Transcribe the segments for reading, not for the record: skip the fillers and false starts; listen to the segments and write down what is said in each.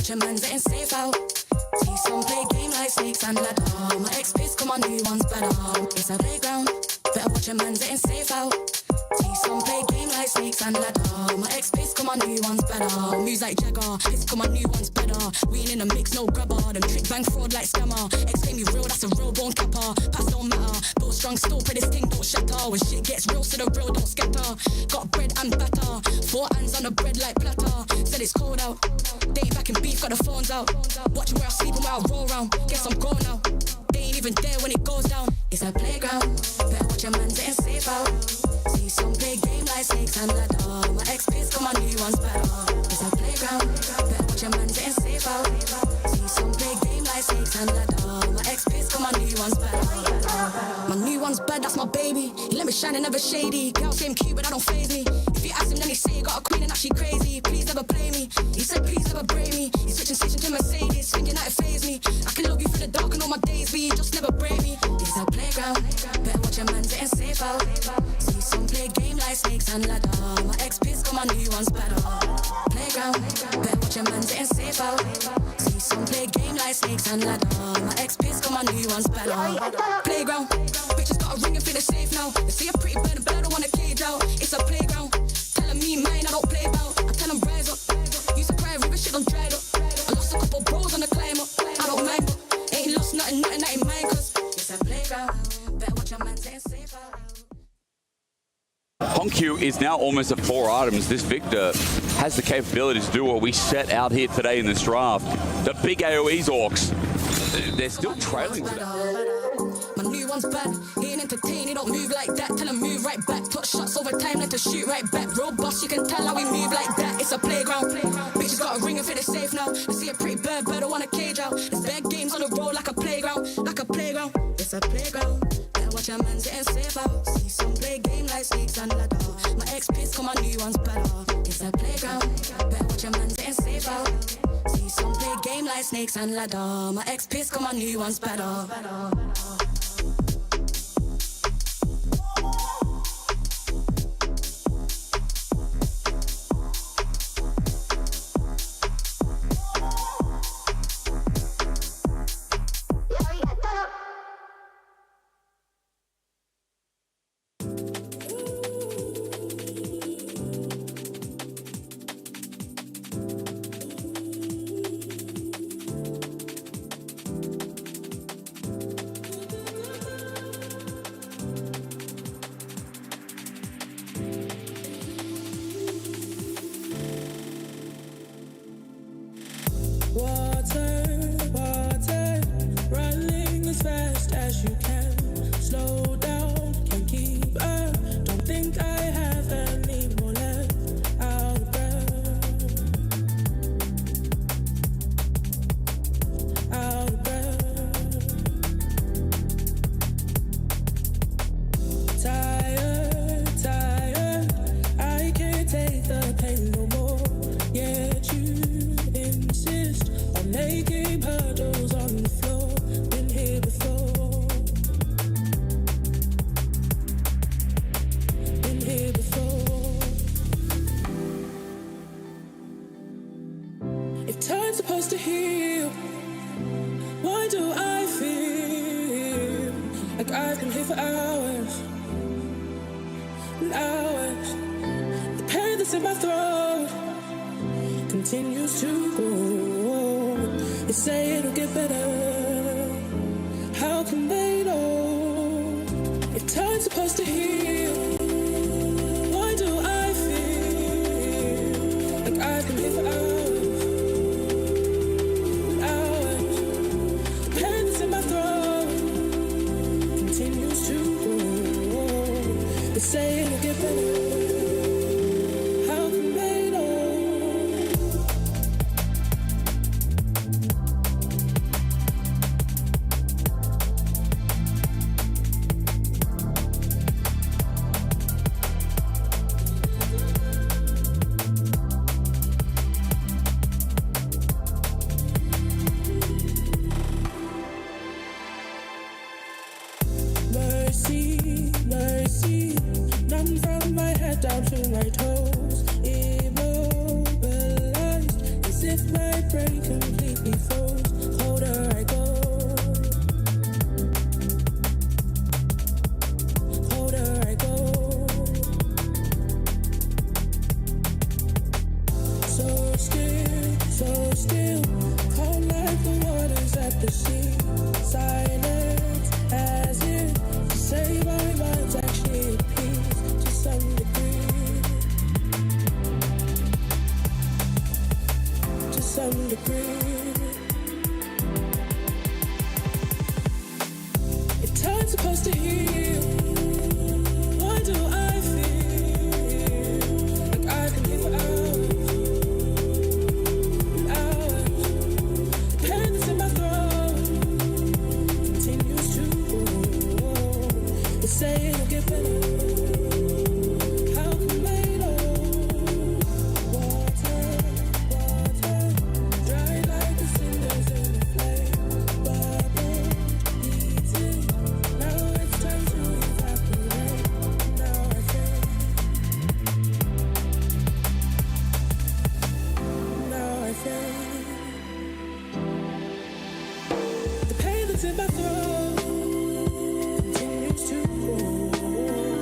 watch a man getting safe out. See some play game like snakes and ladder. My ex-piss, come on, new one's better. It's a playground, better watch a man getting safe out. See some play game like snakes and ladder. My ex-piss, come on, new one's better. Moves like Jagger, piss, come on, new one's better. We ain't in the mix, no grabber. Them trick bang fraud like scammer. Ex claim me real, that's a real bone capper. Pass don't matter, build strong, still pray this thing don't shatter. When shit gets real, so the real don't scatter. Got bread and batter, 4 hands on the bread like platter. Said it's cold out, they ain't back in beef, got the phones out. Watching where I sleep and where I roll round. Guess I'm grown now, they ain't even there when it goes down. It's a playground, better watch your man getting safe out. See some play game like snakes and ladder. My ex-piss, come on, new one's better. It's a playground, better watch your man getting safe out. See some play game like snakes and ladder. My ex-piss, come on, new one's better. My new one's bad, that's my baby. He let me shine and never shady. Girl, same cute, but that don't faze me. If you ask him, then he say he got a queen and that she crazy. Please never play me. He said, please never break me. He's switching station to Mercedes, thinking that it faze me. I can love you through the dark and all my days, but you just never break me. It's a playground, better watch your man getting safe out. See some play game like snakes and ladder. My ex-piss, come on, new one's better. Playground, better watch your man getting safe out. See some play game like snakes and ladder. My ex-piss, come on, new one's better. Playground, bitches got a ring and feel safe now. They see a pretty bird, but I don't wanna cage out. It's a playground, telling me mine, I don't play about. I tell them rise up, used to cry, river shit don't dried up. I lost a couple bros on the climb up, I don't mind, but ain't lost nothing that ain't mine, cause it's a playground, better watch your man getting safe out. Honq is now almost at 4 items. This Victor has the capability to do what we set out here today in this draft. The big AoEs orcs, they're still trailing today. My new one's bad, he ain't entertained, he don't move like that. Tell him move right back, touch shots over time, let to shoot right back. Robust, you can tell how we move like that. It's a playground, bitches got a ring and feel safe now. I see a pretty bird, but I don't wanna cage out. There's bad games on the road like a playground, like a playground. It's a playground, better watch your man getting safe out. See some play game like snakes and ladder. My ex-piss, come on, new one's better. It's a playground, better watch your man getting safe out. See some play game like snakes and ladder. My ex-piss, come on, new one's better. brain completely froze. Colder I go. Colder I go. So still, cold like the waters at the sea. Silence as if to say my mind's actually at peace to some degree. To some degree. If time's supposed to heal, why do I feel like I can live for hours? Say it'll get better. How can they know? Water, dry like the cinders in the flame. Bubble, heating. Now it's time to evaporate. Now I feel. The pain that's in my throat continues to grow.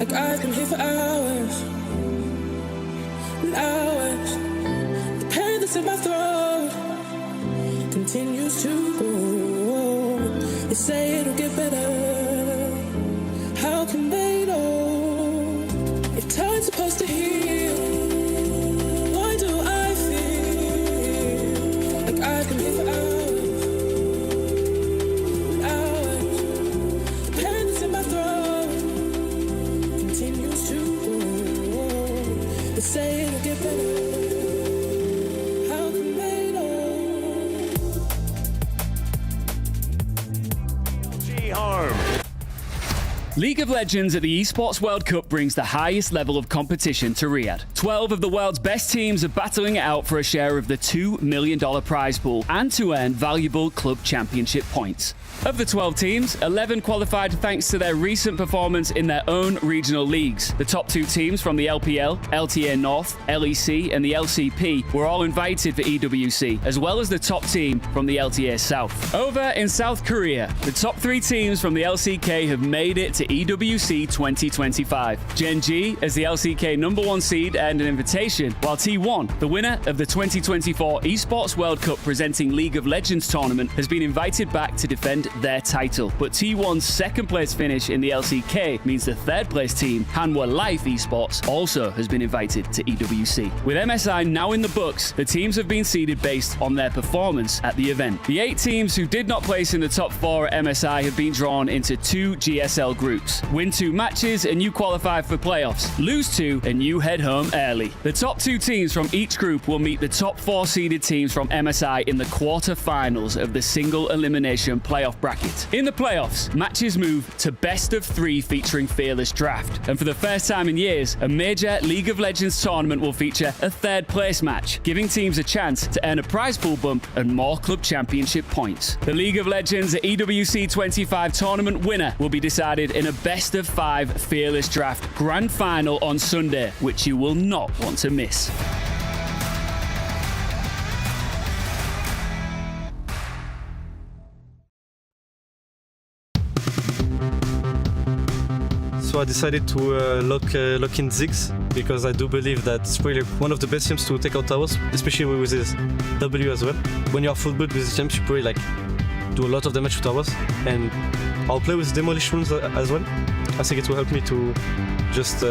Like I've been here for hours and hours. The pain that's in my throat continues to grow. They say it'll get better. How can they know if time's supposed to heal? Why do I feel like I've been here for hours and hours? The pain that's in my throat continues to grow. They say it'll get better. How can they know? G-Harm. League of Legends at the Esports World Cup brings the highest level of competition to Riyadh. 12 of the world's best teams are battling it out for a share of the $2 million prize pool and to earn valuable club championship points. Of the 12 teams, 11 qualified thanks to their recent performance in their own regional leagues. The top 2 teams from the LPL, LTA North, LEC and the LCP were all invited for EWC, as well as the top team from the LTA South. Over in South Korea, the top 3 teams from the LCK have made it to EWC 2025. Gen.G, as the LCK #1 seed, earned an invitation, while T1, the winner of the 2024 Esports World Cup presenting League of Legends tournament, has been invited back to defend their title. But T1's second place finish in the LCK means the third place team, Hanwha Life Esports, also has been invited to EWC. With MSI now in the books, the teams have been seeded based on their performance at the event. The 8 teams who did not place in the top 4 at MSI have been drawn into 2 GSL groups. Win 2 matches and you qualify for playoffs. Lose 2 and you head home early. The top 2 teams from each group will meet the top 4 seeded teams from MSI in the quarterfinals of the single elimination playoff bracket. In the playoffs, matches move to best of 3 featuring Fearless Draft. And for the first time in years, a major League of Legends tournament will feature a third place match, giving teams a chance to earn a prize pool bump and more club championship points. The League of Legends EWC 25 tournament winner will be decided in a best of 5 Fearless Draft grand final on Sunday, which you will not want to miss. So I decided to lock in Ziggs because I do believe that it's probably one of the best teams to take out towers, especially with his W as well. When you are full build with this champ, you probably like do a lot of damage to towers, and I'll play with demolition runes as well. I think it will help me to just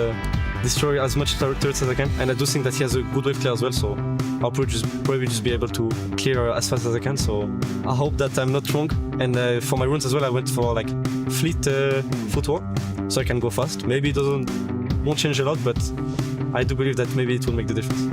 destroy as much turrets as I can, and I do think that he has a good wave clear as well, so I'll probably just be able to clear as fast as I can. So I hope that I'm not wrong. And for my runes as well, I went for like fleet footwork, so I can go fast. Maybe it won't change a lot, but I do believe that maybe it will make the difference.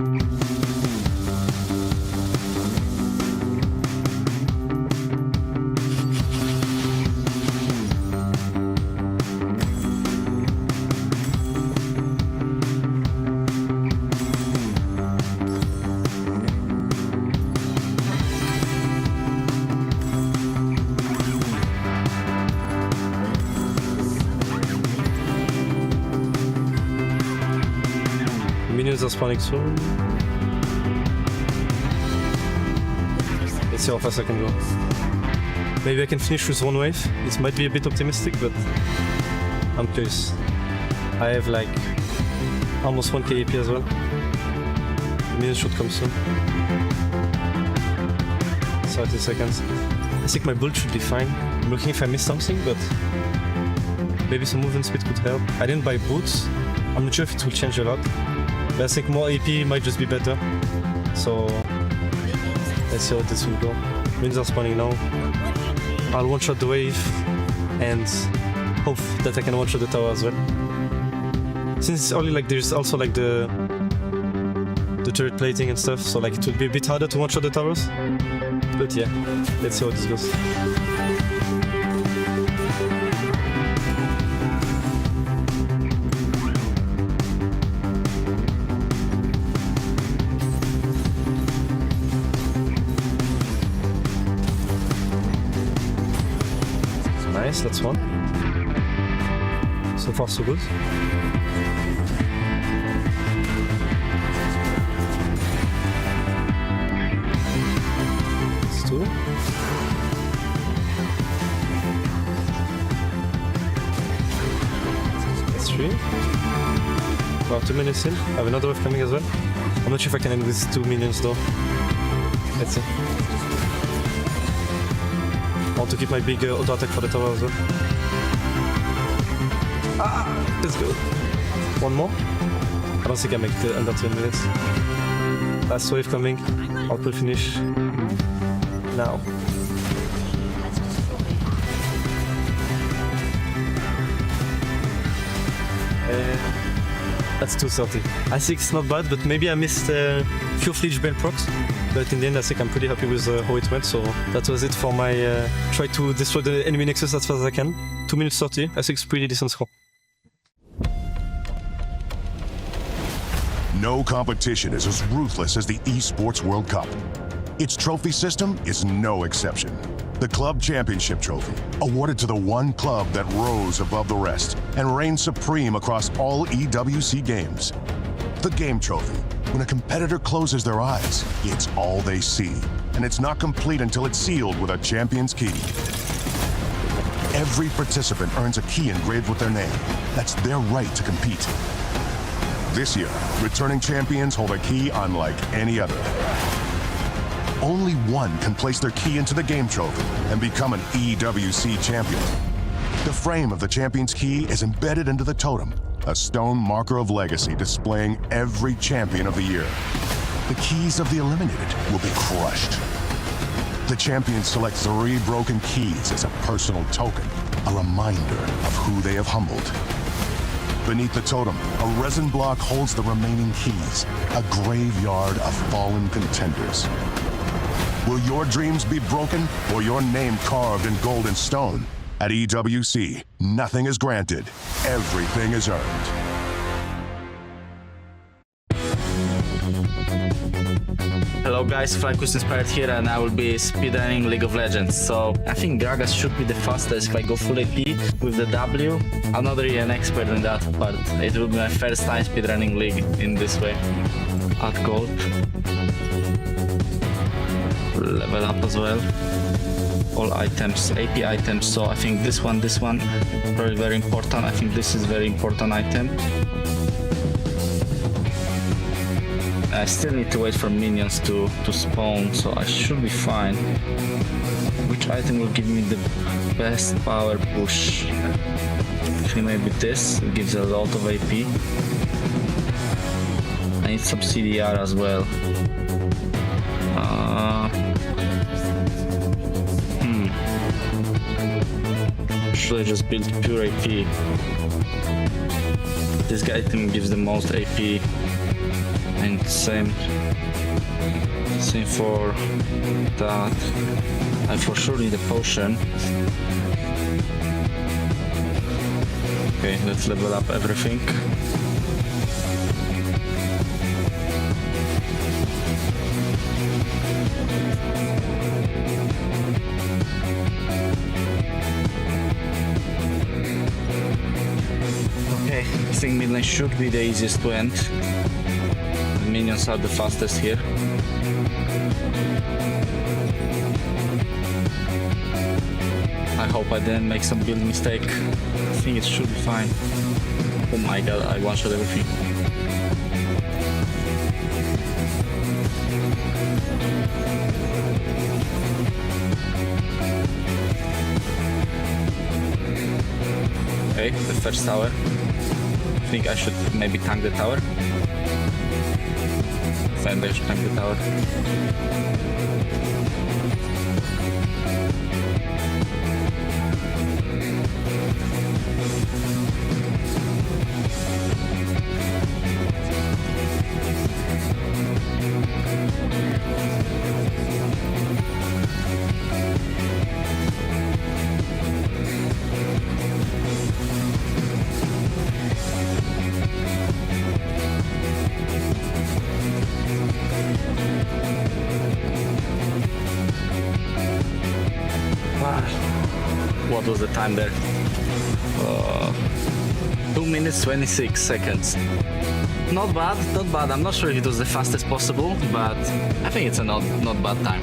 Minions are spawning soon. Let's see how fast I can go. Maybe I can finish with 1 wave. It might be a bit optimistic, but I'm close. I have like almost 1k AP as well. Minions should come soon. 30 seconds. I think my build should be fine. I'm looking if I missed something, but maybe some movement speed could help. I didn't buy boots. I'm not sure if it will change a lot. But I think more AP might just be better. So let's see how this will go. Minions are spawning now. I'll one-shot the wave and hope that I can one-shot the tower as well. Since it's only like there's also like the turret plating and stuff, so like it will be a bit harder to one-shot the towers. But yeah, let's see how this goes. Nice, that's one. So far so good. That's 2. 3. Wow, 2 minutes in. I have another wave coming as well. I'm not sure if I can end with 2 minions though. Let's see. I want to keep my big auto attack for the tower as well. Let's go. One more. I don't think I make it under 10 minutes. Last wave coming. Output finish. Now. That's 230. I think it's not bad, but maybe I missed a few Fleech Bell procs. But in the end, I think I'm pretty happy with how it went. So that was it for my try to destroy the enemy Nexus as fast as I can. 2 minutes 30. I think it's pretty decent score. No competition is as ruthless as the Esports World Cup. Its trophy system is no exception. The Club Championship trophy, awarded to the one club that rose above the rest and reigned supreme across all EWC games. The game trophy, when a competitor closes their eyes, it's all they see, and it's not complete until it's sealed with a champion's key. Every participant earns a key engraved with their name. That's their right to compete. This year, returning champions hold a key unlike any other. Only one can place their key into the game trophy and become an EWC champion. The frame of the champion's key is embedded into the totem, a stone marker of legacy displaying every champion of the year. The keys of the eliminated will be crushed. The champions select 3 broken keys as a personal token, a reminder of who they have humbled. Beneath the totem, a resin block holds the remaining keys, a graveyard of fallen contenders. Will your dreams be broken or your name carved in gold and stone? At EWC, nothing is granted, everything is earned. Hello guys, Flyquest Inspired here and I will be speedrunning League of Legends. So I think Gragas should be the fastest if I go full AP with the W. I'm not really an expert in that, but it will be my first time speedrunning League in this way. Add gold. Level up as well. All items, AP items, so I think this one, very, very important. I think this is very important item. I still need to wait for minions to spawn, so I should be fine. Which item will give me the best power push? I think maybe this, it gives a lot of AP. I need some CDR as well. Should I just build pure AP? This guy item gives the most AP. And same for that. I for sure need a potion. Okay, let's level up everything. Okay, I think mid lane should be the easiest to end. Minions are the fastest here. I hope I didn't make some build mistake. I think it should be fine. Oh my god, I one-shot everything. Okay, the first tower. I think I should maybe tank the tower. And I should tank the tower. What was the time there? 2 minutes 26 seconds. Not bad, not bad. I'm not sure if it was the fastest possible, but I think it's a not bad time.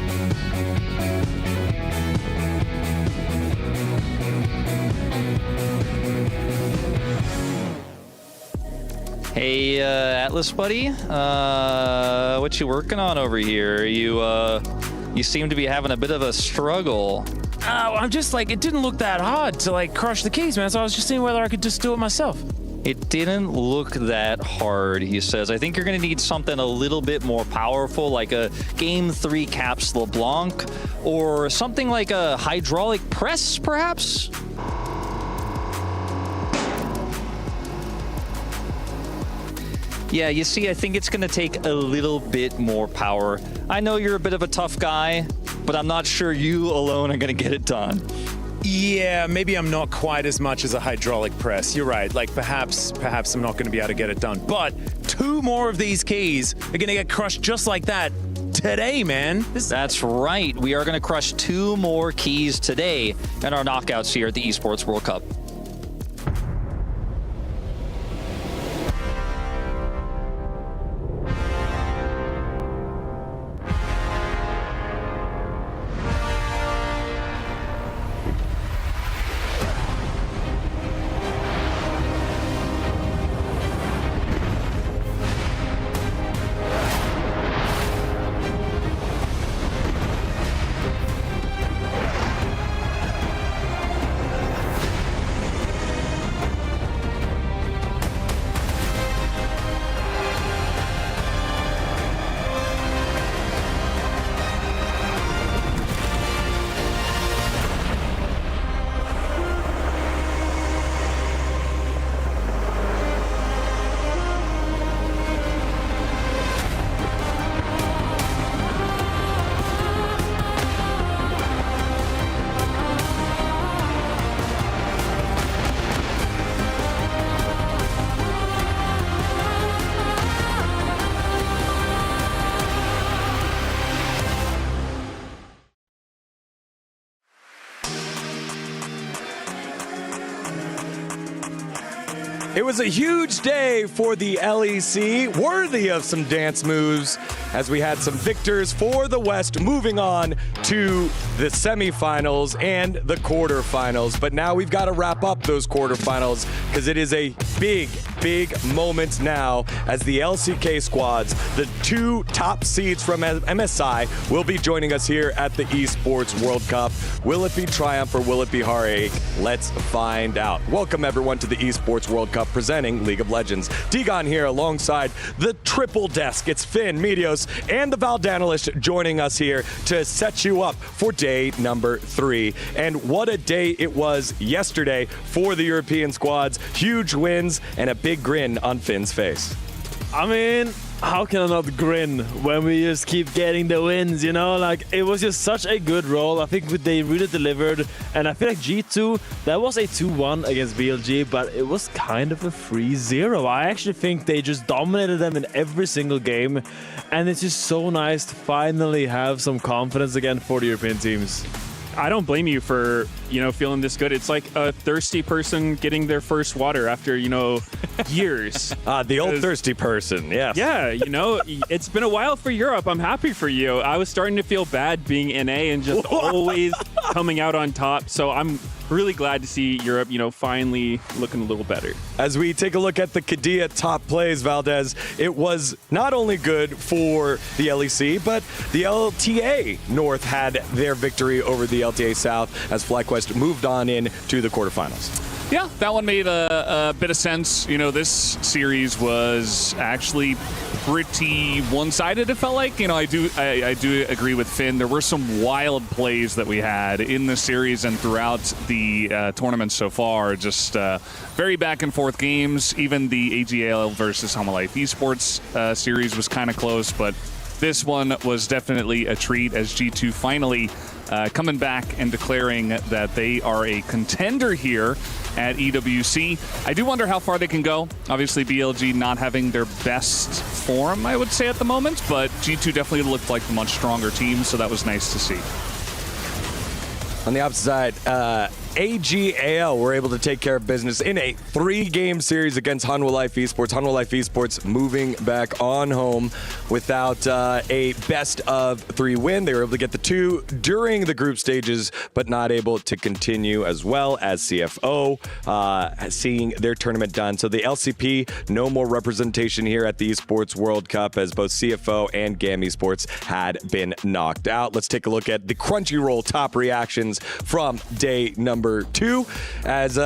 Hey, Atlas buddy, what you working on over here? You seem to be having a bit of a struggle. I'm just like, it didn't look that hard to like crush the keys, man. So I was just seeing whether I could just do it myself. It didn't look that hard, he says. I think you're going to need something a little bit more powerful, like a Game 3 Caps LeBlanc, or something like a hydraulic press, perhaps? Yeah, you see, I think it's going to take a little bit more power. I know you're a bit of a tough guy, but I'm not sure you alone are going to get it done. Yeah, maybe I'm not quite as much as a hydraulic press. You're right. Like, perhaps I'm not going to be able to get it done. But 2 more of these keys are going to get crushed just like that today, man. That's right. We are going to crush 2 more keys today in our knockouts here at the Esports World Cup. It was a huge day for the LEC, worthy of some dance moves, as we had some victors for the West moving on to the semifinals and the quarterfinals. But now we've got to wrap up those quarterfinals because it is a big moment now as the LCK squads, the 2 top seeds from MSI, will be joining us here at the Esports World Cup. Will it be Triumph or will it be Heartache? Let's find out. Welcome everyone to the Esports World Cup presenting League of Legends. Digon here alongside the triple desk. It's Finn, Meteos, and the Valdanalist joining us here to set you up for day number 3. And what a day it was yesterday for the European squads. Huge wins and a big grin on Finn's face. I mean, how can I not grin when we just keep getting the wins, you know? Like, it was just such a good role. I think they really delivered. And I feel like G2, that was a 2-1 against BLG, but it was kind of a 3-0. I actually think they just dominated them in every single game. And it's just so nice to finally have some confidence again for the European teams. I don't blame you for, feeling this good. It's like a thirsty person getting their first water after, years. The old thirsty person, yes. Yeah, it's been a while for Europe. I'm happy for you. I was starting to feel bad being NA and just always coming out on top. So I'm really glad to see Europe, finally looking a little better. As we take a look at the Kadia top plays, Valdez, it was not only good for the LEC, but the LTA North had their victory over the LTA South as Flyquest moved on in to the quarterfinals. Yeah, that one made a bit of sense. This series was actually pretty one-sided, it felt like. I do agree with Finn. There were some wild plays that we had in the series and throughout the tournament so far. Just very back-and-forth games. Even the AG.AL versus Homolife Esports series was kind of close, but this one was definitely a treat as G2 finally coming back and declaring that they are a contender here at EWC. I do wonder how far they can go. Obviously, BLG not having their best form, I would say, at the moment, but G2 definitely looked like a much stronger team, so that was nice to see. On the opposite side, AG.AL were able to take care of business in a 3-game series against Hanwha Life Esports. Hanwha Life Esports moving back on home without a best-of-3 win. They were able to get the 2 during the group stages, but not able to continue, as well as CFO seeing their tournament done. So the LCP, no more representation here at the Esports World Cup, as both CFO and GAM Esports had been knocked out. Let's take a look at the Crunchyroll top reactions from day number 2, as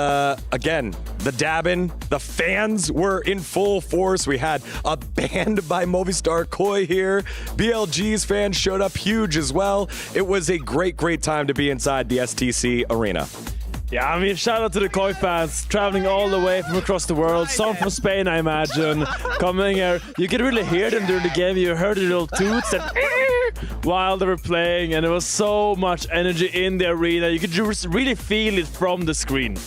again, the dabbing, the fans were in full force. We had a band by Movistar Koi here. BLG's fans showed up huge as well. It was a great time to be inside the STC arena. Yeah, I mean, shout out to the Koi fans traveling all the way from across the world. Some from Spain, I imagine, coming here. You could really hear them during the game. You heard the little toots and while they were playing, and there was so much energy in the arena. You could just really feel it from the screen.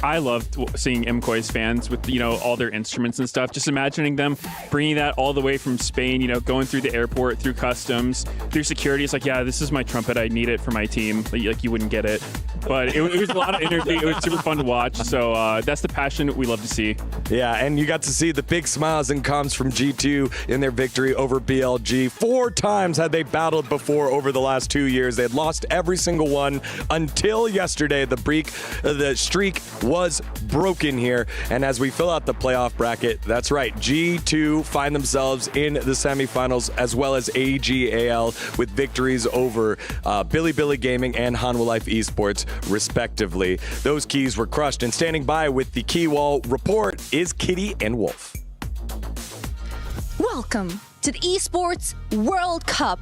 I loved seeing MKOI's fans with, all their instruments and stuff. Just imagining them bringing that all the way from Spain, going through the airport, through customs, through security. It's like, yeah, this is my trumpet. I need it for my team. Like, you wouldn't get it. But it was a lot of energy. It was super fun to watch. So that's the passion we love to see. Yeah, and you got to see the big smiles and comms from G2 in their victory over BLG. 4 times had they battled before over the last 2 years. They had lost every single one until yesterday. The streak was broken here. And as we fill out the playoff bracket, that's right, G2 find themselves in the semifinals, as well as AG.AL with victories over Billy Gaming and Hanwha Life Esports, respectively. Those keys were crushed, and standing by with the Keywall report is Kitty and Wolf. Welcome to the Esports World Cup,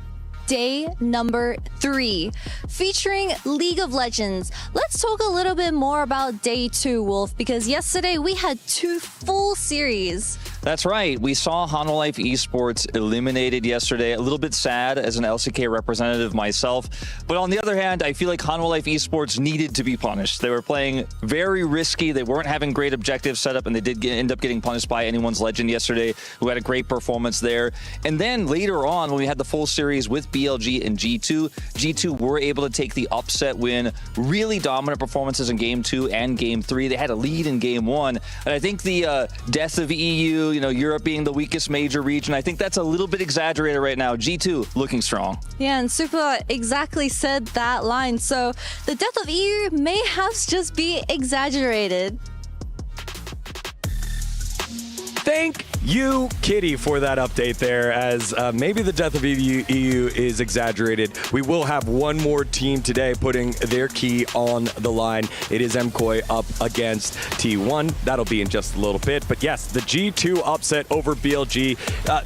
day number 3, featuring League of Legends. Let's talk a little bit more about day 2, Wolf, because yesterday we had 2 full series. That's right. We saw Hanwha Life Esports eliminated yesterday. A little bit sad as an LCK representative myself. But on the other hand, I feel like Hanwha Life Esports needed to be punished. They were playing very risky. They weren't having great objectives set up, and they did end up getting punished by Anyone's Legend yesterday, who had a great performance there. And then later on, when we had the full series with BLG and G2 were able to take the upset win. Really dominant performances in Game 2 and Game 3. They had a lead in Game 1. And I think the death of EU, Europe being the weakest major region, I think that's a little bit exaggerated right now. G2 looking strong. Yeah, and Super exactly said that line. So the death of EU may have just be exaggerated. Thank you, Kitty, for that update there, as maybe the death of EU is exaggerated. We will have one more team today putting their key on the line. It is MKOI up against T1. That'll be in just a little bit. But yes, the G2 upset over BLG.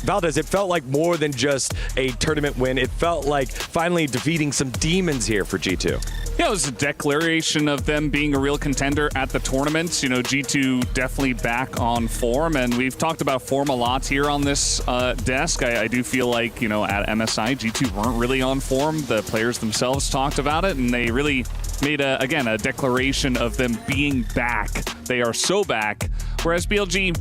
Valdez, it felt like more than just a tournament win. It felt like finally defeating some demons here for G2. Yeah, it was a declaration of them being a real contender at the tournament. G2 definitely back on form, and we've talked about form a lot here on this desk. I do feel like, at MSI, G2 weren't really on form. The players themselves talked about it, and they really made, a declaration of them being back. They are so back. Whereas BLG,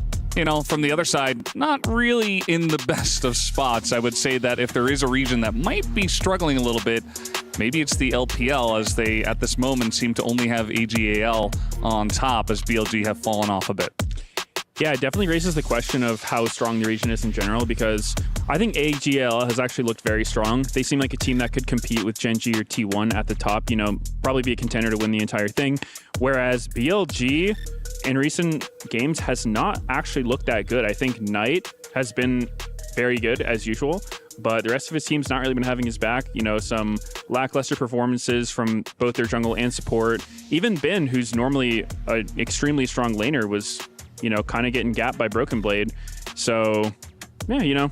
from the other side, not really in the best of spots. I would say that if there is a region that might be struggling a little bit, maybe it's the LPL, as they, at this moment, seem to only have AG.AL on top, as BLG have fallen off a bit. Yeah, it definitely raises the question of how strong the region is in general, because I think AG.AL has actually looked very strong. They seem like a team that could compete with Gen.G or T1 at the top, probably be a contender to win the entire thing. Whereas BLG in recent games has not actually looked that good. I think Knight has been very good as usual, but the rest of his team's not really been having his back. Some lackluster performances from both their jungle and support. Even Bin, who's normally an extremely strong laner, was kind of getting gapped by Broken Blade. So, yeah,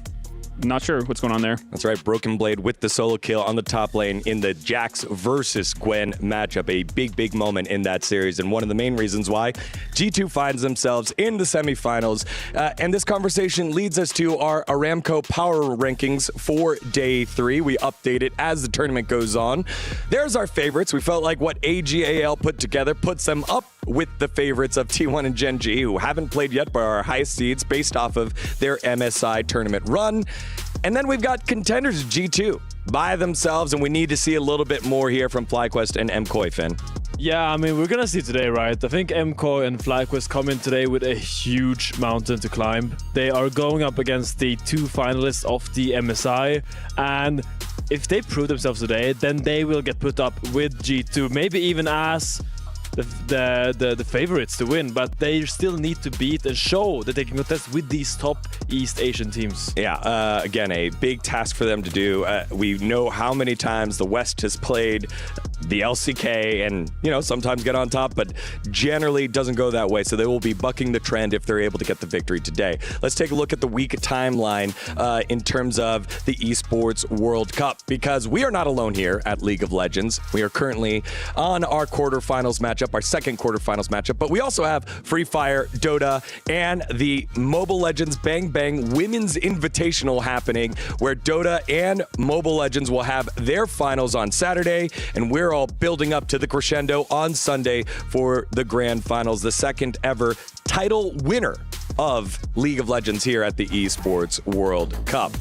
not sure what's going on there. That's right, Broken Blade with the solo kill on the top lane in the Jax versus Gwen matchup. A big moment in that series, and one of the main reasons why G2 finds themselves in the semifinals. And this conversation leads us to our Aramco power rankings for day 3. We update it as the tournament goes on. There's our favorites. We felt like what AG.AL put together puts them up with the favorites of T1 and Gen.G, who haven't played yet but are our highest seeds based off of their MSI tournament run. And then we've got contenders G2 by themselves, and we need to see a little bit more here from Flyquest and MKOI, Finn. Yeah, I mean, we're gonna see today, right? I think MCO and Flyquest come in today with a huge mountain to climb. They are going up against the 2 finalists of the MSI, and if they prove themselves today, then they will get put up with G2, maybe even as the favorites to win, but they still need to beat and show that they can contest with these top East Asian teams. Yeah, again, a big task for them to do. We know how many times the West has played the LCK and, you know, sometimes get on top, but generally doesn't go that way. So they will be bucking the trend if they're able to get the victory today. Let's take a look at the week timeline in terms of the Esports World Cup, because we are not alone here at League of Legends. We are currently on our quarterfinals matchup, our second quarterfinals matchup, but we also have Free Fire, Dota, and the Mobile Legends Bang Bang Women's Invitational happening, where Dota and Mobile Legends will have their finals on Saturday, and we're all building up to the crescendo on Sunday for the grand finals, the second ever title winner of League of Legends here at the Esports World Cup.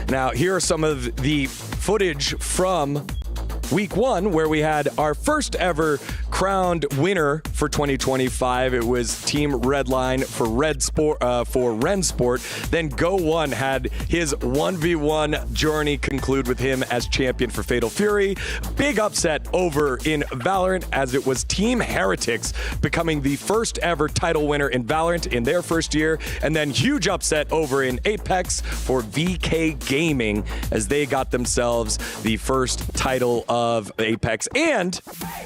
Now, here are some of the footage from Week 1, where we had our first ever crowned winner for 2025. It was Team Redline for Ren Sport. Then Go1 had his 1v1 journey conclude with him as champion for Fatal Fury. Big upset over in Valorant, as it was Team Heretics becoming the first ever title winner in Valorant in their first year. And then huge upset over in Apex for VK Gaming, as they got themselves the first title of Apex and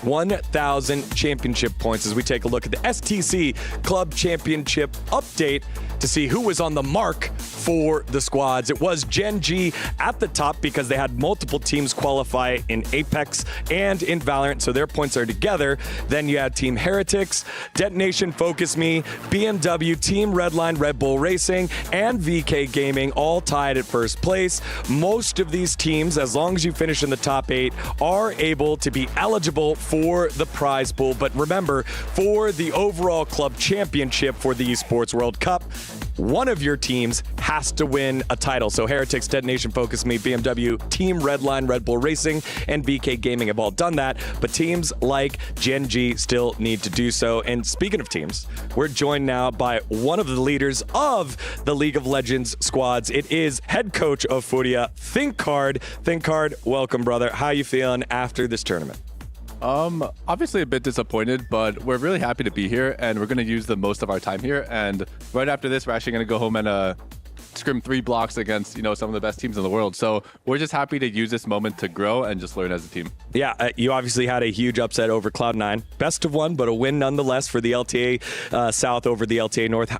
1,000 championship points, as we take a look at the STC Club Championship update to see who was on the mark for the squads. It was Gen.G at the top because they had multiple teams qualify in Apex and in Valorant, so their points are together. Then you had Team Heretics, Detonation, Focus Me, BMW, Team Redline, Red Bull Racing, and VK Gaming all tied at first place. Most of these teams, as long as you finish in the top 8, are able to be eligible for the prize pool. But remember, for the overall club championship for the Esports World Cup, one of your teams has to win a title. So Heretics, Detonation, Focus Me, BMW, Team Redline, Red Bull Racing, and VK Gaming have all done that, but teams like Gen.G still need to do so. And speaking of teams, we're joined now by one of the leaders of the League of Legends squads. It is head coach of Furia, Thinkard. Thinkard, welcome, brother. How you feeling after this tournament? Obviously a bit disappointed, but we're really happy to be here, and we're going to use the most of our time here. And right after this, we're actually going to go home and scrim 3 blocks against, you know, some of the best teams in the world. So we're just happy to use this moment to grow and just learn as a team. Yeah, you obviously had a huge upset over Cloud9. Best of one, but a win nonetheless for the LTA South over the LTA North.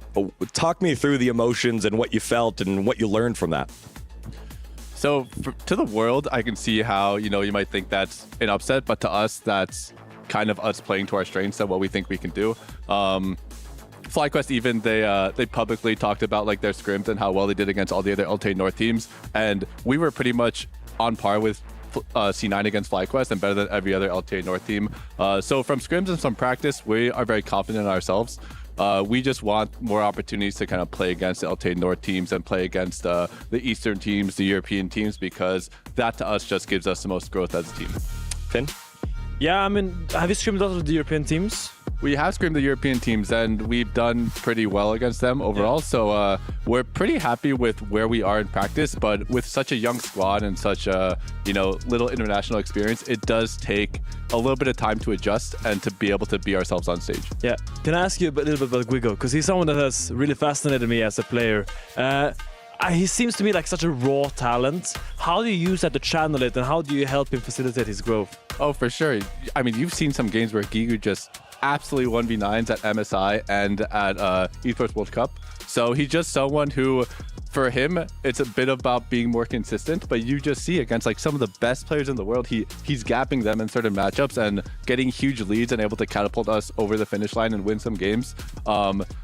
Talk me through the emotions and what you felt and what you learned from that. So to the world, I can see how, you know, you might think that's an upset, but to us, that's kind of us playing to our strengths and what we think we can do. Flyquest even, they publicly talked about like their scrims and how well they did against all the other LTA North teams. And we were pretty much on par with C9 against Flyquest and better than every other LTA North team. So from scrims and some practice, we are very confident in ourselves. We just want more opportunities to kind of play against the LTA North teams and play against the Eastern teams, the European teams, because that to us just gives us the most growth as a team. Finn? Yeah, I mean, have you scrimmed a lot of the European teams? We have scrimmed the European teams, and we've done pretty well against them overall. Yeah. So we're pretty happy with where we are in practice. But with such a young squad and such a, you know, little international experience, it does take a little bit of time to adjust and to be able to be ourselves on stage. Yeah. Can I ask you a little bit about Guigo? Because he's someone that has really fascinated me as a player. He seems to me like such a raw talent. How do you use that to channel it, and how do you help him facilitate his growth? Oh, for sure. I mean, you've seen some games where Gigu just absolutely 1v9s at MSI and at Esports World Cup. So he's just someone who, for him, it's a bit about being more consistent, but you just see against like some of the best players in the world, he's gapping them in certain matchups and getting huge leads and able to catapult us over the finish line and win some games.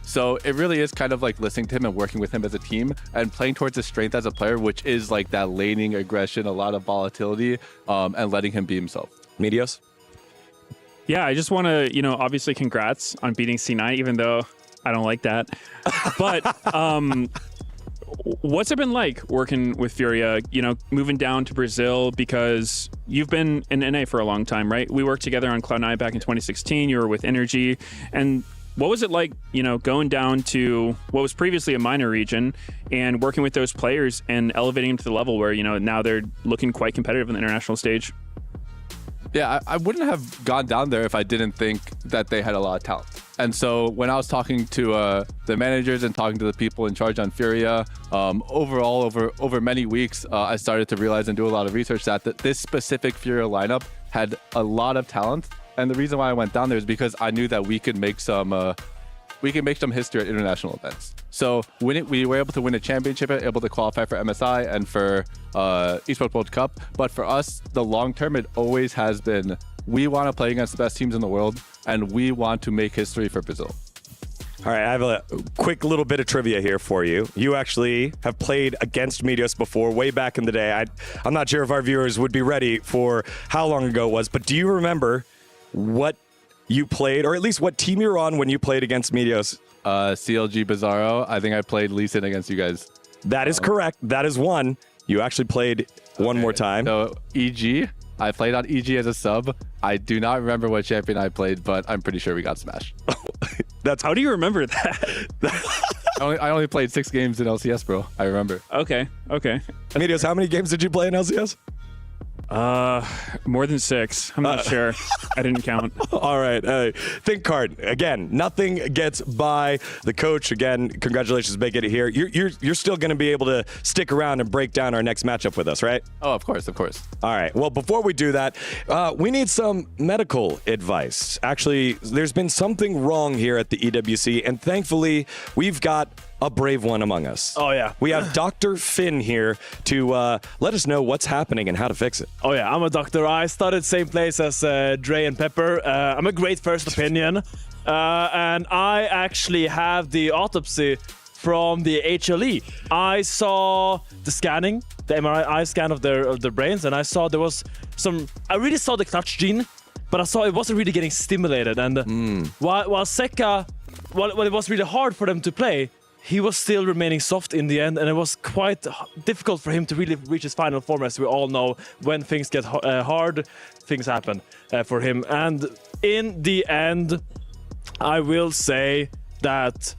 So it really is kind of like listening to him and working with him as a team and playing towards his strength as a player, which is like that laning aggression, a lot of volatility, and letting him be himself. Medios? Yeah, I just want to, you know, obviously congrats on beating C9, even though I don't like that. But what's it been like working with Furia, moving down to Brazil, because you've been in NA for a long time, right? We worked together on Cloud9 back in 2016. You were with Energy. And what was it like, going down to what was previously a minor region and working with those players and elevating them to the level where, now they're looking quite competitive on the international stage? Yeah, I wouldn't have gone down there if I didn't think that they had a lot of talent. And so when I was talking to the managers and talking to the people in charge on Furia, overall, over many weeks, I started to realize and do a lot of research that this specific Furia lineup had a lot of talent. And the reason why I went down there is because I knew that we could make some history at international events. So we were able to win a championship, able to qualify for MSI and for Esports World Cup. But for us, the long term, it always has been, we want to play against the best teams in the world, and we want to make history for Brazil. All right, I have a quick little bit of trivia here for you. You actually have played against Meteos before, way back in the day. I'm not sure if our viewers would be ready for how long ago it was, but do you remember what you played, or at least what team you were on when you played against Meteos? CLG Bizarro. I think I played Lee Sin against you guys. That is correct. That is one. You actually played one more time. So EG. I played on EG as a sub. I do not remember what champion I played, but I'm pretty sure we got smashed. How do you remember that? I only played 6 games in LCS, bro. I remember. Okay. Meteos, how many games did you play in LCS? More than 6. I'm not sure. I didn't count. All right. Think card. Again, nothing gets by the coach. Again, congratulations making it here. You're still going to be able to stick around and break down our next matchup with us, right? Oh, of course. All right. Well, before we do that, we need some medical advice. Actually, there's been something wrong here at the EWC, and thankfully, we've got a brave one among us. Oh, yeah. We have Dr. Finn here to let us know what's happening and how to fix it. Oh, yeah. I'm a doctor. I studied same place as Dre and Pepper. I'm a great first opinion. And I actually have the autopsy from the HLE. I saw the scanning, the MRI scan of their brains, and I saw there was I really saw the clutch gene, but I saw it wasn't really getting stimulated. And while Sekka, while it was really hard for them to play, he was still remaining soft in the end, and it was quite difficult for him to really reach his final form. As we all know, when things get hard, things happen for him. And in the end, I will say that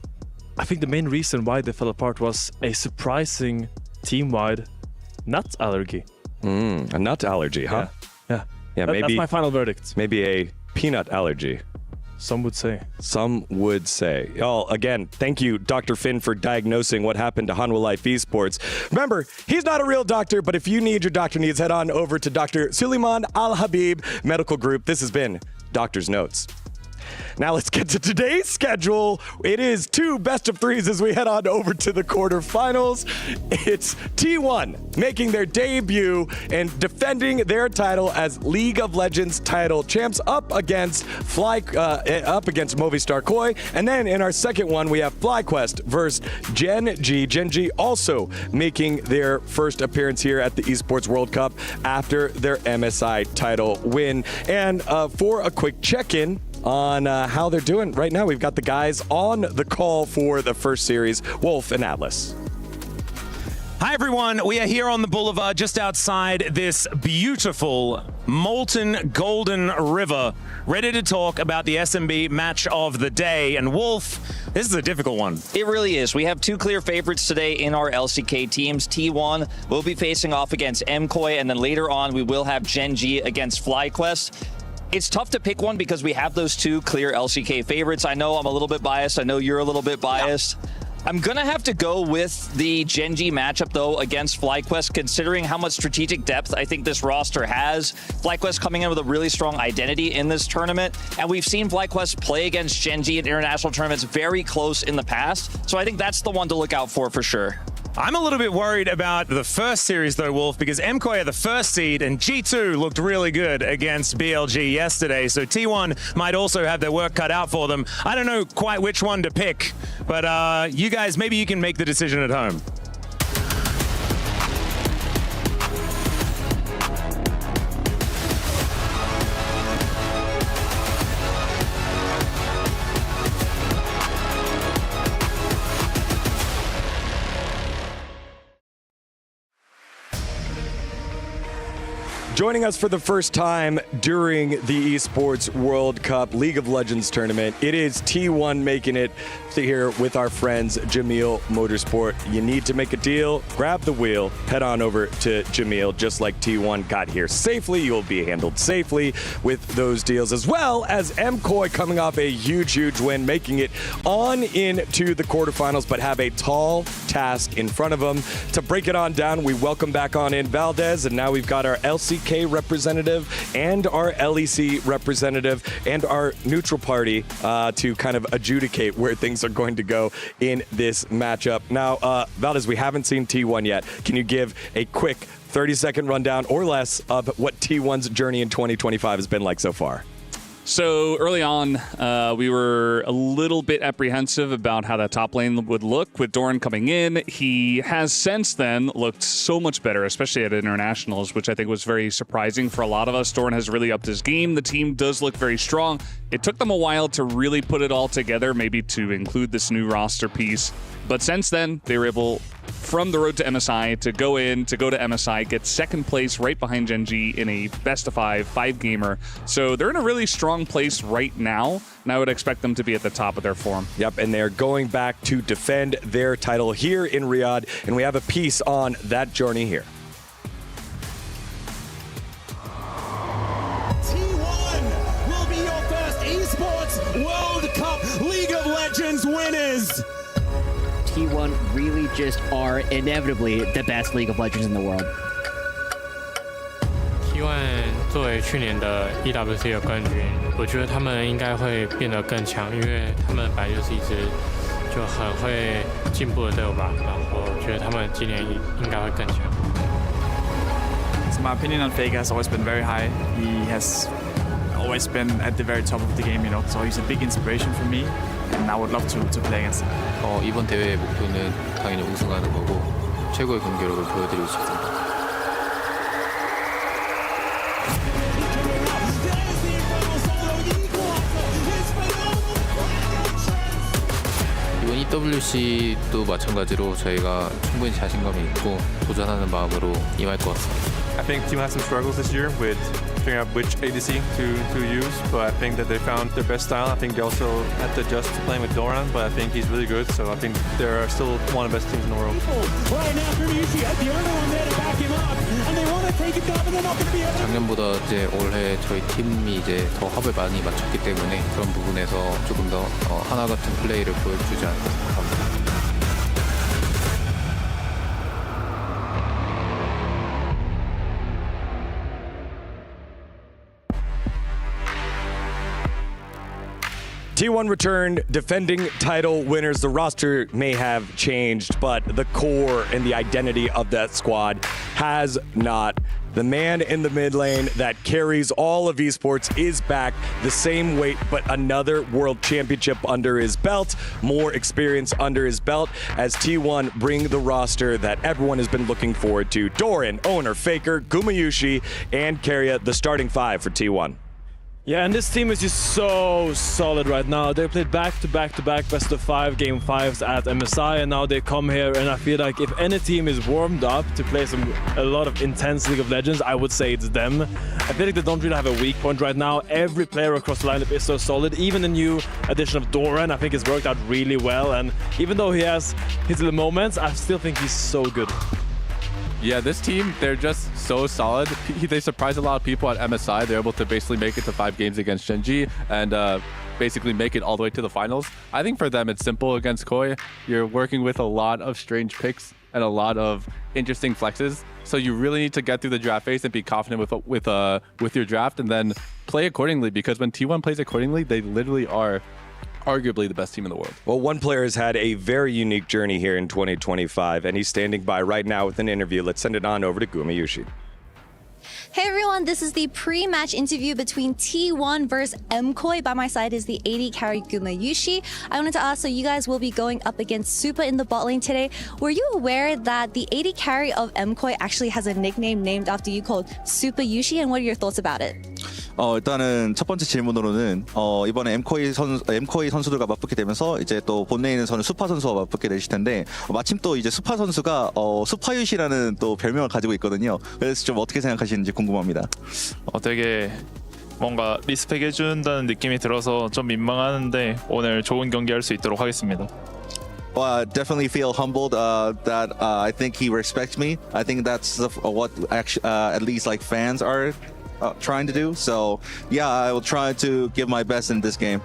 I think the main reason why they fell apart was a surprising team-wide nut allergy. A nut allergy, huh? Yeah. Maybe that's my final verdict. Maybe a peanut allergy. Some would say. Y'all, again, thank you, Dr. Finn, for diagnosing what happened to Hanwha Life Esports. Remember, he's not a real doctor, but if you need your doctor needs, head on over to Dr. Suleiman Al-Habib Medical Group. This has been Doctor's Notes. Now let's get to today's schedule. It is 2 best-of-3s as we head on over to the quarterfinals. It's T1 making their debut and defending their title as League of Legends title champs up against Movistar Koi. And then in our second one, we have Flyquest versus Gen.G. Gen.G also making their first appearance here at the Esports World Cup after their MSI title win. And for a quick check-in on how they're doing right now, we've got the guys on the call for the first series, Wolf and Atlas. Hi, everyone. We are here on the Boulevard just outside this beautiful molten golden river, ready to talk about the SMB match of the day. And Wolf, this is a difficult one. It really is. We have 2 clear favorites today in our LCK teams. T1 will be facing off against MKOI, and then later on we will have Gen.G against Flyquest. It's tough to pick one because we have those 2 clear LCK favorites. I know I'm a little bit biased. I know you're a little bit biased. Yeah. I'm going to have to go with the Gen.G matchup, though, against Flyquest, considering how much strategic depth I think this roster has. Flyquest coming in with a really strong identity in this tournament, and we've seen Flyquest play against Gen.G in international tournaments very close in the past, so I think that's the one to look out for sure. I'm a little bit worried about the first series, though, Wolf, because MKOI are the first seed, and G2 looked really good against BLG yesterday, so T1 might also have their work cut out for them. I don't know quite which one to pick, but you guys, maybe you can make the decision at home. Joining us for the first time during the Esports World Cup League of Legends tournament, it is T1 making it here with our friends Jamil Motorsport. You need to make a deal, grab the wheel, head on over to Jamil, just like T1 got here safely. You will be handled safely with those deals, as well as MKOI coming off a huge win, making it on into the quarterfinals, but have a tall task in front of them. To break it on down, we welcome back on in Valdez, and now we've got our LCK representative and our LEC representative and our neutral party to kind of adjudicate where things are going to go in this matchup. Now, Valdez, we haven't seen T1 yet. Can you give a quick 30-second rundown or less of what T1's journey in 2025 has been like so far? So early on, we were a little bit apprehensive about how that top lane would look with Doran coming in. He has since then looked so much better, especially at internationals, which I think was very surprising for a lot of us. Doran has really upped his game. The team does look very strong. It took them a while to really put it all together, maybe to include this new roster piece. But since then, they were able, from the road to MSI, to go to MSI, get second place right behind GenG in a best-of-5 So they're in a really strong place right now, and I would expect them to be at the top of their form. Yep, and they're going back to defend their title here in Riyadh, and we have a piece on that journey here. T1 will be your first Esports World Cup League of Legends winners. T1 really just are inevitably the best League of Legends in the world. T1 作为去年的 EWC 的冠军，我觉得他们应该会变得更强，因为他们本来就是一支就很会进步的队伍吧。然后我觉得他们今年应该会更强。So my opinion on Faker has always been very high. He has always been at the very top of the game, you know. So he's a big inspiration for me, and I would love to play against him. 이번 대회의 목표는 당연히 우승하는 거고 최고의 경기력을 보여드리고 싶습니다. 이번 EWC도 마찬가지로 저희가 충분히 자신감이 있고 도전하는 마음으로 임할 것 같습니다. I think team had some struggles this year with figuring out which ADC to use, but I think that they found their best style. I think they also had to adjust to playing with Doran, but I think he's really good, so I think they're still one of the best teams in the world. Right now, Uchi has the only one there to back him up, and they want to take it down, but they're not going to be able to. 작년보다 이제 올해 저희 팀이 이제 더 합을 많이 맞췄기 때문에 그런 부분에서 조금 더 하나 같은 플레이를 보여주지 않을까 생각합니다. T1 returned, defending title winners. The roster may have changed, but the core and the identity of that squad has not. The man in the mid lane that carries all of esports is back, the same weight, but another world championship under his belt, more experience under his belt, as T1 bring the roster that everyone has been looking forward to. Doran, Owner, Faker, Gumayushi, and Keria, the starting five for T1. Yeah, and this team is just so solid right now. They played back-to-back best-of-5 game 5s at MSI, and now they come here, and I feel like if any team is warmed up to play a lot of intense League of Legends, I would say it's them. I feel like they don't really have a weak point right now. Every player across the lineup is so solid. Even the new addition of Doran, I think has worked out really well, and even though he has his little moments, I still think he's so good. Yeah, this team, they're just so solid. They surprised a lot of people at MSI. They're able to basically make it to 5 games against GenG and basically make it all the way to the finals. I think for them, it's simple against Koi. You're working with a lot of strange picks and a lot of interesting flexes. So you really need to get through the draft phase and be confident with your draft and then play accordingly, because when T1 plays accordingly, they literally are arguably the best team in the world. Well, one player has had a very unique journey here in 2025, and he's standing by right now with an interview. Let's send it on over to Gumayushi. Hey everyone, this is the pre-match interview between T1 versus MKOI. By my side is the AD carry Gumayushi. I wanted to ask, so you guys will be going up against Super in the bot lane today. Were you aware that the AD carry of MKOI actually has a nickname named after you called Super Yushi, and what are your thoughts about it? 일단은 첫 번째 질문으로는 이번에 엠코이 선수들과 맞붙게 되면서 이제 또 본내에 있는 선수 수파 선수와 맞붙게 되실 텐데 마침 또 이제 수파 선수가 수파유시라는 또 별명을 가지고 있거든요. 그래서 좀 어떻게 생각하시는지 궁금합니다. 되게 뭔가 리스펙 해준다는 느낌이 들어서 좀 민망하는데 오늘 좋은 경기 할 수 있도록 하겠습니다. Well, I definitely feel humbled that I think he respects me. I think that's what actually at least like fans are trying to do. So yeah, I will try to give my best in this game.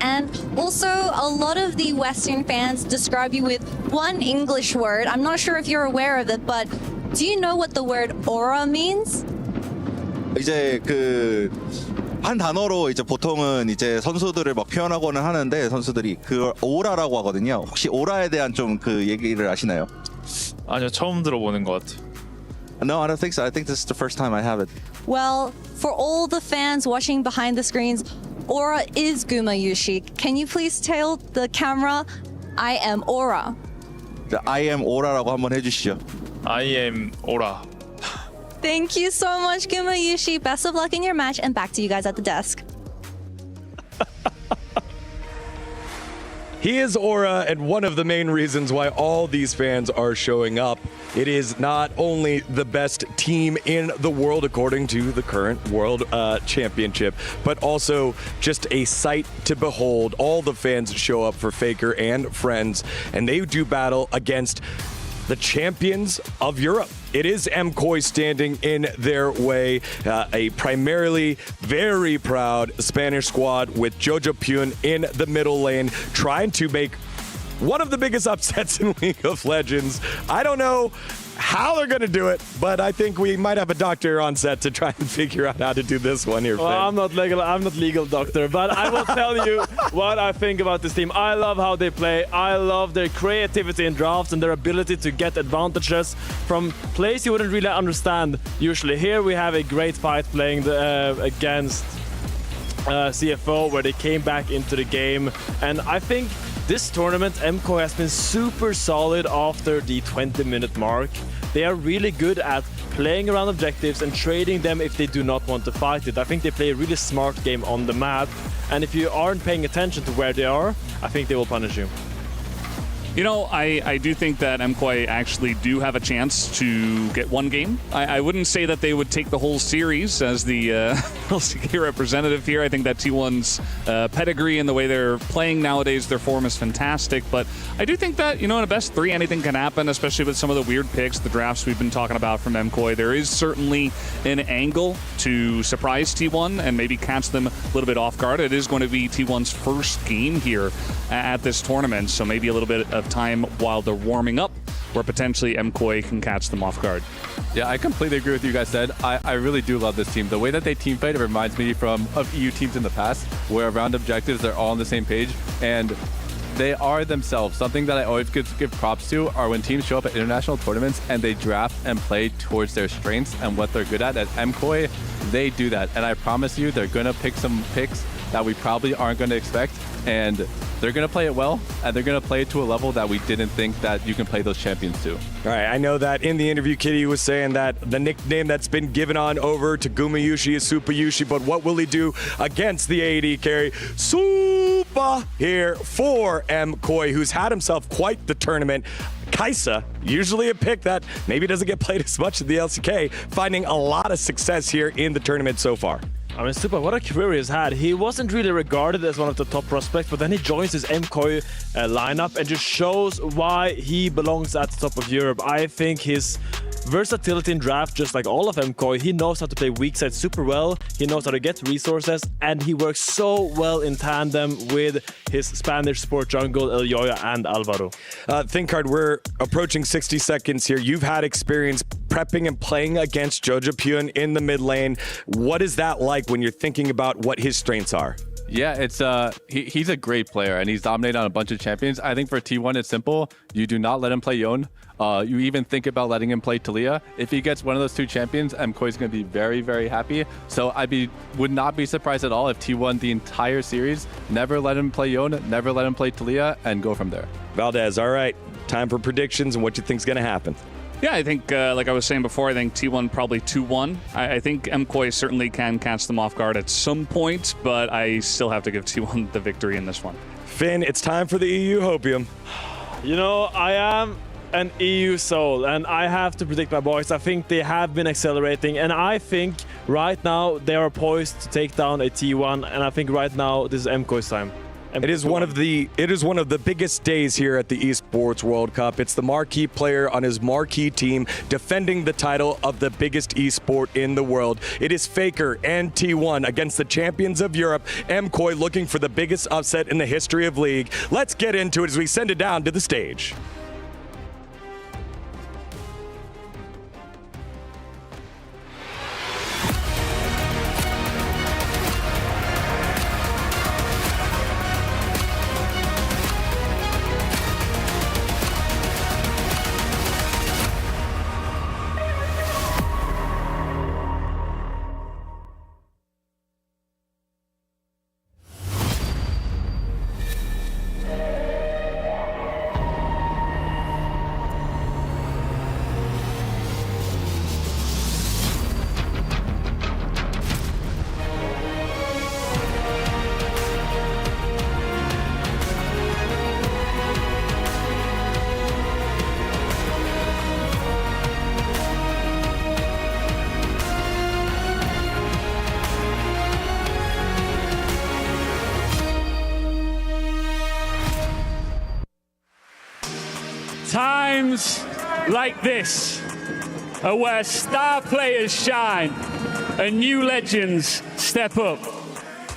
And also, a lot of the Western fans describe you with one English word. I'm not sure if you're aware of it, but do you know what the word aura means? 이제 한 단어로 이제 보통은 이제 선수들을 막 표현하고는 하는데 선수들이 그걸 오라라고 하거든요. 혹시 오라에 대한 좀 얘기를 아시나요? 아니요, 처음 들어보는 것 같아요. No, I don't think so. I think this is the first time I have it. Well, for all the fans watching behind the screens, aura is Gumayushi. Can you please tell the camera, I am aura? I am aura라고 한번 해주시죠. I am aura. Thank you so much, Gumayushi. Best of luck in your match, and back to you guys at the desk. He is Aura, and one of the main reasons why all these fans are showing up. It is not only the best team in the world according to the current World Championship, but also just a sight to behold. All the fans show up for Faker and friends, and they do battle against the champions of Europe. It is MKOI standing in their way, a primarily very proud Spanish squad with Jojo Pyun in the middle lane, trying to make one of the biggest upsets in League of Legends. I don't know how they're going to do it, but I think we might have a doctor on set to try and figure out how to do this one here. Well, I'm not legal doctor, but I will tell you what I think about this team. I love how they play. I love their creativity in drafts and their ability to get advantages from plays you wouldn't really understand usually. Here we have a great fight playing against CFO, where they came back into the game, and I think this tournament, MKOI has been super solid after the 20-minute mark. They are really good at playing around objectives and trading them if they do not want to fight it. I think they play a really smart game on the map, and if you aren't paying attention to where they are, I think they will punish you. You know, I do think that MKOI actually do have a chance to get one game. I wouldn't say that they would take the whole series as the LCK representative here. I think that T1's pedigree and the way they're playing nowadays, their form is fantastic. But I do think that, in a best three, anything can happen, especially with some of the weird picks, the drafts we've been talking about from MKOI. There is certainly an angle to surprise T1 and maybe catch them a little bit off guard. It is going to be T1's first game here at this tournament, so maybe a little bit of time while they're warming up where potentially MKOI can catch them off guard. Yeah, I completely agree with you guys said. I really do love this team. The way that they team fight, it reminds me of EU teams in the past, where around objectives they're all on the same page and they are themselves. Something that I always give props to are when teams show up at international tournaments and they draft and play towards their strengths and what they're good at. At MKOI, they do that, and I promise you they're gonna pick some picks that we probably aren't going to expect, and they're going to play it well, and they're going to play it to a level that we didn't think that you can play those champions to. All right, I know that in the interview, Kitty was saying that the nickname that's been given on over to Gumayushi is Supayushi, but what will he do against the AD carry? Supa here for MKOI, who's had himself quite the tournament. Kaisa, usually a pick that maybe doesn't get played as much in the LCK, finding a lot of success here in the tournament so far. I mean, Supa, what a career he's had. He wasn't really regarded as one of the top prospects, but then he joins his MKOI lineup and just shows why he belongs at the top of Europe. I think his versatility in draft, just like all of MKOI, he knows how to play weak side super well, he knows how to get resources, and he works so well in tandem with his Spanish support jungle, El Yoya and Alvaro. ThinkCard, we're approaching 60 seconds here. You've had experience prepping and playing against Jojo Pyun in the mid lane. What is that like when you're thinking about what his strengths are? Yeah, it's he's a great player, and he's dominated on a bunch of champions. I think for T1, it's simple. You do not let him play Yone. You even think about letting him play Talia. If he gets one of those two champions, MKOI is going to be very, very happy. So would not be surprised at all if T1 the entire series never let him play Yone, never let him play Talia, and go from there. Valdez, all right. Time for predictions and what you think's going to happen. Yeah, I think, like I was saying before, I think T1 probably 2-1. I think MKOI certainly can catch them off guard at some point, but I still have to give T1 the victory in this one. Finn, it's time for the EU Hopium. You know, I am an EU soul, and I have to predict my boys. I think they have been accelerating, and I think right now they are poised to take down a T1, and I think right now this is MKOI's time. It is one of the biggest days here at the Esports World Cup. It's the marquee player on his marquee team defending the title of the biggest esport in the world. It is Faker and T1 against the champions of Europe, MKOI, looking for the biggest upset in the history of League. Let's get into it as we send it down to the stage. Times like this are where star players shine and new legends step up,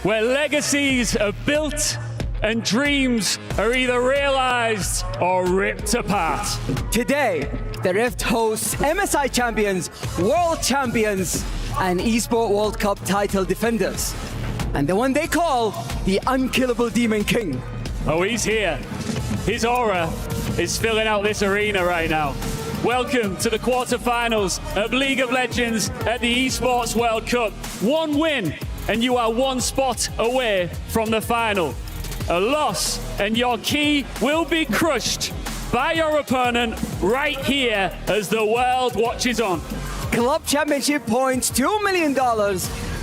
where legacies are built and dreams are either realized or ripped apart. Today, the Rift hosts MSI champions, world champions, and Esports World Cup title defenders, and the one they call the unkillable Demon King. Oh, he's here. His aura is filling out this arena right now. Welcome to the quarterfinals of League of Legends at the Esports World Cup. One win and you are one spot away from the final. A loss and your key will be crushed by your opponent right here as the world watches on. Club Championship points, $2 million,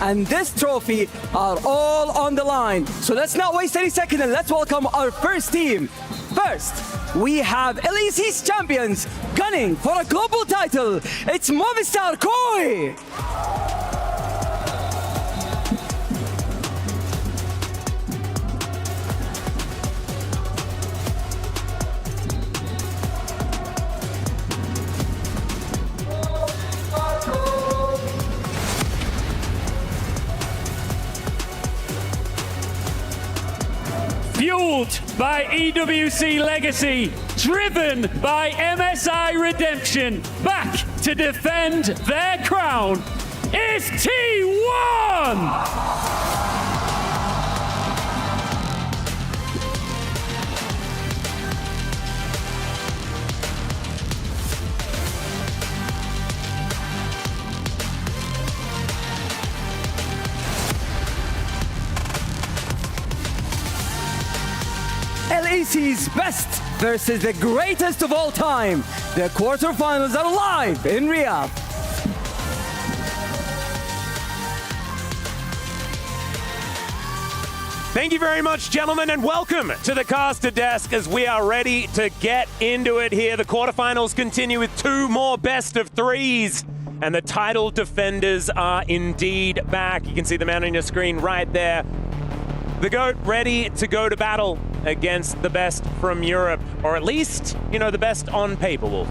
and this trophy are all on the line. So let's not waste any second and let's welcome our first team. First, we have LEC's champions gunning for a global title. It's Movistar Koi. Fueled by EWC Legacy, driven by MSI Redemption, back to defend their crown is T1! LEC's best versus the greatest of all time. The quarterfinals are live in Riyadh. Thank you very much, gentlemen, and welcome to the caster desk as we are ready to get into it here. The quarterfinals continue with two more best of threes, and the title defenders are indeed back. You can see the man on your screen right there. The GOAT ready to go to battle against the best from Europe, or at least, you know, the best on paper, Wolf.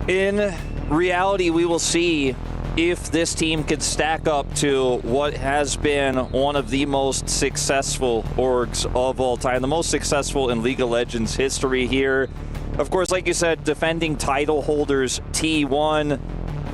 In reality, we will see if this team can stack up to what has been one of the most successful orgs of all time, the most successful in League of Legends history here. Of course, like you said, defending title holders T1.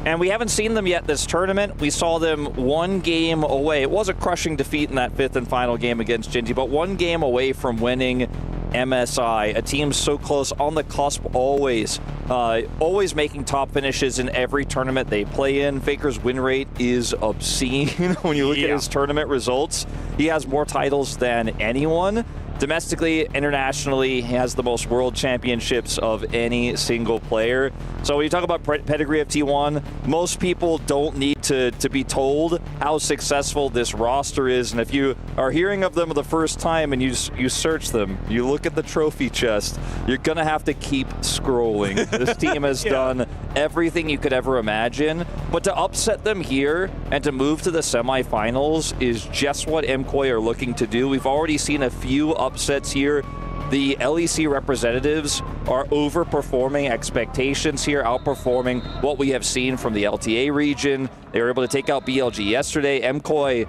And we haven't seen them yet this tournament. We saw them one game away. It was a crushing defeat in that fifth and final game against GenG, but one game away from winning MSI, a team so close, on the cusp always. Always making top finishes in every tournament they play in. Faker's win rate is obscene when you look at his tournament results. He has more titles than anyone. domestically, internationally, he has the most world championships of any single player. So when you talk about pedigree of T1, most people don't need to be told how successful this roster is. And if you are hearing of them the first time and you search them, you look at the trophy chest, you're going to have to keep scrolling. This team has done everything you could ever imagine. But to upset them here and to move to the semifinals is just what MKOI are looking to do. We've already seen a few upsets here. The LEC representatives are overperforming expectations here, outperforming what we have seen from the LTA region. They were able to take out BLG yesterday. MKOI,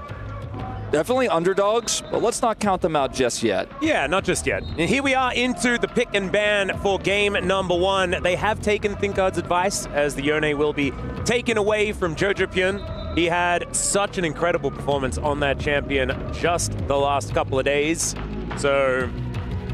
definitely underdogs, but let's not count them out just yet. Yeah, not just yet. And here we are into the pick and ban for game number 1. They have taken Thinkard's advice, as the Yone will be taken away from Jojo Pyun. He had such an incredible performance on that champion just the last couple of days. So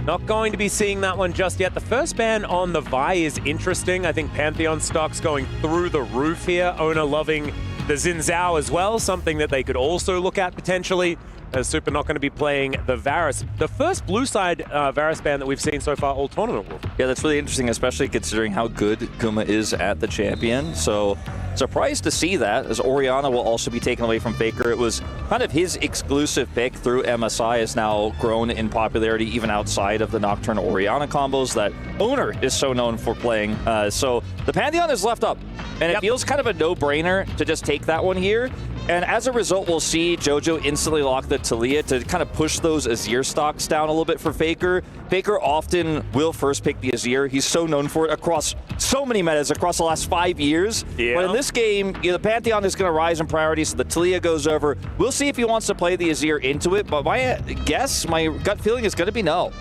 not going to be seeing that one just yet. The first ban on the Vi is interesting. I think Pantheon stock's going through the roof here. Owner loving the Xin Zhao as well, something that they could also look at potentially. As Super not going to be playing the Varus. The first blue side Varus ban that we've seen so far all tournament. Yeah, that's really interesting, especially considering how good Guma is at the champion. So surprised to see that, as Orianna will also be taken away from Faker. It was kind of his exclusive pick through MSI, has now grown in popularity even outside of the Nocturne Orianna combos that Owner is so known for playing. So the Pantheon is left up, and it feels kind of a no-brainer to just take that one here. And as a result, we'll see Jojo instantly lock the Taliyah to kind of push those Azir stocks down a little bit for Faker. Faker often will first pick the Azir. He's so known for it across so many metas across the last 5 years. Yeah. But in this game, the Pantheon is going to rise in priority, so the Taliyah goes over. We'll see if he wants to play the Azir into it, but my guess, my gut feeling is going to be no.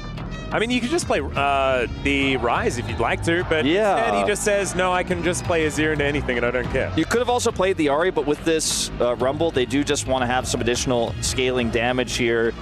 I mean, you could just play the Rise if you'd like to, but instead he just says, no, I can just play Azir into anything and I don't care. You could have also played the Ahri, but with this Rumble, they do just want to have some additional scaling damage here.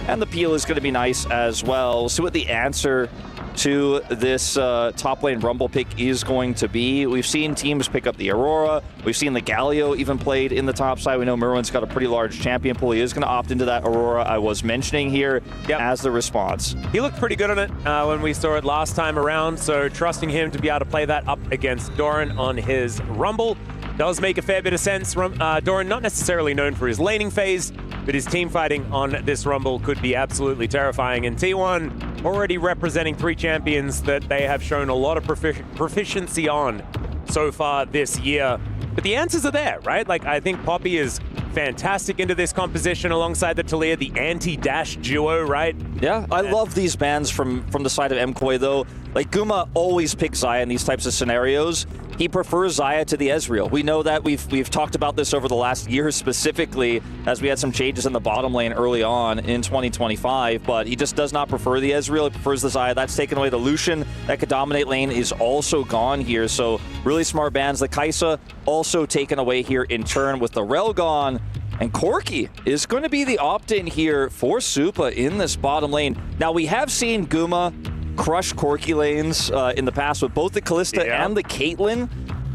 And the peel is going to be nice as well. We'll see what the answer to this top lane Rumble pick is going to be. We've seen teams pick up the Aurora. We've seen the Galio even played in the top side. We know Merwin's got a pretty large champion pool. He is going to opt into that Aurora I was mentioning here as the response. He looked pretty good on it when we saw it last time around, so trusting him to be able to play that up against Doran on his Rumble does make a fair bit of sense. Doran not necessarily known for his laning phase, but his team fighting on this Rumble could be absolutely terrifying. And T1 already representing 3 champions that they have shown a lot of proficiency on so far this year. But the answers are there, right? Like, I think Poppy is fantastic into this composition alongside the Taliyah, the anti-dash duo, right? Yeah, I love these bans from the side of MKOI, though. Like, Guma always picks Xayah in these types of scenarios. He prefers Xayah to the Ezreal. We know that. We've talked about this over the last year specifically, as we had some changes in the bottom lane early on in 2025, but he just does not prefer the Ezreal. He prefers the Xayah. That's taken away. The Lucian that could dominate lane is also gone here, so really smart bans. The Kai'Sa also taken away here in turn with the Rel gone. And Corki is going to be the opt-in here for Supa in this bottom lane. Now, we have seen Guma crush Corki lanes in the past with both the Kalista and the Caitlyn.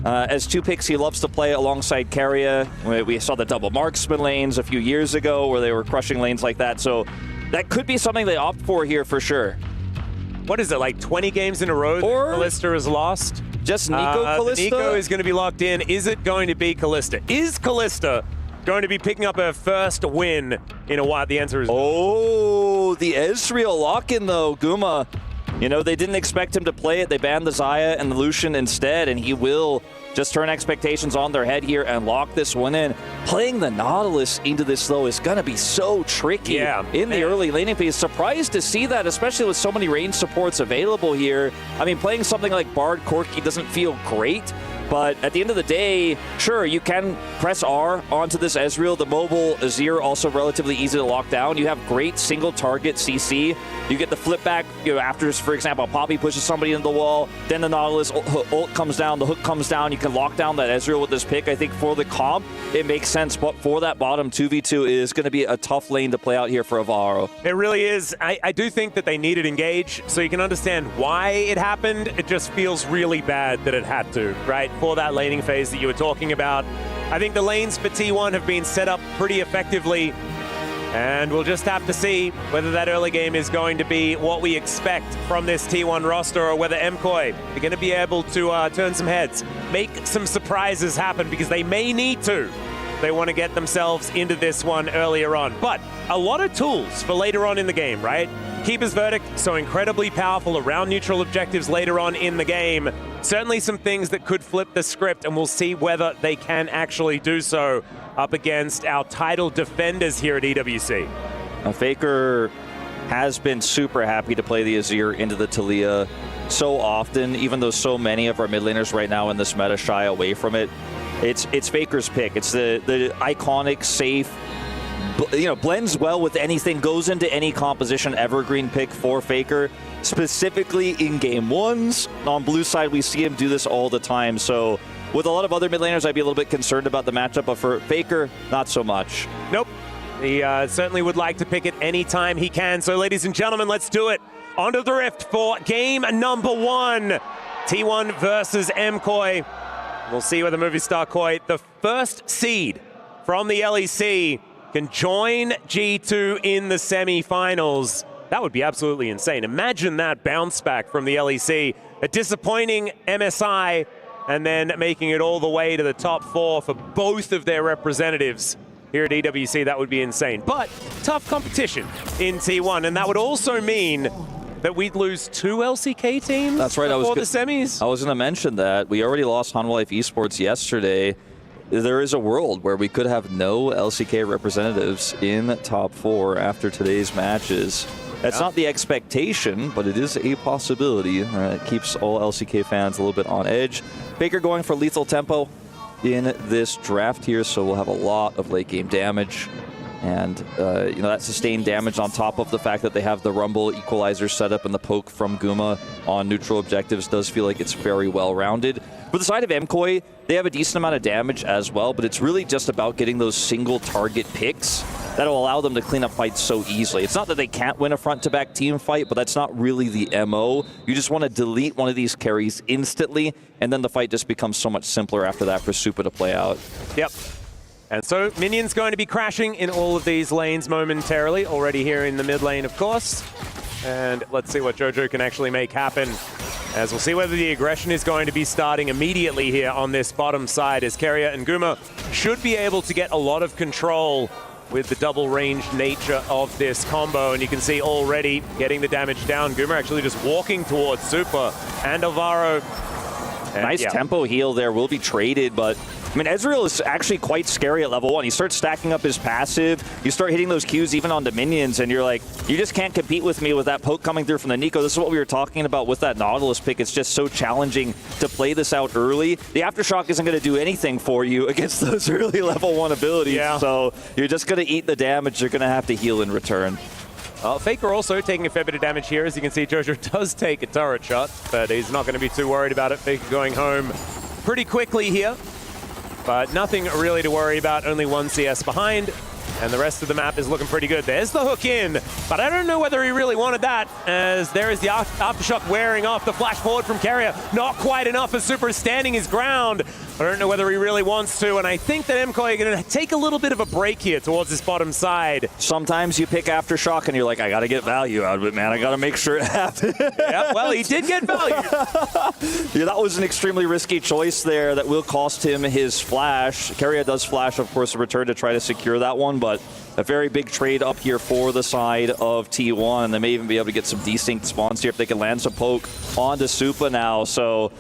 As 2 picks he loves to play alongside Keria. We saw the double marksman lanes a few years ago where they were crushing lanes like that. So that could be something they opt for here for sure. What is it, like 20 games in a row that Kalista has lost? Just Nico Kalista? Nico is going to be locked in. Is it going to be Kalista? Is Kalista going to be picking up her first win in a while? The answer is no. Oh, the Ezreal lock-in though, Guma. You know, they didn't expect him to play it. They banned the Xayah and the Lucian instead, and he will just turn expectations on their head here and lock this one in. Playing the Nautilus into this, though, is going to be so tricky in the early laning phase. Surprised to see that, especially with so many range supports available here. I mean, playing something like Bard Corki doesn't feel great, but at the end of the day, sure, you can press R onto this Ezreal. The mobile Azir also relatively easy to lock down. You have great single target CC. You get the flip back, you know, after, for example, Poppy pushes somebody into the wall, then the Nautilus ult comes down, the hook comes down. You can lock down that Ezreal with this pick. I think for the comp, it makes sense, but for that bottom 2v2 is going to be a tough lane to play out here for Avaro. It really is. I do think that they needed Engage, so you can understand why it happened. It just feels really bad that it had to, right? For that laning phase that you were talking about. I think the lanes for T1 have been set up pretty effectively. And we'll just have to see whether that early game is going to be what we expect from this T1 roster, or whether MKOI are going to be able to turn some heads, make some surprises happen, because they may need to. They want to get themselves into this one earlier on. But a lot of tools for later on in the game, right? Keeper's Verdict, so incredibly powerful around neutral objectives later on in the game. Certainly some things that could flip the script, and we'll see whether they can actually do so up against our title defenders here at EWC. Faker has been super happy to play the Azir into the Taliyah so often, even though so many of our mid laners right now in this meta shy away from it. It's Faker's pick. It's the iconic, safe, blends well with anything, goes into any composition, evergreen pick for Faker. Specifically in game ones, on blue side, we see him do this all the time. So with a lot of other mid laners, I'd be a little bit concerned about the matchup, but for Faker, not so much. Nope. He certainly would like to pick it anytime he can. So ladies and gentlemen, let's do it. Onto the Rift for game number 1. T1 versus MKOI. We'll see whether Movistar Koi, the first seed from the LEC, can join G2 in the semi-finals. That would be absolutely insane. Imagine that bounce back from the LEC. A disappointing MSI, and then making it all the way to the top 4 for both of their representatives here at EWC. That would be insane. But tough competition in T1, and that would also mean that we'd lose 2 LCK teams. That's right. Before the semis. I was going to mention that. We already lost Hanwha Life Esports yesterday. There is a world where we could have no LCK representatives in top 4 after today's matches. That's not the expectation, but it is a possibility. It keeps all LCK fans a little bit on edge. Faker going for lethal tempo in this draft here, so we'll have a lot of late game damage. And that sustained damage on top of the fact that they have the Rumble equalizer set up and the poke from Guma on neutral objectives does feel like it's very well rounded. For the side of MKOI, they have a decent amount of damage as well, but it's really just about getting those single target picks that'll allow them to clean up fights so easily. It's not that they can't win a front-to-back team fight, but that's not really the MO. You just want to delete one of these carries instantly, and then the fight just becomes so much simpler after that for Supa to play out. Yep. And so Minions going to be crashing in all of these lanes momentarily, already here in the mid lane, of course. And let's see what Jojo can actually make happen, as we'll see whether the aggression is going to be starting immediately here on this bottom side, as Keria and Guma should be able to get a lot of control with the double range nature of this combo. And you can see already getting the damage down. Guma actually just walking towards Supa and Alvaro. And nice tempo heal there, will be traded, but I mean, Ezreal is actually quite scary at level 1. He starts stacking up his passive, you start hitting those Qs even onto minions, and you're like, you just can't compete with me with that poke coming through from the Nico. This is what we were talking about with that Nautilus pick. It's just so challenging to play this out early. The Aftershock isn't going to do anything for you against those early level 1 abilities, so you're just going to eat the damage. You're going to have to heal in return. Faker also taking a fair bit of damage here. As you can see, Jojo does take a turret shot, but he's not going to be too worried about it. Faker going home pretty quickly here, but nothing really to worry about. Only 1 CS behind, and the rest of the map is looking pretty good. There's the hook in, but I don't know whether he really wanted that, as there is the Aftershock wearing off. The flash forward from Keria, not quite enough as Super is standing his ground. I don't know whether he really wants to, and I think that MKOI are going to take a little bit of a break here towards this bottom side. Sometimes you pick Aftershock and you're like, I got to get value out of it, man. I got to make sure it happens. Yeah, well, he did get value. Yeah, that was an extremely risky choice there that will cost him his flash. Keria does flash, of course, a return to try to secure that one, but a very big trade up here for the side of T1, and they may even be able to get some decent spawns here if they can land some poke onto Supa now. So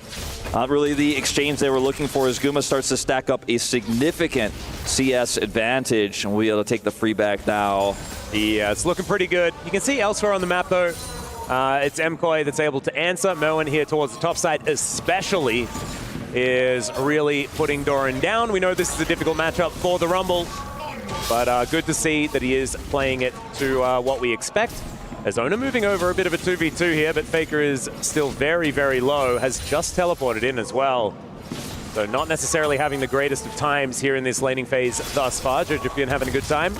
not really the exchange they were looking for, as Guma starts to stack up a significant CS advantage, and we'll be able to take the free back now. Yeah, it's looking pretty good. You can see elsewhere on the map, though, it's MKOI that's able to answer. Moen here towards the top side especially is really putting Doran down. We know this is a difficult matchup for the Rumble, but good to see that he is playing it to what we expect. As Ona moving over a bit of a 2v2 here, but Faker is still very, very low, has just teleported in as well. So not necessarily having the greatest of times here in this laning phase thus far. Jojo having a good time.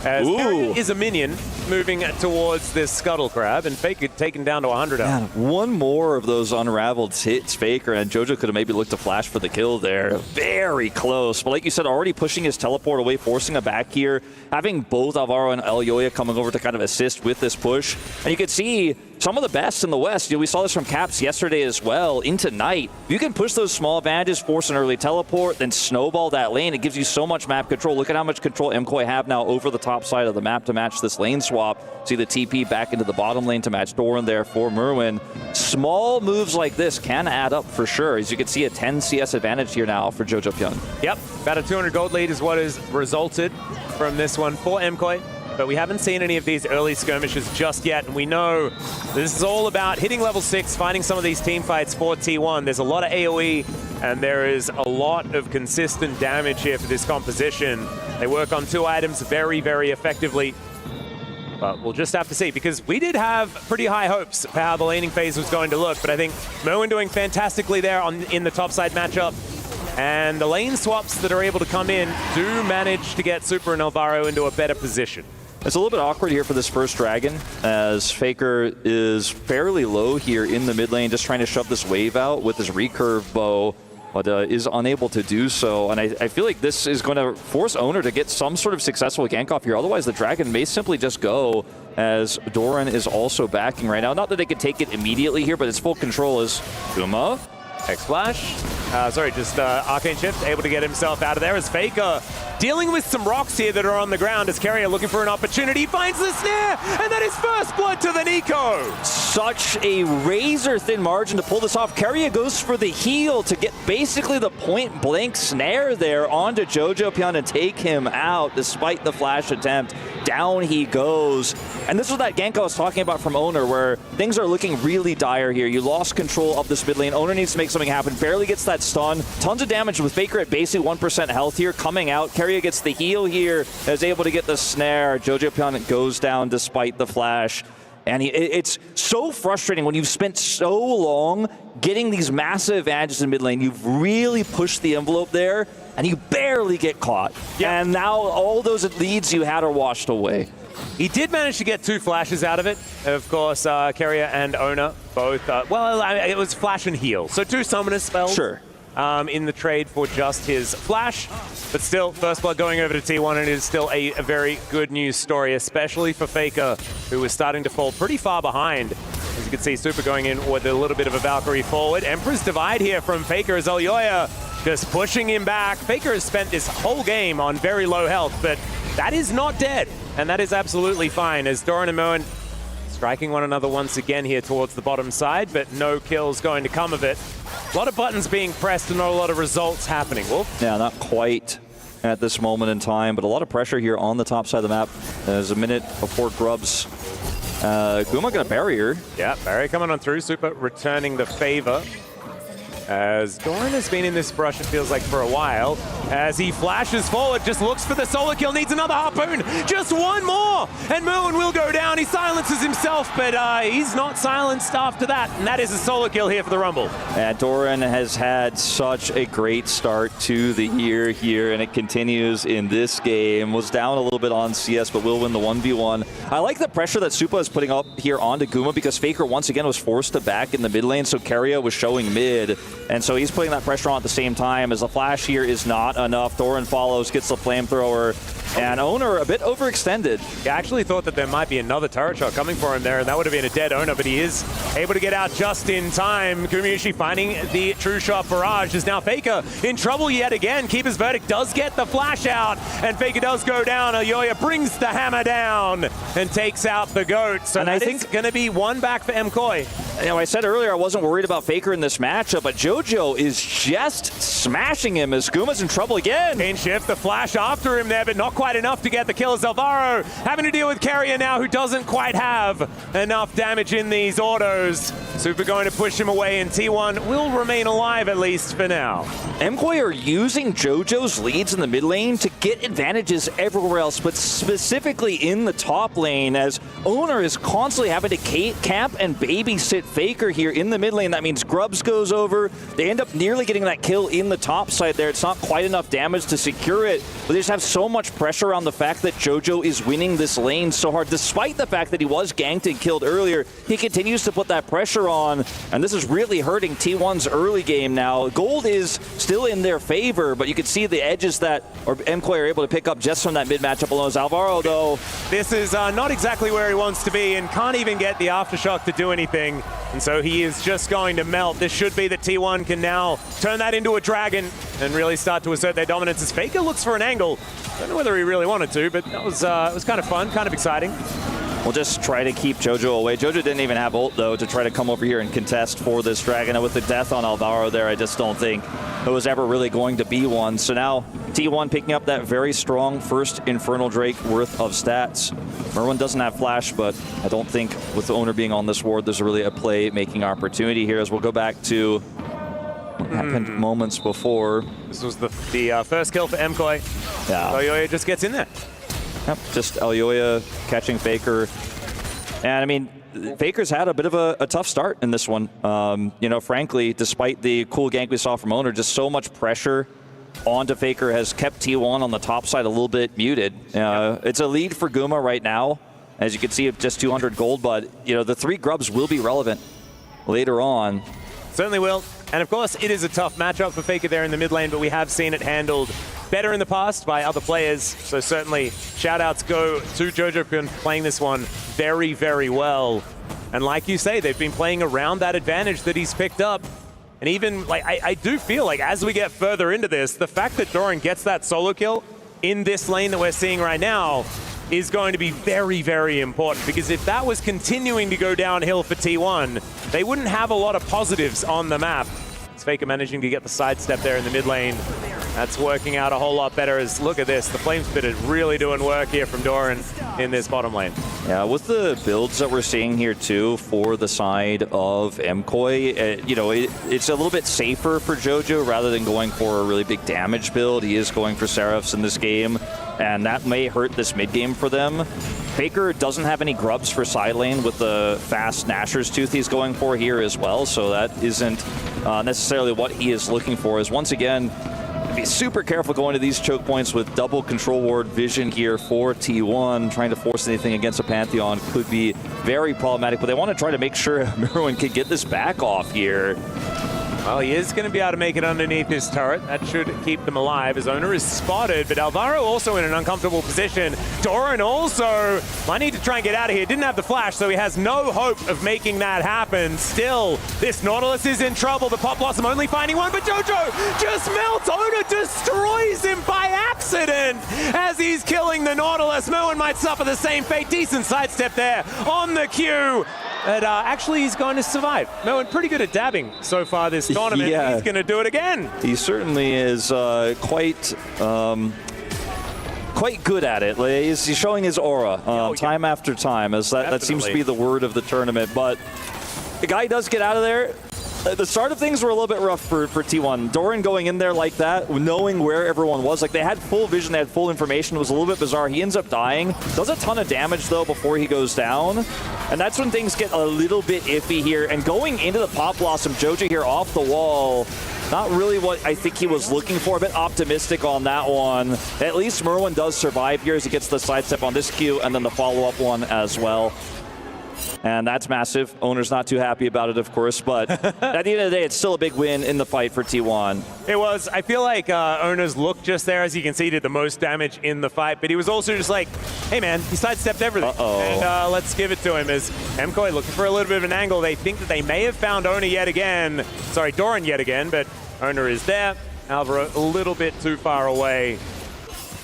As Carrier is a minion moving towards this Scuttle Crab, and Faker taken down to 100 Man, up. one more of those unraveled hits Faker, and JoJo could have maybe looked to flash for the kill there. Very close. But like you said, already pushing his teleport away, forcing a back here, having both Alvaro and Elyoya coming over to kind of assist with this push. And you can see some of the best in the West. You know, we saw this from Caps yesterday as well. Into Night, you can push those small advantages, force an early teleport, then snowball that lane. It gives you so much map control. Look at how much control MKOI have now over the top side of the map to match this lane swap. See the TP back into the bottom lane to match Doran there for Merwin. Small moves like this can add up for sure. As you can see, a 10 CS advantage here now for JoJo Pyun. Yep, about a 200 gold lead is what has resulted from this one for MKOI. But we haven't seen any of these early skirmishes just yet, and we know this is all about hitting level 6, finding some of these team fights for T1. There's a lot of AoE, and there is a lot of consistent damage here for this composition. They work on 2 items very, very effectively. But we'll just have to see, because we did have pretty high hopes for how the laning phase was going to look. But I think Merwin doing fantastically there in the topside matchup. And the lane swaps that are able to come in do manage to get Super and Alvaro into a better position. It's a little bit awkward here for this first Dragon, as Faker is fairly low here in the mid lane, just trying to shove this wave out with his recurve bow, but is unable to do so. And I feel like this is going to force Owner to get some sort of successful gank off here. Otherwise, the Dragon may simply just go, as Doran is also backing right now. Not that they could take it immediately here, but it's full control as Guma. X-Flash. Arcane Shift able to get himself out of there as Faker dealing with some rocks here that are on the ground as Carrier looking for an opportunity, finds the snare, and that is first blood to the Nico. Such a razor-thin margin to pull this off. Carrier goes for the heal to get basically the point-blank snare there onto JoJo Pyun and take him out despite the flash attempt. Down he goes. And this was that gank I was talking about from Owner, where things are looking really dire here. You lost control of this mid lane. Owner needs to make something happen. Barely gets that stun. Tons of damage with Faker at basically 1% health here. Coming out. Carrier gets the heal here. Is able to get the snare. JoJo Pyun goes down despite the flash. And it's so frustrating when you've spent so long getting these massive advantages in mid lane. You've really pushed the envelope there, and you barely get caught. Yep. And now all those leads you had are washed away. He did manage to get 2 flashes out of it. Of course, Carrier and Owner both, it was flash and heal. So 2 summoner spells. Sure. In the trade for just his flash. But still, first blood going over to T1, and it is still a very good news story, especially for Faker, who was starting to fall pretty far behind. As you can see, Super going in with a little bit of a Valkyrie forward. Emperor's Divide here from Faker as Elyoya just pushing him back. Faker has spent this whole game on very low health, but that is not dead. And that is absolutely fine, as Doran and Merwin striking one another once again here towards the bottom side, but no kills going to come of it. A lot of buttons being pressed and not a lot of results happening. Wolf? Yeah, not quite at this moment in time, but a lot of pressure here on the top side of the map. There's a minute before Grubs. Guma got a barrier. Yeah, barrier coming on through. Super returning the favor. As Doran has been in this brush, it feels like, for a while. As he flashes forward, just looks for the solo kill, needs another harpoon. Just one more, and Merwin will go down. He silences himself, but he's not silenced after that. And that is a solo kill here for the Rumble. And Doran has had such a great start to the year here, and it continues in this game. Was down a little bit on CS, but will win the 1v1. I like the pressure that Supa is putting up here onto Guma, because Faker once again was forced to back in the mid lane, so Carrier was showing mid. And so he's putting that pressure on at the same time, as the flash here is not enough. Doran follows, gets the flamethrower, and Owner a bit overextended. I actually thought that there might be another turret shot coming for him there, and that would have been a dead Owner, but he is able to get out just in time. Gumayushi finding the true shot barrage. Is now Faker in trouble yet again. Keeper's Verdict does get the flash out, and Faker does go down. Elyoya brings the hammer down and takes out the GOAT. So I think it's going to be 1 back for MKOI. You know, I said earlier I wasn't worried about Faker in this matchup, but JoJo is just smashing him as Guma's in trouble again. In shift, the flash after him there, but not quite enough to get the kill. As Alvaro having to deal with Carrier now, who doesn't quite have enough damage in these autos. Super going to push him away, and T1 will remain alive, at least for now. MKOI are using JoJo's leads in the mid lane to get advantages everywhere else, but specifically in the top lane, as Owner is constantly having to camp and babysit Faker here in the mid lane. That means Grubs goes over. They end up nearly getting that kill in the top side there. It's not quite enough damage to secure it, but they just have so much pressure on the fact that JoJo is winning this lane so hard. Despite the fact that he was ganked and killed earlier, he continues to put that pressure on, and this is really hurting T1's early game now. Gold is still in their favor, but you can see the edges that MKOI are able to pick up just from that mid matchup alone. Alvaro, though. This is not exactly where he wants to be and can't even get the Aftershock to do anything. And so he is just going to melt. This should be that T1 can now turn that into a dragon and really start to assert their dominance as Faker looks for an angle. I don't know whether he really wanted to, but that was it was kind of fun, kind of exciting. We'll just try to keep JoJo away. JoJo didn't even have ult, though, to try to come over here and contest for this dragon. And with the death on Alvaro there, I just don't think it was ever really going to be one. So now T1 picking up that very strong first Infernal Drake worth of stats. Merwin doesn't have flash, but I don't think with the owner being on this ward, there's really a play-making opportunity here as we'll go back to what happened moments before. This was the first kill for MKOI. Yeah. Elyoya just gets in there. Yep, just Elyoya catching Faker. And I mean, Faker's had a bit of a tough start in this one. You know, frankly, despite the cool gank we saw from Owner, just so much pressure onto Faker has kept T1 on the top side a little bit muted. It's a lead for Guma right now, as you can see, of just 200 gold, but you know, the 3 grubs will be relevant later on. Certainly will. And of course, it is a tough matchup for Faker there in the mid lane, but we have seen it handled better in the past by other players. So certainly, shout-outs go to JoJo playing this one very, very well. And like you say, they've been playing around that advantage that he's picked up. And even, like, I do feel like as we get further into this, the fact that Doran gets that solo kill in this lane that we're seeing right now is going to be very, very important, because if that was continuing to go downhill for T1, they wouldn't have a lot of positives on the map. It's Faker managing to get the sidestep there in the mid lane. That's working out a whole lot better as, look at this, the Flame Spit is really doing work here from Doran in this bottom lane. Yeah, with the builds that we're seeing here too for the side of MKOI, you know, it's a little bit safer for JoJo rather than going for a really big damage build. He is going for Seraphs in this game, and that may hurt this mid game for them. Faker doesn't have any grubs for side lane with the fast Gnasher's Tooth he's going for here as well, so that isn't necessarily what he is looking for. Is once again, be super careful going to these choke points with double control ward vision here for T1. Trying to force anything against a Pantheon could be very problematic, but they want to try to make sure Merwin can get this back off here. Well, he is going to be able to make it underneath his turret. That should keep them alive. His owner is spotted, but Alvaro also in an uncomfortable position. Doran also might need to try and get out of here. Didn't have the flash, so he has no hope of making that happen. Still, this Nautilus is in trouble. The Pop Blossom only finding one, but JoJo just melts. Owner destroys him by accident as he's killing the Nautilus. Merwin might suffer the same fate. Decent sidestep there on the Q. But actually, he's going to survive. Merwin pretty good at dabbing so far this tournament. Yeah. He's going to do it again. He certainly is quite good at it. He's showing his aura time after time, as that seems to be the word of the tournament. But the guy does get out of there. The start of things were a little bit rough for T1. Doran going in there like that, knowing where everyone was. Like, they had full vision, they had full information. It was a little bit bizarre. He ends up dying. Does a ton of damage, though, before he goes down. And that's when things get a little bit iffy here. And going into the Pop Blossom, JoJo here off the wall, not really what I think he was looking for. A bit optimistic on that one. At least Merwin does survive here as he gets the sidestep on this Q, and then the follow-up one as well. And that's massive. Owner's not too happy about it, of course, but at the end of the day, it's still a big win in the fight for T1. It was. I feel like Owner's look just there, as you can see, did the most damage in the fight, but he was also just like, hey man, he sidestepped everything. And let's give it to him as MKOI looking for a little bit of an angle. They think that they may have found Owner yet again. Sorry, Doran yet again, but Owner is there. Alvaro a little bit too far away.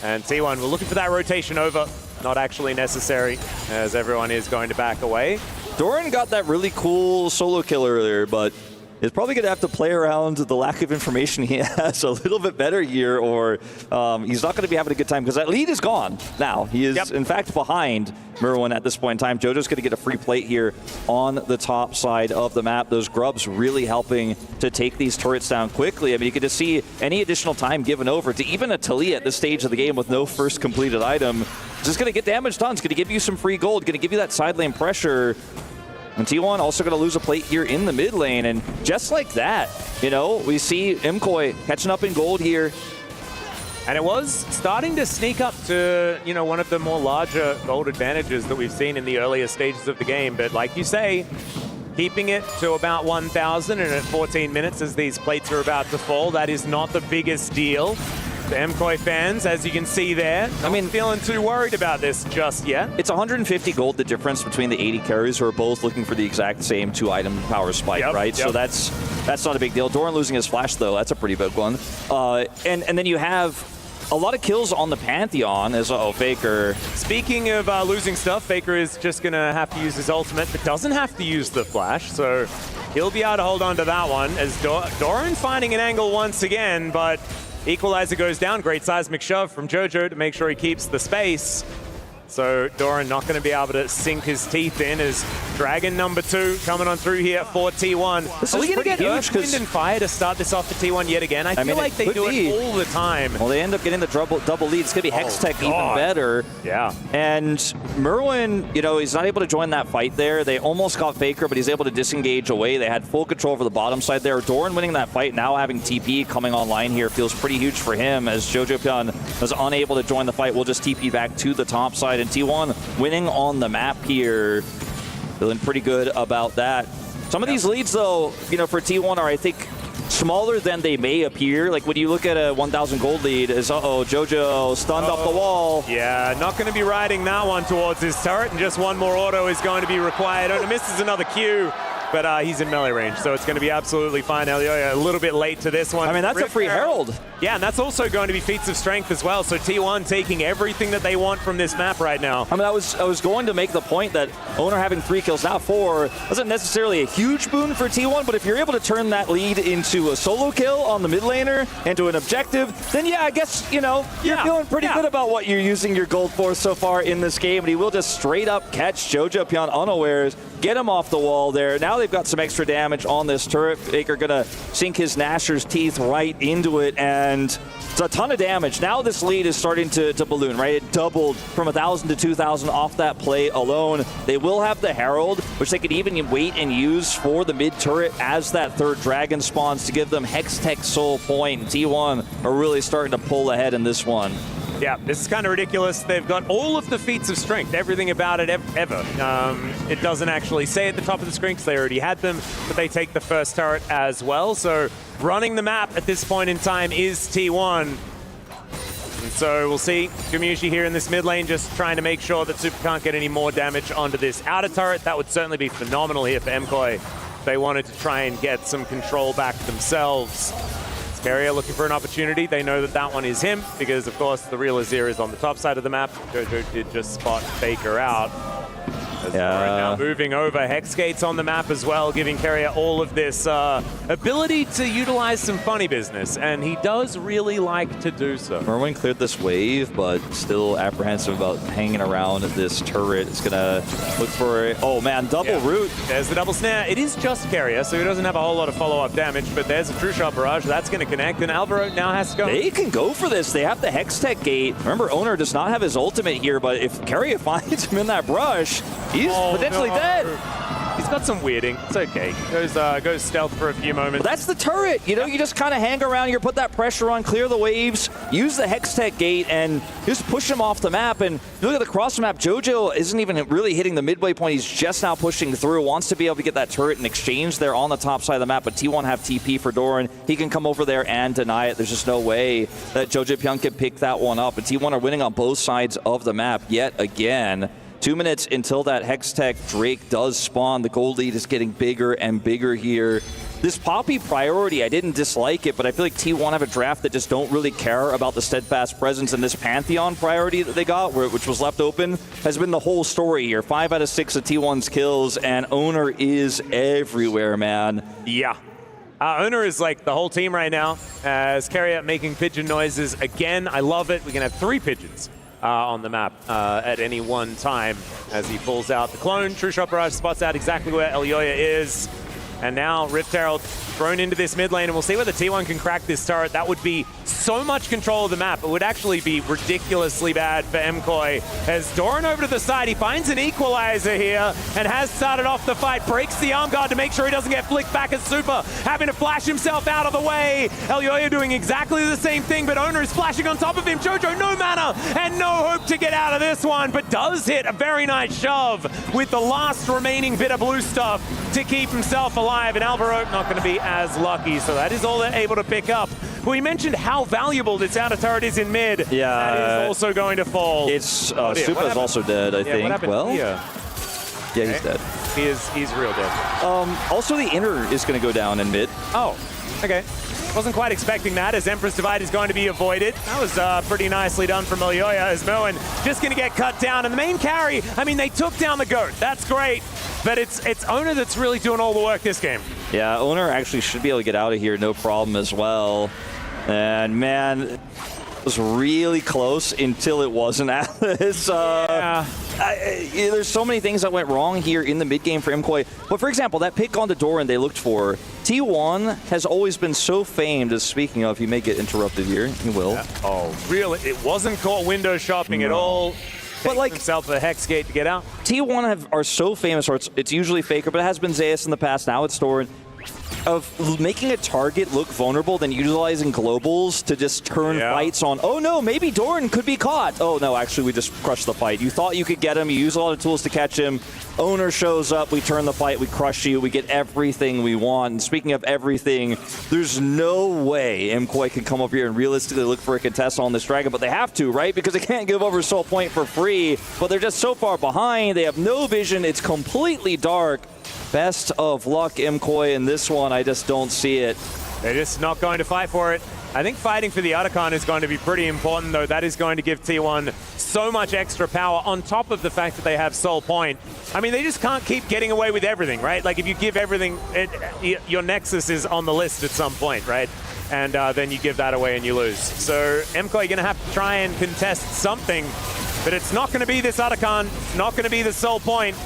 And T1, we're looking for that rotation over. Not actually necessary, as everyone is going to back away. Doran got that really cool solo kill earlier, but is probably going to have to play around the lack of information he has a little bit better here, or he's not going to be having a good time, because that lead is gone now. He is, in fact, behind Merwin at this point in time. JoJo's going to get a free plate here on the top side of the map. Those grubs really helping to take these turrets down quickly. I mean, you can just see any additional time given over to even a Talia at this stage of the game with no first completed item. Just going to get damage done. It's going to give you some free gold, going to give you that side lane pressure. And T1 also going to lose a plate here in the mid lane. And just like that, you know, we see MKOI catching up in gold here. And it was starting to sneak up to, you know, one of the more larger gold advantages that we've seen in the earlier stages of the game. But like you say, keeping it to about 1,000 and at 14 minutes as these plates are about to fall, that is not the biggest deal. The MKOI fans, as you can see there, not feeling too worried about this just yet. It's 150 gold, the difference between the 80 carries who are both looking for the exact same 2-item power spike, right? So that's not a big deal. Doran losing his flash, though, that's a pretty big one. And then you have a lot of kills on the Pantheon as, Faker. Speaking of losing stuff, Faker is just going to have to use his ultimate, but doesn't have to use the flash, so he'll be able to hold on to that one as Doran finding an angle once again, but Equalizer goes down. Great seismic shove from JoJo to make sure he keeps the space. So Doran not going to be able to sink his teeth in as Dragon number 2 coming on through here for T1. This Are is we going to pretty get huge, Earth, Wind, and Fire to start this off for T1 yet again? I feel like they do it all the time. Well, they end up getting the double lead. It's going to be Hextech even better. Yeah. And Merwin, you know, he's not able to join that fight there. They almost got Faker, but he's able to disengage away. They had full control over the bottom side there. Doran winning that fight, now having TP coming online here feels pretty huge for him as JoJoPyeon was unable to join the fight. We'll just TP back to the top side, and T1 winning on the map here. Feeling pretty good about that. Some of these leads, though, you know, for T1 are, I think, smaller than they may appear. Like when you look at a 1,000 gold lead, is JoJo stunned off the wall. Yeah, not going to be riding that one towards his turret, and just one more auto is going to be required. Ona misses another Q, but he's in melee range, so it's going to be absolutely fine. Elioya a little bit late to this one. I mean, that's a free Herald. Yeah, and that's also going to be feats of strength as well. So T1 taking everything that they want from this map right now. I mean, I was going to make the point that Owner having 3 kills, now 4, wasn't necessarily a huge boon for T1, but if you're able to turn that lead into a solo kill on the mid laner, into an objective, then yeah, I guess, you know, you're feeling pretty good about what you're using your gold for so far in this game, and he will just straight up catch JoJoPyeon unawares, get him off the wall there. Now they've got some extra damage on this turret. Faker gonna sink his Gnasher's teeth right into it, and it's a ton of damage. Now this lead is starting to balloon, right? It doubled from 1,000 to 2,000 off that play alone. They will have the Herald, which they could even wait and use for the mid turret as that third dragon spawns to give them Hextech Soul Point. T1 are really starting to pull ahead in this one. Yeah, this is kind of ridiculous. They've got all of the feats of strength, everything about it ever. It doesn't actually say at the top of the screen because they already had them, but they take the first turret as well. So running the map at this point in time is T1. And so we'll see Gumushi here in this mid lane just trying to make sure that Super can't get any more damage onto this outer turret. That would certainly be phenomenal here for MKOI if they wanted to try and get some control back themselves. Carrier looking for an opportunity. They know that that one is him because, of course, the real Azir is on the top side of the map. JoJo did just spot Faker out. Now moving over, Hexgate's on the map as well, giving Carrier all of this ability to utilize some funny business, and he does really like to do so. Merwin cleared this wave, but still apprehensive about hanging around this turret. It's gonna look for oh man, double root. There's the double snare. It is just Carrier, so he doesn't have a whole lot of follow-up damage, but there's a true shot barrage. That's gonna connect, and Alvaro now has to go. They can go for this. They have the Hextech gate. Remember, Owner does not have his ultimate here, but if Carrier finds him in that brush, he's potentially dead. He's got some weirding. It's okay. Goes stealth for a few moments. Well, that's the turret. You know, you just kind of hang around here, put that pressure on, clear the waves, use the Hextech gate, and just push him off the map. And you look at the cross map, JoJo isn't even really hitting the midway point. He's just now pushing through, wants to be able to get that turret in exchange there on the top side of the map. But T1 have TP for Doran. He can come over there and deny it. There's just no way that JoJoPyeon can pick that one up. And T1 are winning on both sides of the map yet again. 2 minutes until that Hextech Drake does spawn. The gold lead is getting bigger and bigger here. This Poppy priority, I didn't dislike it, but I feel like T1 have a draft that just don't really care about the steadfast presence, and this Pantheon priority that they got, which was left open, has been the whole story here. 5 out of 6 of T1's kills, and Owner is everywhere, man. Yeah. Owner is like the whole team right now, as Carrier making pigeon noises again. I love it. We can have 3 pigeons on the map at any one time as he pulls out the clone. True Shot Barrage spots out exactly where Elioya is. And now Rift Herald thrown into this mid lane, and we'll see whether T1 can crack this turret. That would be so much control of the map. It would actually be ridiculously bad for MKOI. As Doran over to the side, he finds an equalizer here and has started off the fight, breaks the arm guard to make sure he doesn't get flicked back as Super, having to flash himself out of the way. Elyoya doing exactly the same thing, but Owner is flashing on top of him. Jojo, no mana and no hope to get out of this one, but does hit a very nice shove with the last remaining bit of blue stuff to keep himself alive, and Alvaro not going to be as lucky, so that is all they're able to pick up. We mentioned how valuable this outer turret is in mid. Yeah. That is also going to fall. It's Supa's also dead, I think. What happened here? Yeah, he's dead. He's real dead. Also, the inner is going to go down in mid. Oh, okay. Wasn't quite expecting that, as Empress Divide is going to be avoided. That was pretty nicely done from Elyoya, as Merwin just going to get cut down. And the main carry, I mean, they took down the GOAT. That's great. But it's Owner that's really doing all the work this game. Yeah, Owner actually should be able to get out of here, no problem as well. And man, it was really close until it wasn't, Alice. There's so many things that went wrong here in the mid game for MKOI. But for example, that pick on the Doran they looked for, T1 has always been so famed, as speaking of, he may get interrupted here, he will. Yeah. Oh, really? It wasn't caught window shopping at all. But like himself the hex gate to get out. T1 are so famous, or it's usually Faker, but it has been Zeus in the past, now it's Doran, of making a target look vulnerable, then utilizing globals to just turn fights on. Oh no, maybe Doran could be caught. Oh no, actually we just crushed the fight. You thought you could get him, you use a lot of tools to catch him. Owner shows up, we turn the fight, we crush you, we get everything we want. And speaking of everything, there's no way MKOI can come up here and realistically look for a contest on this Dragon, but they have to, right? Because they can't give over Soul Point for free, but they're just so far behind, they have no vision, it's completely dark. Best of luck, MKOI, in this one. I just don't see it. They're just not going to fight for it. I think fighting for the Otacon is going to be pretty important, though. That is going to give T1 so much extra power on top of the fact that they have Soul Point. I mean, they just can't keep getting away with everything, right? Like, if you give everything, your Nexus is on the list at some point, right? And then you give that away and you lose. So MKOI going to have to try and contest something, but it's not going to be this Otacon, not going to be the Soul Point.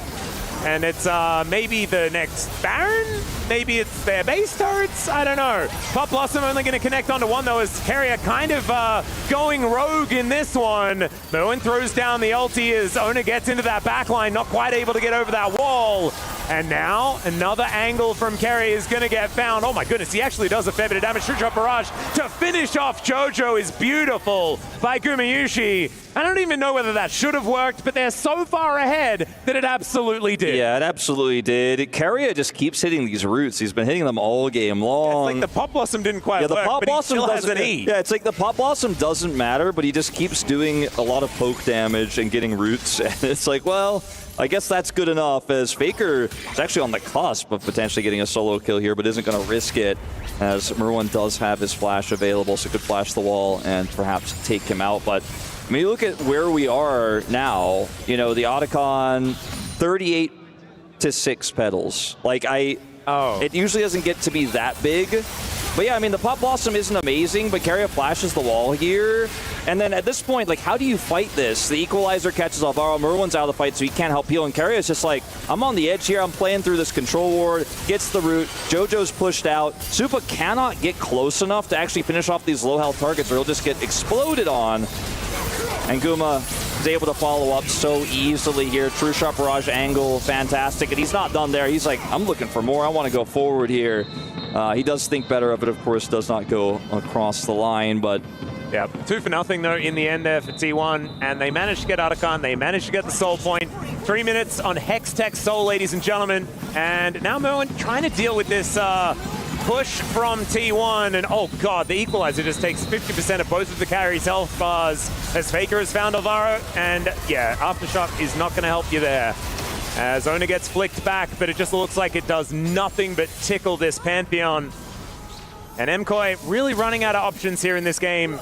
And it's maybe the next Baron? Maybe it's their base turrets? I don't know. Pop Blossom only going to connect onto one, though, as Carrier kind of going rogue in this one. Merwin throws down the ulti as Owner gets into that backline, not quite able to get over that wall. And now another angle from Carrier is going to get found. Oh my goodness, he actually does a fair bit of damage. True Shot Barrage to finish off Jojo is beautiful by Gumayushi. I don't even know whether that should have worked, but they're so far ahead that it absolutely did. Yeah, it absolutely did. Carrier just keeps hitting these roots. He's been hitting them all game long. It's like the Pop Blossom didn't quite the work, Pop but he Blossom still has doesn't. an E. Yeah, it's like the Pop Blossom doesn't matter, but he just keeps doing a lot of poke damage and getting roots. And it's like, well, I guess that's good enough, as Faker is actually on the cusp of potentially getting a solo kill here, but isn't going to risk it, as Merwin does have his flash available, so could flash the wall and perhaps take him out. But I mean, look at where we are now. You know, the Otacon, 38 to 6 petals. Like, it usually doesn't get to be that big. But yeah, I mean, the Pop Blossom isn't amazing, but Carrier flashes the wall here. And then at this point, like, how do you fight this? The Equalizer catches Alvaro, Merwin's out of the fight, so he can't help heal. And Carrier's just like, I'm on the edge here, I'm playing through this control ward, gets the root, Jojo's pushed out. Supa cannot get close enough to actually finish off these low health targets, or he'll just get exploded on. And Guma is able to follow up so easily here. True Shot Barrage angle, fantastic. And he's not done there. He's like, I'm looking for more. I want to go forward here. He does think better of it, of course, does not go across the line, but... Yeah, 2-0 though in the end there for T1, and they managed to get Otacon, they managed to get the Soul Point. 3 minutes on Hex Tech Soul, ladies and gentlemen, and now Merwin trying to deal with this push from T1, and oh god, the Equalizer just takes 50% of both of the carries' health bars as Faker has found Alvaro, and yeah, Aftershock is not going to help you there. As Owner gets flicked back, but it just looks like it does nothing but tickle this Pantheon. And MKOI really running out of options here in this game.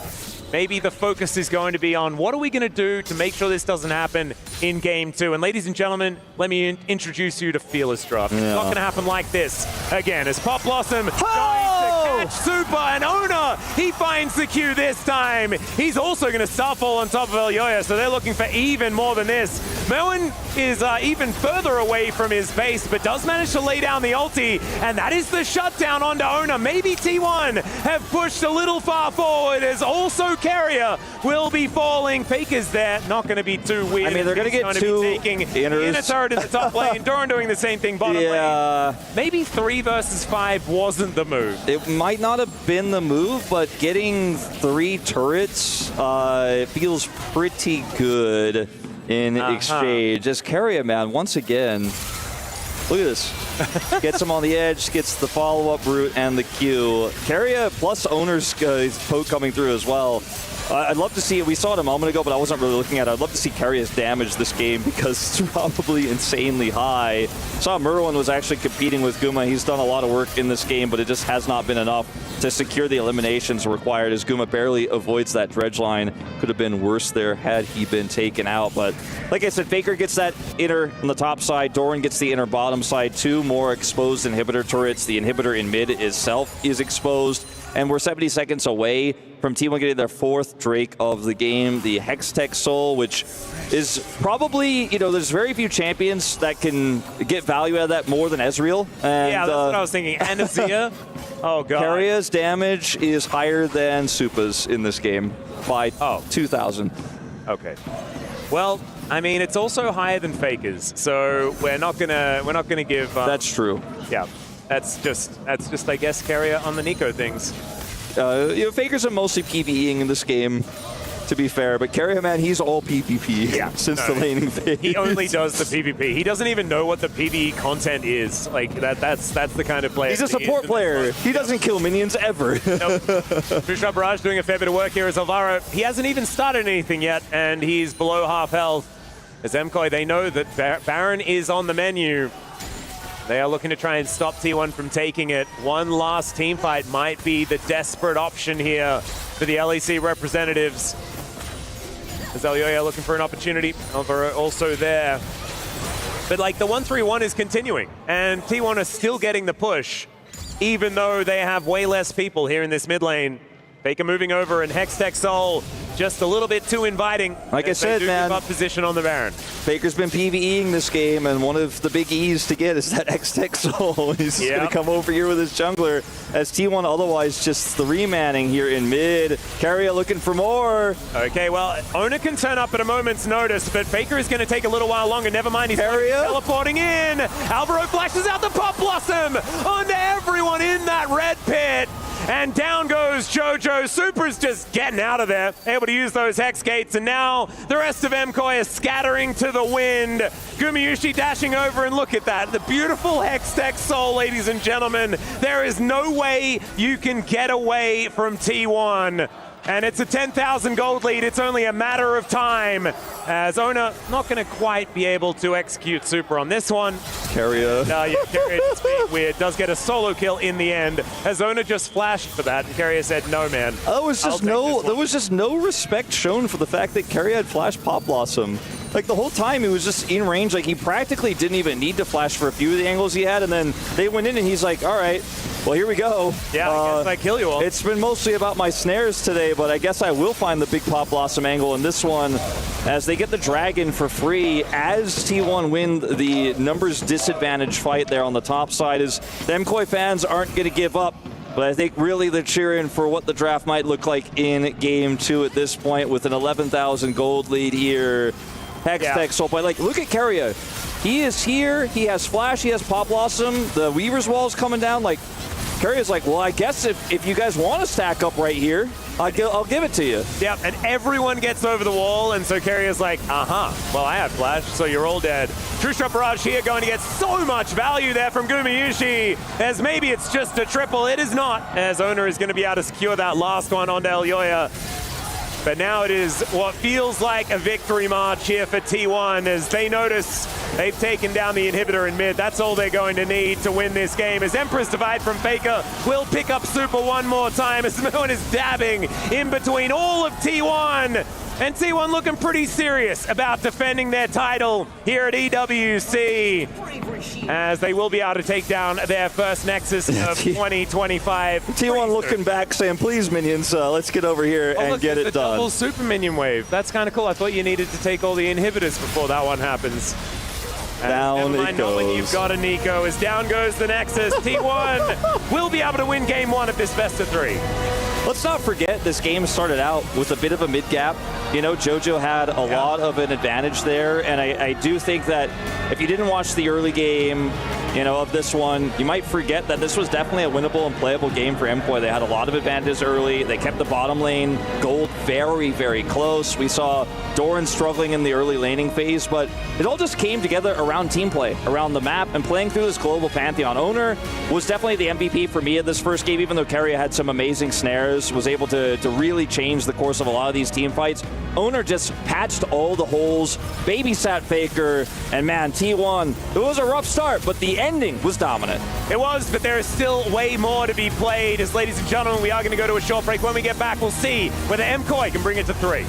Maybe the focus is going to be on what are we going to do to make sure this doesn't happen in Game 2. And ladies and gentlemen, let me introduce you to Fearless Draft. It's not going to happen like this again, as Pop Blossom trying to much. Super and Ona, he finds the Q this time. He's also going to Starfall on top of Elyoya, so they're looking for even more than this. Merwin is even further away from his base, but does manage to lay down the ulti, and that is the shutdown onto Ona. Maybe T1 have pushed a little far forward, as also Carrier will be falling. Faker's there, not going to be too weird. I mean, they're going to get two taking the inner turret in the top lane. Doran doing the same thing bottom lane. Maybe 3 versus 5 wasn't the move. It might not have been the move, but getting 3 turrets feels pretty good in exchange. As Carrier, man, once again, look at this. Gets him on the edge, gets the follow-up route and the Q. Carrier plus Owner's poke coming through as well. I'd love to see it. We saw it a moment ago, but I wasn't really looking at it. I'd love to see Carrier's damage this game because it's probably insanely high. Saw Merwin was actually competing with Guma. He's done a lot of work in this game, but it just has not been enough to secure the eliminations required, as Guma barely avoids that dredge line. Could have been worse there had he been taken out. But like I said, Faker gets that inner on the top side. Doran gets the inner bottom side. 2 more exposed inhibitor turrets. The inhibitor in mid itself is exposed. And we're 70 seconds away from T1 getting their 4th Drake of the game, the Hextech Soul, which is probably, you know, there's very few champions that can get value out of that more than Ezreal. And, yeah, that's what I was thinking. And Azia. Oh, God. Carrier's damage is higher than Supa's in this game by 2,000. Okay. Well, I mean, it's also higher than Faker's, so we're not gonna give. That's true. Yeah. That's just, I guess, Carrier on the Nico things. You know, Fakers are mostly PvEing in this game, to be fair, but Carrier, man, he's all PvP since the laning phase. He only does the PvP. He doesn't even know what the PvE content is. Like, that's the kind of player. He's a support player. He doesn't kill minions ever. Trishra Barrage doing a fair bit of work here as Alvaro. He hasn't even started anything yet, and he's below half health. As MKOI, they know that Baron is on the menu. They are looking to try and stop T1 from taking it. One last team fight might be the desperate option here for the LEC representatives. As Elyoya looking for an opportunity. Alvaro also there. But like the 1-3-1 is continuing, and T1 are still getting the push, even though they have way less people here in this mid lane. Faker moving over, and Hextech Soul just a little bit too inviting. Like I said, man, give up position on the Baron. Faker's been PvEing this game, and one of the big E's to get is that Hextech Soul. He's going to come over here with his jungler, as T1 otherwise just 3-manning here in mid. Carrier looking for more. Okay, well, Ona can turn up at a moment's notice, but Faker is going to take a little while longer. Never mind, he's teleporting in. Alvaro flashes out the Pop Blossom onto everyone in that red pit. And down goes JoJo. Super's just getting out of there, able to use those Hex Gates, and now the rest of MKOI is scattering to the wind. Gumayushi dashing over, and look at that. The beautiful Hextech Soul, ladies and gentlemen. There is no way you can get away from T1. And it's a 10,000 gold lead. It's only a matter of time, as Ona not going to quite be able to execute Super on this one. Carrier. Yeah, Carrier just being weird. Does get a solo kill in the end, as Ona just flashed for that, and Carrier said, no, man. There was just no respect shown for the fact that Carrier had flashed Pop Blossom. Like, the whole time he was just in range. Like, he practically didn't even need to flash for a few of the angles he had, and then they went in and he's like, all right, well, here we go. Yeah, I guess I kill you all. It's been mostly about my snares today, but I guess I will find the big Pop Blossom angle in this one, as they get the Dragon for free, as T1 win the numbers disadvantage fight there on the top side. As the MKOI fans aren't going to give up, but I think really they're cheering for what the draft might look like in Game 2 at this point, with an 11,000 gold lead here. Hextech Soul Play. Like, look at Carrier. He is here. He has Flash. He has Pop Blossom. The Weaver's Wall's coming down. Like, Carrier's like, well, I guess if you guys want to stack up right here, I'll give it to you. Yep, and everyone gets over the wall, and so Carrier's like, well, I have Flash, so you're all dead. True-Shot Barrage here going to get so much value there from Gumayushi, as maybe it's just a triple. It is not, as Owner is going to be able to secure that last one onto Elyoya. But now it is what feels like a victory march here for T1, as they notice they've taken down the inhibitor in mid. That's all they're going to need to win this game, as Empress Divide from Faker will pick up Super one more time, as Merwin is dabbing in between all of T1. And T1 looking pretty serious about defending their title here at EWC, as they will be able to take down their first Nexus of 2025. T1 looking back saying, please, minions, let's get over here and get it done. Double super minion wave. That's kind of cool. I thought you needed to take all the inhibitors before that one happens. Down never mind, it not when goes. you've got a Nico, as down goes the Nexus. T1 will be able to win game one of this best of three. Let's not forget this game started out with a bit of a mid-gap. You know, JoJo had a lot of an advantage there, and I do think that if you didn't watch the early game, you know, of this one, you might forget that this was definitely a winnable and playable game for MKOI. They had a lot of advantages early. They kept the bottom lane gold very, very close. We saw Doran struggling in the early laning phase, but it all just came together around team play, around the map, and playing through this global pantheon. Owner was definitely the MVP for me in this first game, even though Keria had some amazing snares, was able to really change the course of a lot of these team fights. Owner just patched all the holes, babysat Faker, and man, T1, it was a rough start, but the ending was dominant. It was, but there is still way more to be played. As ladies and gentlemen, we are going to go to a short break. When we get back, we'll see whether MKOI can bring it to 3.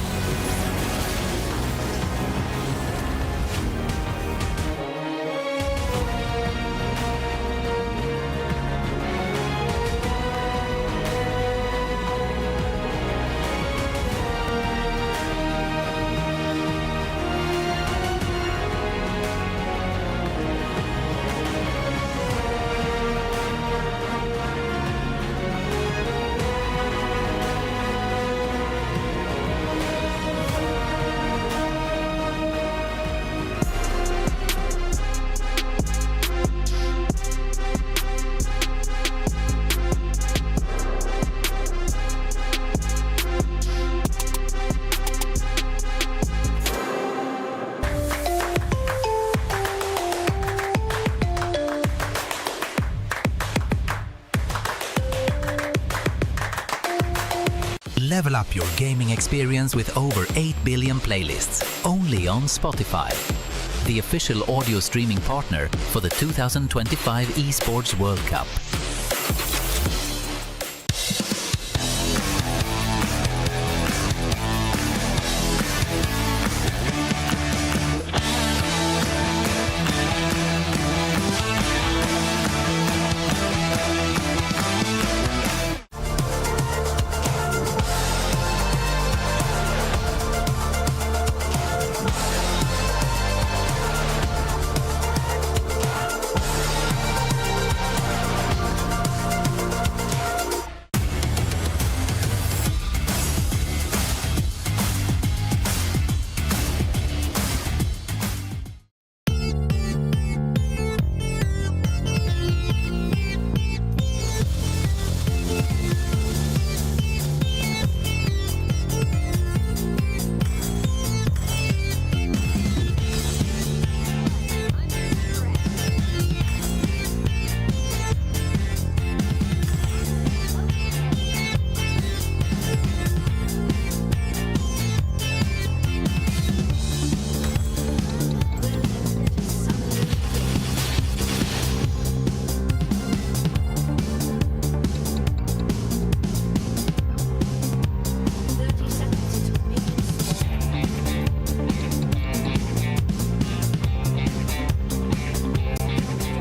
Level up your gaming experience with over 8 billion playlists, only on Spotify, the official audio streaming partner for the 2025 Esports World Cup.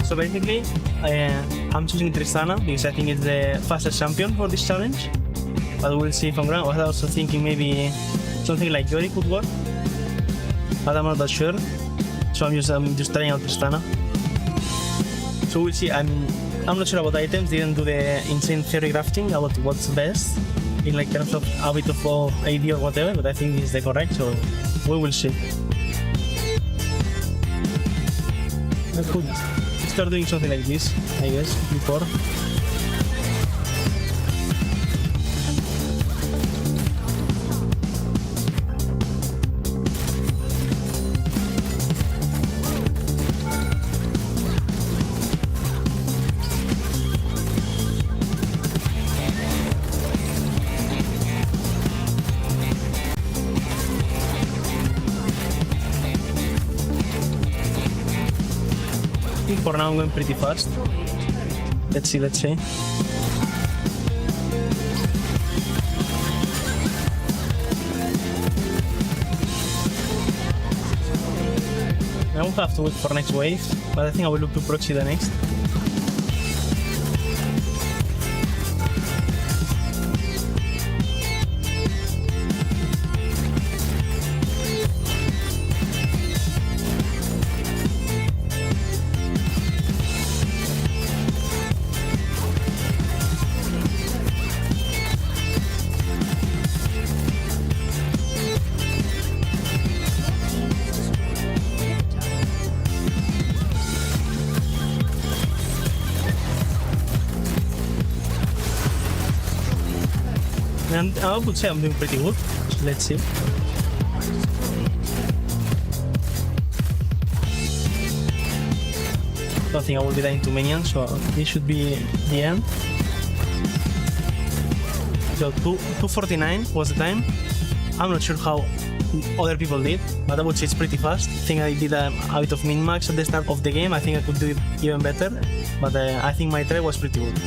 So basically, I'm choosing Tristana because I think it's the fastest champion for this challenge. But we'll see from ground. I was also thinking maybe something like Yori could work, but I'm not that sure. So I'm just trying out Tristana. So we'll see. I'm not sure about items. Didn't do the insane theory crafting about what's best in like terms of a bit of AD or whatever. But I think it's the correct. So we will see. I could start doing something like this, I guess, before. For now I'm going pretty fast. Let's see. have to wait for next wave, but I think I will look to proxy the next. And I would say I'm doing pretty good. Let's see. Don't think I will be dying to minions, so this should be the end. So 2:49 was the time. I'm not sure how other people did, but I would say it's pretty fast. I think I did a bit of min-max at the start of the game. I think I could do it even better, but I think my try was pretty good.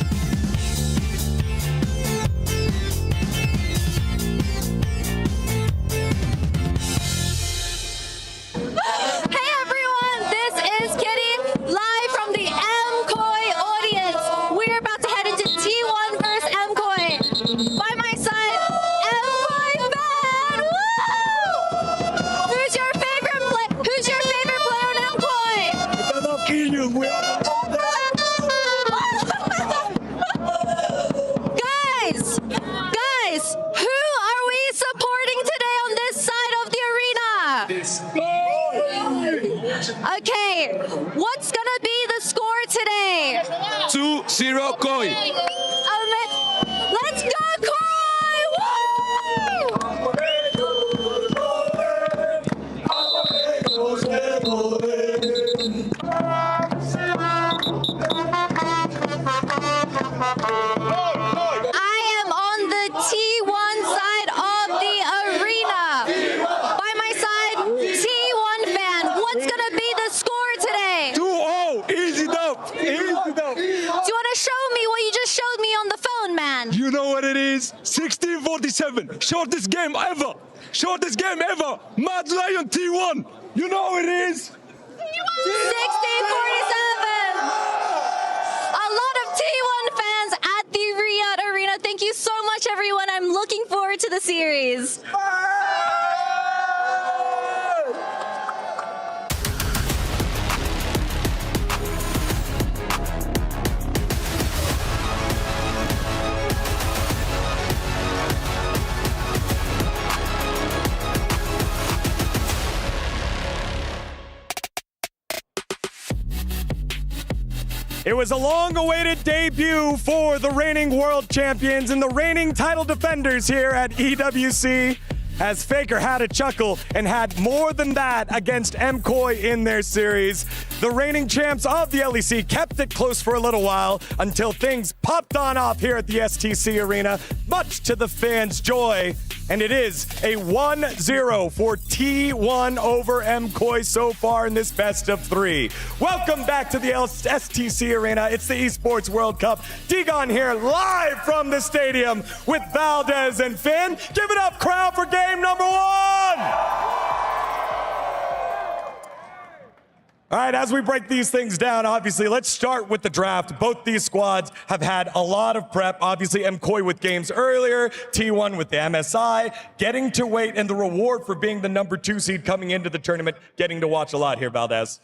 Okay, what's gonna be the score today? 2-0 Koi. Let's go, Koi! I am on the T1 side of the arena. By my side, T1 fan. What's gonna be the score today? 2-0. Easy dub. Easy dub. Do you want to show me what you just showed me on the phone, man? You know what it is? 16:47. Shortest game ever. Shortest game ever. Mad Lion T1. You know what it is? 16:47. A lot of T1 fans at the Riyadh Arena. Thank you so much, everyone. I'm looking forward to the series. It was a long-awaited debut for the reigning world champions and the reigning title defenders here at EWC, as Faker had a chuckle and had more than that against MKOI in their series. The reigning champs of the LEC kept it close for a little while until things popped on off here at the STC Arena, much to the fans' joy. And it is a 1-0 for T1 over MKOI so far in this best of three. Welcome back to the STC Arena. It's the Esports World Cup. Digon here live from the stadium with Valdez and Finn. Give it up, crowd, for game number one. All right, as we break these things down, obviously, let's start with the draft. Both these squads have had a lot of prep. Obviously, MKOI with games earlier, T1 with the MSI, getting to wait, and the reward for being the number 2 seed coming into the tournament, getting to watch a lot here, Valdez.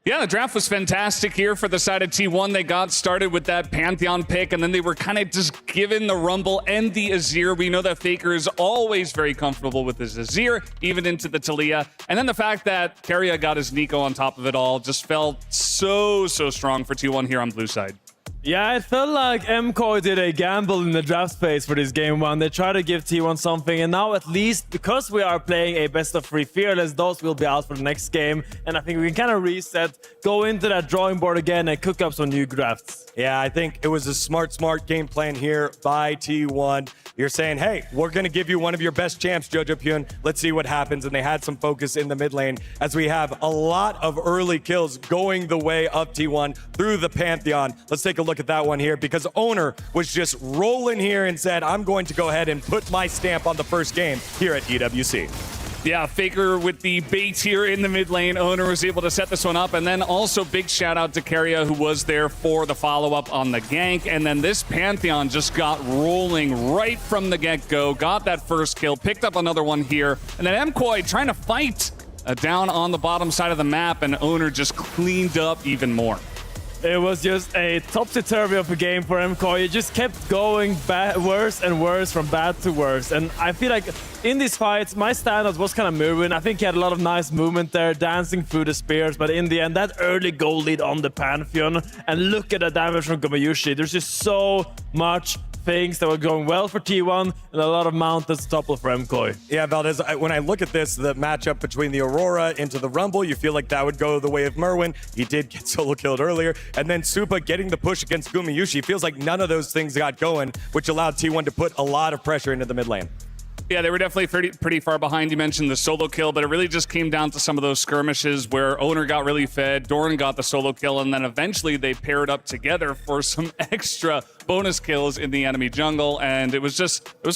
Yeah, the draft was fantastic here for the side of T1. They got started with that Pantheon pick, and then they were kind of just given the Rumble and the Azir. We know that Faker is always very comfortable with his Azir, even into the Talia. And then the fact that Keria got his Nico on top of it all just felt so strong for T1 here on blue side. Yeah, it felt like MKOI did a gamble in the draft space for this game one. They tried to give T1 something, and now at least, because we are playing a best of 3 Fearless, those will be out for the next game. And I think we can kind of reset, go into that drawing board again, and cook up some new drafts. Yeah, I think it was a smart game plan here by T1. You're saying, hey, we're going to give you one of your best champs, Jojo Pyun. Let's see what happens. And they had some focus in the mid lane as we have a lot of early kills going the way of T1 through the Pantheon. Let's take a look at that one here, because Owner was just rolling here and said, I'm going to go ahead and put my stamp on the first game here at EWC. Yeah, Faker with the bait here in the mid lane. Owner was able to set this one up. And then also big shout out to Keria, who was there for the follow-up on the gank. And then this Pantheon just got rolling right from the get-go. Got that first kill, picked up another one here. And then MKOI trying to fight down on the bottom side of the map, and Owner just cleaned up even more. It was just a topsy-turvy of a game for MKOI. It just kept going worse and worse, from bad to worse. And I feel like in these fights, my standout was kind of Murwin. I think he had a lot of nice movement there, dancing through the spears. But in the end, that early goal lead on the Pantheon, and look at the damage from Gumayusi. There's just so much things that were going well for T1 and a lot of mountains to topple for MKOI. Yeah, Valdez, when I look at this, the matchup between the Aurora into the Rumble, you feel like that would go the way of Murwin. He did get solo killed earlier. And then Supa getting the push against Gumayusi. Feels like none of those things got going, which allowed T1 to put a lot of pressure into the mid lane. Yeah, they were definitely pretty far behind. You mentioned the solo kill, but it really just came down to some of those skirmishes where Owner got really fed, Doran got the solo kill, and then eventually they paired up together for some extra bonus kills in the enemy jungle, and it was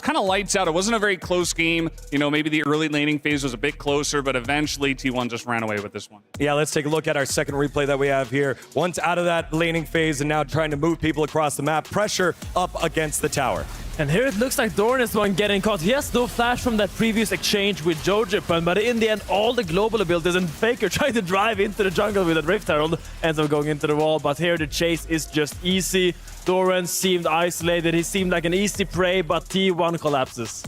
kind of lights out. It wasn't a very close game. You know, maybe the early laning phase was a bit closer, but eventually T1 just ran away with this one. Yeah, let's take a look at our second replay that we have here. Once out of that laning phase and now trying to move people across the map, pressure up against the tower. And here it looks like Doran is the one getting caught. He has no flash from that previous exchange with Jojipan, but in the end, all the global abilities and Faker trying to drive into the jungle with a Rift Herald ends up going into the wall. But here the chase is just easy. Doran seemed isolated. He seemed like an easy prey, but T1 collapses.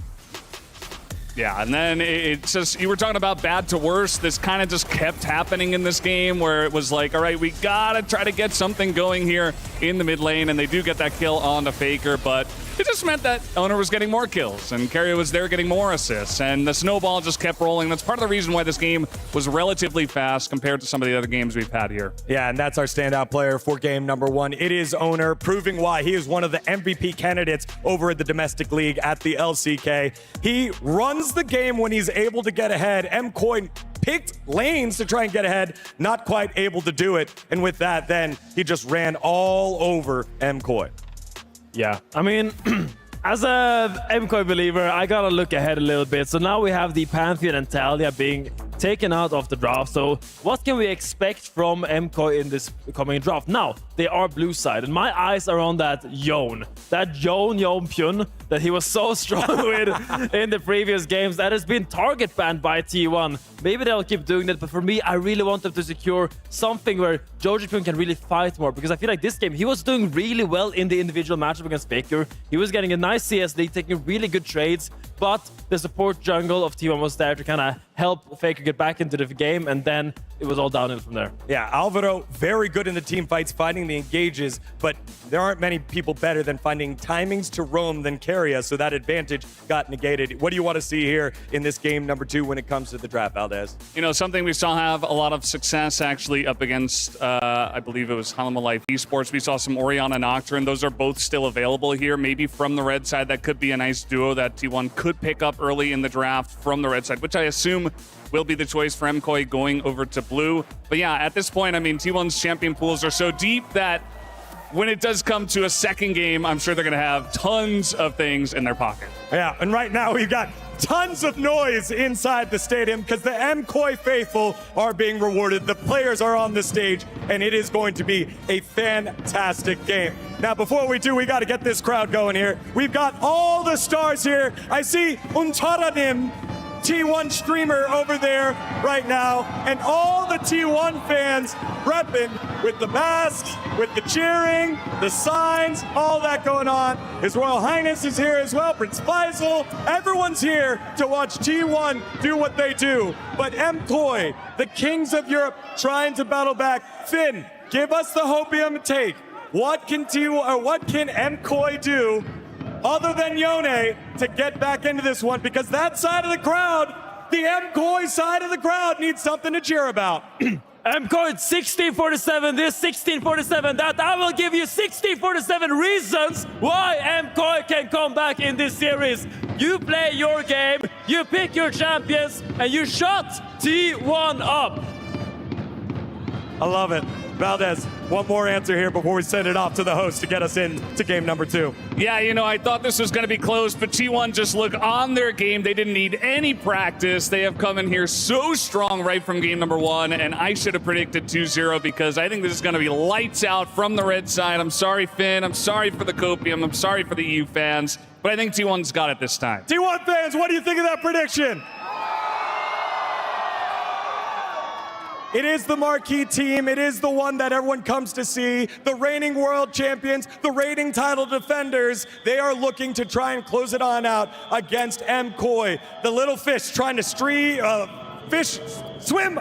Yeah, and then it's just, you were talking about bad to worse. This kind of just kept happening in this game where it was like, all right, we gotta try to get something going here in the mid lane, and they do get that kill on the Faker, but it just meant that Owner was getting more kills and Keria was there getting more assists, and the snowball just kept rolling. That's part of the reason why this game was relatively fast compared to some of the other games we've had here. Yeah, and that's our standout player for game number one. It is Owner, proving why he is one of the MVP candidates over at the domestic league at the LCK. He runs the game when he's able to get ahead. MKOI picked lanes to try and get ahead, not quite able to do it. And with that, then he just ran all over MKOI. Yeah, I mean, as a MKOI believer, I gotta look ahead a little bit. So now we have the Pantheon and Talia being taken out of the draft. So what can we expect from MKOI in this coming draft? Now, they are blue side, and my eyes are on that Yone. That Yone Pyun that he was so strong with in the previous games. That has been target banned by T1. Maybe they'll keep doing that, but for me, I really want them to secure something where Jojipan can really fight more, because I feel like this game, he was doing really well in the individual matchup against Faker. He was getting a nice CS lead, taking really good trades, but the support jungle of T1 was there to kind of help Faker get back into the game, and then it was all downhill from there. Yeah, Alvaro, very good in the team fights, finding the engages, but there aren't many people better than finding timings to roam than Keria, so that advantage got negated. What do you want to see here in this game number two when it comes to the draft, Valdez? You know, something we saw have a lot of success actually up against, I believe it was Halima Life Esports. We saw some Orianna Nocturne. Those are both still available here. Maybe from the red side, that could be a nice duo that T1 could pick up early in the draft from the red side, which I assume will be the choice for MKOI going over to blue. But yeah, at this point, I mean, T1's champion pools are so deep that when it does come to a second game, I'm sure they're going to have tons of things in their pocket. Yeah, and right now we've got tons of noise inside the stadium because the MKOI faithful are being rewarded. The players are on the stage, and it is going to be a fantastic game. Now, before we do, we got to get this crowd going here. We've got all the stars here. I see Untaranim, T1 streamer over there right now, and all the T1 fans repping with the masks, with the cheering, the signs, all that going on. His Royal Highness is here as well, Prince Faisal. Everyone's here to watch T1 do what they do. But MKOI, the kings of Europe, trying to battle back. Finn, give us the hopium take. What can MKOI do other than Yone to get back into this one? Because that side of the crowd, the MKOI side of the crowd, needs something to cheer about. MKOI 1647, this 1647, that I will give you 1647 reasons why MKOI can come back in this series. You play your game, you pick your champions, and you shut T1 up. I love it. Valdez, one more answer here before we send it off to the host to get us into game number 2. Yeah, you know, I thought this was going to be close, but T1 just look on their game. They didn't need any practice. They have come in here so strong right from game number 1, and I should have predicted 2-0 because I think this is going to be lights out from the red side. I'm sorry, Finn. I'm sorry for the Copium. I'm sorry for the EU fans, but I think T1's got it this time. T1 fans, what do you think of that prediction? It is the marquee team. It is the one that everyone comes to see. The reigning world champions, the reigning title defenders, they are looking to try and close it on out against MKOI. The little fish trying to swim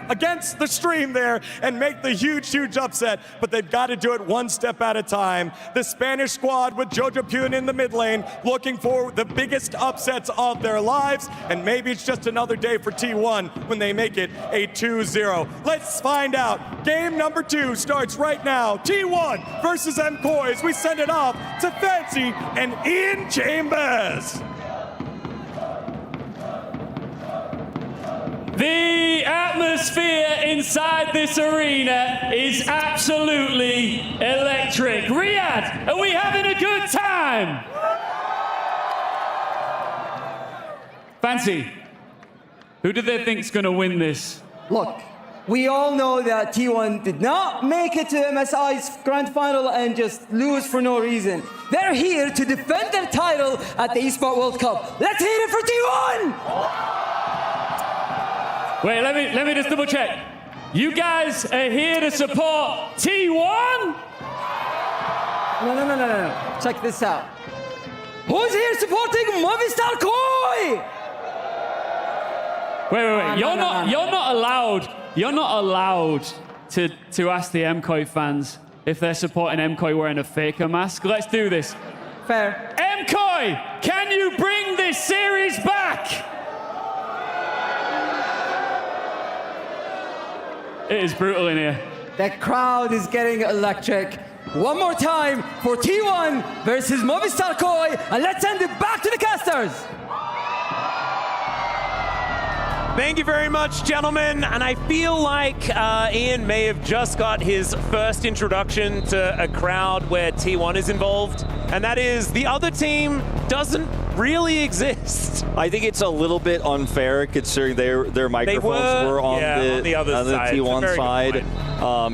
against the stream there and make the huge upset, but they've got to do it one step at a time. The Spanish squad with Jojo Pune in the mid lane looking for the biggest upsets of their lives, and maybe it's just another day for T1 when they make it a 2-0. Let's find out. Game number 2 starts right now. T1 versus MKOI as we send it off to Fancy and Ian Chambers. The atmosphere inside this arena is absolutely electric. Riyadh, are we having a good time? Fancy, who do they think is going to win this? Look, we all know that T1 did not make it to MSI's grand final and just lose for no reason. They're here to defend their title at the Esports World Cup. Let's hear it for T1! Wait, let me just double check. You guys are here to support T1? No. Check this out. Who's here supporting Movistar Koi? Wait. You're not allowed to ask the MKOI fans if they're supporting MKOI wearing a faker mask. Let's do this. Fair. MKOI, can you bring this series back? It is brutal in here. The crowd is getting electric. One more time for T1 versus Movistar Koi, and let's send it back to the casters. Thank you very much, gentlemen. And I feel like Ian may have just got his first introduction to a crowd where T1 is involved, and that is the other team doesn't really exist. I think it's a little bit unfair considering their microphones were on the other side. T1 side,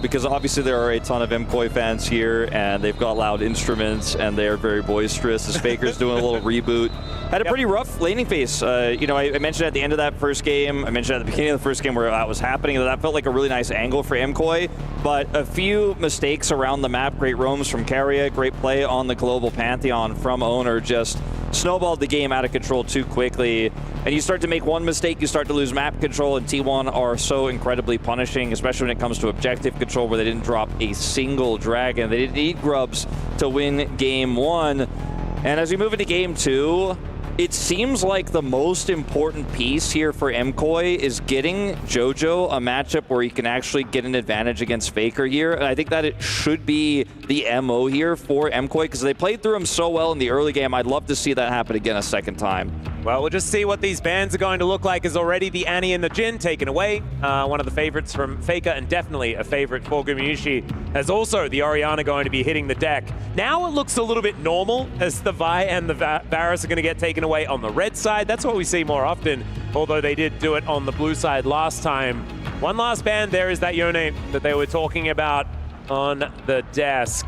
because obviously there are a ton of MKOI fans here and they've got loud instruments and they are very boisterous. The Faker's doing a little reboot. Had a pretty rough laning phase. You know, I mentioned at the end of that first game, I mentioned at the beginning of the first game where that was happening, that felt like a really nice angle for MKOI, but a few mistakes around the map. Great roams from Carrier, great play on the global Pantheon from Owner, just snowballed the game out of control too quickly. And you start to make one mistake, you start to lose map control, and T1 are so incredibly punishing, especially when it comes to objective control, where they didn't drop a single dragon. They didn't need grubs to win game 1. And as we move into game 2, it seems like the most important piece here for MKOI is getting Jojo a matchup where he can actually get an advantage against Faker here. And I think that it should be the MO here for MKOI because they played through him so well in the early game. I'd love to see that happen again a second time. Well, we'll just see what these bans are going to look like as already the Annie and the Jin taken away. One of the favorites from Faker and definitely a favorite for Gumayushi. As also the Orianna going to be hitting the deck. Now it looks a little bit normal as the Vi and the Varus are going to get taken away on the red side. That's what we see more often, although they did do it on the blue side last time. One last ban there is that Yone that they were talking about on the desk.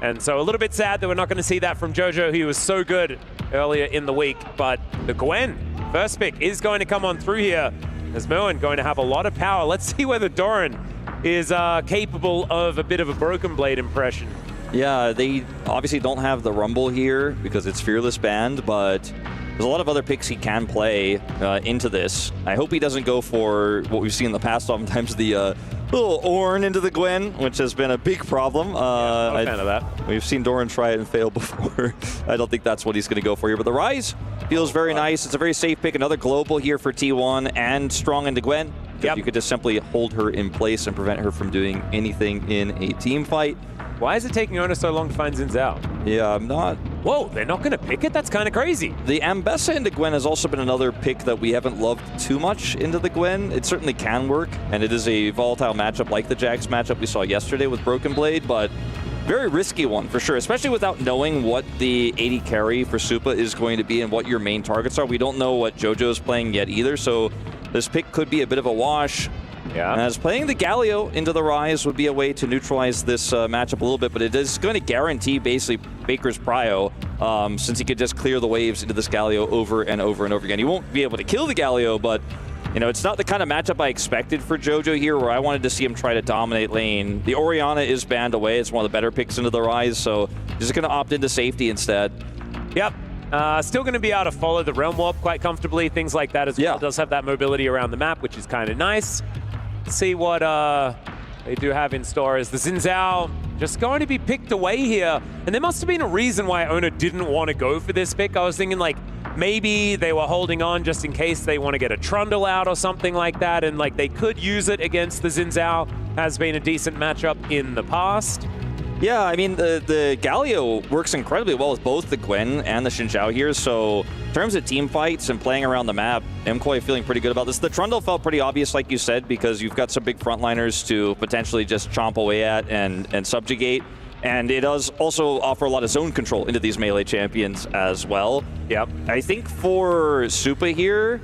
And so a little bit sad that we're not going to see that from Jojo. He was so good earlier in the week, but the Gwen first pick is going to come on through here as Merwin going to have a lot of power. Let's see whether Doran is capable of a bit of a Broken Blade impression. Yeah, they obviously don't have the Rumble here because it's Fearless banned, but there's a lot of other picks he can play into this. I hope he doesn't go for what we've seen in the past, oftentimes the little Ornn into the Gwen, which has been a big problem. I'm a fan of that. We've seen Doran try it and fail before. I don't think that's what he's going to go for here. But the Rise feels very nice. It's a very safe pick. Another global here for T1 and strong into Gwen. Because you could just simply hold her in place and prevent her from doing anything in a team fight. Why is it taking Ona so long to find Xin Zhao? Yeah, I'm not Whoa, they're not going to pick it? That's kind of crazy. The Ambessa into Gwen has also been another pick that we haven't loved too much into the Gwen. It certainly can work, and it is a volatile matchup like the Jax matchup we saw yesterday with Broken Blade, but very risky one for sure, especially without knowing what the AD carry for Supa is going to be and what your main targets are. We don't know what JoJo's playing yet either, so this pick could be a bit of a wash. Yeah. As playing the Galio into the Rise would be a way to neutralize this matchup a little bit, but it is going to guarantee basically Baker's prio, since he could just clear the waves into this Galio over and over and over again. He won't be able to kill the Galio, but you know, it's not the kind of matchup I expected for JoJo here, where I wanted to see him try to dominate lane. The Orianna is banned away. It's one of the better picks into the Rise, so he's just going to opt into safety instead. Yep. Still going to be able to follow the Realm Warp quite comfortably, things like that as well. Does have that mobility around the map, which is kind of nice. Let's see what they do have in store. Is the Xin Zhao just going to be picked away here? And there must have been a reason why Owner didn't want to go for this pick. I was thinking like maybe they were holding on just in case they want to get a Trundle out or something like that, and like they could use it against the Xin Zhao. Has been a decent matchup in the past. Yeah, I mean, the Galio works incredibly well with both the Gwen and the Xin Zhao here, so in terms of team fights and playing around the map, MKOI feeling pretty good about this. The Trundle felt pretty obvious, like you said, because you've got some big frontliners to potentially just chomp away at and subjugate. And it does also offer a lot of zone control into these melee champions as well. Yep. I think for Supa here,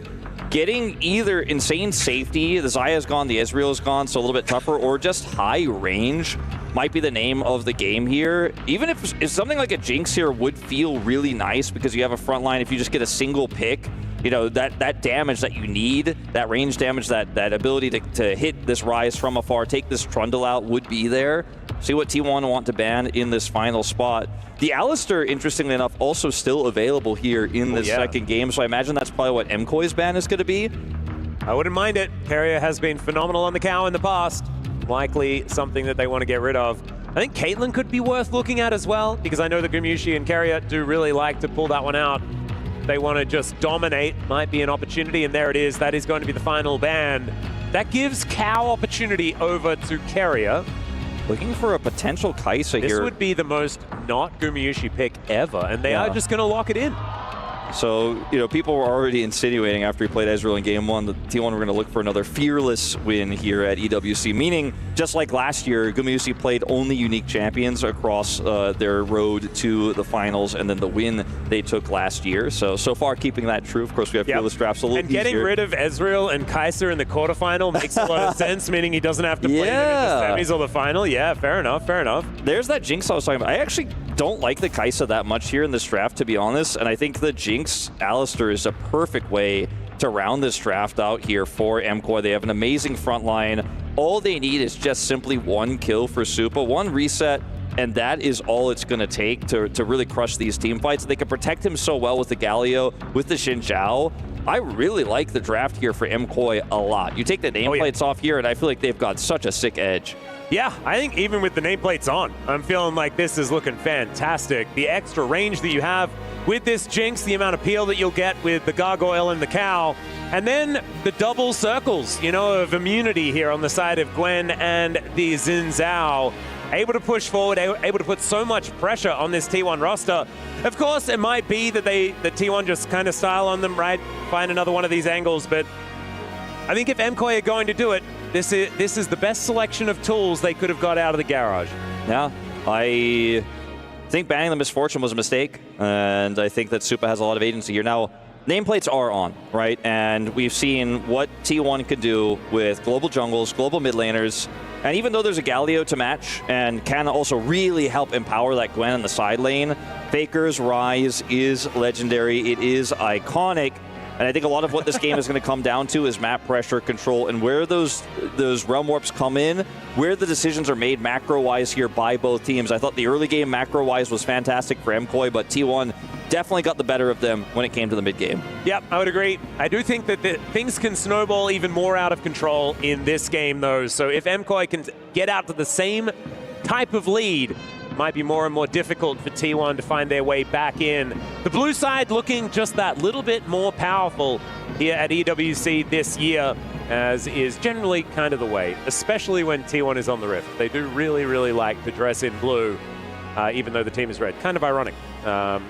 getting either insane safety, the Xayah's gone, the Ezreal's gone, so a little bit tougher, or just high range might be the name of the game here. Even if something like a Jinx here would feel really nice because you have a front line, if you just get a single pick, you know, that damage that you need, that range damage, that ability to hit this Rise from afar, take this Trundle out would be there. See what T1 want to ban in this final spot. The Alistar, interestingly enough, also still available here in this second game, so I imagine that's probably what MKOI's ban is going to be. I wouldn't mind it. Keria has been phenomenal on the cow in the past. Likely something that they want to get rid of. I think Caitlyn could be worth looking at as well, because I know that Gumushi and Keria do really like to pull that one out. They want to just dominate, might be an opportunity, and there it is. That is going to be the final ban. That gives cow opportunity over to Keria. Looking for a potential Kai'Sa here. This would be the most not Gumushi pick ever, and they are just going to lock it in. So, you know, people were already insinuating after he played Ezreal in Game 1 that T1 were going to look for another fearless win here at EWC, meaning, just like last year, Gumushi played only unique champions across their road to the finals, and then the win they took last year. So far, keeping that true. Of course, we have fearless drafts a little easier. And getting rid of Ezreal and Kai'Sa in the quarterfinal makes a lot of sense, meaning he doesn't have to play them in the semis or the final. Yeah, fair enough, fair enough. There's that Jinx I was talking about. I actually don't like the Kai'Sa that much here in this draft, to be honest, and I think the Jinx Alistar is a perfect way to round this draft out here for MKOI. They have an amazing front line. All they need is just simply one kill for Supa, one reset, and that is all it's going to take to really crush these team fights. They can protect him so well with the Galio, with the Xin Zhao. I really like the draft here for MKOI a lot. You take the nameplates off here, and I feel like they've got such a sick edge. Yeah, I think even with the nameplates on, I'm feeling like this is looking fantastic. The extra range that you have with this Jinx, the amount of peel that you'll get with the Gargoyle and the Cow, and then the double circles, you know, of immunity here on the side of Gwen and the Xin Zhao. Able to push forward, able to put so much pressure on this T1 roster. Of course, it might be that T1 just kind of style on them, right? Find another one of these angles, but I think if MKOI are going to do it, this is the best selection of tools they could have got out of the garage. Yeah, I think banning the Misfortune was a mistake, and I think that Supa has a lot of agency here. Now, nameplates are on, right? And we've seen what T1 can do with global jungles, global mid laners, and even though there's a Galio to match and can also really help empower that Gwen in the side lane, Faker's Rise is legendary. It is iconic. And I think a lot of what this game is going to come down to is map pressure control and where those Realm Warps come in, where the decisions are made macro-wise here by both teams. I thought the early game macro-wise was fantastic for MKOI, but T1 definitely got the better of them when it came to the mid-game. Yep, I would agree. I do think that things can snowball even more out of control in this game, though. So if MKOI can get out to the same type of lead, might be more and more difficult for T1 to find their way back in. The blue side looking just that little bit more powerful here at EWC this year, as is generally kind of the way, especially when T1 is on the Rift. They do really, really like to dress in blue. even though the team is red. Kind of ironic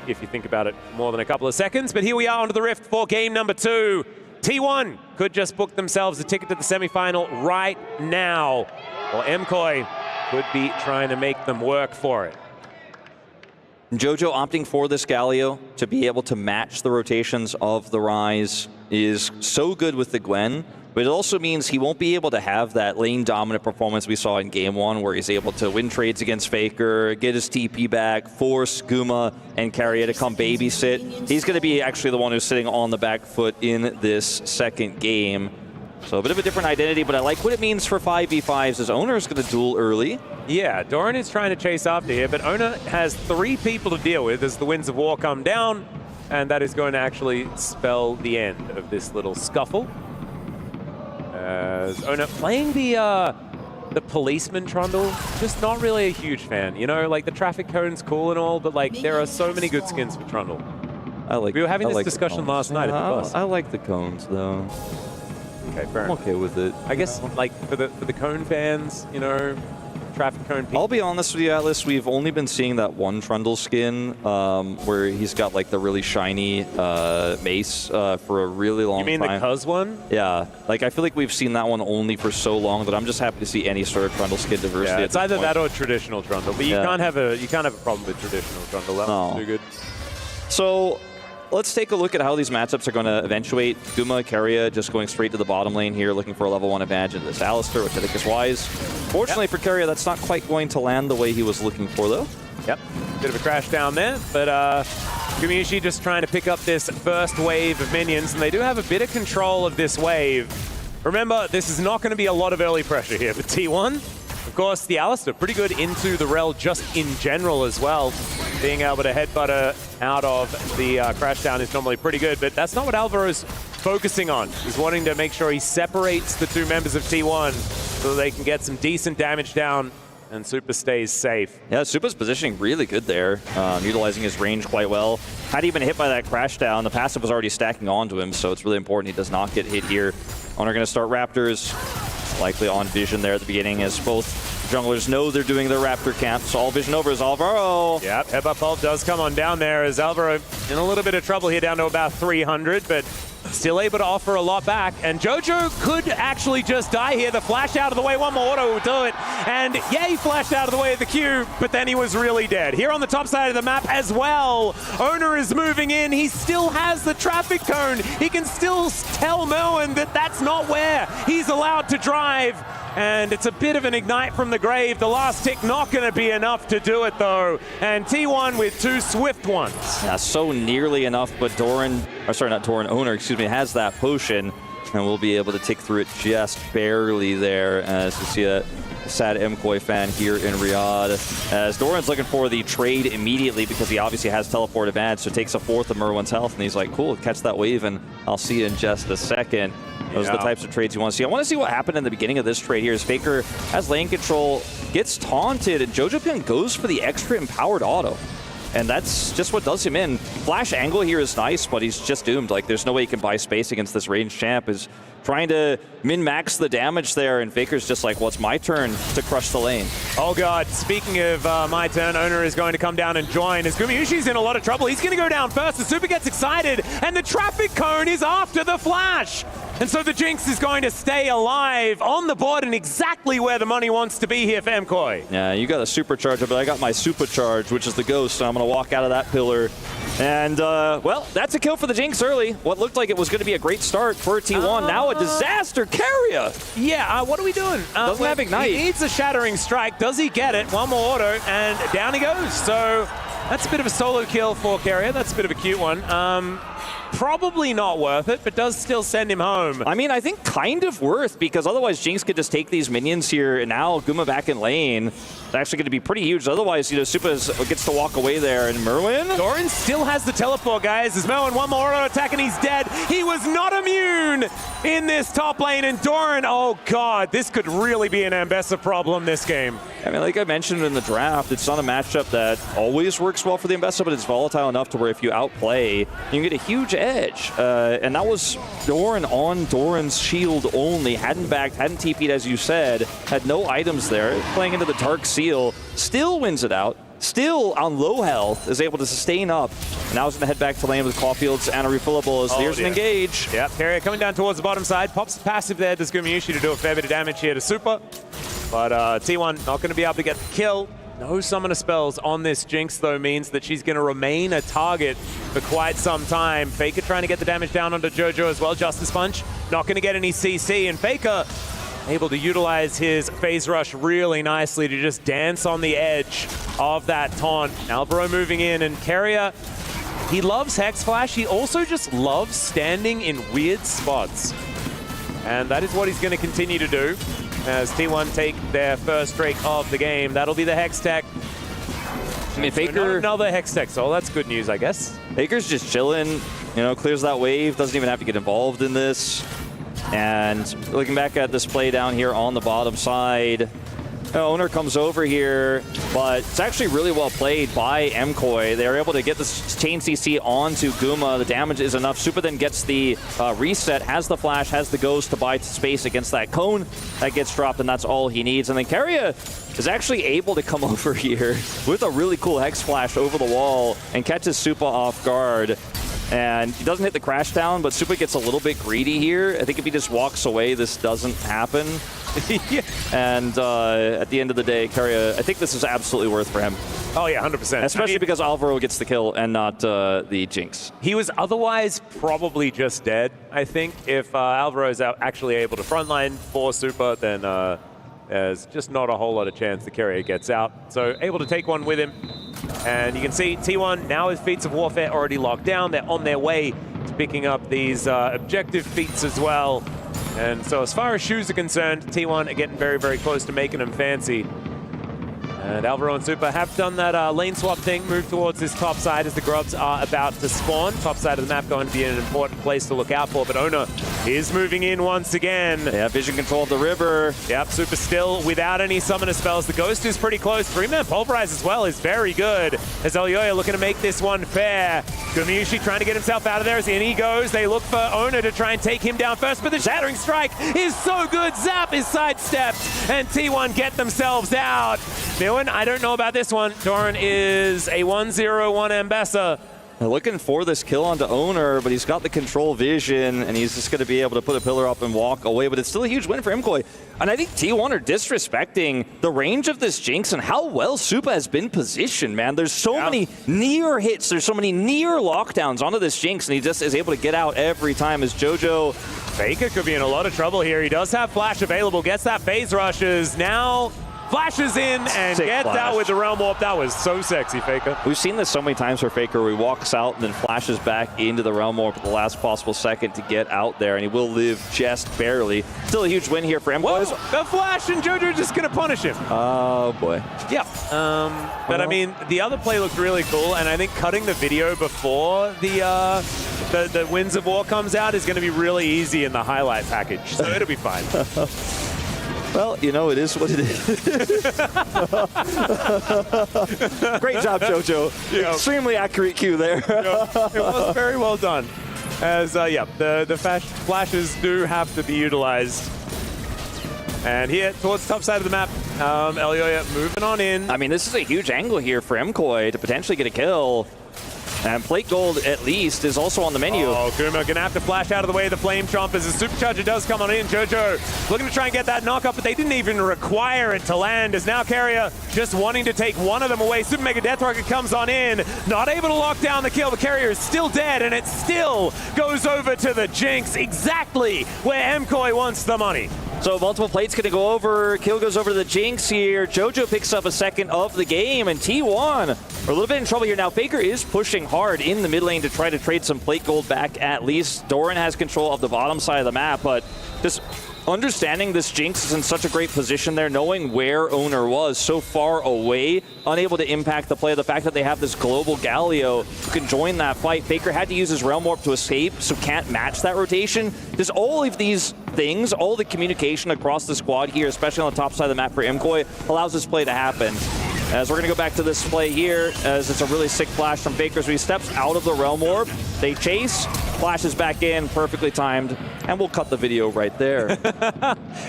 if you think about it more than a couple of seconds. But here we are onto the Rift for game number 2. T1 could just book themselves a ticket to the semifinal right now, or MKOI could be trying to make them work for it. Jojo opting for this Galio to be able to match the rotations of the Rise is so good with the Gwen, but it also means he won't be able to have that lane dominant performance we saw in game 1 where he's able to win trades against Faker, get his TP back, force Guma and Carrier to come babysit. He's going to be actually the one who's sitting on the back foot in this second game. So a bit of a different identity, but I like what it means for 5v5s. His owner is going to duel early. Yeah, Doran is trying to chase after here, but Ona has 3 people to deal with as the Winds of War come down, and that is going to actually spell the end of this little scuffle. As Ona playing the policeman Trundle, just not really a huge fan. You know, like the traffic cone's cool and all, but like there are so many good skins for Trundle. We were having this discussion last night at the bus. I like the cones though. Okay, fair enough. I'm okay with it. I guess like for the cone fans, you know, traffic cone people. I'll be honest with you, Atlas, we've only been seeing that one Trundle skin where he's got like the really shiny mace for a really long time. You mean the Cuz one? Yeah. Like I feel like we've seen that one only for so long that I'm just happy to see any sort of Trundle skin diversity. Yeah, it's either that or traditional Trundle, but you can't have a problem with traditional Trundle. That one's too good. So let's take a look at how these matchups are going to eventuate. Guma, Keria just going straight to the bottom lane here, looking for a level 1 advantage in this Alistar, which I think is wise. Fortunately for Keria, that's not quite going to land the way he was looking for, though. Yep, bit of a crash down there, but Gumiushi just trying to pick up this first wave of minions, and they do have a bit of control of this wave. Remember, this is not going to be a lot of early pressure here for T1. Of course, the Alistar pretty good into the rel just in general as well. Being able to headbutter out of the crash down is normally pretty good, but that's not what Alvaro's focusing on. He's wanting to make sure he separates the 2 members of T1 so they can get some decent damage down and Super stays safe. Yeah, Super's positioning really good there, utilizing his range quite well. Had he been hit by that crash down, the passive was already stacking onto him, so it's really important he does not get hit here. Owner going to start Raptors, likely on Vision there at the beginning, as both junglers know they're doing their Raptor camp. So all Vision over is Alvaro. Yep, headbutt pulse does come on down there as Alvaro in a little bit of trouble here, down to about 300, but still able to offer a lot back. And Jojo could actually just die here. The flash out of the way, one more auto will do it. And yeah, he flashed out of the way of the Q, but then he was really dead. Here on the top side of the map as well, Owner is moving in. He still has the traffic cone. He can still tell Merwin that that's not where he's allowed to drive. And it's a bit of an ignite from the grave. The last tick not going to be enough to do it, though. And T1 with 2 swift ones. Yeah, so nearly enough, but Doran, or sorry, not Doran, Owner, excuse me, has that potion, and we'll be able to tick through it just barely there, as you see a sad MKOI fan here in Riyadh. As Doran's looking for the trade immediately because he obviously has teleport advantage, so takes a 4th of Merwin's health, and he's like, cool, catch that wave, and I'll see you in just a second. Those are the types of trades you want to see. I want to see what happened in the beginning of this trade here as Faker has lane control, gets taunted, and Jojo Pyong goes for the extra empowered auto. And that's just what does him in. Flash angle here is nice, but he's just doomed. Like, there's no way he can buy space against this ranged champ. Is trying to min-max the damage there, and Faker's just like, well, it's my turn to crush the lane. Oh god, speaking of my turn, Owner is going to come down and join as Gumiushi's in a lot of trouble. He's going to go down first. The Super gets excited, and the traffic cone is after the flash. And so the Jinx is going to stay alive on the board and exactly where the money wants to be here for MKOI. Yeah, you got a supercharger, but I got my supercharge, which is the Ghost, so I'm going to walk out of that pillar. And, well, that's a kill for the Jinx early. What looked like it was going to be a great start for T1. Now a disaster. Keria! Yeah, what are we doing? Doesn't have Ignite. He needs a Shattering Strike. Does he get it? One more auto, and down he goes. So that's a bit of a solo kill for Keria. That's a bit of a cute one. Probably not worth it, but does still send him home. I mean, I think kind of worth, because otherwise Jinx could just take these minions here, and now Guma back in lane. It's actually going to be pretty huge. Otherwise, you know, Supa gets to walk away there, and Merwin? Doran still has the teleport, guys. As Merwin, one more auto attack, and he's dead. He was not immune in this top lane, and Doran, oh god, this could really be an Ambessa problem this game. I mean, like I mentioned in the draft, it's not a matchup that always works well for the Ambessa, but it's volatile enough to where if you outplay, you can get a huge edge. And that was Doran on Doran's shield only. Hadn't backed, hadn't TP'd as you said, had no items there. Playing into the Dark Seal, still wins it out. still on low health, is able to sustain up. Now he's going to head back to lane with Caulfield's and a refillable as there's an engage. Yep, Carrier coming down towards the bottom side. Pops the passive there. There's Gumayusi to do a fair bit of damage here to Super. But T1 not going to be able to get the kill. No summoner spells on this Jinx, though, means that she's going to remain a target for quite some time. Faker trying to get the damage down onto JoJo as well. Justice Punch not going to get any CC. And Faker able to utilize his phase rush really nicely to just dance on the edge of that taunt. Alvaro moving in, and Carrier, he loves Hex Flash. He also just loves standing in weird spots. And that is what he's going to continue to do as T1 take their first strike of the game. That'll be the Hex Tech. I mean, Faker... Not another Hex Tech, so that's good news, I guess. Faker's just chilling, you know, clears that wave, doesn't even have to get involved in this. And looking back at this play down here on the bottom side, Owner comes over here, but it's actually really well played by MKOI. They're able to get this chain CC onto Guma. The damage is enough. Super then gets the reset, has the flash, has the ghost to buy space against that cone that gets dropped, and that's all he needs. And then Carrier is actually able to come over here with a really cool Hex Flash over the wall and catches Super off guard. And he doesn't hit the crash down, but Super gets a little bit greedy here. I think if he just walks away, this doesn't happen. Yeah. And at the end of the day, Carrier, I think this is absolutely worth for him. Oh, yeah, 100%. Especially because Alvaro gets the kill and not the Jinx. He was otherwise probably just dead, I think. If Alvaro is actually able to frontline for Super, then there's just not a whole lot of chance the Carrier gets out. So able to take one with him. And you can see T1 now with Feats of Warfare already locked down. They're on their way to picking up these objective feats as well. And so as far as shoes are concerned, T1 are getting very, very close to making them fancy. And Alvaro and Super have done that lane swap thing, move towards this top side as the grubs are about to spawn. Top side of the map going to be an important place to look out for, but Owner is moving in once again. Yeah, vision control of the river. Yep, Super still without any summoner spells. The Ghost is pretty close. 3-man Pulverize as well is very good. As Elyoya looking to make this one fair. Gumayusi trying to get himself out of there as in he goes. They look for Owner to try and take him down first, but the Shattering Strike is so good. Zap is sidestepped, and T1 get themselves out. I don't know about this one. Doran is a 1-0-1 Ambessa. Looking for this kill onto Owner, but he's got the control vision, and he's just going to be able to put a pillar up and walk away. But it's still a huge win for MKOI. And I think T1 are disrespecting the range of this Jinx and how well Supa has been positioned, man. There's so many near hits. There's so many near lockdowns onto this Jinx, and he just is able to get out every time as JoJo. Faker could be in a lot of trouble here. He does have Flash available, gets that phase rushes. Now flashes in and gets out with the Realm Warp. That was so sexy, Faker. We've seen this so many times for Faker where he walks out and then flashes back into the Realm Warp at the last possible second to get out there, and he will live just barely. Still a huge win here for MKOI. The flash, and JoJo just going to punish him. Oh, boy. Yeah. But, I mean, the other play looked really cool, and I think cutting the video before the Winds of War comes out is going to be really easy in the highlight package, so it'll be fine. Well, you know, it is what it is. Great job, JoJo. Yeah. Extremely accurate cue there. Yeah, it was very well done. As, yeah, the flashes do have to be utilized. And here, towards the top side of the map, Elyoya moving on in. I mean, this is a huge angle here for MKOI to potentially get a kill. And Plate Gold, at least, is also on the menu. Oh, Kuma gonna have to flash out of the way of the Flame Chomp as the Supercharger does come on in. JoJo looking to try and get that knockup, but they didn't even require it to land, as now Carrier just wanting to take one of them away. Super Mega Death Rocket comes on in, not able to lock down the kill. The Carrier is still dead, and it still goes over to the Jinx, exactly where MKOI wants the money. So multiple plates going to go over. Kill goes over to the Jinx here. JoJo picks up a second of the game, and T1 are a little bit in trouble here now. Faker is pushing hard in the mid lane to try to trade some plate gold back at least. Doran has control of the bottom side of the map, but just understanding this Jinx is in such a great position there, knowing where Owner was so far away, unable to impact the play. The fact that they have this global Galio who can join that fight. Faker had to use his Realm Warp to escape, so can't match that rotation. There's all of these things, all the communication across the squad here, especially on the top side of the map for MKOI, allows this play to happen. As we're going to go back to this play here, as it's a really sick flash from Faker. So he steps out of the Realm Warp, they chase, flashes back in, perfectly timed, and we'll cut the video right there.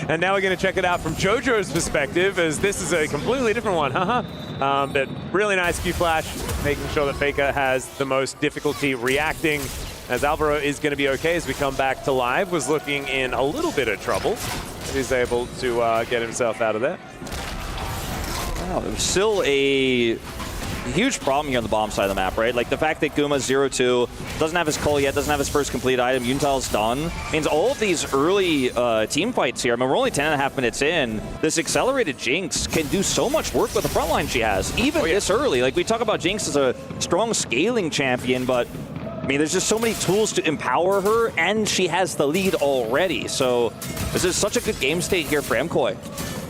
And now we're going to check it out from JoJo's perspective, as this is a completely different one. But really nice Q flash, making sure that Faker has the most difficulty reacting. As Alvaro is going to be okay as we come back to live, was looking in a little bit of trouble. He's able to get himself out of there. Wow, there's still a huge problem here on the bottom side of the map, right? Like the fact that Guma's 0-2, doesn't have his call yet, doesn't have his first complete item, Yuntal's done, means all of these early team fights here, I mean, we're only 10.5 minutes in, this accelerated Jinx can do so much work with the front line she has, even this early. Like we talk about Jinx as a strong scaling champion, but I mean, there's just so many tools to empower her, and she has the lead already. So this is such a good game state here for MKOI.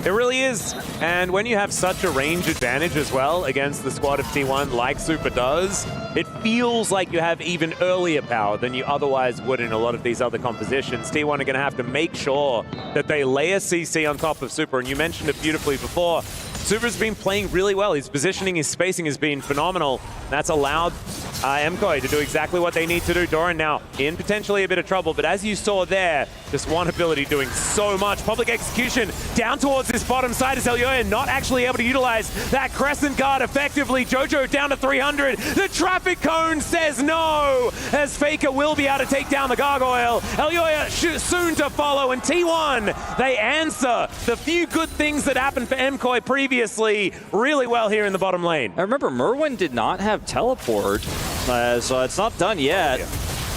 It really is. And when you have such a range advantage as well against the squad of T1 like Super does, it feels like you have even earlier power than you otherwise would in a lot of these other compositions. T1 are going to have to make sure that they layer CC on top of Super. And you mentioned it beautifully before. Super's been playing really well. His positioning, his spacing has been phenomenal. That's allowed MKOI to do exactly what they need to do. Doran now in potentially a bit of trouble, but as you saw there, just one ability doing so much. Public execution down towards this bottom side is Elyoya not actually able to utilize that crescent guard effectively. Jojo down to 300. The traffic cone says no, as Faker will be able to take down the gargoyle. Elyoya soon to follow, and T1, they answer the few good things that happened for MKOI previously really well here in the bottom lane. I remember Merwin did not have teleport, so it's not done yet.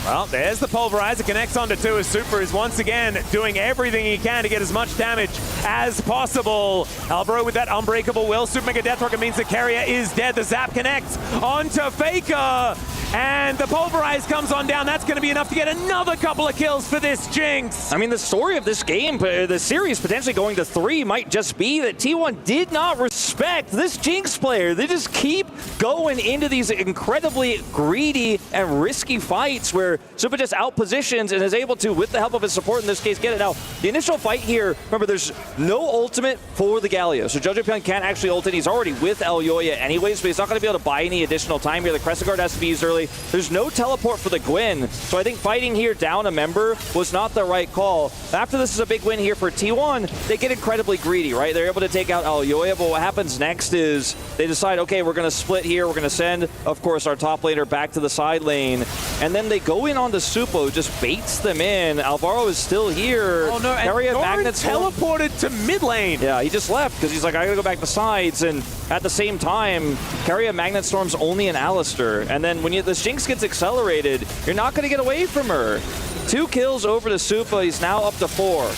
Well, there's the Pulverizer, connects onto 2 as Super is once again doing everything he can to get as much damage as possible. Alvaro with that unbreakable will. Super Mega Death Rocket means the carrier is dead. The Zap connects onto Faker, and the Pulverize comes on down. That's going to be enough to get another couple of kills for this Jinx. I mean, the story of this game, the series potentially going to 3, might just be that T1 did not respect this Jinx player. They just keep going into these incredibly greedy and risky fights where Super just outpositions and is able to, with the help of his support in this case, get it out. The initial fight here, remember, there's no ultimate for the Galio, so Jojo Pyong can't actually ult it. He's already with Elyoya anyways, but he's not going to be able to buy any additional time here. The Crescent Guard has to be used early. There's no teleport for the Gwen, so I think fighting here down a member was not the right call. After this is a big win here for T1, they get incredibly greedy, right? They're able to take out Elyoya, but what happens next is they decide, okay, we're going to split here. We're going to send, of course, our top laner back to the side lane, and then they go in onto Supo, just baits them in. Alvaro is still here. Oh no, and Doran teleported to mid lane. Yeah, he just left because he's like, I gotta go back to sides, and at the same time, Carry of Magnet Storm's only an Alistair, and then when this Jinx gets accelerated, you're not gonna get away from her. 2 kills over to Supa, he's now up to 4.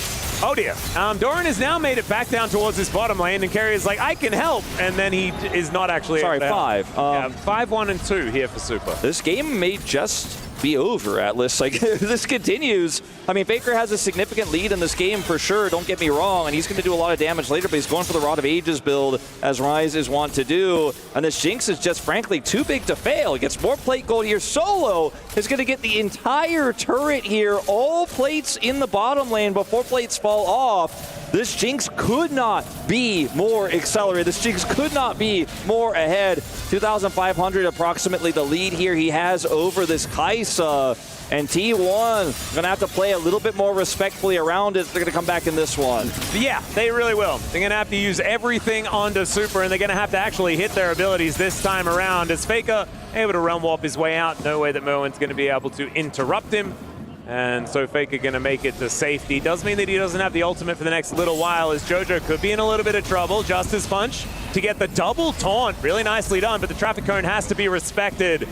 Oh dear. Doran has now made it back down towards his bottom lane, and Carry is like, I can help, and then he is not actually able to help. 5. 5, 1, and 2 here for Super. This game may just be over, Atlas. Like, if this continues, I mean, Faker has a significant lead in this game for sure, don't get me wrong, and he's going to do a lot of damage later, but he's going for the Rod of Ages build, as Rise is wont to do, and this Jinx is just, frankly, too big to fail. He gets more plate gold here. Solo is going to get the entire turret here, all plates in the bottom lane before plates fall off. This Jinx could not be more accelerated. This Jinx could not be more ahead. 2,500 approximately the lead here he has over this Kaisa. And T1 gonna have to play a little bit more respectfully around it. They're gonna come back in this one. Yeah, they really will. They're gonna have to use everything onto Super, and they're gonna have to actually hit their abilities this time around. As Faker able to realm warp his way out, no way that Merwin's gonna be able to interrupt him. And so Faker gonna make it to safety. Does mean that he doesn't have the ultimate for the next little while, as Jojo could be in a little bit of trouble. Justice Punch to get the double taunt. Really nicely done, but the traffic cone has to be respected.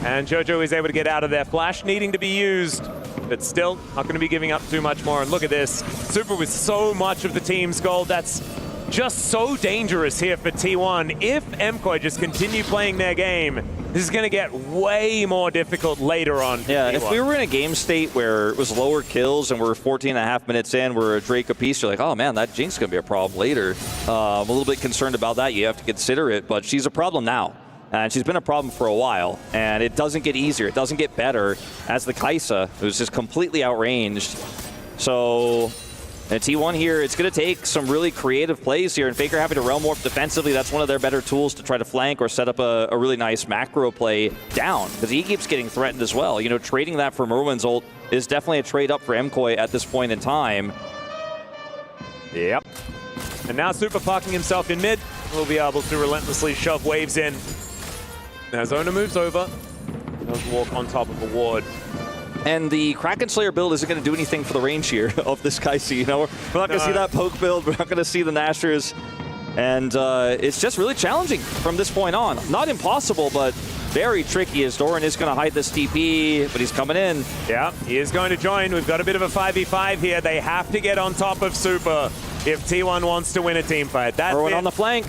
And Jojo is able to get out of there. Flash needing to be used, but still not going to be giving up too much more. And look at this. Super with so much of the team's gold. That's just so dangerous here for T1. If MKOI just continue playing their game, this is going to get way more difficult later on. Yeah, if we were in a game state where it was lower kills and we're 14.5 minutes in, we're a Drake apiece, you're like, oh man, that Jinx is going to be a problem later. I'm a little bit concerned about that. You have to consider it, but she's a problem now. And she's been a problem for a while, and it doesn't get easier. It doesn't get better as the Kaisa, who's just completely outranged. So, at T1 here, it's going to take some really creative plays here, and Faker having to realm warp defensively. That's one of their better tools to try to flank or set up a really nice macro play down, because he keeps getting threatened as well. You know, trading that for Merwin's ult is definitely a trade up for MKOI at this point in time. Yep. And now Super parking himself in mid. will be able to relentlessly shove waves in. As Ona moves over, does walk on top of a ward. And the Kraken Slayer build isn't going to do anything for the range here of this Kaisi. You know, we're not going to see that poke build. We're not going to see the Nashers. And it's just really challenging from this point on. Not impossible, but very tricky as Doran is going to hide this TP, but he's coming in. Yeah, he is going to join. We've got a bit of a 5v5 here. They have to get on top of Super if T1 wants to win a team fight. That's Throwing on the flank.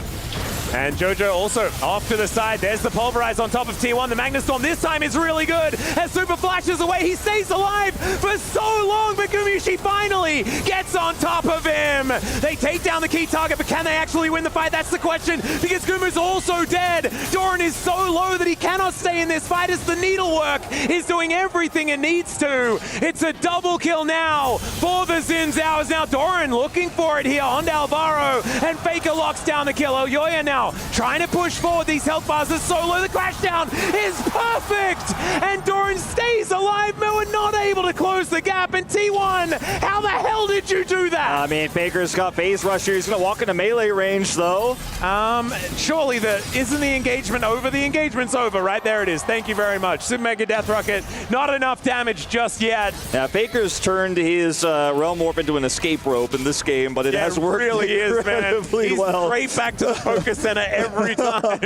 And JoJo also off to the side. There's the Pulverize on top of T1. The Magnustorm this time is really good. As Super flashes away, he stays alive for so long, but Gumayusi finally gets on top of him. They take down the key target, but can they actually win the fight? That's the question, because Guma's also dead. Doran is so low that he cannot stay in this fight as the needlework is doing everything it needs to. It's a double kill now for the Xin Zhaos. Now Doran looking for it here on Alvaro, and Faker locks down the kill. Yoya now trying to push forward. These health bars are so low. The crash down is perfect, and Doran stays alive. We're not able to close the gap. And T1, how the hell did you do that? I mean, Faker's got phase rusher. He's going to walk into melee range, though. Surely isn't the engagement over? The engagement's over, right? There it is. Thank you very much. Super Mega Death Rocket, not enough damage just yet. Yeah, Faker's turned his Realm Warp into an escape rope in this game, but it has worked really incredibly He's well. straight back to the focus center every time.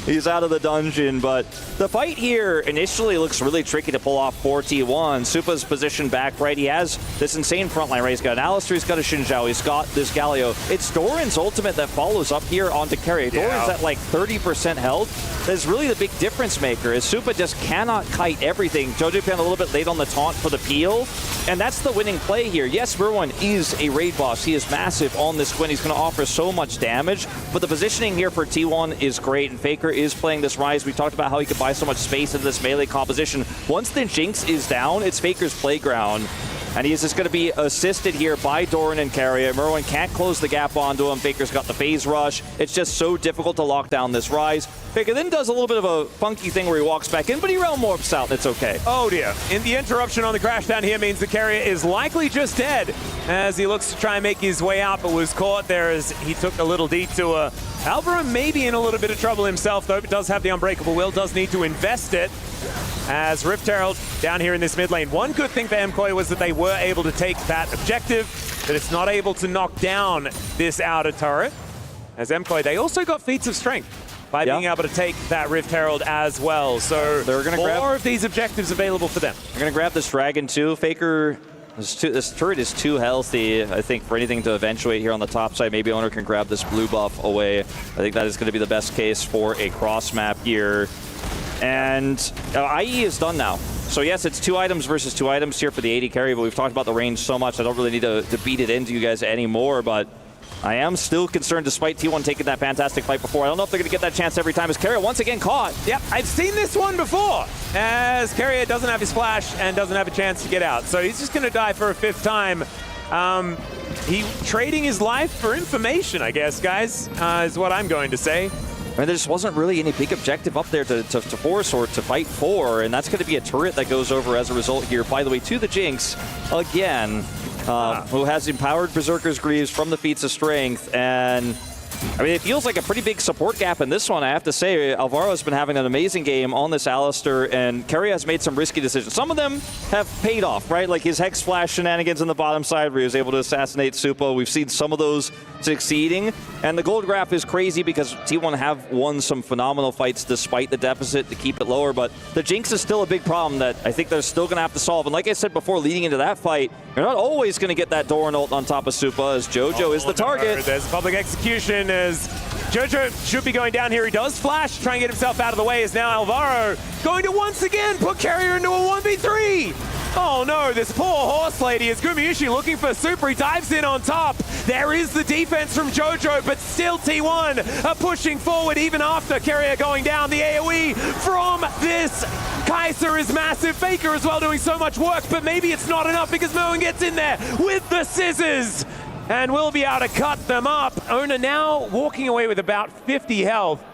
He's out of the dungeon, but the fight here initially looks really tricky to pull off for T1. Supa's positioned back right. He has this insane frontline, right? He's got an Alistair, he's got a Xin Zhao, he's got this Galio. It's Doran's ultimate that follows up here onto Carry. Doran's at like 30% health. That's really the big difference maker, is Supa just cannot kite everything. Jojo Pan a little bit late on the taunt for the peel, and that's the winning play here. Yes, Merwan is a raid boss. He is massive on this win. He's going to offer so much damage, but the positioning here for T1 is great, and Faker is playing this Rise. We talked about how he could buy so much space into this melee composition. Once the Jinx is down, it's Faker's playground, and he is just going to be assisted here by Doran and Carrier. Merwan can't close the gap onto him. Faker's got the phase rush. It's just so difficult to lock down this Rise. Faker then does a little bit of a funky thing where he walks back in, but he realm warps out, and it's okay. Oh dear. In the interruption on the crash down here means the Carrier is likely just dead as he looks to try and make his way out, but was caught there as he took a little detour. Alvaro may be in a little bit of trouble himself, though, but does have the Unbreakable Will, does need to invest it. As Rift Herald down here in this mid lane. One good thing for MKOI was that they were able to take that objective, that it's not able to knock down this outer turret. As MKOI, they also got feats of strength by being able to take that Rift Herald as well. So they're gonna grab more of these objectives available for them. They're going to grab this Dragon too. Faker, this turret is too healthy, I think, for anything to eventuate here on the top side. Maybe Owner can grab this blue buff away. I think that is going to be the best case for a cross map here. And IE is done now. So yes, it's 2 items versus 2 items here for the AD carry, but we've talked about the range so much, I don't really need to beat it into you guys anymore, but I am still concerned despite T1 taking that fantastic fight before. I don't know if they're going to get that chance every time as Carrier once again caught. Yep, I've seen this one before, as Carrier doesn't have his flash and doesn't have a chance to get out. So he's just going to die for a 5th time. He trading his life for information, I guess, guys, is what I'm going to say. I mean, there just wasn't really any big objective up there to force or to fight for, and that's going to be a turret that goes over as a result here. By the way, to the Jinx, again, who has empowered Berserker's Greaves from the feats of strength, and I mean, it feels like a pretty big support gap in this one, I have to say. Alvaro's been having an amazing game on this Alistair, and Carrier has made some risky decisions. Some of them have paid off, right? Like his Hex Flash shenanigans on the bottom side where he was able to assassinate Supa. We've seen some of those succeeding, and the gold graph is crazy because T1 have won some phenomenal fights despite the deficit to keep it lower, but the Jinx is still a big problem that I think they're still going to have to solve. And like I said before, leading into that fight, you're not always going to get that Doran ult on top of Supa, as JoJo is the target. There's public execution as JoJo should be going down here. He does flash, try and get himself out of the way, is now Alvaro going to once again put Carrier into a 1v3. Oh no, this poor horse lady is Gumayusi looking for Super. He dives in on top. There is the defense from JoJo, but still T1 are pushing forward even after Carrier going down. The AoE from this Kaiser is massive. Faker as well doing so much work, but maybe it's not enough because Merwan gets in there with the scissors and will be able to cut them up. Ona now walking away with about 50 health,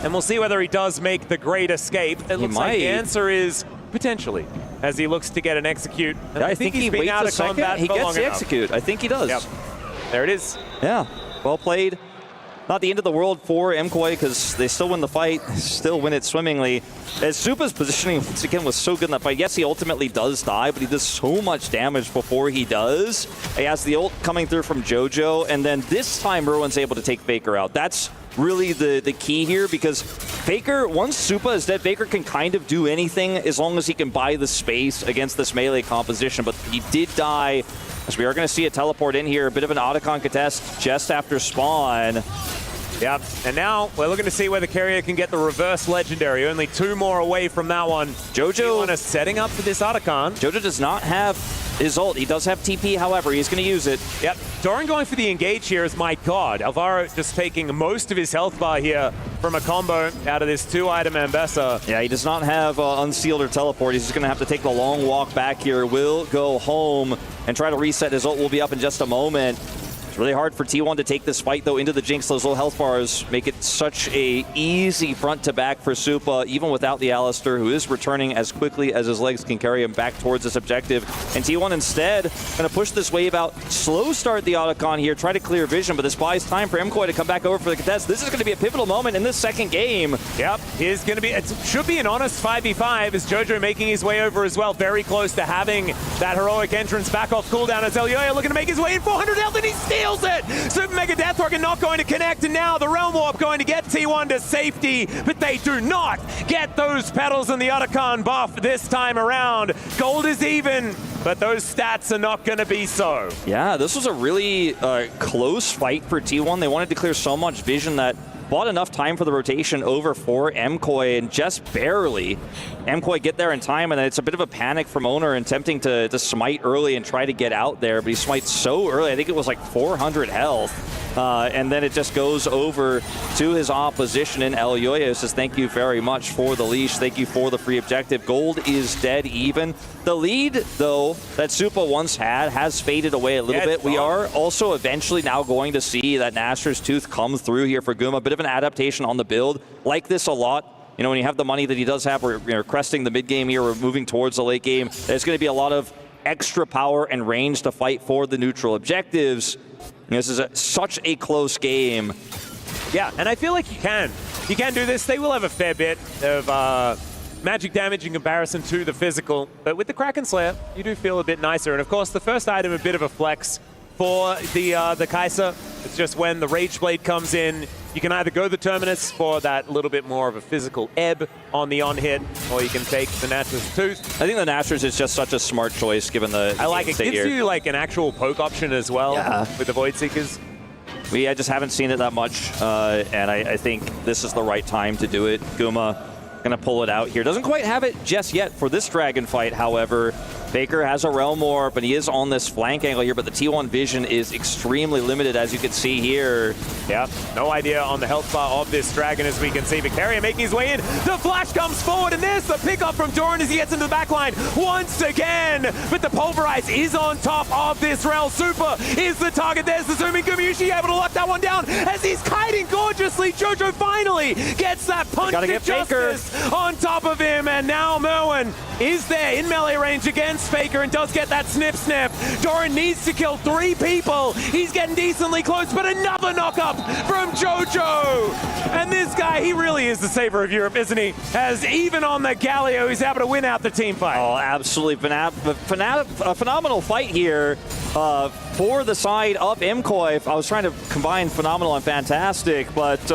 and we'll see whether he does make the great escape. It looks like the answer is potentially, as he looks to get an execute. Yeah, I think he's been out of combat. He gets the execute. I think he does. Yep. There it is. Yeah, well played. not the end of the world for MKOI because they still win the fight, still win it swimmingly. As Supa's positioning once again was so good in that fight. Yes, he ultimately does die, but he does so much damage before he does. He has the ult coming through from JoJo, and then this time Merwin's able to take Faker out. That's really the key here, because Faker, once Supa is dead, Faker can kind of do anything as long as he can buy the space against this melee composition, but he did die. As we are going to see a teleport in here, a bit of an Otacon contest just after spawn. Yep, and now we're looking to see whether Carrier can get the reverse legendary. Only 2 more away from that one. JoJo is setting up for this Otacon. JoJo does not have his ult. He does have TP, however, he's going to use it. Yep, Doran going for the engage here is my god. Alvaro just taking most of his health bar here from a combo out of this 2-item Ambessa. Yeah, he does not have unsealed or teleport. He's just going to have to take the long walk back here. Will go home and try to reset. His ult will be up in just a moment. It's really hard for T1 to take this fight, though, into the Jinx. Those low health bars make it such a easy front to back for Supa, even without the Alistar, who is returning as quickly as his legs can carry him back towards this objective. And T1 instead going to push this wave out, slow start the Otacon here, try to clear vision, but this buys time for MKOI to come back over for the contest. This is going to be a pivotal moment in this second game. Yep, here's going to be, it should be an honest 5v5 as JoJo making his way over as well, very close to having that heroic entrance back off cooldown as Elyoya looking to make his way in 400 health, and he steals it! Super Mega Death Rocket not going to connect, and now the Realm Warp going to get T1 to safety, but they do not get those petals in the Otacon buff this time around. Gold is even, but those stats are not going to be so. Yeah, this was a really close fight for T1. They wanted to clear so much vision that bought enough time for the rotation over for MKOI, and just barely MKOI get there in time, and then it's a bit of a panic from Owner and attempting to smite early and try to get out there, but he smites so early. I think it was like 400 health, and then it just goes over to his opposition in Elyoya. Says thank you very much for the leash, thank you for the free objective. Gold is dead even. The lead, though, that Supa once had has faded away a little bit. We are also eventually now going to see that Nashor's Tooth come through here for Guma. A bit of an adaptation on the build. Like this a lot. You know, when you have the money that he does have, we're cresting the mid game here, we're moving towards the late game. There's going to be a lot of extra power and range to fight for the neutral objectives. And this is such a close game. Yeah, and I feel like you can do this. They will have a fair bit of magic damage in comparison to the physical, but with the Kraken Slayer, you do feel a bit nicer. And of course, the first item, a bit of a flex for the Kai'Sa. It's just when the Rage Blade comes in, you can either go the Terminus for that little bit more of a physical ebb on the on-hit, or you can take the Nashor's Tooth. I think the Nashor's is just such a smart choice given the I like it. Gives you like an actual poke option as well with the Void Seekers. We just haven't seen it that much, and I think this is the right time to do it. Guma gonna pull it out here. Doesn't quite have it just yet for this dragon fight, however. Faker has a Realm Warp, and he is on this flank angle here, but the T1 vision is extremely limited, as you can see here. Yep, no idea on the health bar of this dragon, as we can see. Victoria making his way in. The flash comes forward, and there's the pickup from Doran as he gets into the backline once again. But the Pulverize is on top of this Rel. Super is the target. There's the zooming Gumushi able to lock that one down as he's kiting gorgeously. JoJo finally gets that punch of justice on top of him, and now Merwin is there in melee range against Faker and does get that snip. Doran needs to kill 3 people. He's getting decently close, but another knockup from JoJo. And this guy, he really is the saver of Europe, isn't he? As even on the Galio, he's able to win out the team fight. Oh, absolutely. A phenomenal fight here for the side of MKOI. I was trying to combine phenomenal and fantastic, but...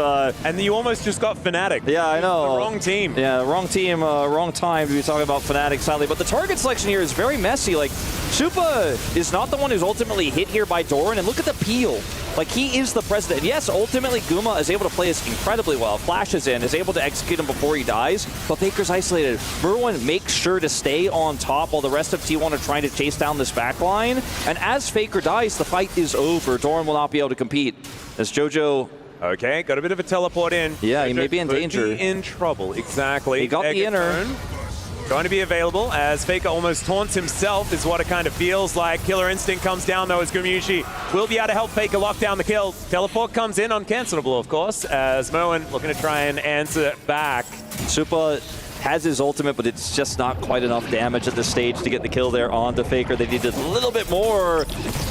and you almost just got Fnatic. Yeah, I know. The wrong team. Yeah, wrong team, wrong time to be talking about Fnatic, sadly. But the target selection here is very messy. Like, Supa is not the one who's ultimately hit here by Doran, and look at the peel. Like, he is the president. Yes, ultimately, Guma is able to play this incredibly well. Flashes in, is able to execute him before he dies, but Faker's isolated. Merwin makes sure to stay on top while the rest of T1 are trying to chase down this backline. And as Faker dies, the fight is over. Doran will not be able to compete. As JoJo... Okay, got a bit of a teleport in. Yeah, he may be in danger. Be in trouble, exactly. He got the inner. Going to be available as Faker almost taunts himself is what it kind of feels like. Killer Instinct comes down though as Gumushi will be able to help Faker lock down the kill. Teleport comes in, uncancelable of course, as Merwin looking to try and answer back. Supa has his ultimate, but it's just not quite enough damage at this stage to get the kill there on the Faker. They needed a little bit more.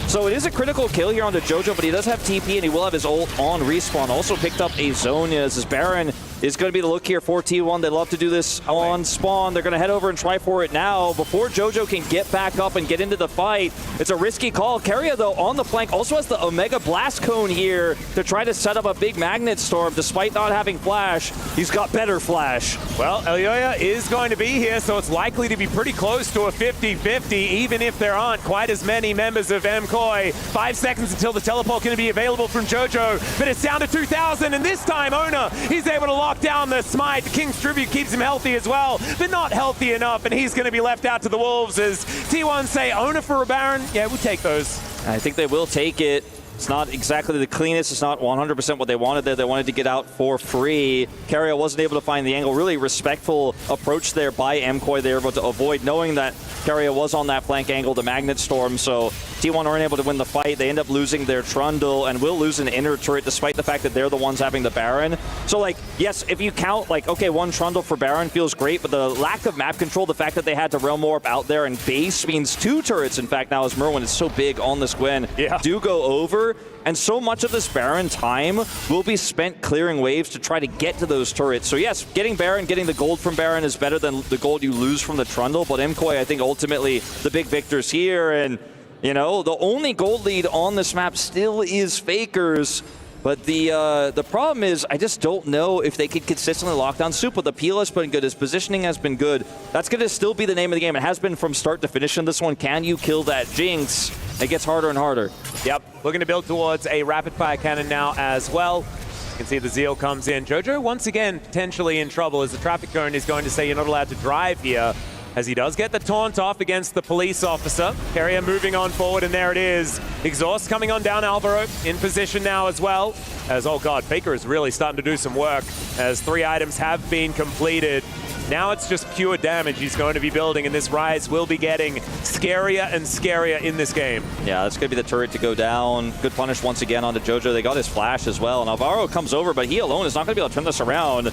So it is a critical kill here on the JoJo, but he does have TP and he will have his ult on respawn. Also picked up a Zonia as his Baron is going to be the look here for T1. They love to do this on spawn. They're going to head over and try for it now before JoJo can get back up and get into the fight. It's a risky call. Keria, though, on the flank also has the Omega Blast Cone here to try to set up a big Magnet Storm despite not having Flash. He's got better Flash. Well, Elyoya is going to be here, so it's likely to be pretty close to a 50-50, even if there aren't quite as many members of MKOI. 5 seconds until the teleport can be available from JoJo, but it's down to 2,000, and this time Ona, he's able to lock down the smite. The King's Tribute keeps him healthy as well, but not healthy enough, and he's going to be left out to the Wolves as T1 say, Ona for a Baron? Yeah, we'll take those. I think they will take it. It's not exactly the cleanest. It's not 100% what they wanted there. They wanted to get out for free. Keria wasn't able to find the angle. Really respectful approach there by MKOI. They were able to avoid knowing that Keria was on that flank angle, the Magnet Storm. So T1 aren't able to win the fight. They end up losing their Trundle and will lose an inner turret despite the fact that they're the ones having the Baron. So, like, yes, if you count, like, okay, one Trundle for Baron feels great, but the lack of map control, the fact that they had to Realm Warp out there and base means 2 turrets, in fact, now as Merwin is so big on this Gwen, do go over. And so much of this Baron time will be spent clearing waves to try to get to those turrets. So yes, getting Baron, getting the gold from Baron is better than the gold you lose from the Trundle, but MKOI, I think, ultimately the big victors here. And, you know, the only gold lead on this map still is Fakers. But the problem is, I just don't know if they could consistently lock down Supa. The peel has been good. His positioning has been good. That's going to still be the name of the game. It has been from start to finish in this one. Can you kill that Jinx? It gets harder and harder. Yep, looking to build towards a rapid-fire cannon now as well. You can see the Zeal comes in. JoJo, once again, potentially in trouble as the traffic cone is going to say you're not allowed to drive here, as he does get the taunt off against the police officer. Keria moving on forward, and there it is. Exhaust coming on down Alvaro, in position now as well. As, oh god, Faker is really starting to do some work, as 3 items have been completed. Now it's just pure damage he's going to be building, and this Rise will be getting scarier and scarier in this game. Yeah, that's going to be the turret to go down. Good punish once again onto JoJo. They got his flash as well, and Alvaro comes over, but he alone is not going to be able to turn this around.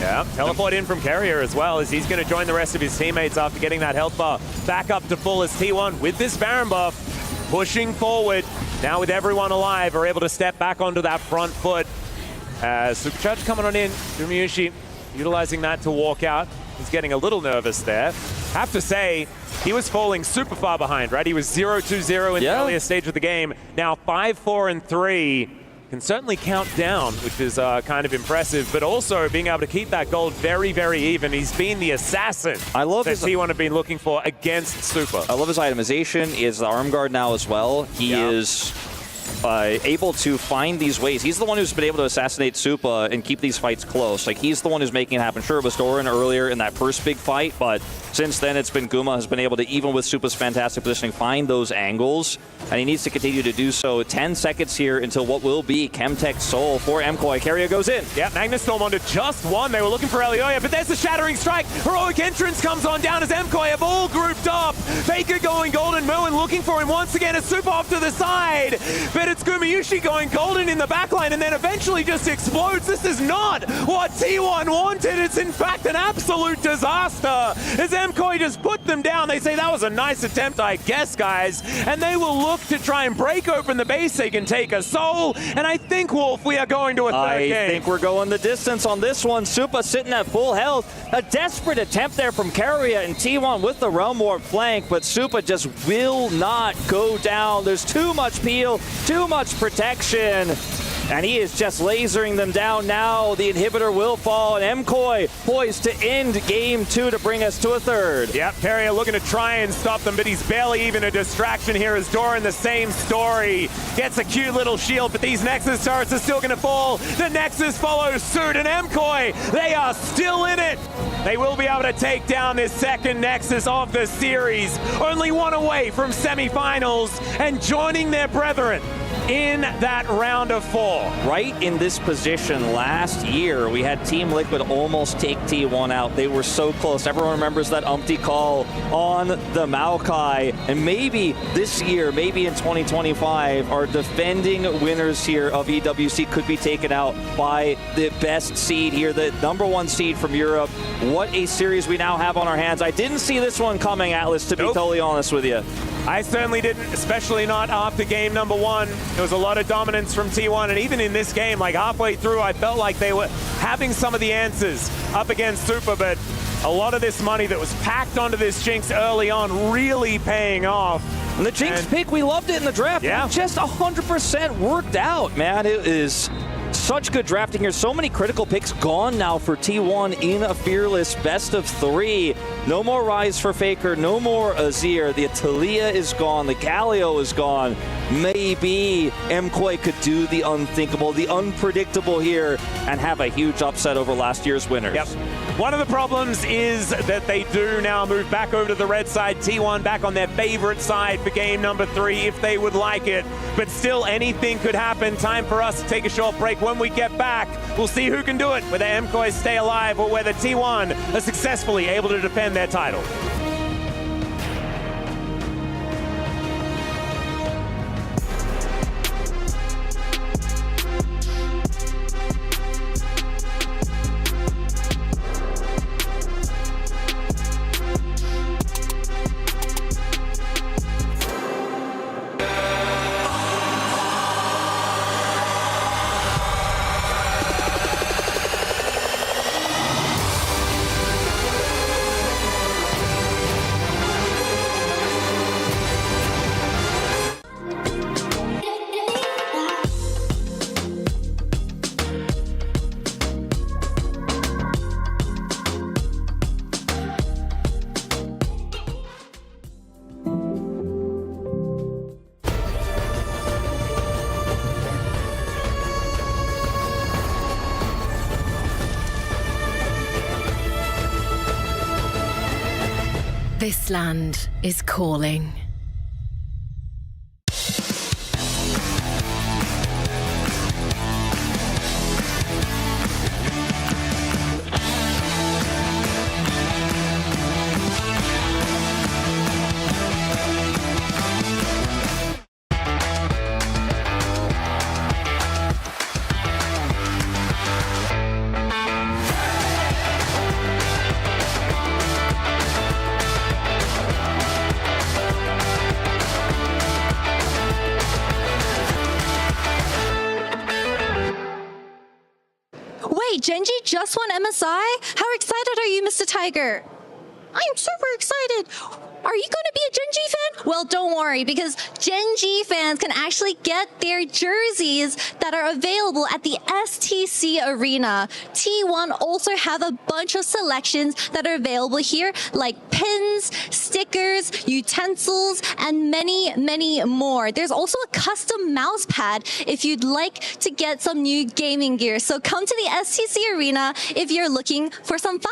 Yeah, teleport in from Keria as well, as he's going to join the rest of his teammates after getting that health bar back up to full as T1 with this Baron buff, pushing forward. Now with everyone alive, are able to step back onto that front foot. Supercharge coming on in, Gumayushi utilizing that to walk out. He's getting a little nervous there. Have to say, he was falling super far behind, right? He was 0-2-0 in the earlier stage of the game. Now 5-4-3. Can certainly count down, which is kind of impressive, but also being able to keep that gold very, very even. He's been the assassin I love that T1 have been looking for against Super. I love his itemization. He is the arm guard now as well. He is able to find these ways. He's the one who's been able to assassinate Supa and keep these fights close. Like, he's the one who's making it happen. Sure, it was Doran earlier in that first big fight, but since then it's been Guma has been able to, even with Supa's fantastic positioning, find those angles, and he needs to continue to do so. 10 seconds here until what will be Chemtech Soul for MKOI. Keria goes in. Yeah, Magnus Storm onto just one. They were looking for Elyoya, but there's the Shattering Strike. Heroic Entrance comes on down as MKOI have all grouped up. Faker going golden, Merwin looking for him once again. A Supa off to the side, but it's Gumayushi going golden in the backline and then eventually just explodes. This is not what T1 wanted. It's in fact an absolute disaster as MKOI just put them down. They say that was a nice attempt, I guess, guys, and they will look to try and break open the base. They can take a soul, and I think, Wolf, we are going to a third game. I think we're going the distance on this one. Supa sitting at full health. A desperate attempt there from Keria and T1 with the Realm Warp flank, but Supa just will not go down. There's too much peel, too much protection, and he is just lasering them down now. The inhibitor will fall, and MKOI poised to end game 2 to bring us to a third. Yep, Keria looking to try and stop them, but he's barely even a distraction here as Doran, the same story. Gets a cute little shield, but these Nexus turrets are still going to fall. The Nexus follows suit, and MKOI, they are still in it. They will be able to take down this second Nexus of the series. Only one away from semifinals and joining their brethren in that round of 4. Right in this position last year, we had Team Liquid almost take T1 out. They were so close. Everyone remembers that umpty call on the Maokai. And maybe this year, maybe in 2025, our defending winners here of EWC could be taken out by the best seed here, the #1 seed from Europe. What a series we now have on our hands. I didn't see this one coming, Atlas, to be totally honest with you. I certainly didn't, especially not after game number 1. There was a lot of dominance from T1, and even in this game, like halfway through, I felt like they were having some of the answers up against Super, but a lot of this money that was packed onto this Jinx early on really paying off. And the Jinx pick, we loved it in the draft. Yeah. It just 100% worked out, man. It is such good drafting here. So many critical picks gone now for T1 in a fearless best of 3. No more Rise for Faker, no more Azir. The Atalia is gone, the Galio is gone. Maybe MKOI could do the unthinkable, the unpredictable here, and have a huge upset over last year's winners. Yep. One of the problems is that they do now move back over to the red side. T1 back on their favorite side for game number 3 if they would like it. But still, anything could happen. Time for us to take a short break. When we get back, we'll see who can do it, whether MKOI stay alive or whether T1 are successfully able to defend their title. This land is calling. Wait, Gen.G just won MSI? How excited are you, Mr. Tiger? I'm super excited. Are you going to be a Gen.G fan? Well, don't worry, because Gen.G fans can actually get their jerseys that are available at the STC Arena. T1 also have a bunch of selections that are available here, like pins, stickers, utensils, and many, many more. There's also a custom mouse pad if you'd like to get some new gaming gear. So come to the STC Arena if you're looking for some fun.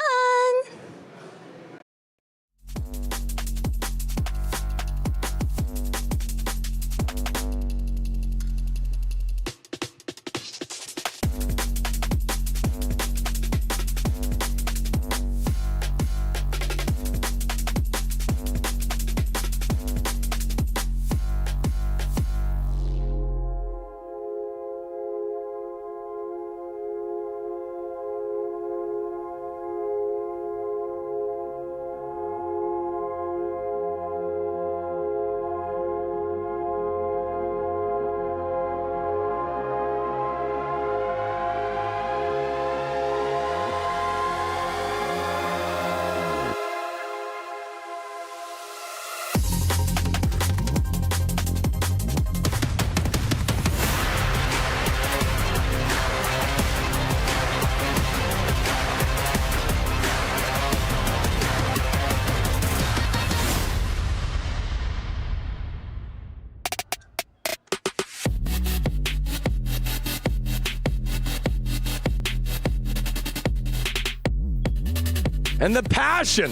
And the passion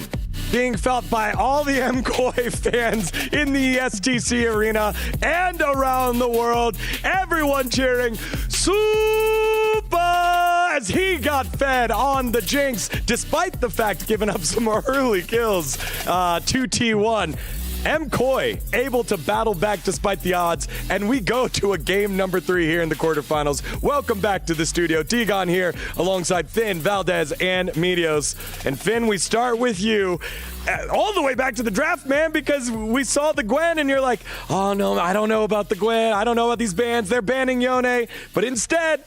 being felt by all the MKOI fans in the STC arena and around the world. Everyone cheering Super as he got fed on the Jinx, despite the fact giving up some early kills to T1. MKOI able to battle back despite the odds, and we go to a game number 3 here in the quarterfinals. Welcome back to the studio. Digon here alongside Finn, Valdez, and Medios. And Finn, we start with you. All the way back to the draft, man, because we saw the Gwen and you're like, oh no, I don't know about the Gwen. I don't know about these bans. They're banning Yone. But instead,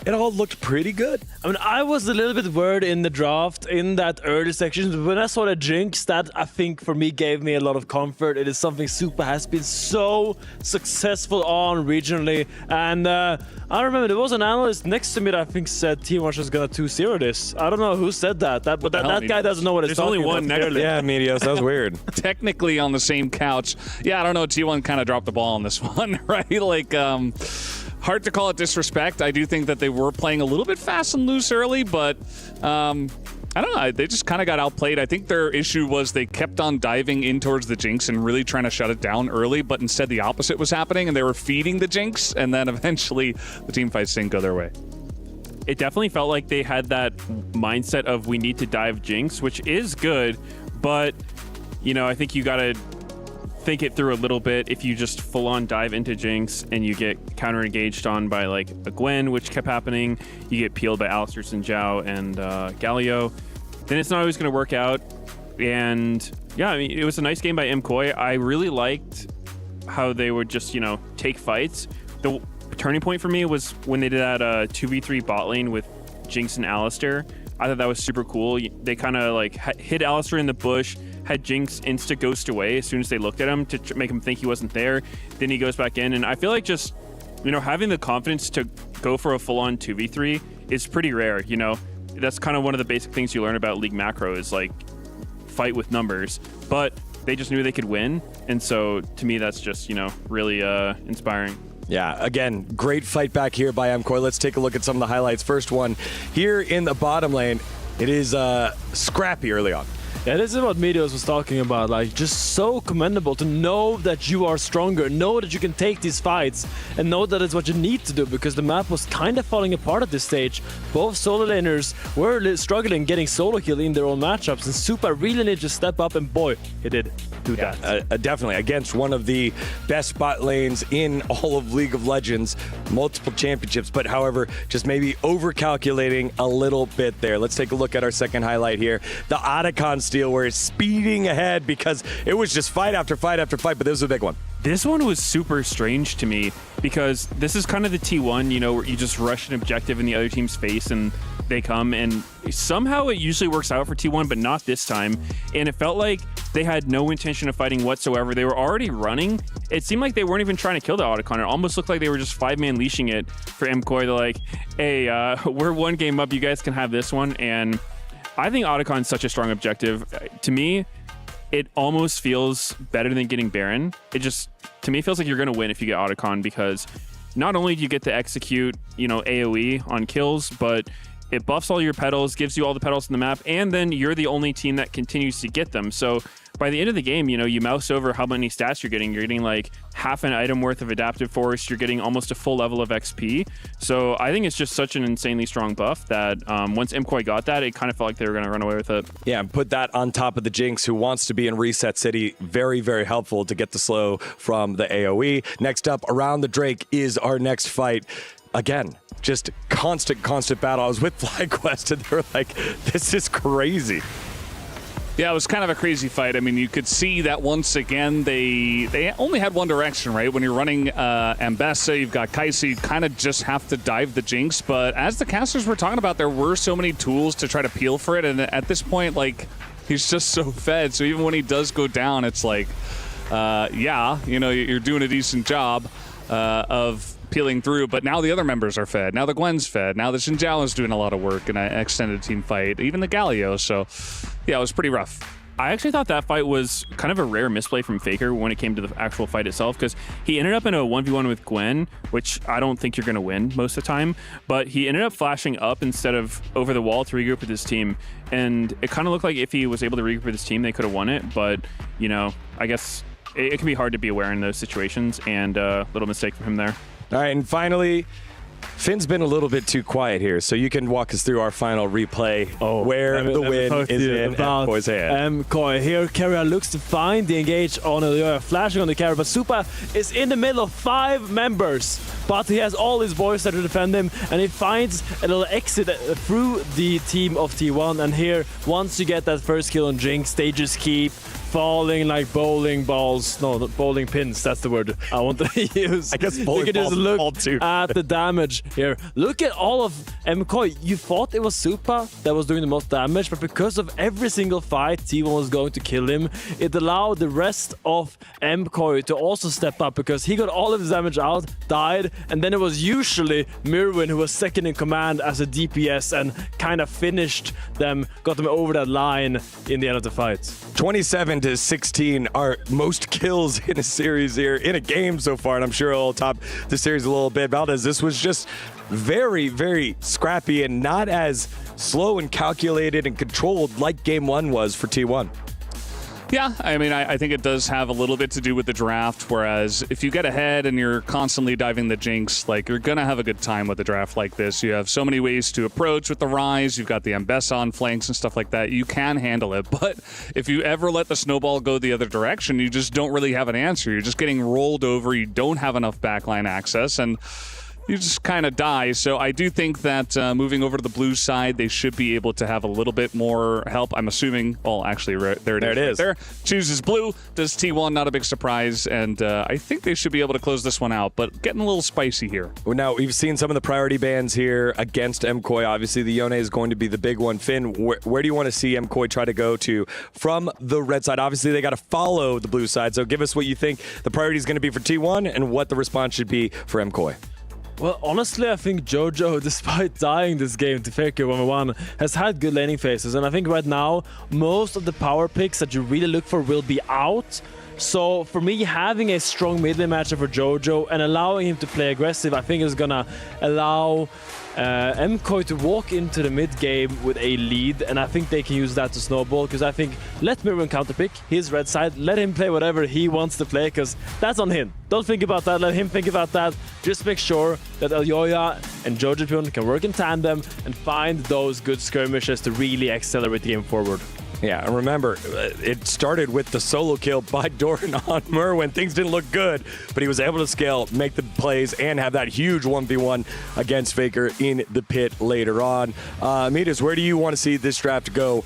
it all looked pretty good. I mean, I was a little bit worried in the draft, in that early section. But when I saw the Jinx, that I think for me gave me a lot of comfort. It is something Super has been so successful on regionally. And I remember there was an analyst next to me that I think said T1 was just gonna 2-0 this. I don't know who said that. That guy doesn't know what it's talking about. There's only one next. Yeah, Medios, that was weird. Technically on the same couch. Yeah, I don't know. T1 kind of dropped the ball on this one, right? Like, hard to call it disrespect. I do think that they were playing a little bit fast and loose early, but I don't know. They just kind of got outplayed. I think their issue was they kept on diving in towards the Jinx and really trying to shut it down early, but instead the opposite was happening, and they were feeding the Jinx, and then eventually the team fights didn't go their way. It definitely felt like they had that mindset of we need to dive Jinx, which is good, but, you know, I think you got to think it through a little bit. If you just full-on dive into Jinx and you get counter-engaged on by like a Gwen, which kept happening, you get peeled by Alistar, Xin Zhao, and Galio, then it's not always going to work out. And yeah, I mean, it was a nice game by MKOI. I really liked how they would just, you know, take fights. The turning point for me was when they did that 2v3 bot lane with Jinx and Alistar. I thought that was super cool. They kind of like hit Alistar in the bush, had Jinx insta ghost away as soon as they looked at him to make him think he wasn't there. Then he goes back in, and I feel like just, you know, having the confidence to go for a full-on 2v3 is pretty rare. You know, that's kind of one of the basic things you learn about League macro is like fight with numbers, but they just knew they could win, and so to me that's just, you know, really inspiring. Yeah, again, great fight back here by MKOI. Let's take a look at some of the highlights. First one here in the bottom lane. It is scrappy early on. Yeah, this is what Medios was talking about, like just so commendable to know that you are stronger, know that you can take these fights, and know that it's what you need to do, because the map was kind of falling apart at this stage. Both solo laners were struggling getting solo kill in their own matchups, and Super really needed to step up, and boy, he did do that. Definitely, against one of the best bot lanes in all of League of Legends, multiple championships, but however, just maybe over-calculating a little bit there. Let's take a look at our second highlight here. The Otacon steal, where it's speeding ahead because it was just fight after fight after fight, but this was a big one. This one was super strange to me because this is kind of the T1, you know, where you just rush an objective in the other team's face and they come, and somehow it usually works out for T1, but not this time. And it felt like they had no intention of fighting whatsoever. They were already running. It seemed like they weren't even trying to kill the Otacon. It almost looked like they were just 5-man leashing it for MKOI. They're like, hey, we're one game up. You guys can have this one. And I think Otacon's such a strong objective. To me, it almost feels better than getting Baron. It just, to me, feels like you're going to win if you get Otacon, because not only do you get to execute, you know, AoE on kills, but it buffs all your petals, gives you all the petals in the map, and then you're the only team that continues to get them. So by the end of the game, you know, you mouse over how many stats you're getting. You're getting like half an item worth of adaptive force. You're getting almost a full level of XP. So I think it's just such an insanely strong buff that once MKOI got that, it kind of felt like they were going to run away with it. Yeah, and put that on top of the Jinx, who wants to be in Reset City. Very, very helpful to get the slow from the AoE. Next up, around the Drake is our next fight. Again, just constant battle. I was with Flyquest and they were like, this is crazy. Yeah, it was kind of a crazy fight. I mean, you could see that once again, they only had one direction, right? When you're running Ambessa, you've got Kai'Sa, you kind of just have to dive the Jinx. But as the casters were talking about, there were so many tools to try to peel for it. And at this point, like, he's just so fed. So even when he does go down, it's like, yeah, you know, you're doing a decent job of peeling through, but now the other members are fed. Now the Gwen's fed. Now the Xin Zhao is doing a lot of work in an extended team fight. Even the Galio. So, yeah, it was pretty rough. I actually thought that fight was kind of a rare misplay from Faker when it came to the actual fight itself, because he ended up in a 1v1 with Gwen, which I don't think you're going to win most of the time, but he ended up flashing up instead of over the wall to regroup with his team, and it kind of looked like if he was able to regroup with his team, they could have won it, but, you know, I guess it can be hard to be aware in those situations, and a little mistake from him there. All right, and finally, Finn's been a little bit too quiet here, so you can walk us through our final replay where the win is in MKOI's hand. MKOI here, Carrier looks to find the engage on flashing on the Carrier, but Supa is in the middle of 5 members, but he has all his boys there to defend him, and he finds a little exit through the team of T1, and here, once you get that first kill on Jinx, they just keep falling like bowling balls. No, not bowling pins. That's the word I wanted to use. I guess you bowling can just balls look at the damage here. Look at all of MKOI. You thought it was Supa that was doing the most damage, but because of every single fight T1 was going to kill him, it allowed the rest of MKOI to also step up, because he got all of his damage out, died, and then it was usually Mirwin who was second in command as a DPS and kind of finished them, got them over that line in the end of the fight. 27-16 are most kills in a series here, in a game so far, and I'm sure it'll top the series a little bit. Valdez, this was just very, very scrappy and not as slow and calculated and controlled like game 1 was for T1. Yeah, I mean, I think it does have a little bit to do with the draft, whereas if you get ahead and you're constantly diving the Jinx, like, you're going to have a good time with a draft like this. You have so many ways to approach with the Rise. You've got the Ambessa on flanks and stuff like that. You can handle it, but if you ever let the snowball go the other direction, you just don't really have an answer. You're just getting rolled over. You don't have enough backline access, and you just kind of die. So I do think that moving over to the blue side, they should be able to have a little bit more help. I'm assuming, well, actually, there it is. Right there. Chooses blue, does T1, not a big surprise. And I think they should be able to close this one out, but getting a little spicy here. Well, now, we've seen some of the priority bans here against MKOI. Obviously, the Yone is going to be the big one. Finn, where do you want to see MKOI try to go to from the red side? Obviously, they got to follow the blue side. So give us what you think the priority is going to be for T1 and what the response should be for MKOI. Well, honestly, I think Jojo, despite dying this game to Faker 1v1, has had good laning phases. And I think right now, most of the power picks that you really look for will be out. So for me, having a strong mid lane matchup for Jojo and allowing him to play aggressive, I think is going to allow MKOI to walk into the mid game with a lead, and I think they can use that to snowball, because I think let Mirwin counterpick his red side, let him play whatever he wants to play, because that's on him. Don't think about that, let him think about that. Just make sure that Elyoya and Jojo can work in tandem and find those good skirmishes to really accelerate the game forward. Yeah, and remember, it started with the solo kill by Doran on Merwin. Things didn't look good, but he was able to scale, make the plays, and have that huge 1v1 against Faker in the pit later on. Midas, where do you want to see this draft go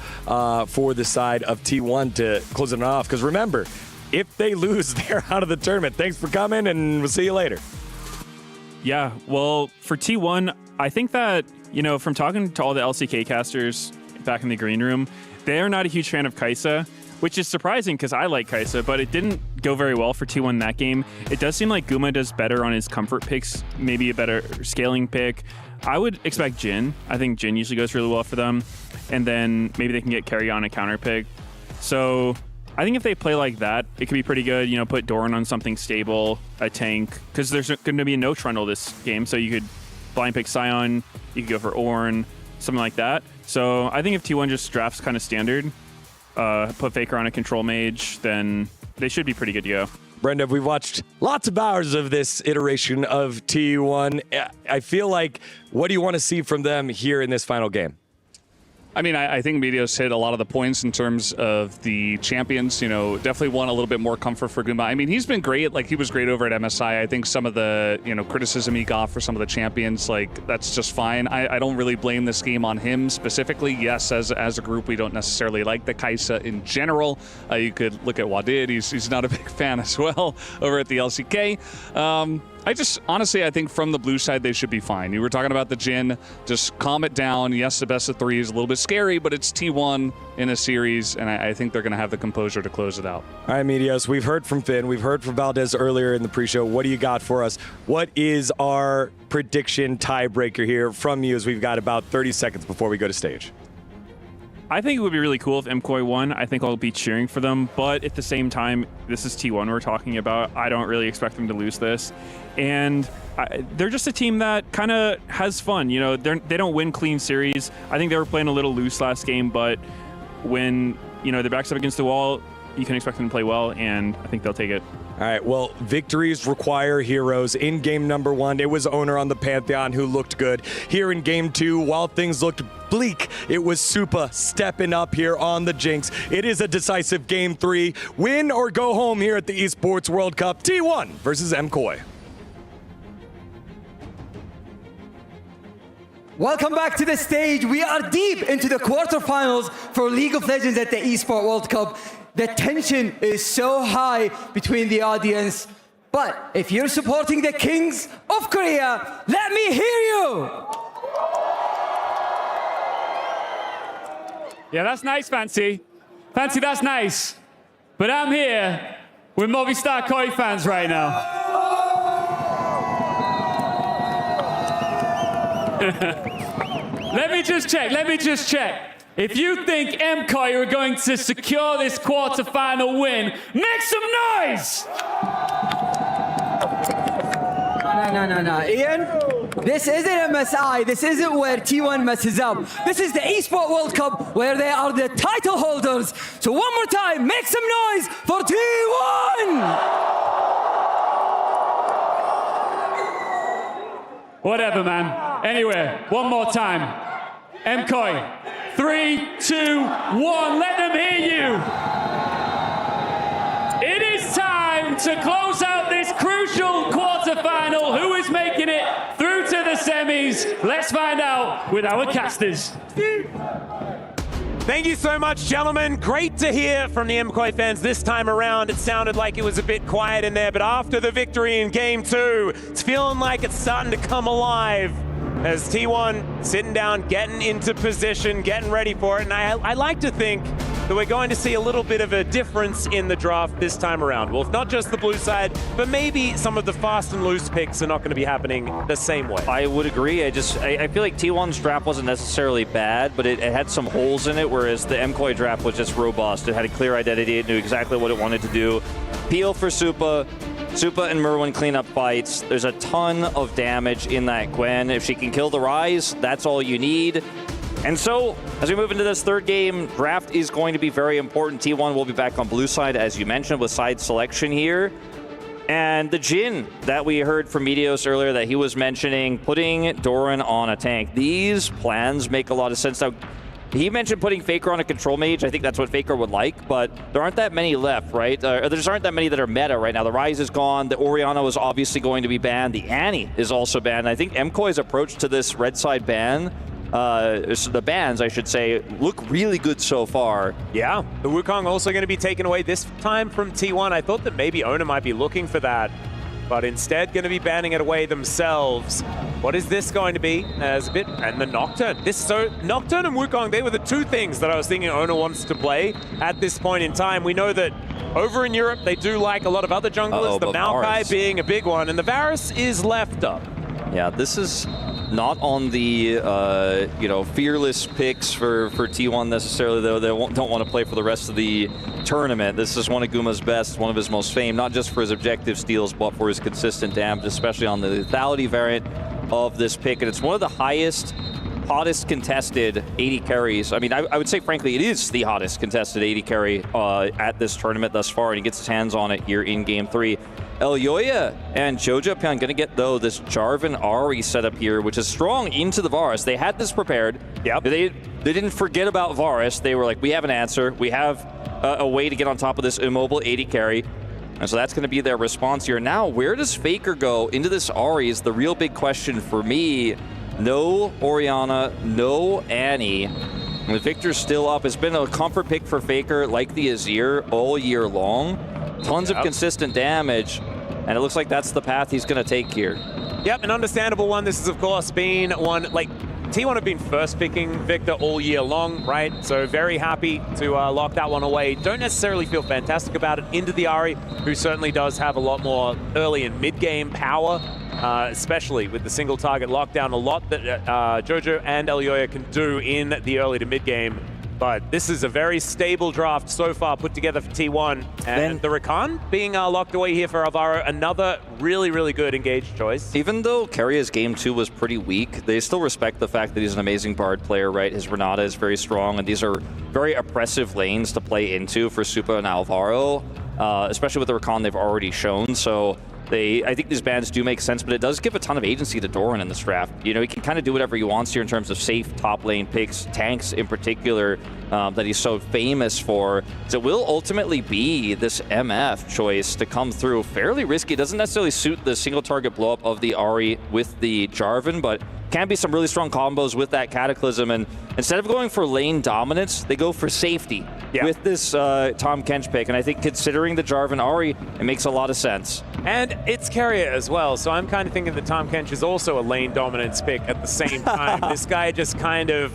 for the side of T1 to close it off? Because remember, if they lose, they're out of the tournament. Thanks for coming, and we'll see you later. Yeah, well, for T1, I think that, you know, from talking to all the LCK casters back in the green room, they're not a huge fan of Kai'Sa, which is surprising because I like Kai'Sa, but it didn't go very well for T1 that game. It does seem like Guma does better on his comfort picks, maybe a better scaling pick. I would expect Jhin. I think Jhin usually goes really well for them. And then maybe they can get carry on a counter pick. So I think if they play like that, it could be pretty good. You know, put Doran on something stable, a tank, because there's going to be no Trundle this game. So you could blind pick Sion, you could go for Ornn, something like that. So I think if T1 just drafts kind of standard, put Faker on a control mage, then they should be pretty good to go. Brenda, we've watched lots of hours of this iteration of T1. I feel like, what do you want to see from them here in this final game? I mean, I think Medios hit a lot of the points in terms of the champions. You know, definitely want a little bit more comfort for Guma. I mean, he's been great. Like, he was great over at MSI. I think some of the, you know, criticism he got for some of the champions, like, that's just fine. I don't really blame this game on him specifically. Yes, as a group, we don't necessarily like the Kai'Sa in general. You could look at Wadid. He's not a big fan as well over at the LCK. Honestly, I think from the blue side, they should be fine. You were talking about the Jhin. Just calm it down. Yes, the best of three is a little bit scary, but it's T1 in a series, and I think they're going to have the composure to close it out. All right, Medios, we've heard from Finn. We've heard from Valdez earlier in the pre-show. What do you got for us? What is our prediction tiebreaker here from you, as we've got about 30 seconds before we go to stage? I think it would be really cool if MKOI won. I think I'll be cheering for them. But at the same time, this is T1 we're talking about. I don't really expect them to lose this. And they're just a team that kind of has fun. You know, they don't win clean series. I think they were playing a little loose last game, but when, you know, their back's up against the wall, you can expect them to play well, and I think they'll take it. All right, well, victories require heroes. In game number 1, it was Owner on the Pantheon who looked good. Here in game 2, while things looked bleak, it was Supa stepping up here on the Jinx. It is a decisive game 3. Win or go home here at the Esports World Cup. T1 versus MKOI. Welcome back to the stage. We are deep into the quarterfinals for League of Legends at the Esports World Cup. The tension is so high between the audience. But if you're supporting the Kings of Korea, let me hear you! Yeah, that's nice, Fancy. Fancy, that's nice. But I'm here with Movistar Koi fans right now. Let me just check. If you think MKOI are going to secure this quarterfinal win, make some noise! No. Ian, this isn't MSI. This isn't where T1 messes up. This is the Esports World Cup where they are the title holders. So one more time, make some noise for T1! Whatever, man. Anyway, one more time. MKOI. 3, 2, 1, let them hear you! It is time to close out this crucial quarterfinal. Who is making it through to the semis? Let's find out with our casters. Thank you so much, gentlemen. Great to hear from the MKOI fans this time around. It sounded like it was a bit quiet in there, but after the victory in game 2, it's feeling like it's starting to come alive. As T1 sitting down, getting into position, getting ready for it. And I like to think that we're going to see a little bit of a difference in the draft this time around. Well, if not just the blue side, but maybe some of the fast and loose picks are not going to be happening the same way. I would agree. I feel like T1's draft wasn't necessarily bad, but it had some holes in it, whereas the MKOI draft was just robust. It had a clear identity. It knew exactly what it wanted to do. Peel for Supa and Merwin clean up fights. There's a ton of damage in that Gwen. If she can kill the Ryze, that's all you need. And so, as we move into this third game, draft is going to be very important. T1 will be back on blue side, as you mentioned, with side selection here. And the Jhin that we heard from Meteos earlier that he was mentioning, putting Doran on a tank. These plans make a lot of sense. Now, he mentioned putting Faker on a control mage. I think that's what Faker would like, but there aren't that many left, right? There just aren't that many that are meta right now. The Ryze is gone. The Orianna was obviously going to be banned. The Annie is also banned. I think MKOI's approach to this red side ban, the bans, I should say, look really good so far. Yeah, the Wukong also going to be taken away this time from T1. I thought that maybe Owner might be looking for that, but instead going to be banning it away themselves. What is this going to be? As a bit, and the Nocturne. Nocturne and Wukong, they were the two things that I was thinking Owner wants to play at this point in time. We know that over in Europe, they do like a lot of other junglers, the Maokai being a big one, and the Varus is left up. Yeah, this is not on the fearless picks for T1 necessarily, though. They don't want to play for the rest of the tournament. This is one of Guma's best, one of his most famed, not just for his objective steals, but for his consistent damage, especially on the lethality variant of this pick. And it's one of the hottest contested 80 carries. I mean, I would say, frankly, it is the hottest contested 80 carry at this tournament thus far, and he gets his hands on it here in Game 3. Elyoya and Jojo Pyong going to get, though, this Jarvan Ahri setup here, which is strong into the Varus. They had this prepared. Yep. They didn't forget about Varus. They were like, we have an answer. We have a way to get on top of this immobile 80 carry. And so that's going to be their response here. Now, where does Faker go into this Ahri is the real big question for me. No Orianna, no Annie. And the Victor's still up. It's been a comfort pick for Faker, like the Azir, all year long. Tons of consistent damage, and it looks like that's the path he's going to take here. Yep, an understandable one. This has, of course, been one, like, T1 have been first picking Victor all year long, right? So very happy to lock that one away. Don't necessarily feel fantastic about it into the Ahri, who certainly does have a lot more early and mid-game power, especially with the single target lockdown. A lot that Jojo and Elyoya can do in the early to mid-game. But this is a very stable draft so far put together for T1. And the Rakan being locked away here for Alvaro, another really, really good engaged choice. Even though Kery's game 2 was pretty weak, they still respect the fact that he's an amazing Bard player, right? His Renata is very strong, and these are very oppressive lanes to play into for Supa and Alvaro, especially with the Rakan they've already shown. So I think these bans do make sense, but it does give a ton of agency to Doran in this draft. You know, he can kind of do whatever he wants here in terms of safe top lane picks, tanks in particular, that he's so famous for. So it will ultimately be this MF choice to come through. Fairly risky. It doesn't necessarily suit the single target blow up of the Ahri with the Jarvan, but can be some really strong combos with that Cataclysm. And instead of going for lane dominance, they go for safety with this Tahm Kench pick. And I think considering the Jarvan Ahri, it makes a lot of sense. And it's Keria as well, so I'm kind of thinking that Tahm Kench is also a lane dominance pick at the same time. This guy just kind of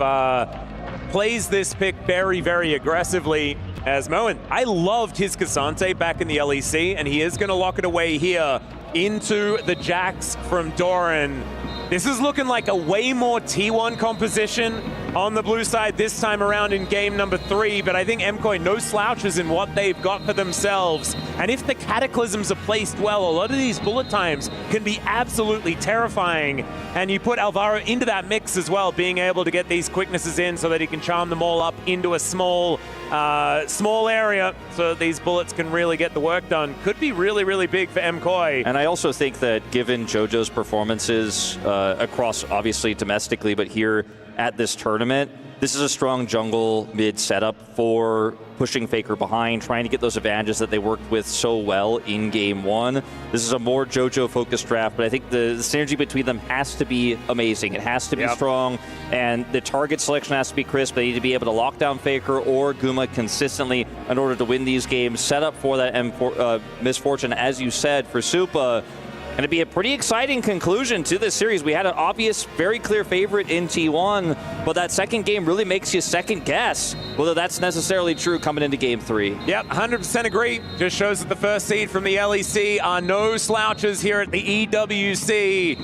plays this pick very, very aggressively. As Moen, I loved his Cassante back in the LEC, and he is going to lock it away here into the Jax from Doran. This is looking like a way more T1 composition on the blue side this time around in game number 3, but I think MKOI no slouches in what they've got for themselves. And if the Cataclysms are placed well, a lot of these bullet times can be absolutely terrifying. And you put Alvaro into that mix as well, being able to get these quicknesses in so that he can charm them all up into a small area so that these bullets can really get the work done. Could be really, really big for MKOI. And I also think that given JoJo's performances across, obviously, domestically, but here at this tournament, this is a strong jungle mid setup for pushing Faker behind, trying to get those advantages that they worked with so well in game 1. This is a more JoJo-focused draft, but I think the synergy between them has to be amazing. It has to be strong, and the target selection has to be crisp. They need to be able to lock down Faker or Guma consistently in order to win these games. Set up for that misfortune, as you said, for Supa. And it'd be a pretty exciting conclusion to this series. We had an obvious, very clear favorite in T1, but that second game really makes you second guess whether that's necessarily true coming into game 3. Yep, 100% agree. Just shows that the first seed from the LEC are no slouches here at the EWC.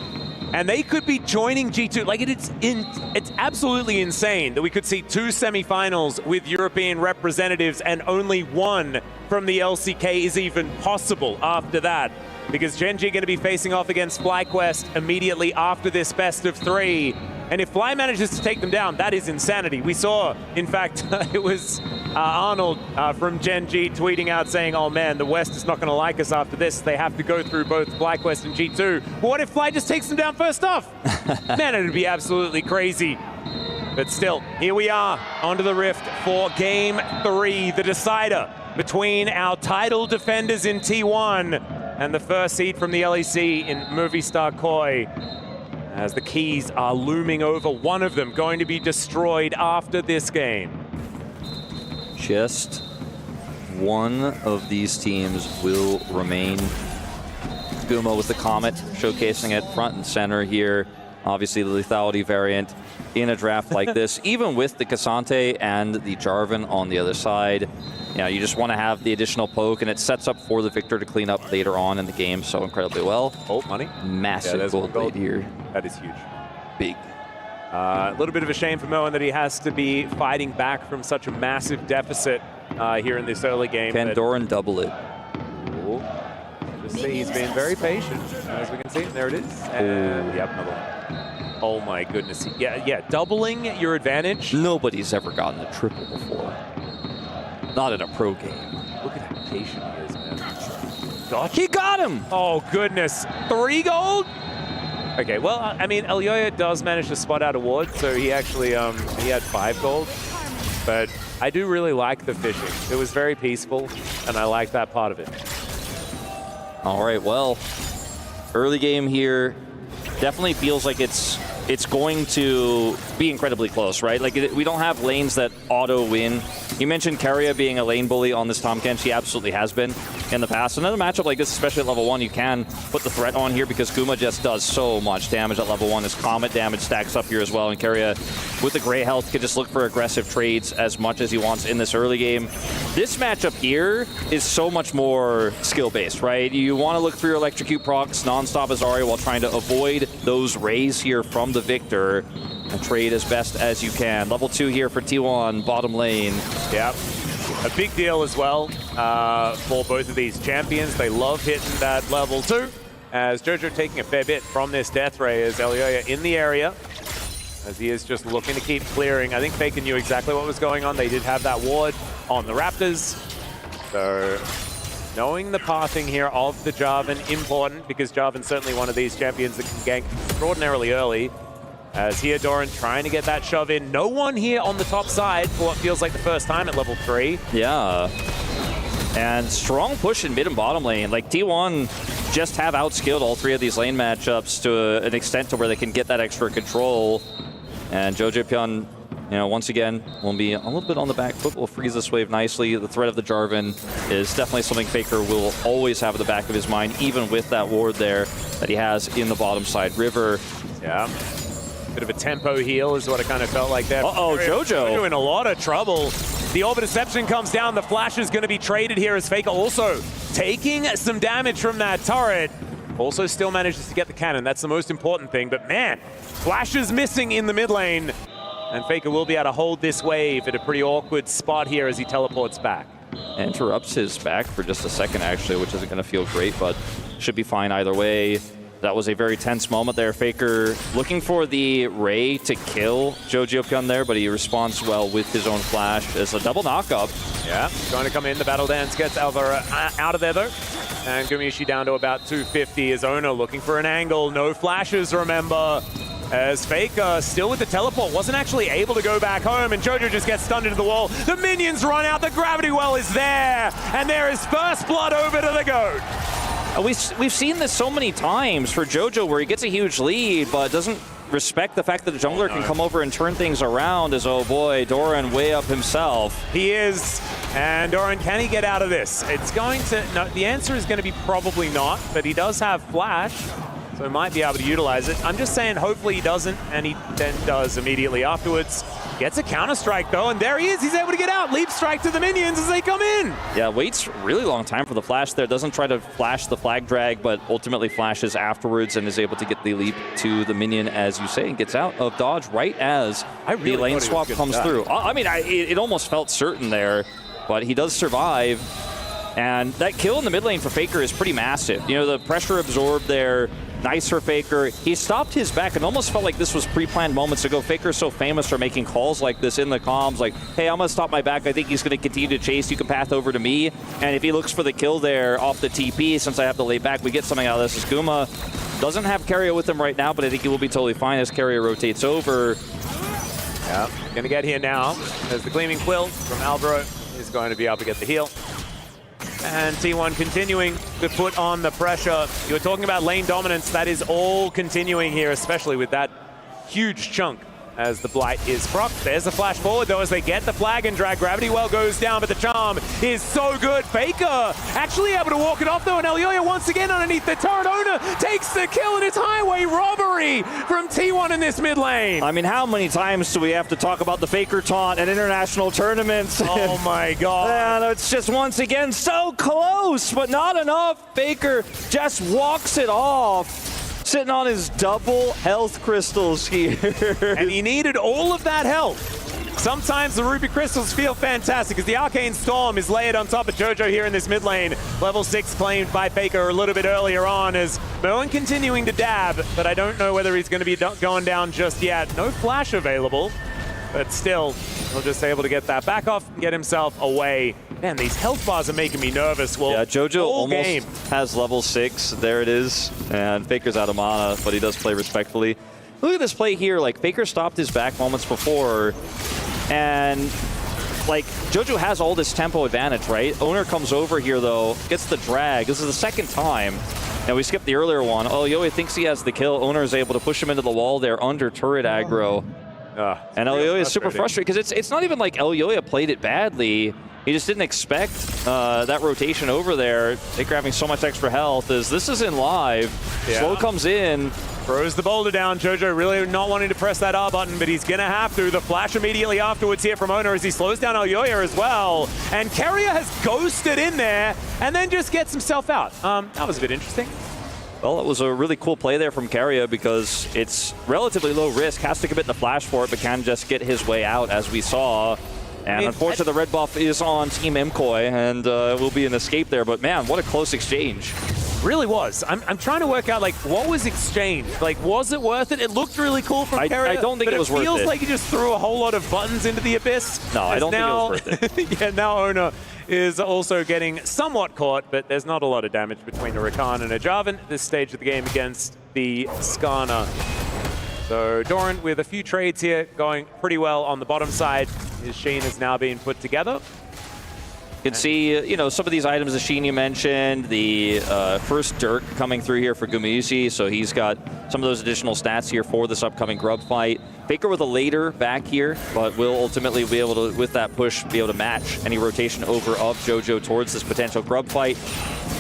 And they could be joining G2. Like, it's absolutely insane that we could see 2 semifinals with European representatives and only one from the LCK is even possible after that. Because Gen.G going to be facing off against Flyquest immediately after this best of 3. And if Fly manages to take them down, that is insanity. We saw, in fact, it was Arnold from Gen.G tweeting out saying, oh man, the West is not going to like us after this. They have to go through both Flyquest and G2. But what if Fly just takes them down first off? Man, it would be absolutely crazy. But still, here we are, onto the Rift for game 3, the decider between our title defenders in T1 and the first seed from the LEC in Movistar KOI, as the keys are looming over one of them, going to be destroyed after this game. Just one of these teams will remain. Guma with the Comet, showcasing it front and center here. Obviously the lethality variant in a draft like this, even with the Cassante and the Jarvan on the other side. You know, you just want to have the additional poke, and it sets up for the victor to clean up later on in the game so incredibly well. Oh, money. Massive gold lead here. That is huge. Big. A little bit of a shame for Moen that he has to be fighting back from such a massive deficit here in this early game. Can Doran double it? Ooh. Just see, he's been very patient, as we can see. There it is. And yep, another one. Oh my goodness. Yeah, doubling your advantage. Nobody's ever gotten a triple before. Not in a pro game. Look at how patient he is, man. Gosh, he got him! Oh, goodness. 3 gold? Okay, well, I mean, Elyoya does manage to spot out a ward, so he actually, he had 5 gold. But I do really like the fishing. It was very peaceful, and I like that part of it. All right, well, early game here definitely feels like it's going to be incredibly close, right? Like, we don't have lanes that auto-win. You mentioned Keria being a lane bully on this Tahm Kench. He absolutely has been in the past. Another matchup like this, especially at level 1, you can put the threat on here because Guma just does so much damage at level 1. His Comet damage stacks up here as well, and Keria, with the gray health, can just look for aggressive trades as much as he wants in this early game. This matchup here is so much more skill-based, right? You want to look for your electrocute procs non-stop as Ahri while trying to avoid those rays here from the Victor. and trade as best as you can. Level 2 here for T1, bottom lane. Yep. A big deal as well for both of these champions. They love hitting that level 2. As Jojo taking a fair bit from this death ray as Elioya in the area. As he is just looking to keep clearing. I think Faker knew exactly what was going on. They did have that ward on the Raptors. So knowing the pathing here of the Jarvan, important, because Jarvan's certainly one of these champions that can gank extraordinarily early. As here, Doran trying to get that shove in. No one here on the top side for what feels like the first time at level 3. Yeah. And strong push in mid and bottom lane. Like T1 just have outskilled all 3 of these lane matchups to an extent to where they can get that extra control. And Jojopyeon, once again, will be a little bit on the back foot. Will freeze this wave nicely. The threat of the Jarvan is definitely something Faker will always have at the back of his mind, even with that ward there that he has in the bottom side. River. Yeah. Bit of a tempo heal is what it kind of felt like there. Uh-oh, Jojo. In a lot of trouble. The Orb of Deception comes down. The Flash is going to be traded here as Faker also taking some damage from that turret. Also still manages to get the cannon. That's the most important thing. But man, Flash is missing in the mid lane. And Faker will be able to hold this wave at a pretty awkward spot here as he teleports back. Interrupts his back for just a second, actually, which isn't going to feel great, but should be fine either way. That was a very tense moment there. Faker looking for the Ray to kill Jojopyeon there, but he responds well with his own flash. It's a double knockup. Yeah, going to come in. The Battle Dance gets Alvaro out of there, though. And Gumiishi down to about 250 as Ono looking for an angle. No flashes, remember. As Faker still with the teleport, wasn't actually able to go back home, and Jojo just gets stunned into the wall. The minions run out, the gravity well is there, and there is first blood over to the GOAT. We've seen this so many times for Jojo where he gets a huge lead, but doesn't respect the fact that the jungler can come over and turn things around as, oh boy, Doran way up himself. He is, and Doran, can he get out of this? It's going to, no, the answer is going to be probably not, but he does have flash, so he might be able to utilize it. I'm just saying hopefully he doesn't, and he then does immediately afterwards. Gets a counter-strike though, and there he is. He's able to get out. Leap strike to the minions as they come in. Yeah, waits really long time for the flash there. Doesn't try to flash the flag drag, but ultimately flashes afterwards and is able to get the leap to the minion, as you say, and gets out of dodge right as the lane swap comes through. I mean, it almost felt certain there, but he does survive. And that kill in the mid lane for Faker is pretty massive. The pressure absorbed there. Nice for Faker. He stopped his back and almost felt like this was pre-planned moments ago. Faker's so famous for making calls like this in the comms, like, hey, I'm going to stop my back. I think he's going to continue to chase. You can path over to me. And if he looks for the kill there off the TP, since I have to lay back, we get something out of this. As Guma doesn't have Carrier with him right now, but I think he will be totally fine as Carrier rotates over. Yeah, going to get here now as the Gleaming Quill from Alvaro is going to be able to get the heal. And T1 continuing to put on the pressure. You were talking about lane dominance. That is all continuing here, especially with that huge chunk as the Blight is procced. There's a flash forward, though, as they get the flag and drag. Gravity well goes down, but the charm is so good. Faker actually able to walk it off, though, and Elioya once again underneath the turret. Owner takes the kill, and it's highway robbery from T1 in this mid lane. I mean, how many times do we have to talk about the Faker taunt at international tournaments? Oh my God. And it's just once again so close, but not enough. Faker just walks it off. Sitting on his double health crystals here. And he needed all of that health. Sometimes the Ruby Crystals feel fantastic as the Arcane Storm is layered on top of Jojo here in this mid lane. Level 6 claimed by Faker a little bit earlier on as Moen continuing to dab, but I don't know whether he's going to be going down just yet. No flash available, but still, he'll just able to get that back off and get himself away. Man, these health bars are making me nervous. Well, yeah, Jojo almost has level 6. There it is. And Faker's out of mana, but he does play respectfully. Look at this play here. Like, Faker stopped his back moments before. And, like, Jojo has all this tempo advantage, right? Owner comes over here, though, gets the drag. This is the second time. And we skipped the earlier one. Oh, Elioya thinks he has the kill. Owner is able to push him into the wall there under turret aggro. And Elioya is super frustrated because it's not even like Elioya played it badly. He just didn't expect that rotation over there. Faker having so much extra health as this is in live. Yeah. Slow comes in. Throws the boulder down. Jojo really not wanting to press that R button, but he's going to have to. The flash immediately afterwards here from Owner as he slows down Elioya as well. And Carrier has ghosted in there and then just gets himself out. That was a bit interesting. Well, it was a really cool play there from Carrier because it's relatively low risk. Has to commit the flash for it, but can just get his way out, as we saw. And unfortunately, the red buff is on Team MKOI, and will be an escape there. But man, what a close exchange. Really was. I'm trying to work out, like, what was exchanged? Like, was it worth it? It looked really cool from Carrier. I don't think it was worth it. It feels like he just threw a whole lot of buttons into the abyss. No, I don't think it was worth it. Yeah, now Owner is also getting somewhat caught, but there's not a lot of damage between a Rakan and a Jarvan at this stage of the game against the Skarner. So Doran with a few trades here going pretty well on the bottom side. His Sheen is now being put together. You can see, you know, some of these items, the Sheen you mentioned, the first Dirk coming through here for Gumeyusi, so he's got some of those additional stats here for this upcoming Grub fight. Faker with a later back here, but will ultimately be able to, with that push, be able to match any rotation over of JoJo towards this potential Grub fight.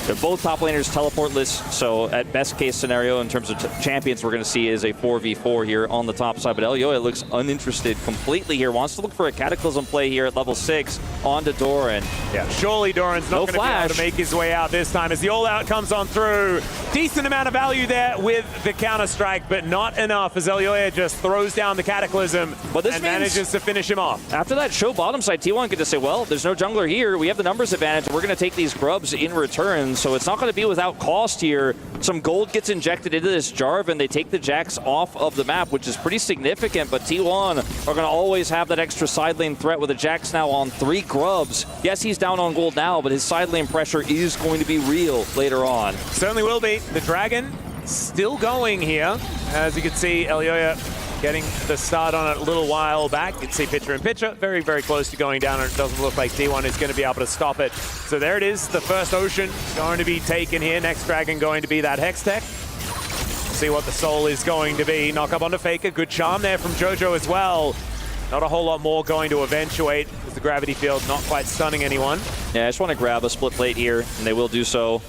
They're both top laners teleportless, so at best case scenario in terms of champions we're going to see is a 4v4 here on the top side. But Elyoya looks uninterested completely here, wants to look for a Cataclysm play here at level 6 onto Doran. Yeah, surely Doran's not going to be able to make his way out this time as the all-out comes on through. Decent amount of value there with the counter-strike, but not enough as Elyoya just throws down the Cataclysm and manages to finish him off. After that show bottom side, T1 could just say, well, there's no jungler here. We have the numbers advantage. We're going to take these grubs in return. So it's not going to be without cost here. Some gold gets injected into this Jarvan. They take the Jax off of the map, which is pretty significant. But T1 are going to always have that extra side lane threat with a Jax now on 3 grubs. Yes, he's down on gold now, but his side lane pressure is going to be real later on. Certainly will be. The Dragon still going here. As you can see, Elyoya getting the start on it a little while back. You can see picture in picture, very, very close to going down, and it doesn't look like T1 is going to be able to stop it. So there it is, the first Ocean going to be taken here. Next Dragon going to be that Hextech. See what the soul is going to be. Knock up onto Faker, good charm there from JoJo as well. Not a whole lot more going to eventuate with the gravity field not quite stunning anyone. Yeah, I just want to grab a split plate here, and they will do so.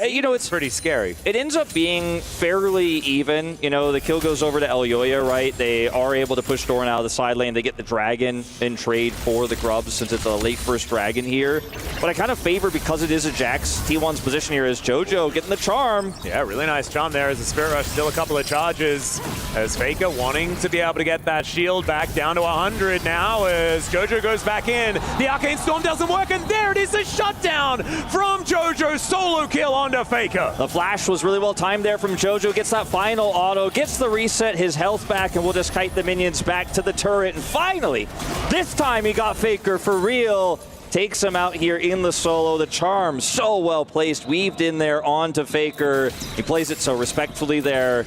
You know, it's pretty scary. It ends up being fairly even. You know, the kill goes over to Elyoya, right? They are able to push Doran out of the side lane. They get the Dragon in trade for the grubs since it's a late first Dragon here. But I kind of favor, because it is a Jax, T1's position here is JoJo getting the charm. Yeah, really nice charm there as the Spirit Rush, still a couple of charges. As Faker wanting to be able to get that shield back down to 100 now as JoJo goes back in. The Arcane Storm doesn't work, and there it is, a shutdown from JoJo. Solo kill onto Faker. The flash was really well timed there from JoJo. Gets that final auto, gets the reset, his health back, and we'll just kite the minions back to the turret. And finally, this time he got Faker for real. Takes him out here in the solo. The charm so well placed, weaved in there onto Faker. He plays it so respectfully there,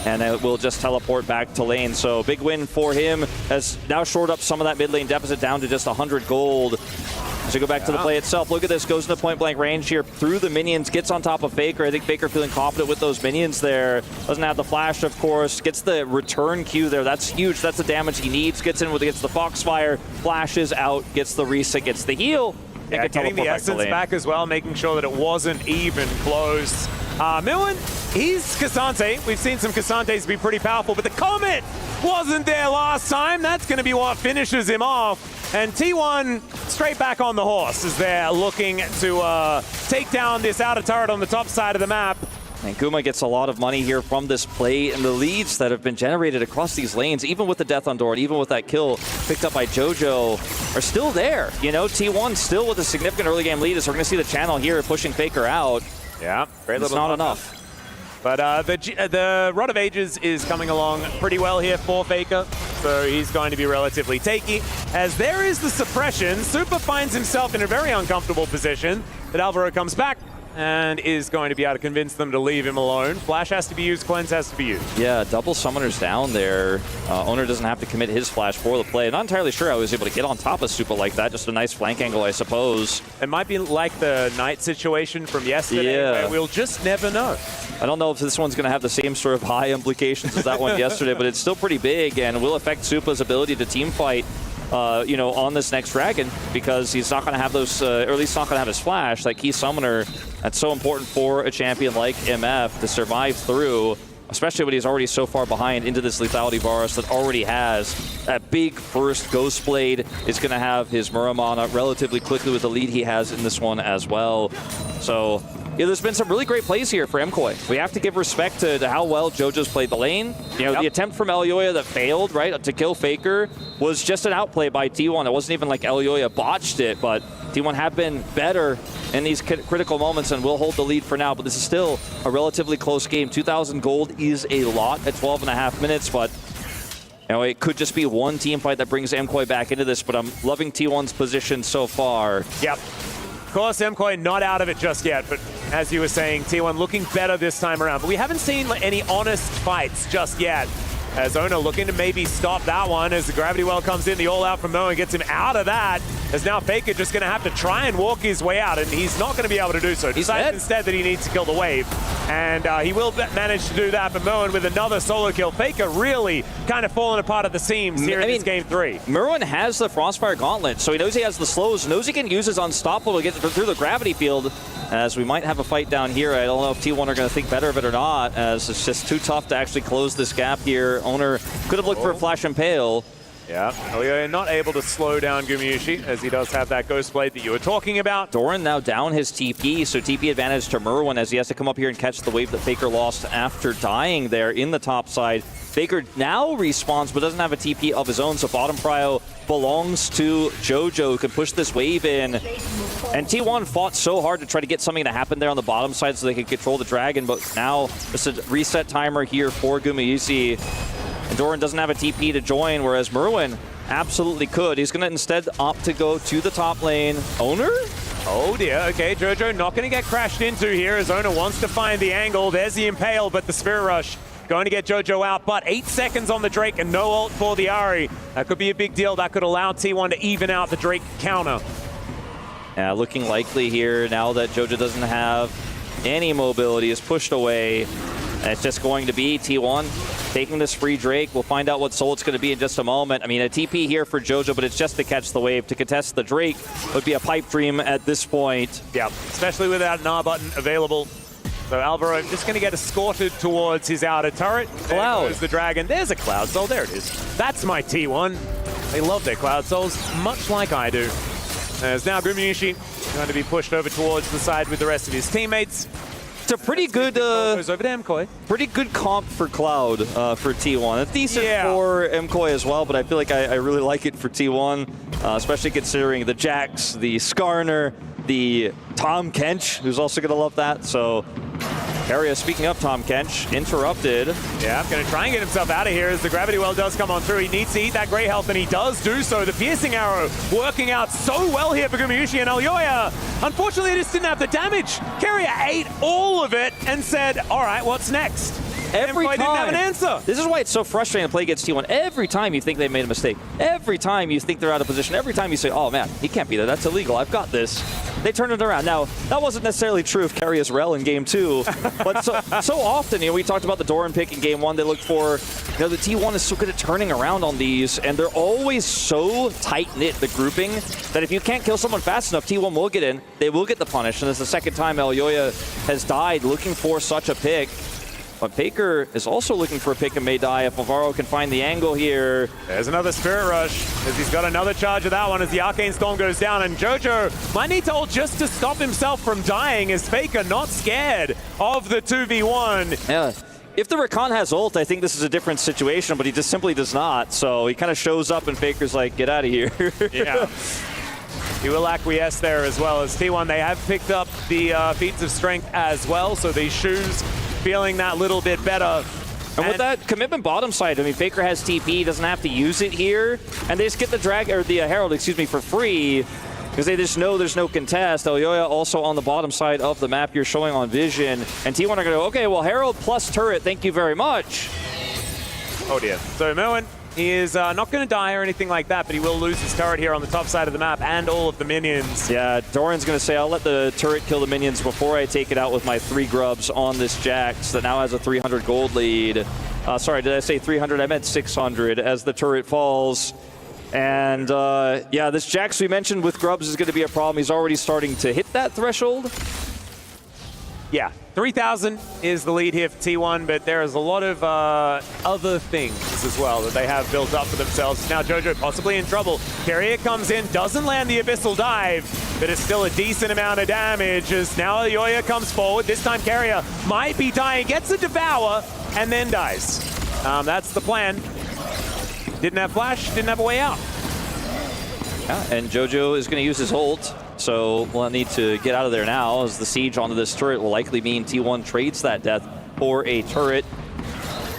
and it will just teleport back to lane. So big win for him, has now shored up some of that mid lane deficit down to just 100 gold. So go back to the play itself. Look at this, goes into point blank range here through the minions, gets on top of Faker. I think Faker feeling confident with those minions there. Doesn't have the flash, of course. Gets the return Q there. That's huge. That's the damage he needs. Gets in with, gets the Foxfire, flashes out, gets the reset, gets the heal. Yeah, getting the essence back as well, making sure that it wasn't even close. Millen, he's Cassante. We've seen some Cassantes be pretty powerful, but the Comet wasn't there last time. That's going to be what finishes him off. And T1 straight back on the horse as they're looking to take down this outer turret on the top side of the map. And Kuma gets a lot of money here from this play, and the leads that have been generated across these lanes, even with the death on Doran, even with that kill picked up by JoJo, are still there. You know, T1 still with a significant early game lead, as we're going to see the channel here pushing Faker out. Yeah, it's not enough. But the Rod of Ages is coming along pretty well here for Faker, so he's going to be relatively takey. As there is the suppression, Super finds himself in a very uncomfortable position, that Alvaro comes back and is going to be able to convince them to leave him alone. Flash has to be used, Cleanse has to be used. Yeah, double summoners down there. Owner doesn't have to commit his flash for the play. Not entirely sure how he was able to get on top of Super like that. Just a nice flank angle, I suppose. It might be like the Knight situation from yesterday, where we'll just never know. I don't know if this one's going to have the same sort of high implications as that one yesterday, but it's still pretty big and will affect Supa's ability to team fight. You know, on this next Dragon, because he's not going to have those, or at least not going to have his flash, that key summoner that's so important for a champion like MF to survive through, especially when he's already so far behind into this lethality Varus that already has that big first Ghost Blade. Is going to have his Muramana relatively quickly with the lead he has in this one as well. So there's been some really great plays here for MKOI. We have to give respect to how well JoJo's played the lane. The attempt from Elyoya that failed, right, to kill Faker was just an outplay by T1. It wasn't even like Elyoya botched it, but T1 have been better in these critical moments and will hold the lead for now. But this is still a relatively close game. 2,000 gold is a lot at 12.5 minutes, but it could just be one team fight that brings MKOI back into this, but I'm loving T1's position so far. Yep. Of course, MKOI not out of it just yet, but as you were saying, T1 looking better this time around. But we haven't seen any honest fights just yet. As Ono looking to maybe stop that one as the gravity well comes in, the all-out from Mo and gets him out of that. As now Faker just going to have to try and walk his way out, and he's not going to be able to do so. Decides instead that he needs to kill the wave, and he will manage to do that. But Moen with another solo kill. Faker really kind of falling apart at the seams here in this game 3. Merwin has the Frostfire Gauntlet, so he knows he has the slows, knows he can use his Unstoppable to get through the gravity field, as we might have a fight down here. I don't know if T1 are going to think better of it or not, as it's just too tough to actually close this gap here. Owner could have looked for a Flash and Pale. Yeah, Elyoya not able to slow down Gumayusi, as he does have that Ghost Blade that you were talking about. Doran now down his TP, so TP advantage to Merwin as he has to come up here and catch the wave that Faker lost after dying there in the top side. Faker now respawns, but doesn't have a TP of his own, so bottom prio belongs to JoJo, who can push this wave in. And T1 fought so hard to try to get something to happen there on the bottom side so they could control the dragon, but now it's a reset timer here for Gumayusi. And Doran doesn't have a TP to join, whereas Merwin absolutely could. He's going to instead opt to go to the top lane. Owner? Oh dear, okay, JoJo not going to get crashed into here as Owner wants to find the angle. There's the Impale, but the Spirit Rush going to get JoJo out, but 8 seconds on the Drake and no ult for the Ahri. That could be a big deal. That could allow T1 to even out the Drake counter. Yeah, looking likely here now that JoJo doesn't have any mobility, is pushed away. And it's just going to be T1 taking this free Drake. We'll find out what soul it's going to be in just a moment. I mean, a TP here for JoJo, but it's just to catch the wave. To contest the Drake would be a pipe dream at this point. Yeah, especially without an R button available. So Alvaro just going to get escorted towards his outer turret. Cloud. There's the dragon. There's a Cloud Soul. There it is. That's my T1. They love their Cloud Souls, much like I do. As now Gumayusi going to be pushed over towards the side with the rest of his teammates. It's a pretty good goes over to MKOI. Pretty good comp for Cloud for T1. It's decent for MKOI as well, but I feel like I really like it for T1, especially considering the Jax, the Skarner, the Tom Kench, who's also going to love that. So Keria, speaking of Tom Kench, interrupted. Yeah, going to try and get himself out of here as the Gravity Well does come on through. He needs to eat that Grey Health, and he does do so. The Piercing Arrow working out so well here for Gumayusi and Elyoya. Unfortunately, it just didn't have the damage. Keria ate all of it and said, all right, what's next? Every time. Didn't have an answer. This is why it's so frustrating to play against T1. Every time you think they made a mistake, every time you think they're out of position, every time you say, oh man, he can't be there, that's illegal, I've got this. They turn it around. Now, that wasn't necessarily true of Keria's Rel in game 2, but so often, we talked about the Doran pick in game 1, they looked for, the T1 is so good at turning around on these, and they're always so tight-knit, the grouping, that if you can't kill someone fast enough, T1 will get in, they will get the punish, and it's the second time Elyoya has died looking for such a pick. But Faker is also looking for a pick and may die if Alvaro can find the angle here. There's another Spirit Rush, as he's got another charge of that one as the Arcane Storm goes down, and JoJo might need to ult just to stop himself from dying, as Faker not scared of the 2v1. Yeah. If the Rakan has ult, I think this is a different situation, but he just simply does not. So he kind of shows up and Faker's like, get out of here. Yeah. He will acquiesce there as well as T1. They have picked up the feats of strength as well, so these shoes feeling that little bit better. And with that commitment bottom side, I mean, Faker has TP, doesn't have to use it here, and they just get the Herald, for free, because they just know there's no contest. Elyoya also on the bottom side of the map you're showing on Vision, and T1 are going to go, okay, well, Herald plus turret, thank you very much. Oh dear. So Moen, he is not going to die or anything like that, but he will lose his turret here on the top side of the map and all of the minions. Yeah, Doran's going to say, I'll let the turret kill the minions before I take it out with my 3 grubs on this Jax that now has a 300 gold lead. Sorry, did I say 300? I meant 600 as the turret falls. And yeah, this Jax we mentioned with grubs is going to be a problem. He's already starting to hit that threshold. Yeah, 3,000 is the lead here for T1, but there is a lot of other things as well that they have built up for themselves. Now JoJo possibly in trouble. Keria comes in, doesn't land the Abyssal Dive, but it's still a decent amount of damage as now Elyoya comes forward. This time Carrier might be dying, gets a devour, and then dies. That's the plan. Didn't have flash, didn't have a way out. Yeah, and JoJo is going to use his ult, so we'll need to get out of there now as the siege onto this turret will likely mean T1 trades that death for a turret.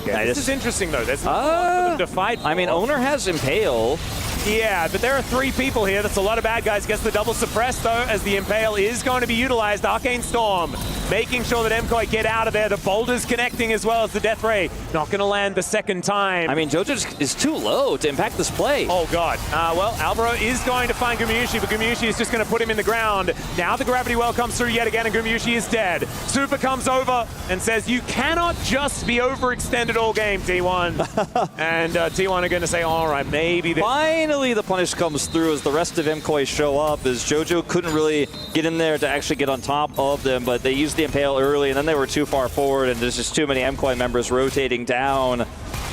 Yeah, this is interesting though. There's not a lot for them to fight for. I mean, Owner has Impale. Yeah, but there are 3 people here. That's a lot of bad guys. Gets the double suppress though, as the Impale is going to be utilized. Arcane Storm making sure that MKOI get out of there. The boulders connecting as well as the Death Ray. Not going to land the second time. I mean, JoJo is too low to impact this play. Oh, God. Well, Alvaro is going to find Gumayusi, but Gumayusi is just going to put him in the ground. Now the gravity well comes through yet again, and Gumayusi is dead. Super comes over and says, you cannot just be overextended all game, T1. And T1 are going to say, all right, maybe. Finally, the punish comes through as the rest of MKOI show up, as JoJo couldn't really get in there to actually get on top of them, but they used the Impale early, and then they were too far forward, and there's just too many MKOI members rotating down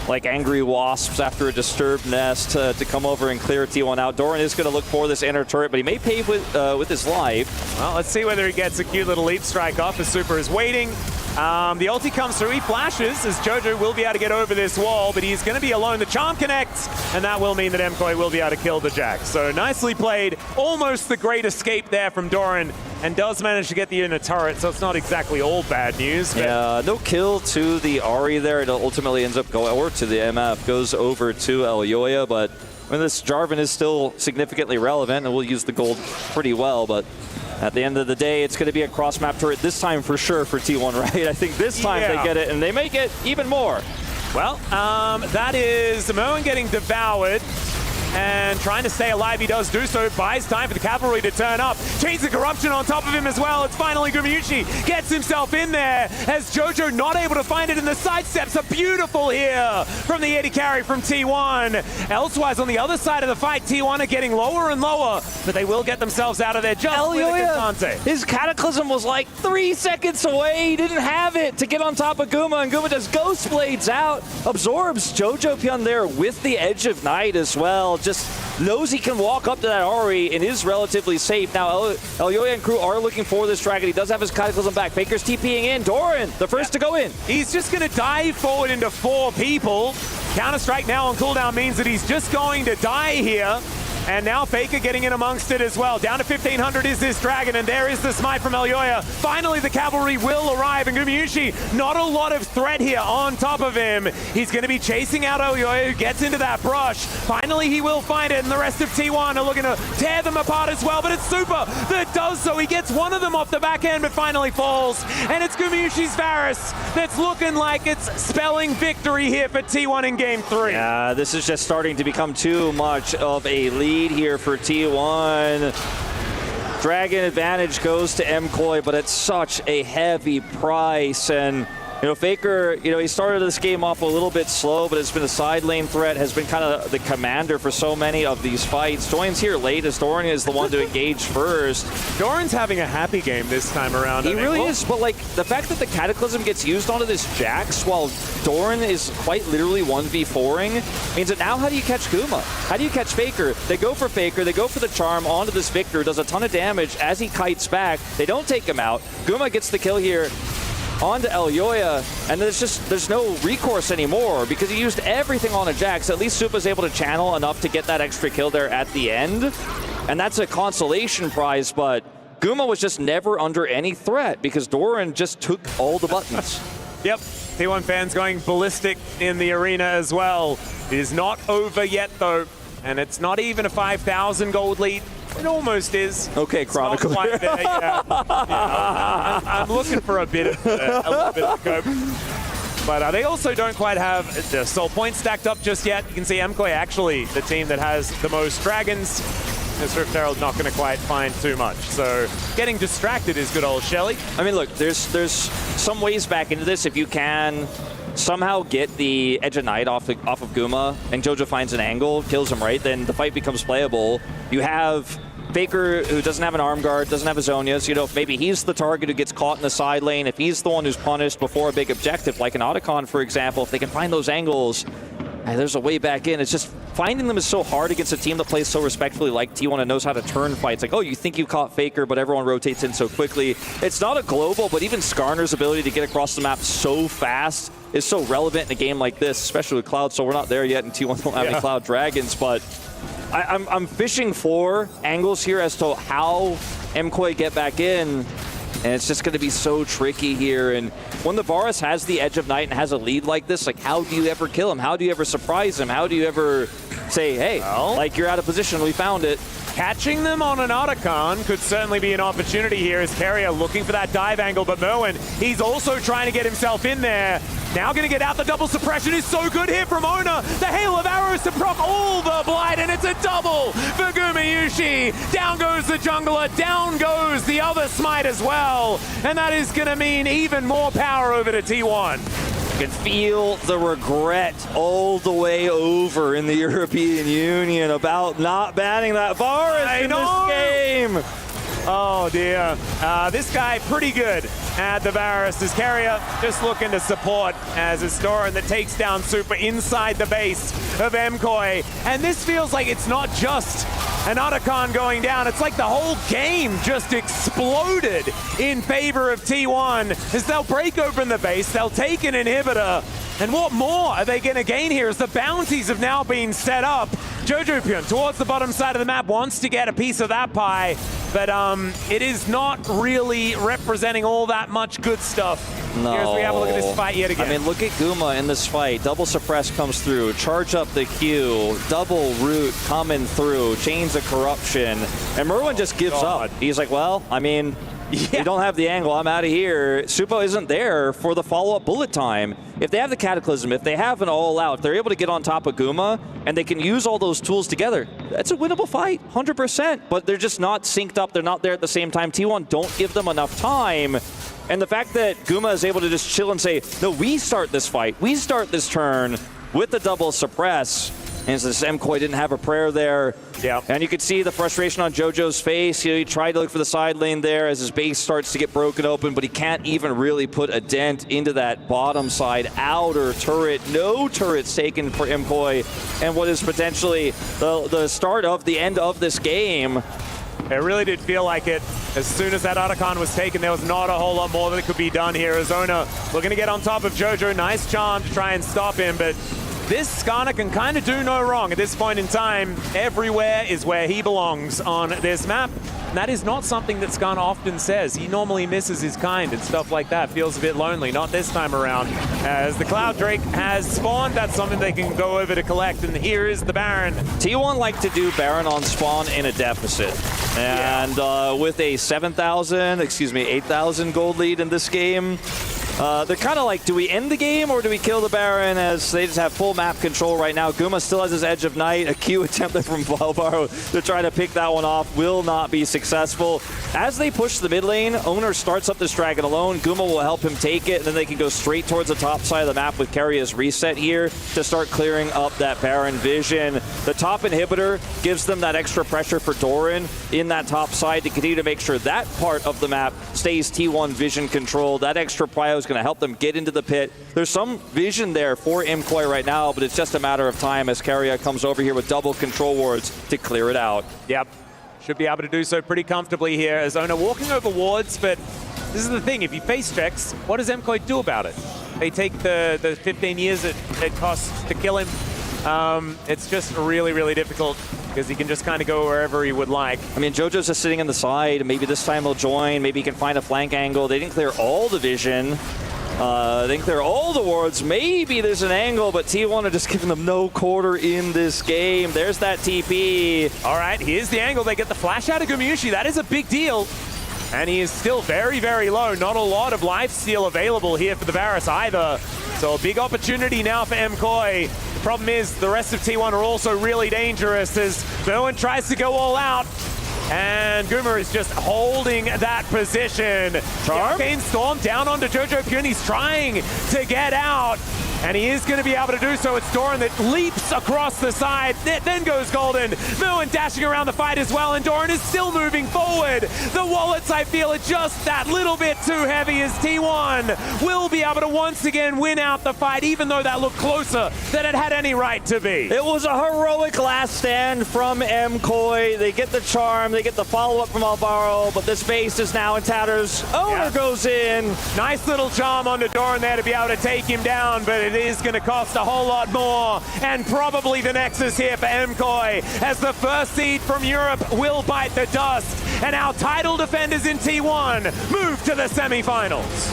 like angry wasps after a disturbed nest to come over and clear T1 out. Doran is going to look for this inner turret, but he may pay with his life. Well, let's see whether he gets a cute little leap strike off as Super is waiting. The ulti comes through, he flashes as JoJo will be able to get over this wall, but he's going to be alone. The charm connects, and that will mean that MKOI will be able to kill the Jack. So nicely played, almost the great escape there from Doran, and does manage to get the inner turret, so it's not exactly all bad news. But yeah, no kill to the Ahri there. It ultimately ends up going, or to the MF, goes over to Elyoya, but I mean, this Jarvan is still significantly relevant, and we'll use the gold pretty well, but at the end of the day, it's going to be a cross-map turret this time for sure for T1, right? I think this time they get it, and they make it even more. Well, that is Samoan getting devoured and trying to stay alive. He does do so, buys time for the cavalry to turn up. Chains of Corruption on top of him as well. It's finally Gumayusi gets himself in there as JoJo not able to find it, and the sidesteps are beautiful here from the AD carry from T1. Elsewise, on the other side of the fight, T1 are getting lower and lower, but they will get themselves out of there just with a Cassante. His Cataclysm was like 3 seconds away. He didn't have it to get on top of Guma, and Guma just Ghost Blades out, absorbs JoJo Pyun there with the Edge of Night as well. Just knows he can walk up to that Ahri and is relatively safe. Now, Elyoya and crew are looking for this dragon. He does have his Cataclysm back. Faker's TPing in. Doran, the first to go in. He's just going to dive forward into 4 people. Counter-strike now on cooldown means that he's just going to die here. And now Faker getting in amongst it as well. Down to 1,500 is this dragon, and there is the smite from Elyoya. Finally, the cavalry will arrive, and Gumayusi, not a lot of threat here on top of him. He's going to be chasing out Elyoya, who gets into that brush. Finally, he will find it, and the rest of T1 are looking to tear them apart as well, but it's Super that does so. He gets one of them off the back end, but finally falls, and it's Gumayusi's Varus that's looking like it's spelling victory here for T1 in Game 3. Yeah, this is just starting to become too much of a lead here for T1. Dragon advantage goes to MKOI, but it's such a heavy price. And you know, Faker, you know, he started this game off a little bit slow, but it's been a side lane threat, has been kind of the commander for so many of these fights. Joins here late as Doran is the one to engage first. Doran's having a happy game this time around. He really is, but like the fact that the Cataclysm gets used onto this Jax while Doran is quite literally 1v4ing means that now how do you catch Guma? How do you catch Faker? They go for Faker, they go for the charm onto this Victor, does a ton of damage as he kites back. They don't take him out. Guma gets the kill here onto Elyoya, and there's no recourse anymore because he used everything on a Jax. At least Supa's able to channel enough to get that extra kill there at the end, and that's a consolation prize, but Guma was just never under any threat because Doran just took all the buttons. Yep, T1 fans going ballistic in the arena as well. It is not over yet though, and it's not even a 5,000 gold lead. It almost is. Okay, Chronicle. I'm looking for a little bit of cope. But they also don't quite have the soul points stacked up just yet. You can see MKOI actually the team that has the most dragons. This Rift Herald not going to quite find too much. So getting distracted is good old Shelly. I mean, look, there's some ways back into this if you can somehow get the Edge of Night off of Guma and JoJo finds an angle, kills him, right? Then the fight becomes playable. You have Faker, who doesn't have an arm guard, doesn't have his Zhonya's, you know, maybe he's the target who gets caught in the side lane. If he's the one who's punished before a big objective, like an Otacon, for example, if they can find those angles, And there's a way back in. It's just finding them is so hard against a team that plays so respectfully like T1 and knows how to turn fights. Like, oh, you think you caught Faker, but everyone rotates in so quickly. It's not a global, but even Skarner's ability to get across the map so fast is so relevant in a game like this, especially with Cloud. So we're not there yet, and T1 don't have any Cloud Dragons, but I'm fishing for angles here as to how MKOI get back in. And it's just going to be so tricky here. And when the Varus has the Edge of Night and has a lead like this, like, how do you ever kill him? How do you ever surprise him? How do you ever say, hey, like, you're out of position, we found it? Catching them on an Otacon could certainly be an opportunity here as Carrier looking for that dive angle, but Merwin, he's also trying to get himself in there. Now going to get out. The double suppression is so good here from Ona. The hail of arrows to proc all the blight, and it's a double for Gumayushi. Down goes the jungler, down goes the other smite as well, and that is going to mean even more power over to T1. You can feel the regret all the way over in the European Union about not banning that Varus in this game. Oh dear. This guy pretty good at the Varus. As Carrier just looking to support as a Storin that takes down Super inside the base of MKOI. And this feels like it's not just an Otacon going down. It's like the whole game just exploded in favor of T1 as they'll break open the base. They'll take an inhibitor. And what more are they going to gain here as the bounties have now been set up? Jojopion towards the bottom side of the map wants to get a piece of that pie, but it is not really representing all that much good stuff. No. Here as we have a look at this fight yet again. I mean, look at Guma in this fight. Double suppress comes through, charge up the Q, double root coming through, chains of corruption, and Merwin just gives up. He's like, well, I mean, you don't have the angle, I'm out of here. Supo isn't there for the follow-up bullet time. If they have the Cataclysm, if they have an all-out, they're able to get on top of Guma, and they can use all those tools together. That's a winnable fight, 100%. But they're just not synced up. They're not there at the same time. T1 don't give them enough time. And the fact that Guma is able to just chill and say, no, we start this fight. We start this turn with the double suppress. And since MKOI didn't have a prayer there. Yeah. And you could see the frustration on JoJo's face. You know, he tried to look for the side lane there as his base starts to get broken open, but he can't even really put a dent into that bottom side outer turret. No turrets taken for MKOI. And what is potentially the start of the end of this game. It really did feel like it. As soon as that Otacon was taken, there was not a whole lot more that could be done here. Azona looking to get on top of JoJo. Nice charm to try and stop him, but this Skarner can kind of do no wrong at this point in time. Everywhere is where he belongs on this map. And that is not something that Skarner often says. He normally misses his kind and stuff like that. Feels a bit lonely. Not this time around. As the Cloud Drake has spawned, that's something they can go over to collect. And here is the Baron. T1 like to do Baron on spawn in a deficit. And with a 8,000 gold lead in this game, they're kind of like, do we end the game or do we kill the Baron, as they just have full map control right now. Guma still has his Edge of Night. A Q attempt there from Boulevard to try to pick that one off will not be successful. As they push the mid lane, Owner starts up this dragon alone. Guma will help him take it, and then they can go straight towards the top side of the map with Carrier's reset here to start clearing up that Baron vision. The top inhibitor gives them that extra pressure for Doran in that top side to continue to make sure that part of the map stays T1 vision controlled. That extra prio is going to help them get into the pit. There's some vision there for MKOI right now, but it's just a matter of time as Carrier comes over here with double control wards to clear it out. Yep. Should be able to do so pretty comfortably here as Ona walking over wards, but this is the thing, if he face checks, what does MKOI do about it? They take the 15 years it costs to kill him. It's just really, really difficult because he can just kind of go wherever he would like. I mean, JoJo's just sitting on the side. Maybe this time he'll join. Maybe he can find a flank angle. They didn't clear all the vision. They didn't clear all the wards. Maybe there's an angle, but T1 are just giving them no quarter in this game. There's that TP. All right, here's the angle. They get the flash out of Gumayushi. That is a big deal. And he is still very, very low. Not a lot of lifesteal available here for the Varus either. So a big opportunity now for MKOI. The problem is the rest of T1 are also really dangerous as Merwin tries to go all out. And Guma is just holding that position. Arcane Storm down onto Jojopion. He's trying to get out. And he is going to be able to do so. It's Doran that leaps across the side, then goes golden. Muin dashing around the fight as well, and Doran is still moving forward. The wallets, I feel, are just that little bit too heavy as T1 will be able to once again win out the fight, even though that looked closer than it had any right to be. It was a heroic last stand from MKOI. They get the charm, they get the follow-up from Alvaro, but this base is now in tatters. Owner goes in. Nice little charm onto Doran there to be able to take him down, but it is going to cost a whole lot more, and probably the Nexus here for MKOI, as the first seed from Europe will bite the dust, and our title defenders in T1 move to the semi-finals.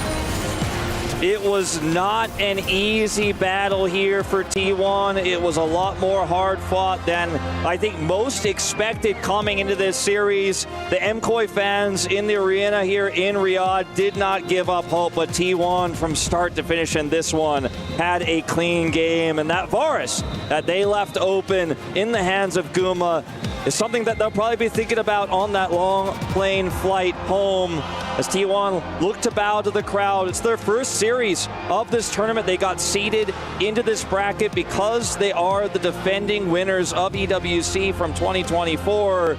It was not an easy battle here for T1. It was a lot more hard fought than I think most expected coming into this series. The MKOI fans in the arena here in Riyadh did not give up hope, but T1 from start to finish in this one had a clean game. And that Varus that they left open in the hands of Guma is something that they'll probably be thinking about on that long plane flight home as T1 look to bow to the crowd. It's their first series of this tournament. They got seeded into this bracket because they are the defending winners of EWC from 2024.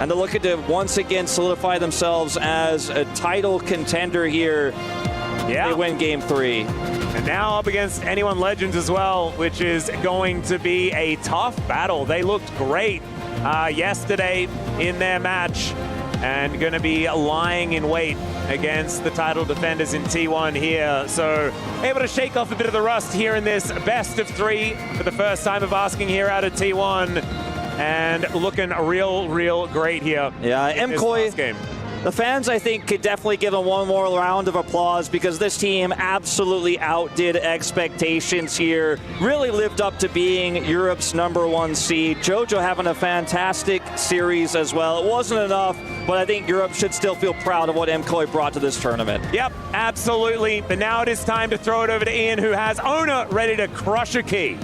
And they're looking to once again solidify themselves as a title contender here. Yeah. They win game 3. And now up against Anyone Legends as well, which is going to be a tough battle. They looked great yesterday in their match, and going to be lying in wait against the title defenders in T1 here. So able to shake off a bit of the rust here in this best of 3 for the first time of asking here out of T1, and looking real great here. Yeah, MKOI game. The fans, I think, could definitely give them one more round of applause because this team absolutely outdid expectations here. Really lived up to being Europe's #1 seed. Jojo having a fantastic series as well. It wasn't enough, but I think Europe should still feel proud of what MKOI brought to this tournament. Yep, absolutely. But now it is time to throw it over to Ian, who has Owner ready to crush a key.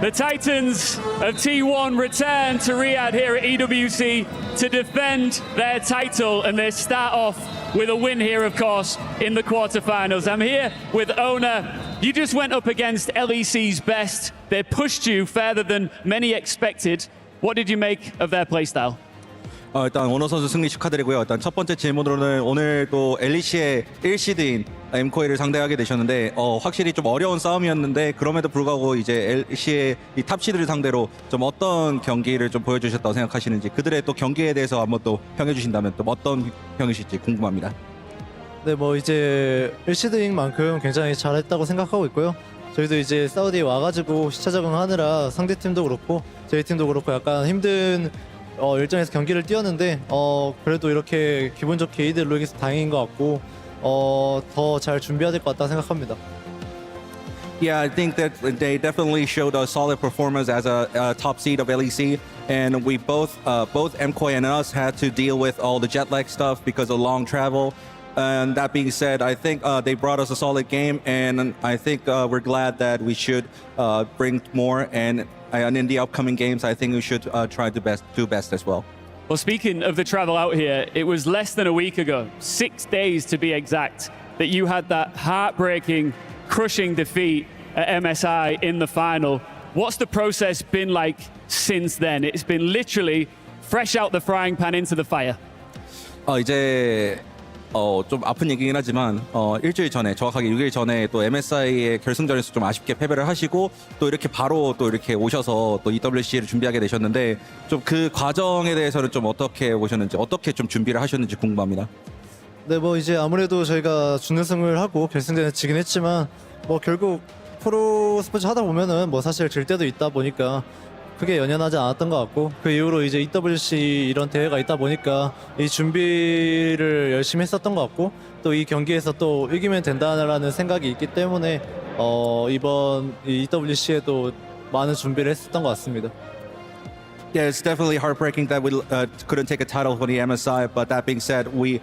The Titans of T1 return to Riyadh here at EWC to defend their title, and they start off with a win here, of course, in the quarterfinals. I'm here with Owner. You just went up against LEC's best. They pushed you further than many expected. What did you make of their playstyle? 일단 원호 선수 승리 축하드리고요. 일단 첫 번째 질문으로는 오늘 또 LEC의 1시드인 MKOI를 상대하게 되셨는데 확실히 좀 어려운 싸움이었는데 그럼에도 불구하고 이제 LEC의 이 탑시드를 상대로 좀 어떤 경기를 좀 보여주셨다고 생각하시는지, 그들의 또 경기에 대해서 한번 또 평해 주신다면 또 어떤 평이실지 궁금합니다. 네, 뭐 이제 1시드인 만큼 굉장히 잘했다고 생각하고 있고요. 저희도 이제 사우디에 와가지고 시차 적응하느라 상대팀도 그렇고 저희 팀도 그렇고 약간 힘든 일정에서 경기를 뛰었는데 그래도 이렇게 기분 좋게 2대1로 이겨서 다행인 것 같고 더 잘 준비해야 될 것 같다 생각합니다. Yeah, I think that they definitely showed a solid performance as a top seed of LEC, and we both MKOI and us had to deal with all the jet lag stuff because of long travel. And that being said, I think they brought us a solid game, and I think we're glad that we should bring more. And in the upcoming games, I think we should try to do best as well. Well, speaking of the travel out here, it was less than a week ago, 6 days to be exact, that you had that heartbreaking, crushing defeat at MSI in the final. What's the process been like since then? It's been literally fresh out the frying pan into the fire. 이제 좀 아픈 얘기긴 하지만 일주일 전에, 정확하게 6일 전에 또 MSI의 결승전에서 좀 아쉽게 패배를 하시고 또 이렇게 바로 또 이렇게 오셔서 또 EWC를 준비하게 되셨는데, 좀 그 과정에 대해서는 좀 어떻게 오셨는지, 어떻게 좀 준비를 하셨는지 궁금합니다. 네, 뭐 이제 아무래도 저희가 준우승을 하고 결승전에 지긴 했지만 뭐 결국 프로 스포츠 하다 보면은 뭐 사실 질 때도 있다 보니까 크게 연연하지 않았던 것 같고, 그 이후로 이제 EWC 이런 대회가 있다 보니까 이 준비를 열심히 했었던 것 같고, 또 이 경기에서 또 이기면 된다라는 생각이 있기 때문에 이번 EWC에도 많은 준비를 했었던 것 같습니다. Yeah, it's definitely heartbreaking that we couldn't take a title for the MSI, but that being said, we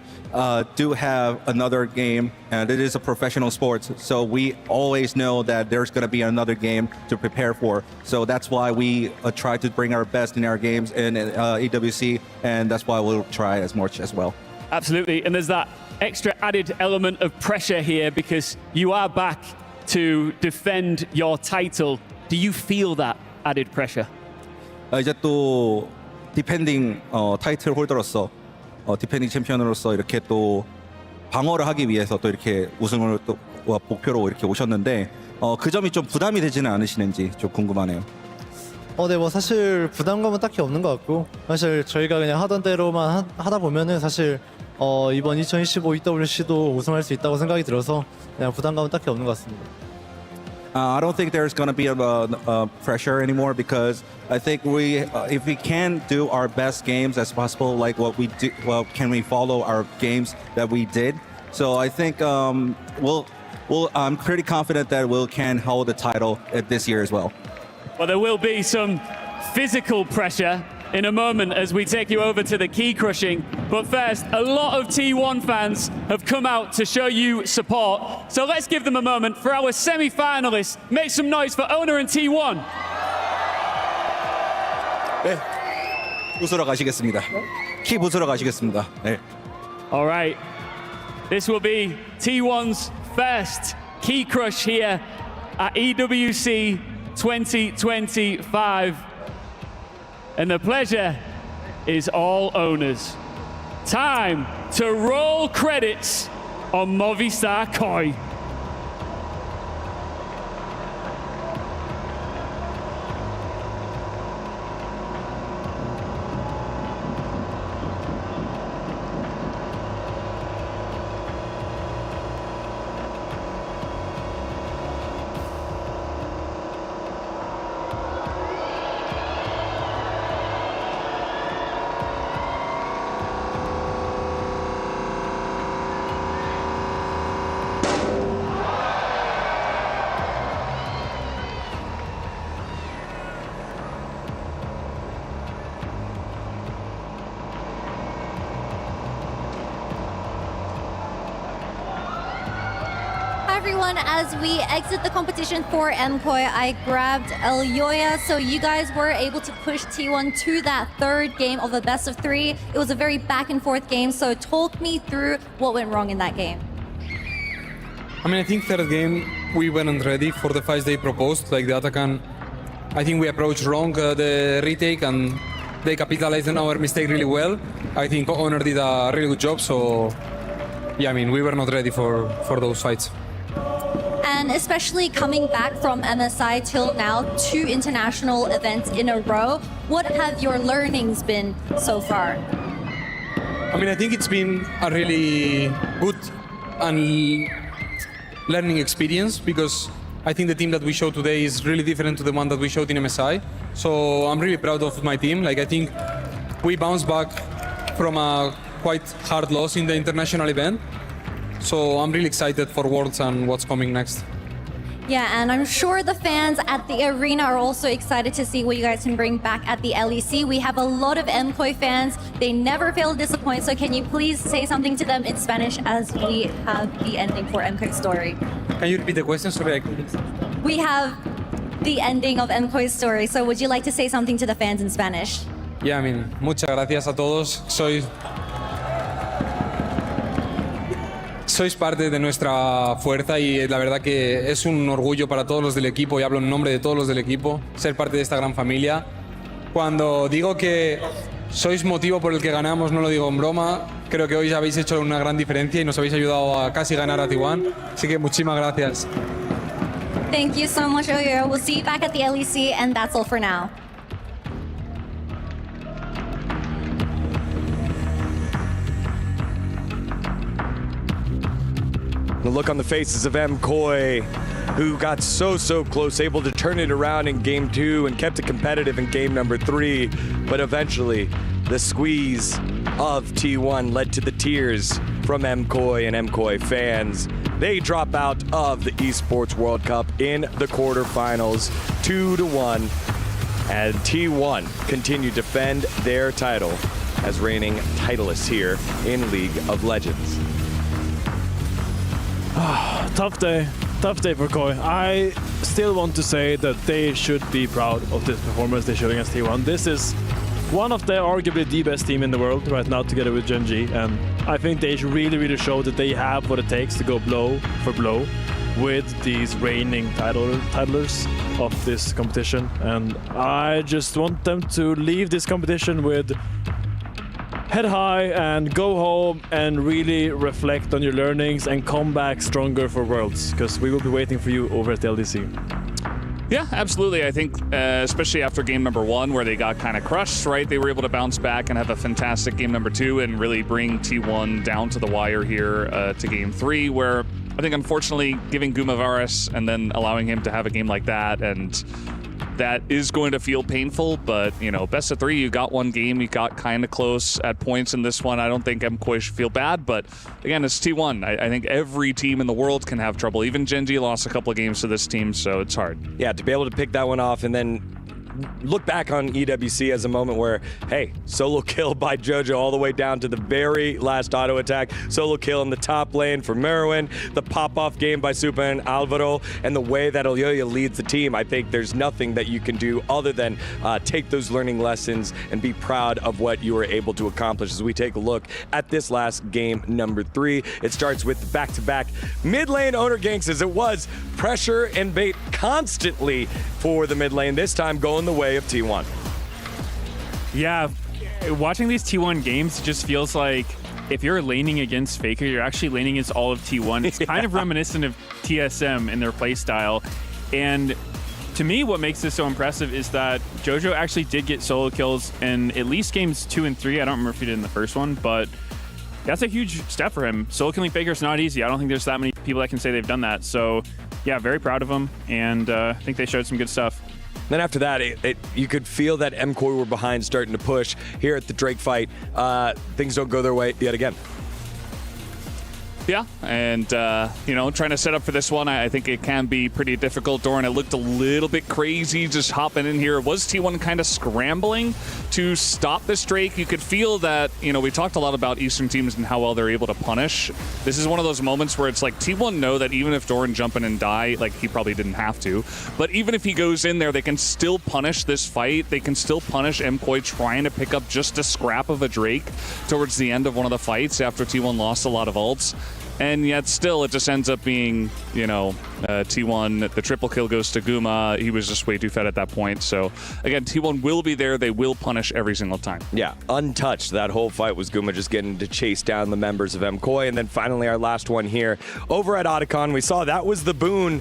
do have another game, and it is a professional sport, so we always know that there's going to be another game to prepare for. So that's why we try to bring our best in our games in EWC, and that's why we'll try as much as well. Absolutely, and there's that extra added element of pressure here because you are back to defend your title. Do you feel that added pressure? 이제 또 디펜딩 타이틀 홀더로서 디펜딩 챔피언으로서 이렇게 또 방어를 하기 위해서 또 이렇게 우승을 또 목표로 이렇게 오셨는데 그 점이 좀 부담이 되지는 않으시는지 좀 궁금하네요. 네, 뭐 사실 부담감은 딱히 없는 것 같고 사실 저희가 그냥 하던 대로만 하다 보면은 사실 이번 2025 EWC도 우승할 수 있다고 생각이 들어서 그냥 부담감은 딱히 없는 것 같습니다. I don't think there's going to be a pressure anymore because I think if we can do our best games as possible, like what we do, well, can we follow our games that we did? So I think I'm pretty confident that we can hold the title this year as well. Well, there will be some physical pressure in a moment as we take you over to the key crushing. But first, a lot of T1 fans have come out to show you support. So let's give them a moment for our semi-finalists. Make some noise for Owner and T1. 네, 부수러 가시겠습니다. 키 부수러 가시겠습니다. 네. All right. This will be T1's first key crush here at EWC 2025. And the pleasure is all owners. Time to roll credits on Movistar Koi. Everyone, as we exit the competition for MKOI, I grabbed Elyoya, so you guys were able to push T1 to that third game of the best of three. It was a very back and forth game, so talk me through what went wrong in that game. I mean, I think third game we weren't ready for the fights they proposed, like the Atakan. I think we approached wrong the retake and they capitalized on our mistake really well. I think Honor did a really good job, so yeah, I mean, we were not ready for those fights. And especially coming back from MSI till now, 2 international events in a row, what have your learnings been so far? I mean, I think it's been a really good and learning experience because I think the team that we showed today is really different to the one that we showed in MSI. So I'm really proud of my team. Like, I think we bounced back from a quite hard loss in the international event. So I'm really excited for Worlds and what's coming next. Yeah, and I'm sure the fans at the arena are also excited to see what you guys can bring back at the LEC. We have a lot of MKOI fans. They never fail to disappoint. So can you please say something to them in Spanish as we have the ending for MKOI Story? Can you repeat the question? Sorry, We have the ending of MKOI Story. So would you like to say something to the fans in Spanish? Yeah, I mean, muchas gracias a todos. Sois parte de nuestra fuerza y la verdad que es un orgullo para todos los del equipo, y hablo en nombre de todos los del equipo, ser parte de esta gran familia. Cuando digo que sois motivo por el que ganamos, no lo digo en broma, creo que hoy habéis hecho una gran diferencia y nos habéis ayudado a casi ganar a T1, así que muchísimas gracias. Thank you so much, Elyoya. We'll see you back at the LEC, and that's all for now. The look on the faces of MKOI, who got so close, able to turn it around in game 2 and kept it competitive in game number 3. But eventually, the squeeze of T1 led to the tears from MKOI and MKOI fans. They drop out of the Esports World Cup in the quarterfinals, 2-1. And T1 continue to defend their title as reigning titleists here in League of Legends. Tough day for Koi. I still want to say that they should be proud of this performance they showed against T1. This is one of their arguably the best team in the world right now, together with Gen.G, and I think they really show that they have what it takes to go blow for blow with these reigning titlers of this competition, and I just want them to leave this competition with head high and go home and really reflect on your learnings and come back stronger for Worlds, because we will be waiting for you over at the LDC. Yeah, absolutely. I think especially after game number 1 where they got kind of crushed, right? They were able to bounce back and have a fantastic game number 2 and really bring T1 down to the wire here to game 3, where I think unfortunately giving Guimaraes and then allowing him to have a game like that, and that is going to feel painful, but you know, best of 3, you got one game, you got kind of close at points in this one. I don't think MKOI should feel bad, but again, it's T1. I think every team in the world can have trouble. Even Gen.G lost a couple of games to this team, so it's hard. Yeah, to be able to pick that one off and then look back on EWC as a moment where, hey, solo kill by JoJo all the way down to the very last auto attack. Solo kill in the top lane for Merwin, the pop-off game by Super and Alvaro, and the way that Elyoya leads the team. I think there's nothing that you can do other than take those learning lessons and be proud of what you were able to accomplish. As we take a look at this last game number 3, it starts with the back-to-back mid lane owner ganks, as it was pressure and bait constantly for the mid lane, this time going the way of T1. Yeah, watching these T1 games just feels like if you're laning against Faker, you're actually laning against all of T1. It's kind of reminiscent of TSM in their play style. And to me, what makes this so impressive is that JoJo actually did get solo kills in at least games 2 and 3. I don't remember if he did in the first one, but that's a huge step for him. Solo killing Faker is not easy. I don't think there's that many people that can say they've done that. So yeah, very proud of him, and I think they showed some good stuff. Then after that, you could feel that MKOI were behind, starting to push here at the Drake fight. Things don't go their way yet again. Yeah, and you know, trying to set up for this one, I think it can be pretty difficult. Doran, it looked a little bit crazy just hopping in here. Was T1 kind of scrambling to stop this Drake? You could feel that, you know, we talked a lot about Eastern teams and how well they're able to punish. This is one of those moments where it's like T1 know that even if Doran jump in and die, like he probably didn't have to, but even if he goes in there, they can still punish this fight. They can still punish MKOI trying to pick up just a scrap of a Drake towards the end of one of the fights after T1 lost a lot of ults. And yet still, it just ends up being, you know, T1, the triple kill goes to Guma. He was just way too fed at that point. So, again, T1 will be there. They will punish every single time. Yeah, untouched. That whole fight was Guma just getting to chase down the members of MKOI. And then finally, our last one here. Over at Otacon, we saw that was the boon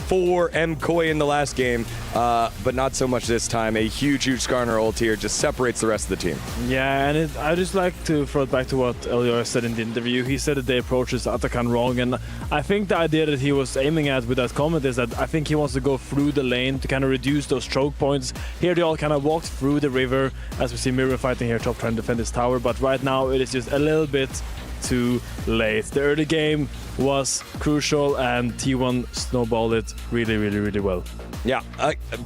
for MKOI in the last game, but not so much this time. A huge Skarner ult here just separates the rest of the team. Yeah, and I just like to throw it back to what Elyoya said in the interview. He said that they approached Otacon wrong, and I think the idea that he was aiming at with that comment is that I think he wants to go through the lane to kind of reduce those choke points. Here they all kind of walked through the river, as we see Mirror fighting here top trying to defend his tower, but right now it is just a little bit too late. The early game was crucial, and T1 snowballed it really, really, really well. Yeah,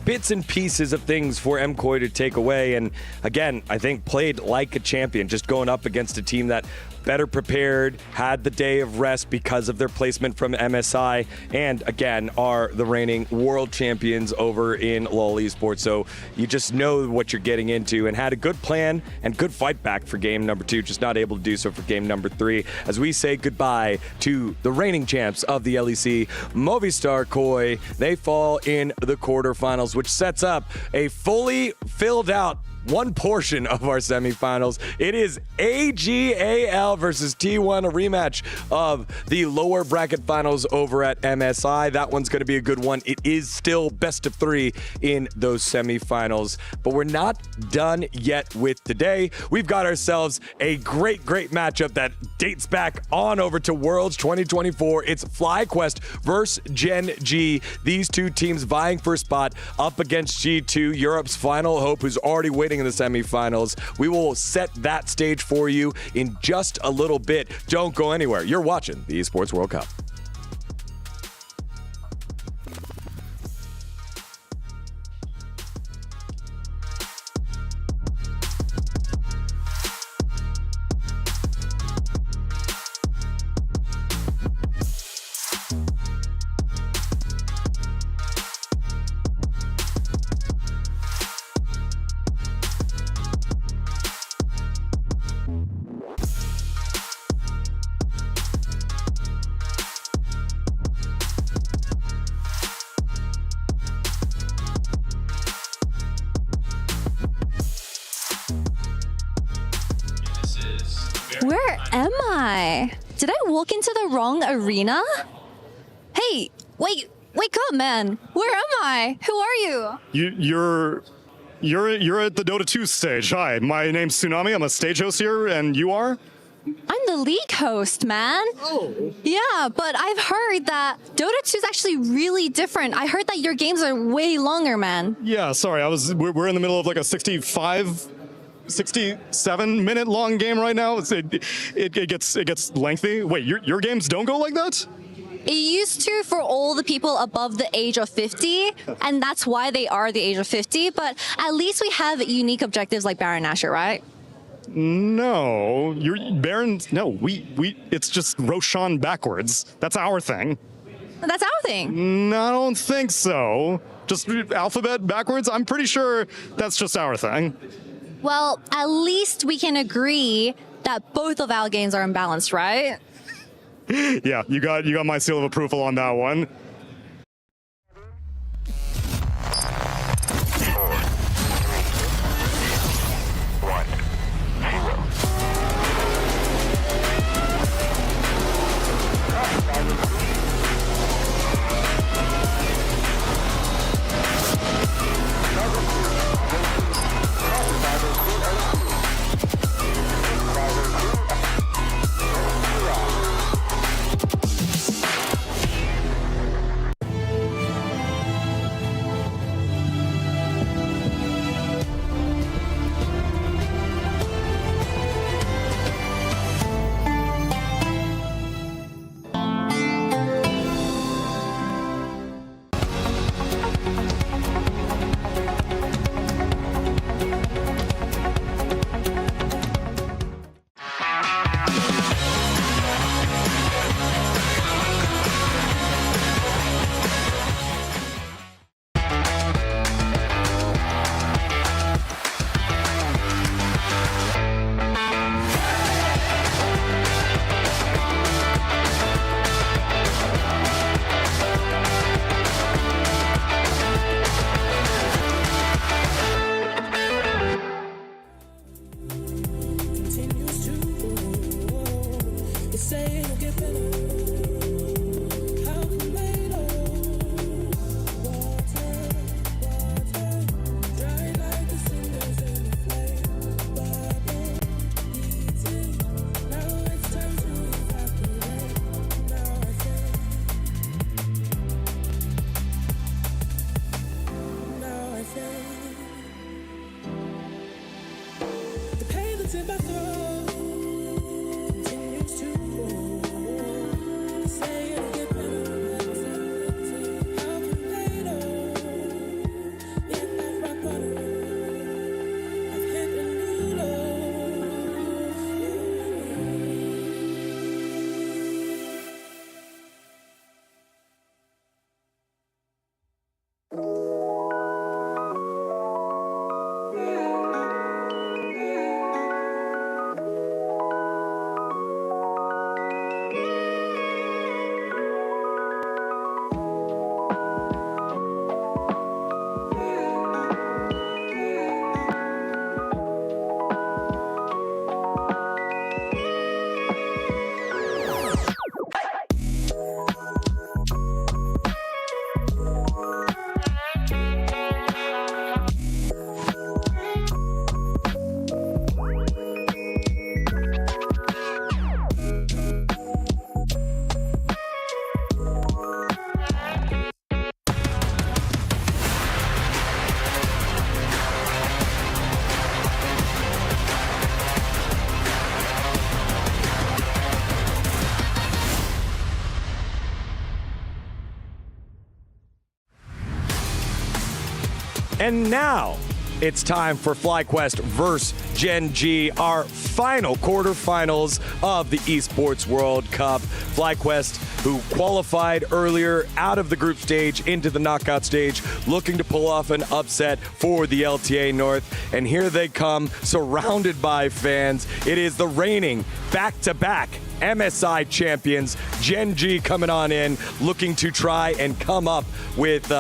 bits and pieces of things for MKOI to take away, and again, I think played like a champion, just going up against a team that better prepared, had the day of rest because of their placement from MSI, and again, are the reigning world champions over in LoL Esports. So you just know what you're getting into, and had a good plan and good fight back for game number 2, just not able to do so for game number 3. As we say goodbye to the reigning champs of the LEC, Movistar KOI. They fall in the quarterfinals, which sets up a fully filled out one portion of our semifinals. It is AG.AL versus T1, a rematch of the lower bracket finals over at MSI. That one's going to be a good one. It is still best of 3 in those semifinals, but we're not done yet with today. We've got ourselves a great matchup that dates back on over to Worlds 2024. It's Flyquest versus Gen.G. These two teams vying for a spot up against G2, Europe's final hope, who's already waiting in the semifinals. We will set that stage for you in just a little bit. Don't go anywhere. You're watching the Esports World Cup. am I? Did I walk into the wrong arena? Hey, wake up, man. Where am I? Who are you? You're at the Dota 2 stage. Hi, my name's Tsunami. I'm a stage host here, and you are? I'm the league host, man. Oh. Yeah, but I've heard that Dota 2 is actually really different. I heard that your games are way longer, man. Yeah, sorry. We're in the middle of like a 67-minute long game right now. It gets lengthy. Wait, your games don't go like that? It used to for all the people above the age of 50, and that's why they are the age of 50, but at least we have unique objectives like Baron Nashor, right? No, it's just Roshan backwards. That's our thing. That's our thing. No, I don't think so. Just alphabet backwards? I'm pretty sure that's just our thing. Well, at least we can agree that both of our games are imbalanced, right? Yeah, you got my seal of approval on that one. And now it's time for Flyquest versus Gen.G, our final quarterfinals of the Esports World Cup. Flyquest, who qualified earlier out of the group stage into the knockout stage, looking to pull off an upset for the LTA North. And here they come, surrounded by fans. It is the reigning back-to-back MSI champions. Gen.G coming on in, looking to try and come up with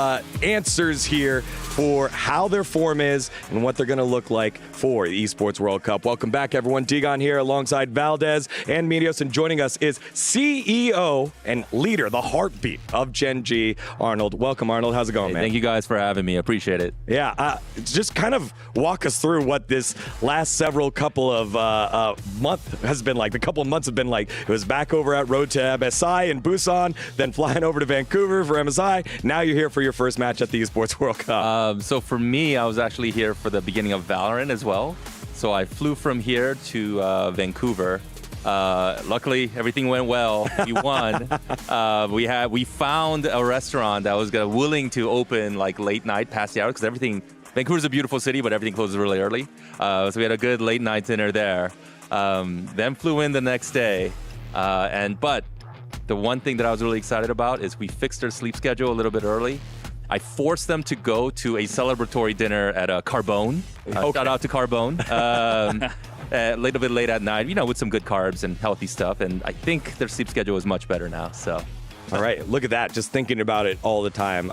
answers here for how their form is and what they're going to look like for the Esports World Cup. Welcome back, everyone. Digon here alongside Valdez and Medios, and joining us is CEO and leader, the heartbeat of Gen.G, Arnold. Welcome, Arnold. How's it going, man? Thank you guys for having me. I appreciate it. Yeah, just kind of walk us through what this last several couple of month has been like. The couple of months have been like. It was back over at Road to MSI in Busan, then flying over to Vancouver for MSI. Now you're here for your first match at the Esports World Cup. So for me, I was actually here for the beginning of Valorant as well. So I flew from here to Vancouver. Luckily, everything went well. We won. We found a restaurant that was willing to open like late night past the hour because everything. Vancouver's a beautiful city, but everything closes really early. So we had a good late night dinner there. Then flew in the next day. But the one thing that I was really excited about is we fixed their sleep schedule a little bit early. I forced them to go to a celebratory dinner at Carbone. Shout out to Carbone. A little bit late at night, with some good carbs and healthy stuff. And I think their sleep schedule is much better now. So. All right, look at that. Just thinking about it all the time.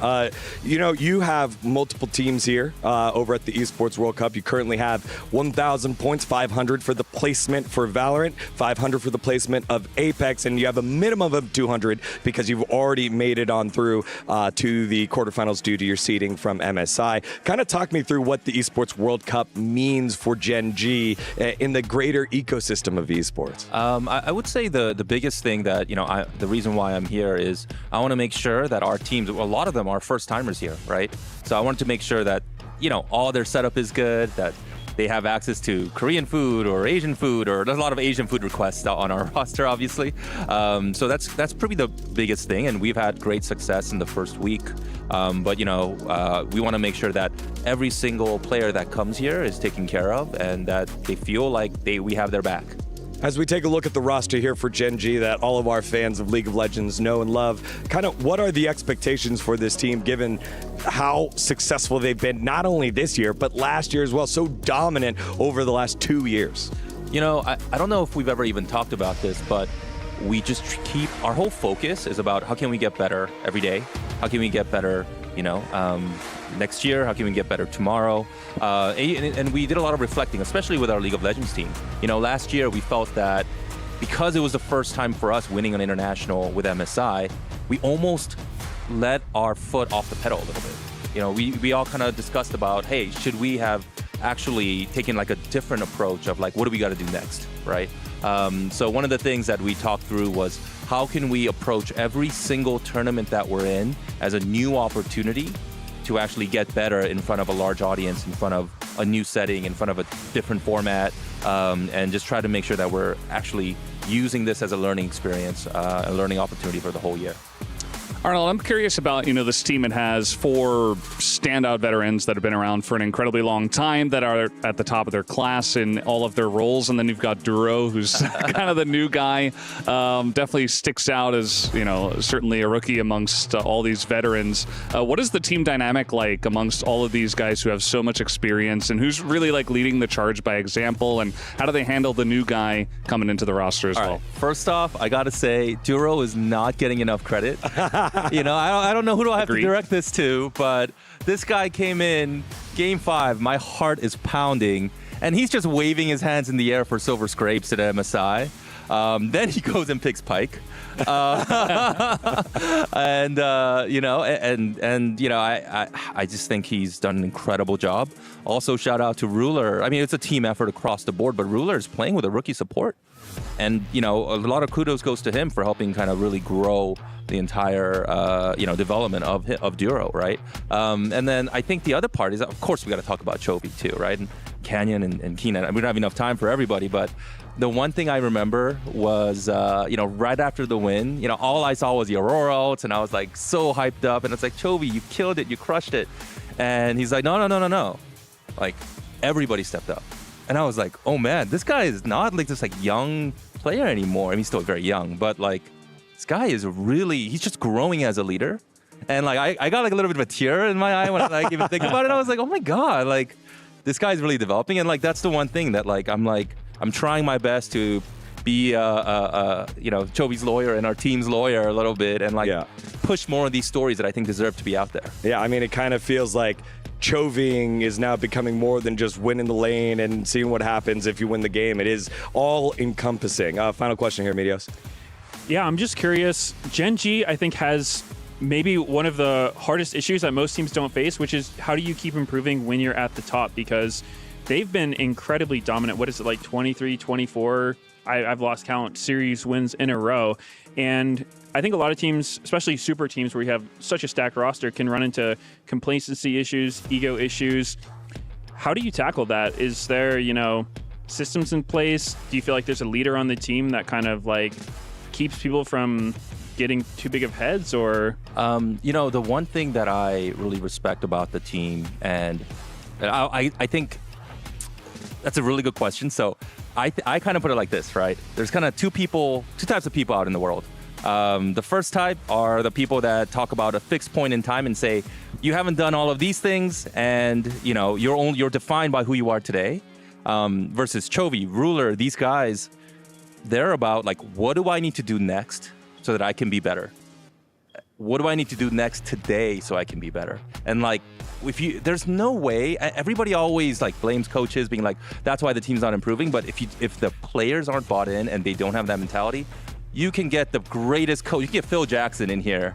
You have multiple teams here over at the Esports World Cup. You currently have 1,000 points, 500 for the placement for Valorant, 500 for the placement of Apex, and you have a minimum of 200 because you've already made it on through to the quarterfinals due to your seeding from MSI. Kind of talk me through what the Esports World Cup means for Gen.G in the greater ecosystem of esports. I would say the biggest thing that, the reason why I'm here is I want to make sure that our teams, a lot of them are first timers here, right? So I wanted to make sure that, all their setup is good, that they have access to Korean food or Asian food, or there's a lot of Asian food requests on our roster, obviously. So that's probably the biggest thing, and we've had great success in the first week. But we want to make sure that every single player that comes here is taken care of and that they feel like we have their back. As we take a look at the roster here for Gen.G that all of our fans of League of Legends know and love, kind of what are the expectations for this team given how successful they've been not only this year, but last year as well, so dominant over the last 2 years? I don't know if we've ever even talked about this, but we just keep, our whole focus is about how can we get better every day? How can we get better, next year? How can we get better tomorrow? And we did a lot of reflecting, especially with our League of Legends team. Last year we felt that because it was the first time for us winning an international with MSI, we almost let our foot off the pedal a little bit. We all kind of discussed about, hey, should we have actually taken like a different approach of like, what do we got to do next, right? So one of the things that we talked through was how can we approach every single tournament that we're in as a new opportunity to actually get better in front of a large audience, in front of a new setting, in front of a different format, and just try to make sure that we're actually using this as a learning experience, a learning opportunity for the whole year. Arnold, I'm curious about, this team. It has 4 standout veterans that have been around for an incredibly long time that are at the top of their class in all of their roles. And then you've got Duro, who's kind of the new guy. Definitely sticks out as, certainly a rookie amongst all these veterans. What is the team dynamic like amongst all of these guys who have so much experience, and who's really like leading the charge by example? And how do they handle the new guy coming into the roster as well? First off, I got to say, Duro is not getting enough credit. I don't know who do I have to direct this to, but this guy came in game 5. My heart is pounding, and he's just waving his hands in the air for silver scrapes at MSI. Then he goes and picks Pike, I just think he's done an incredible job. Also, shout out to Ruler. I mean, it's a team effort across the board, but Ruler is playing with a rookie support. And, a lot of kudos goes to him for helping kind of really grow the entire, development of Duro, right? And then I think the other part is, of course, we got to talk about Chovy too, right? And Canyon and Keenan. We don't have enough time for everybody, but the one thing I remember was, right after the win, all I saw was the Aurora ults, and I was like so hyped up, and it's like, Chovy, you killed it, you crushed it. And he's like, no. Like, everybody stepped up. And I was like, oh man, this guy is not like this like young player anymore. I mean, he's still very young, but like this guy is really, he's just growing as a leader. And like I got like a little bit of a tear in my eye when I like even think about it. I was like, oh my God, like this guy's really developing. And like that's the one thing that I'm trying my best to be Chovi's lawyer and our team's lawyer a little bit and push more of these stories that I think deserve to be out there. Yeah, I mean, it kind of feels like Choving is now becoming more than just winning the lane and seeing what happens if you win the game. It is all encompassing. Final question here, Medios. Yeah, I'm just curious. Gen.G, I think, has maybe one of the hardest issues that most teams don't face, which is how do you keep improving when you're at the top? Because they've been incredibly dominant. What is it, like 23, 24? I've lost count, series wins in a row. And I think a lot of teams, especially super teams where you have such a stacked roster, can run into complacency issues, ego issues. How do you tackle that? Is there, systems in place? Do you feel like there's a leader on the team that kind of keeps people from getting too big of heads? Or the one thing that I really respect about the team, and I think that's a really good question. So I kind of put it like this, right? There's kind of two types of people out in the world. The first type are the people that talk about a fixed point in time and say, you haven't done all of these things, and you're defined by who you are today. Versus Chovy, Ruler, these guys, they're about what do I need to do next so that I can be better? What do I need to do next today so I can be better? And there's no way. Everybody always blames coaches, being that's why the team's not improving. But if the players aren't bought in and they don't have that mentality, you can get the greatest coach. You can get Phil Jackson in here,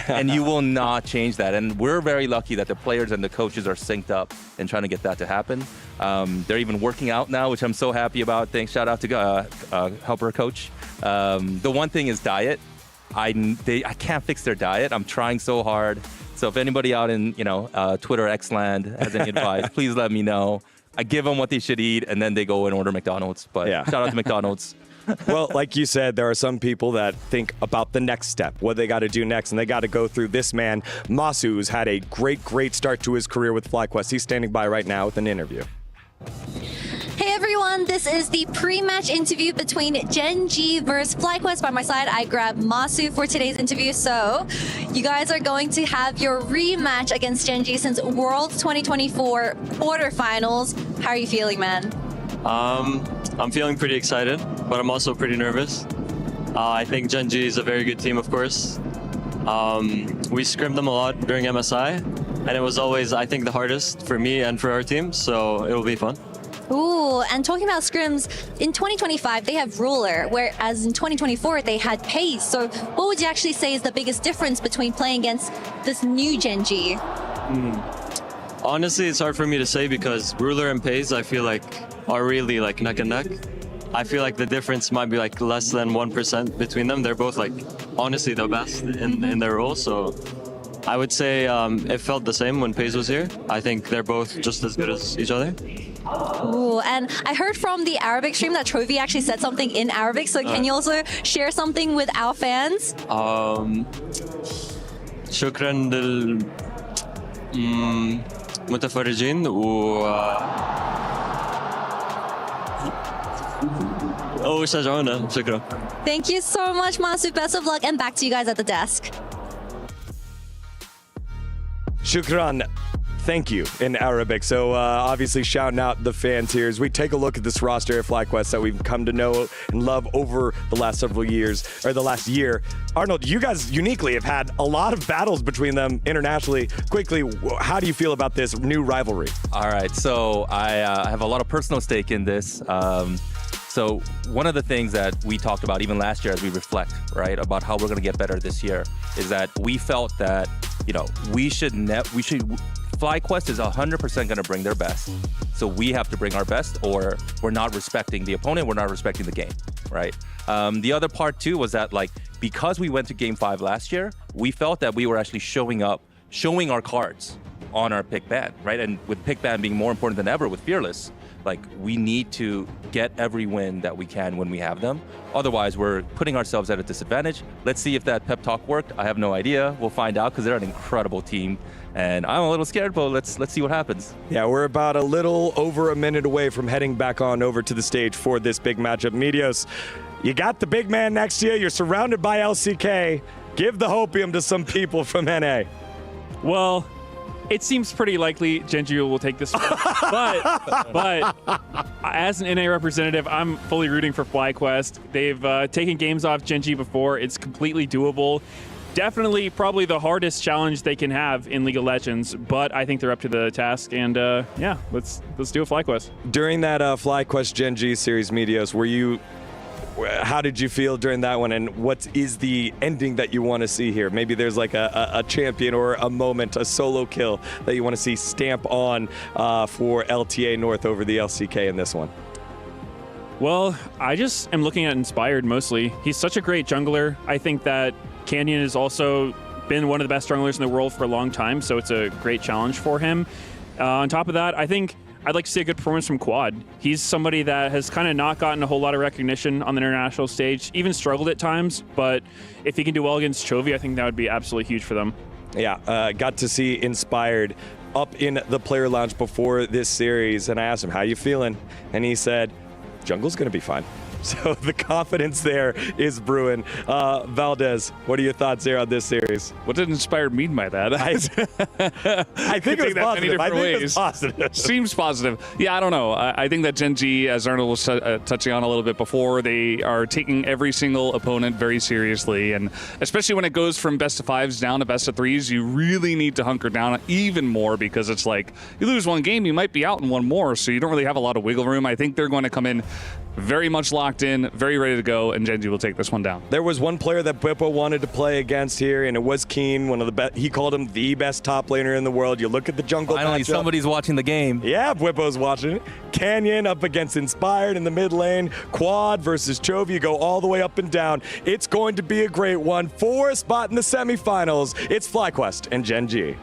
and you will not change that. And we're very lucky that the players and the coaches are synced up and trying to get that to happen. They're even working out now, which I'm so happy about. Thanks, shout out to helper coach. The one thing is diet. I can't fix their diet. I'm trying so hard. So if anybody out in Twitter X land has any advice, please let me know. I give them what they should eat, and then they go and order McDonald's. But shout out to McDonald's. Well, like you said, there are some people that think about the next step, what they got to do next, and they got to go through this man, Masu, who's had a great start to his career with Flyquest. He's standing by right now with an interview. Hey everyone, this is the pre-match interview between Gen.G versus Flyquest. By my side, I grabbed Masu for today's interview. So, you guys are going to have your rematch against Gen.G since World 2024 quarterfinals. How are you feeling, man? I'm feeling pretty excited, but I'm also pretty nervous. I think Gen.G is a very good team, of course. We scrimmed them a lot during MSI, and it was always, I think, the hardest for me and for our team, so it'll be fun. Ooh, and talking about scrims, in 2025 they have Ruler, whereas in 2024 they had Pace. So what would you actually say is the biggest difference between playing against this new Gen.G? Honestly, it's hard for me to say because Ruler and Pace, I feel like, are really neck and neck. I feel like the difference might be less than 1% between them. They're both honestly the best in their role. So I would say it felt the same when Pace was here. I think they're both just as good as each other. Ooh, and I heard from the Arabic stream that Trophy actually said something in Arabic. So can you also share something with our fans? شكرا للمتفرجين وشجعونا. شكرا. Thank you so much, Masu. Best of luck, and back to you guys at the desk. Shukran. Thank you in Arabic. So obviously shouting out the fans here as we take a look at this roster of Flyquest that we've come to know and love over the last several years, or the last year. Arnold, you guys uniquely have had a lot of battles between them internationally. Quickly, how do you feel about this new rivalry? All right, so I have a lot of personal stake in this. So one of the things that we talked about even last year as we reflect, right, about how we're going to get better this year is that we felt that, Flyquest is 100% going to bring their best. So we have to bring our best, or we're not respecting the opponent, we're not respecting the game, right? The other part too was that because we went to Game 5 last year, we felt that we were actually showing our cards on our pick ban, right? And with pick ban being more important than ever with Fearless, we need to get every win that we can when we have them. Otherwise, we're putting ourselves at a disadvantage. Let's see if that pep talk worked. I have no idea. We'll find out because they're an incredible team. And I'm a little scared, but let's see what happens. Yeah, we're about a little over a minute away from heading back on over to the stage for this big matchup. Medios, you got the big man next to you. You're surrounded by LCK. Give the hopium to some people from NA. Well, it seems pretty likely Gen.G will take this one. but as an NA representative, I'm fully rooting for Flyquest. They've taken games off Gen.G before. It's completely doable. Definitely probably the hardest challenge they can have in League of Legends, but I think they're up to the task, and yeah, let's do a Flyquest. During that Flyquest Gen.G series, Medios, how did you feel during that one, and what is the ending that you want to see here? Maybe there's like a champion or a moment, a solo kill that you want to see stamp on for LTA North over the LCK in this one. Well, I just am looking at Inspired mostly. He's such a great jungler. I think that Canyon has also been one of the best junglers in the world for a long time, so it's a great challenge for him. On top of that, I think I'd like to see a good performance from Quad. He's somebody that has kind of not gotten a whole lot of recognition on the international stage, even struggled at times, but if he can do well against Chovy, I think that would be absolutely huge for them. Yeah, got to see Inspired up in the player lounge before this series, and I asked him, how you feeling? And he said, jungle's gonna be fine. So the confidence there is brewing. Valdez, what are your thoughts there on this series? What did Inspired mean by that? I think it was positive. I think it was positive. Seems positive. Yeah, I don't know. I think that Gen.G, as Arnold was touching on a little bit before, they are taking every single opponent very seriously. And especially when it goes from best of fives down to best of threes, you really need to hunker down even more, because it's like you lose one game, you might be out in one more. So you don't really have a lot of wiggle room. I think they're going to come in very much locked in, very ready to go, and Gen.G will take this one down. There was one player that Bwipo wanted to play against here, and it was Keen, one of the best. He called him the best top laner in the world. You look at the jungle Finally, matchup. somebody's watching the game. Yeah, Bwipo's watching it. Canyon up against Inspired in the mid lane. Quad versus Chovy. You go all the way up and down. It's going to be a great one. For a spot in the semifinals, it's Flyquest and Gen.G.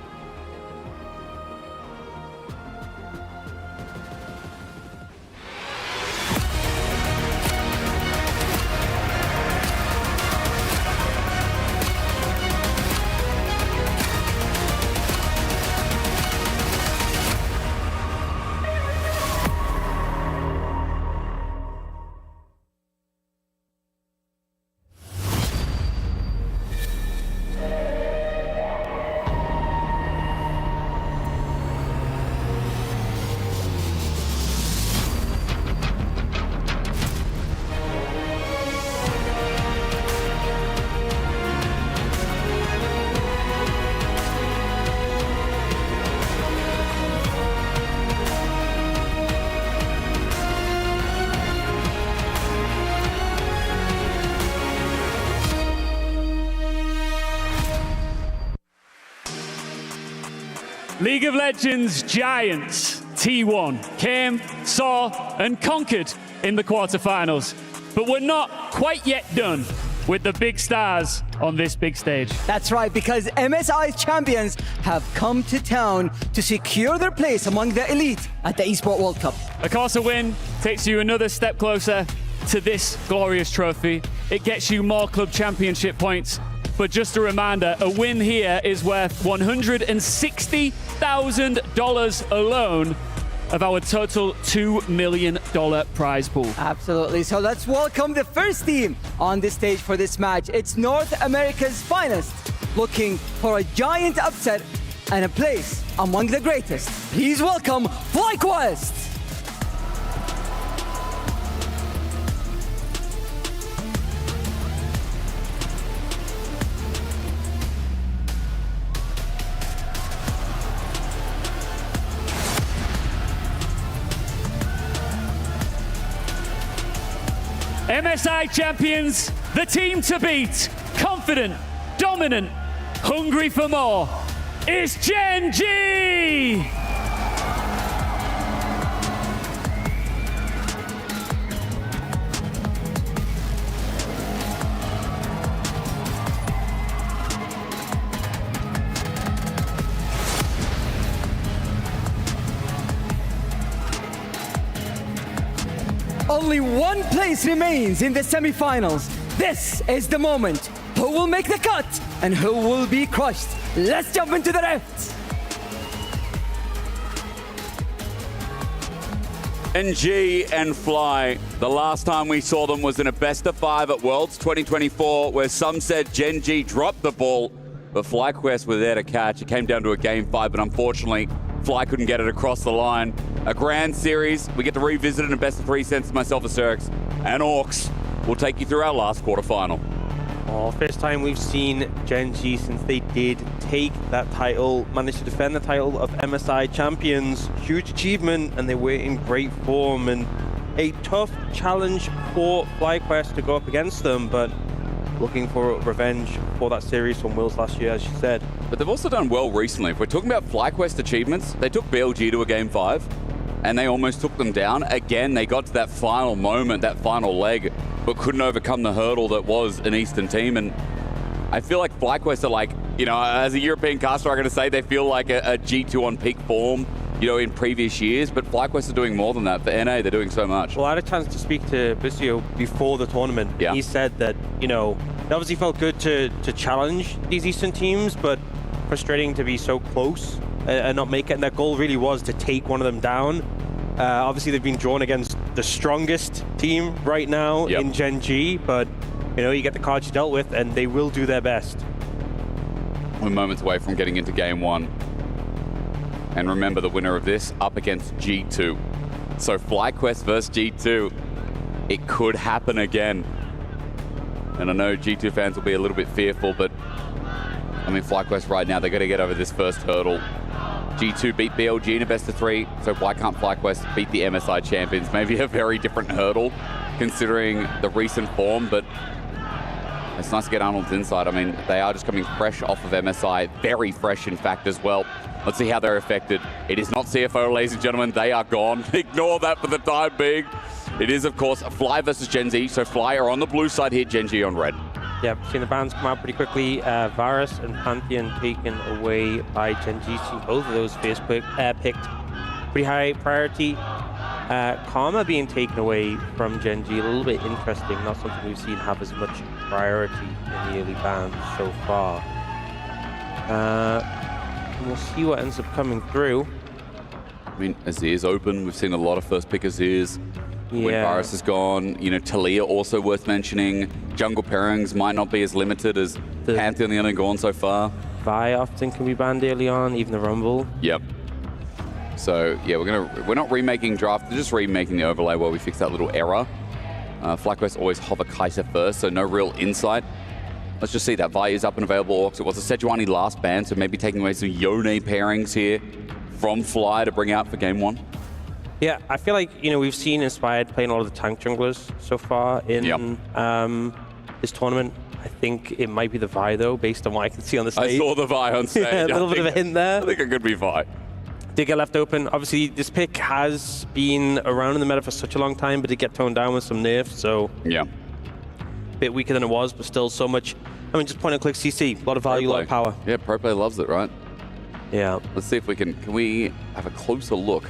League of Legends giants T1 came, saw, and conquered in the quarterfinals. But we're not quite yet done with the big stars on this big stage. That's right, because MSI's champions have come to town to secure their place among the elite at the Esports World Cup. Of course, a win takes you another step closer to this glorious trophy. It gets you more club championship points. But just a reminder, a win here is worth $160,000 alone of our total $2 million prize pool. Absolutely. So let's welcome the first team on the stage for this match. It's North America's finest, looking for a giant upset and a place among the greatest. Please welcome Flyquest. MSI champions, the team to beat, confident, dominant, hungry for more, is Gen.G! Only one place remains in the semifinals. This is the moment. Who will make the cut and who will be crushed? Let's jump into the rifts. Gen.G and Fly, the last time we saw them was in a best of 5 at Worlds 2024, where some said Gen.G dropped the ball, but Flyquest were there to catch. It came down to a game 5, but unfortunately, Fly couldn't get it across the line. A grand series. We get to revisit it in a best of 3 sets. Myself, Asterix, and Orcs will take you through our last quarterfinal. Oh, first time we've seen Gen.G since they did take that title, managed to defend the title of MSI champions. Huge achievement, and they were in great form, and a tough challenge for Flyquest to go up against them, but looking for revenge for that series from Wills last year, as you said. But they've also done well recently. If we're talking about Flyquest achievements, they took BLG to a Game 5, and they almost took them down. Again, they got to that final moment, that final leg, but couldn't overcome the hurdle that was an Eastern team. And I feel like Flyquest are like, you know, as a European caster, I'm going to say they feel like a G2 on peak form, you know, in previous years, but Flyquest are doing more than that. For NA, they're doing so much. Well, I had a chance to speak to Busio before the tournament. Yeah. He said that, you know, it obviously felt good to challenge these Eastern teams, but frustrating to be so close and not make it. And their goal really was to take one of them down. Obviously, they've been drawn against the strongest team right now in Gen.G, but, you know, you get the cards you dealt with, and they will do their best. We're moments away from getting into Game 1. And remember, the winner of this up against G2. So Flyquest versus G2. It could happen again. And I know G2 fans will be a little bit fearful, but I mean, Flyquest right now, they're going to get over this first hurdle. G2 beat BLG in a best of 3, so why can't Flyquest beat the MSI champions? Maybe a very different hurdle, considering the recent form, but it's nice to get Arnold's insight. I mean, they are just coming fresh off of MSI, very fresh, in fact, as well. Let's see how they're affected. It is not CFO, ladies and gentlemen. They are gone. Ignore that for the time being. It is, of course, Fly versus Gen.Z, so Fly are on the blue side here, Gen.G on red. Yeah, seen the bans come out pretty quickly. Varus and Pantheon taken away by Gen.G. Seen both of those first picked. Pretty high priority. Karma being taken away from Gen.G. A little bit interesting. Not something we've seen have as much priority in the early bans so far. We'll see what ends up coming through. I mean, Azir's open. We've seen a lot of first pick Azirs. When Varus is gone, you know, Talia also worth mentioning. Jungle pairings might not be as limited as Pantheon the only gone so far. Vi often can be banned early on, even the Rumble. Yep. So yeah, we're not remaking draft, we're just remaking the overlay where we fix that little error. Flyquest always hover Kai'Sa first, so no real insight. Let's just see that Vi is up and available. Orcs. It was a Sejuani last ban, so maybe taking away some Yone pairings here from Fly to bring out for Game 1. Yeah, I feel like, you know, we've seen Inspired playing a lot of the tank junglers so far in this tournament. I think it might be the Vi, though, based on what I can see on the stage. I saw the Vi on stage. Yeah, a little bit of a hint there. I think it could be Vi. Did get left open. Obviously, this pick has been around in the meta for such a long time, but did get toned down with some nerfs, so... Yeah. A bit weaker than it was, but still so much... I mean, just point and click CC. A lot of value, a lot of power. Yeah, Pro Play loves it, right? Yeah. Let's see if we can we have a closer look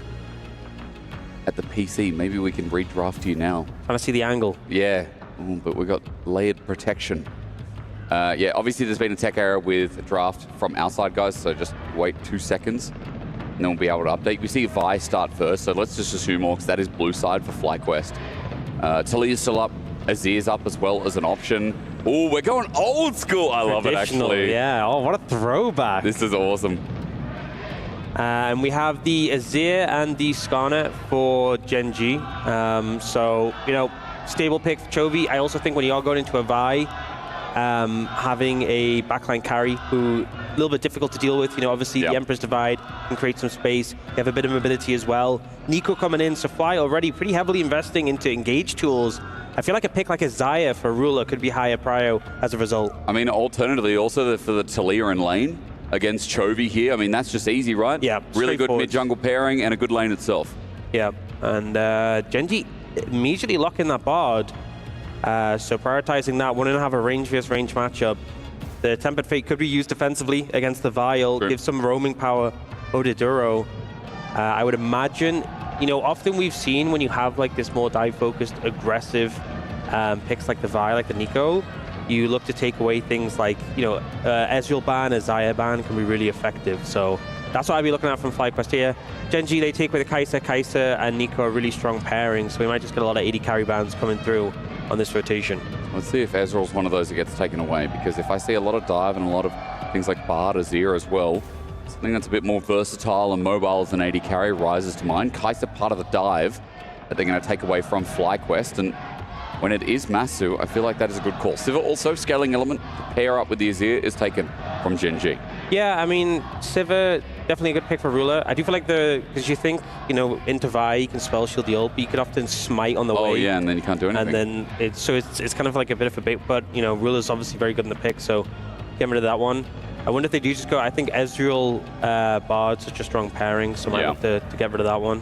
at the PC? Maybe we can redraft you now. Trying to see the angle. Yeah, but we got layered protection. Yeah, obviously there's been a tech error with draft from our side, guys, so just wait 2 seconds and then we'll be able to update. We see Vi start first, so let's just assume Orcs, that is blue side for Flyquest. Talia's still up, Azir's up as well as an option. Oh, we're going old school. I love it, actually. Yeah, oh, what a throwback. This is awesome. And we have the Azir and the Skarner for Gen.G. So, you know, stable pick for Chovy. I also think when you are going into a Vi, having a backline carry who a little bit difficult to deal with, you know, obviously the Emperor's Divide can create some space. You have a bit of mobility as well. Nico coming in, so Fly already pretty heavily investing into engage tools. I feel like a pick like a Xayah for Ruler could be higher prio as a result. I mean, alternatively, also for the Talia in lane against Chovy here, I mean, that's just easy, right? Yeah, really good mid-jungle pairing and a good lane itself. Yeah, and Gen.G immediately locking that Bard. So prioritizing that, wanting to have a range versus range matchup. The Tempered Fate could be used defensively against the Vial, give some roaming power Odiduro. I would imagine, you know, often we've seen when you have like this more dive-focused, aggressive picks like the Vi, like the Nico, you look to take away things like, you know, Ezreal ban, a Xayah ban can be really effective. So that's what I'd be looking at from Flyquest here. Gen.G, they take away the Kai'Sa and Nico are really strong pairing, so we might just get a lot of 80 carry bans coming through on this rotation. Let's see if Ezreal's one of those that gets taken away, because if I see a lot of dive and a lot of things like Bard, Azir as well, Something that's a bit more versatile and mobile as an AD carry rises to mind. Kai'Sa part of the dive that they're going to take away from Flyquest, and when it is Masu, I feel like that is a good call. Siva also scaling element to pair up with the Azir is taken from Gen.G. Yeah, I mean, Siva, definitely a good pick for Ruler. I do feel like because you think, you know, into Vi, you can spell shield the ult, but you can often smite on the way. Oh yeah, and then you can't do anything. And then it's kind of like a bit of a bait, but, you know, Ruler's obviously very good in the pick, so get rid of that one. I wonder if they do just go, I think Ezreal, Bard, such a strong pairing, so I might have to get rid of that one.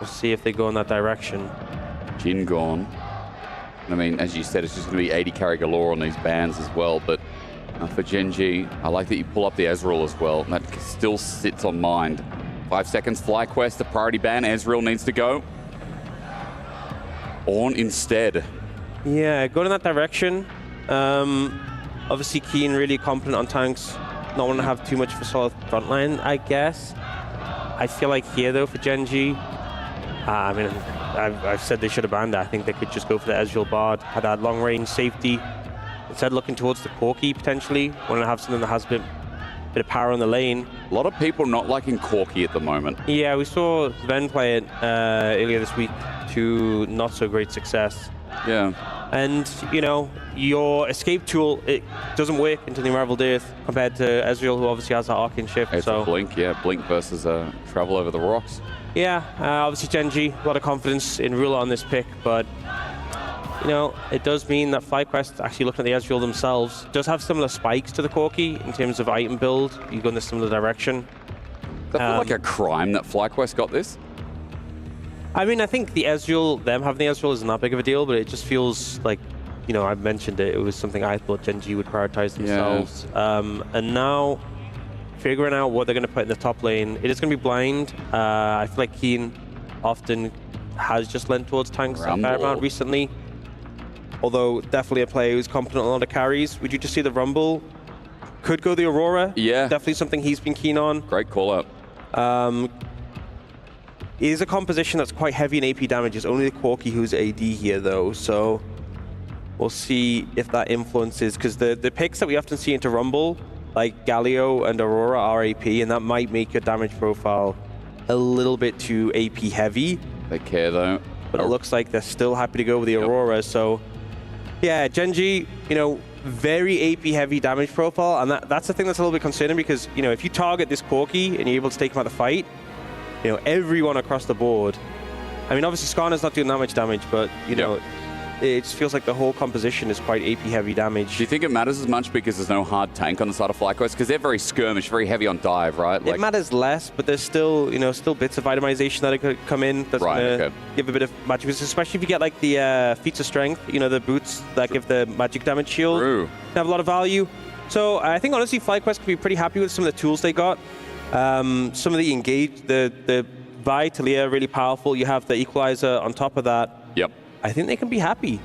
We'll see if they go in that direction. Jin gone. I mean, as you said, it's just going to be 80 carry galore on these bans as well, but for Gen.G, I like that you pull up the Ezreal as well. That still sits on mind. 5 seconds, Flyquest, the priority ban. Ezreal needs to go. Ornn instead. Yeah, go in that direction. Obviously, Keen really competent on tanks. Not want to have too much of a solid frontline, I guess. I feel like here, though, for Gen.G, I mean, I've said they should have banned that. I think they could just go for the Ezreal Bard, had that long range safety. Instead, looking towards the Corki potentially. Want to have something that has a bit of power on the lane. A lot of people not liking Corki at the moment. Yeah, we saw Sven play it earlier this week to not so great success. Yeah. And, you know, your escape tool, it doesn't work into the Unraveled Earth compared to Ezreal, who obviously has that Arcane Shift. It's a Blink, yeah. Blink versus Travel over the rocks. Yeah, obviously Gen.G, a lot of confidence in Ruler on this pick, but, you know, it does mean that Flyquest, actually looking at the Ezreal themselves, does have similar spikes to the Corki in terms of item build. You go in a similar direction. Does that feel like a crime that Flyquest got this? I mean, I think the Ezreal, them having the Ezreal isn't that big of a deal, but it just feels like, you know, I mentioned it, it was something I thought Gen.G would prioritize themselves. Yeah. And now, figuring out what they're going to put in the top lane, it is going to be blind. I feel like Keen often has just lent towards tanks a fair amount recently. Although, definitely a player who's competent on a lot of carries. Would you just see the Rumble? Could go the Aurora. Yeah. Definitely something he's been keen on. Great call out. It is a composition that's quite heavy in AP damage. It's only the Corki who's AD here, though, so we'll see if that influences, because the picks that we often see into Rumble, like Galio and Aurora, are AP, and that might make your damage profile a little bit too AP heavy. They care, though. But it looks like they're still happy to go with the Aurora, so yeah, Gen.G, you know, very AP heavy damage profile, and that's the thing that's a little bit concerning, because, you know, if you target this Corki and you're able to take him out of the fight, you know, everyone across the board. I mean, obviously Skarner's not doing that much damage, but, you know, it just feels like the whole composition is quite AP heavy damage. Do you think it matters as much because there's no hard tank on the side of Flyquest? Because they're very skirmish, very heavy on dive, right? It matters less, but there's still, you know, still bits of itemization that could come in that's gonna give a bit of magic, especially if you get like the feats of strength, you know, the boots that give the magic damage shield. They have a lot of value. So I think honestly Flyquest could be pretty happy with some of the tools they got. Some of the engage, the Vi Talia, really powerful. You have the equalizer on top of that. Yep. I think they can be happy.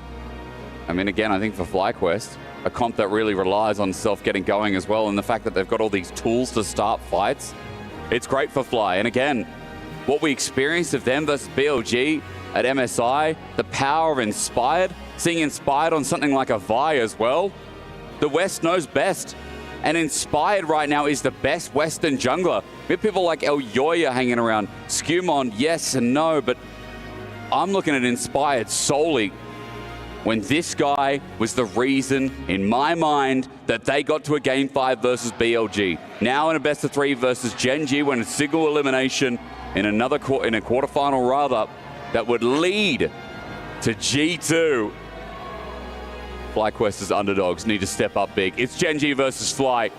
I mean, again, I think for Flyquest, a comp that really relies on self getting going as well, and the fact that they've got all these tools to start fights, it's great for Fly. And again, what we experienced of them versus BLG at MSI, the power of Inspired, seeing Inspired on something like a Vi as well, the West knows best. And Inspired right now is the best Western jungler. We have people like El Yoya hanging around. Skewmon, yes and no, but I'm looking at Inspired solely when this guy was the reason, in my mind, that they got to a Game 5 versus BLG. Now in a best of 3 versus Gen.G, when a single elimination in in a quarterfinal rather, that would lead to G2. Flyquest's underdogs need to step up big. It's Gen.G versus Fly.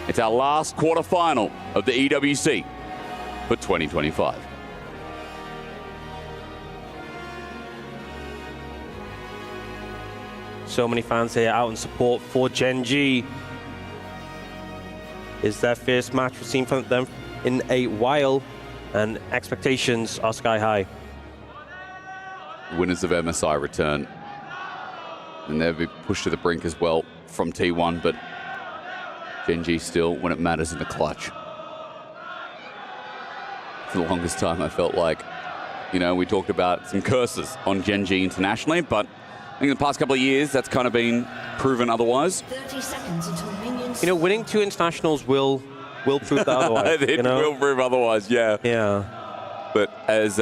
It's our last quarterfinal of the EWC for 2025. So many fans here out in support for Gen.G. It's their first match we've seen from them in a while, and expectations are sky high. Winners of MSI return. And they'll be pushed to the brink as well from T1, but Gen.G still, when it matters, in the clutch. For the longest time, I felt like, you know, we talked about some curses on Gen.G internationally, but I think in the past couple of years, that's kind of been proven otherwise. 30 seconds until minions. You know, winning 2 internationals will will prove that otherwise. It will prove otherwise, yeah. Yeah. But as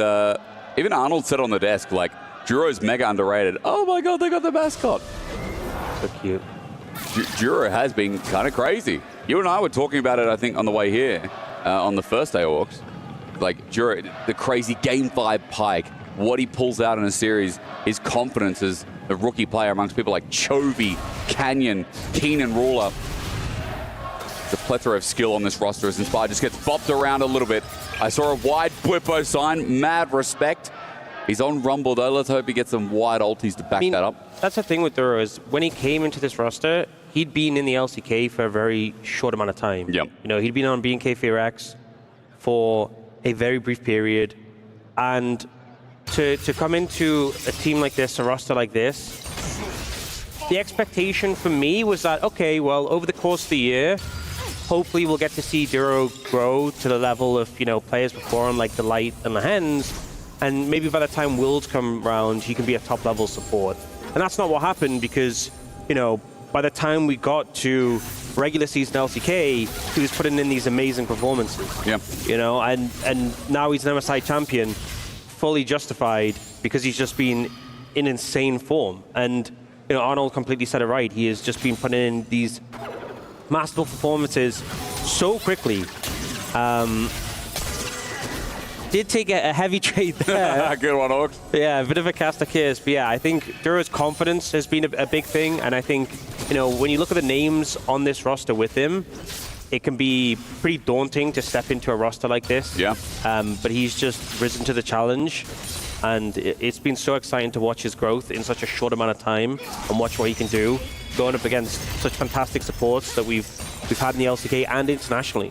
even Arnold said on the desk, like, Duro's mega underrated. Oh my god, they got the mascot. So cute. Duro has been kind of crazy. You and I were talking about it, I think, on the way here, on the first day of Orcs. Like, Duro, the crazy Game 5 Pike, what he pulls out in a series, his confidence as a rookie player amongst people like Chovy, Canyon, Keenan Ruler. The plethora of skill on this roster as Inspired just gets bopped around a little bit. I saw a wide Bwipo sign, mad respect. He's on Rumble though, let's hope he gets some wide ultis to back that up. That's the thing with Duro is when he came into this roster, he'd been in the LCK for a very short amount of time. Yep. You know, he'd been on BNK FairX for a very brief period. And to come into a team like this, a roster like this, the expectation for me was that, okay, well, over the course of the year, hopefully we'll get to see Duro grow to the level of, you know, players before him like the Light and the Hens. And maybe by the time Worlds come around, he can be a top-level support. And that's not what happened because, you know, by the time we got to regular season LCK, he was putting in these amazing performances. Yeah. You know, and now he's an MSI champion, fully justified because he's just been in insane form. And, you know, Arnold completely said it right. He has just been putting in these masterful performances so quickly. Did take a heavy trade there. Good one, Orcs. Yeah, a bit of a caster kiss. But yeah, I think Duro's confidence has been a big thing. And I think, you know, when you look at the names on this roster with him, it can be pretty daunting to step into a roster like this. Yeah. But he's just risen to the challenge. And it's been so exciting to watch his growth in such a short amount of time and watch what he can do, going up against such fantastic supports that we've had in the LCK and internationally.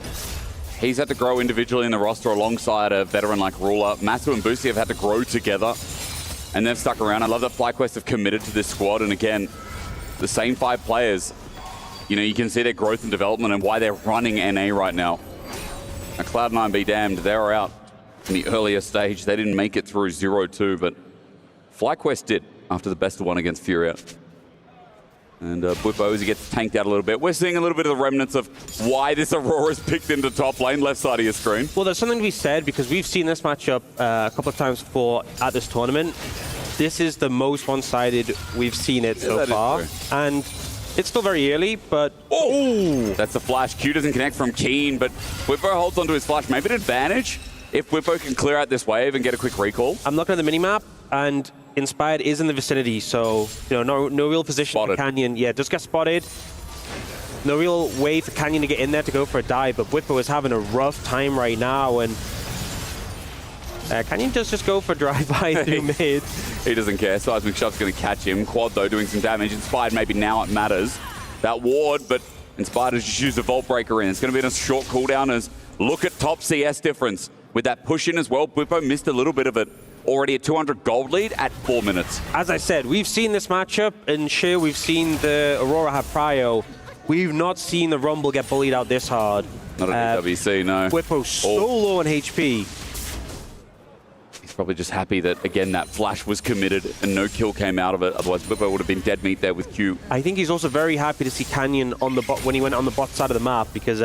He's had to grow individually in the roster alongside a veteran like Ruler. Matsu and Boosie have had to grow together, and they've stuck around. I love that Flyquest have committed to this squad, and again, the same 5 players. You know, you can see their growth and development and why they're running NA right now. Now, Cloud9 be damned, they're out in the earlier stage. They didn't make it through 0-2, but Flyquest did after the best of 1 against Furia. And Bwipo, as he gets tanked out a little bit. We're seeing a little bit of the remnants of why this Aurora's picked into top lane, left side of your screen. Well, there's something to be said because we've seen this matchup a couple of times before at this tournament. This is the most one-sided we've seen it so far. And it's still very early, but... Oh! That's a flash. Q doesn't connect from Keen, but Bwipo holds onto his flash. Maybe an advantage if Bwipo can clear out this wave and get a quick recall. I'm looking at the minimap, and Inspired is in the vicinity, so you know, no real position for Canyon. Yeah, does get spotted. No real way for Canyon to get in there to go for a dive, but Bwipo is having a rough time right now, and Canyon does just go for drive-by through mid. He doesn't care. Seismic Shot's going to catch him. Quad, though, doing some damage. Inspired, maybe now it matters. That ward, but Inspired has just used a Vault Breaker in. It's going to be in a short cooldown as look at top CS difference. With that push in as well, Bwipo missed a little bit of it. Already a 200 gold lead at 4 minutes. As I said, we've seen this matchup, and sure, we've seen the Aurora have prio. We've not seen the Rumble get bullied out this hard. Not an EWC, no. Bwipo so low on HP. He's probably just happy that, again, that flash was committed and no kill came out of it. Otherwise, Bwipo would have been dead meat there with Q. I think he's also very happy to see Canyon on the bot when he went on the bot side of the map, because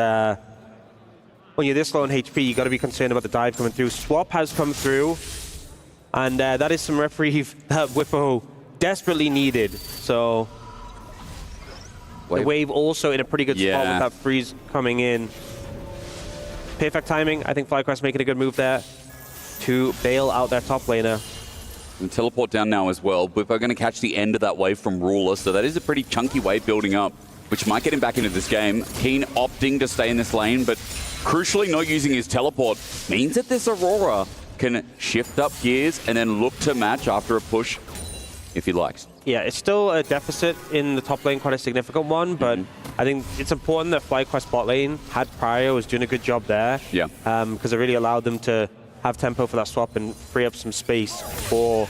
when you're this low on HP, you got to be concerned about the dive coming through. Swap has come through. And that is some reprieve that Bwipo desperately needed. So the wave also in a pretty good spot with that freeze coming in. Perfect timing. I think Flyquest making a good move there to bail out their top laner. And teleport down now as well. Bwipo going to catch the end of that wave from Ruler, so that is a pretty chunky wave building up, which might get him back into this game. Keen opting to stay in this lane, but crucially not using his teleport means that this Aurora can shift up gears and then look to match after a push if he likes. Yeah, it's still a deficit in the top lane, quite a significant one, but I think it's important that Flyquest bot lane had prio, was doing a good job there. Yeah. Because it really allowed them to have tempo for that swap and free up some space for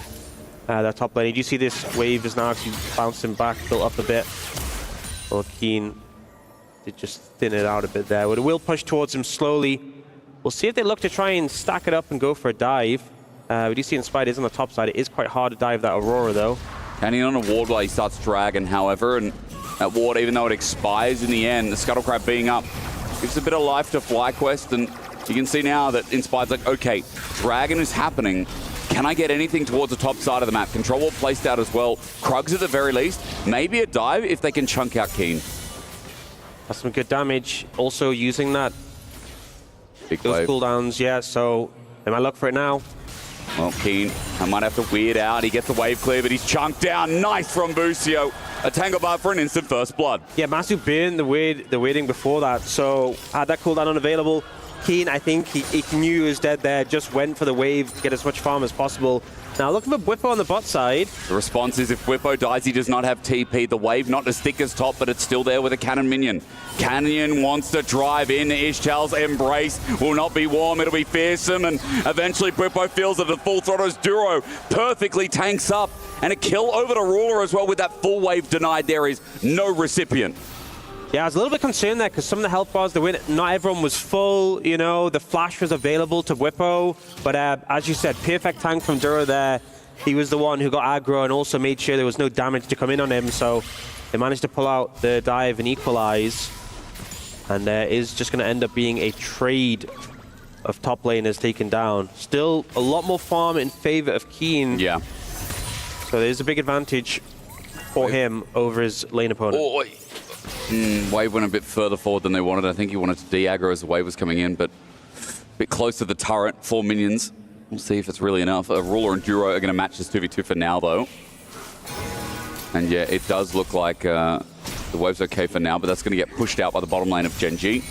their top lane. You see this wave is now actually bouncing back, built up a bit. Well, Keen did just thin it out a bit there. But it will push towards him slowly. We'll see if they look to try and stack it up and go for a dive. We do see Inspired is on the top side. It is quite hard to dive that Aurora, though. Canyon on a ward while he starts Dragon, however, and that ward, even though it expires in the end, the Scuttle Crab being up Gives a bit of life to Flyquest, and you can see now that Inspired's like, okay, Dragon is happening. Can I get anything towards the top side of the map? Control Wall placed out as well. Krugs at the very least. Maybe a dive if they can chunk out Keen. That's some good damage. Also using that. Big those wave. cooldowns, yeah, so they might look for it now. Well, Keen, I might have to weird out. He gets the wave clear, but he's chunked down. Nice from Busio. A tangle bar for an instant first blood. Yeah, Masu burned the weirding before that, so had that cooldown unavailable. Keen, I think he knew he was dead there, just went for the wave to get as much farm as possible. Now looking for Bwipo on the bot side. The response is if Bwipo dies, he does not have TP. The wave not as thick as top, but it's still there with a cannon minion. Canyon wants to drive in. AG.AL's embrace will not be warm, it'll be fearsome, and eventually Bwipo feels that the full throttles Duro perfectly tanks up, and a kill over to Ruler as well with that full wave denied. There is no recipient. Yeah, I was a little bit concerned there because some of the health bars, not everyone was full, you know, the flash was available to Bwipo, but as you said, perfect tank from Duro there. He was the one who got aggro and also made sure there was no damage to come in on him, so they managed to pull out the dive and equalize, and there is just going to end up being a trade of top laners taken down. Still a lot more farm in favor of Keen. Yeah. So there's a big advantage for him over his lane opponent. Oh, wave went a bit further forward than they wanted. I think he wanted to de-aggro as the wave was coming in, but a bit close to the turret, 4 minions. We'll see if it's really enough. Ruler and Duro are going to match this 2v2 for now, though. And yeah, it does look like the wave's okay for now, but that's going to get pushed out by the bottom lane of Gen.G.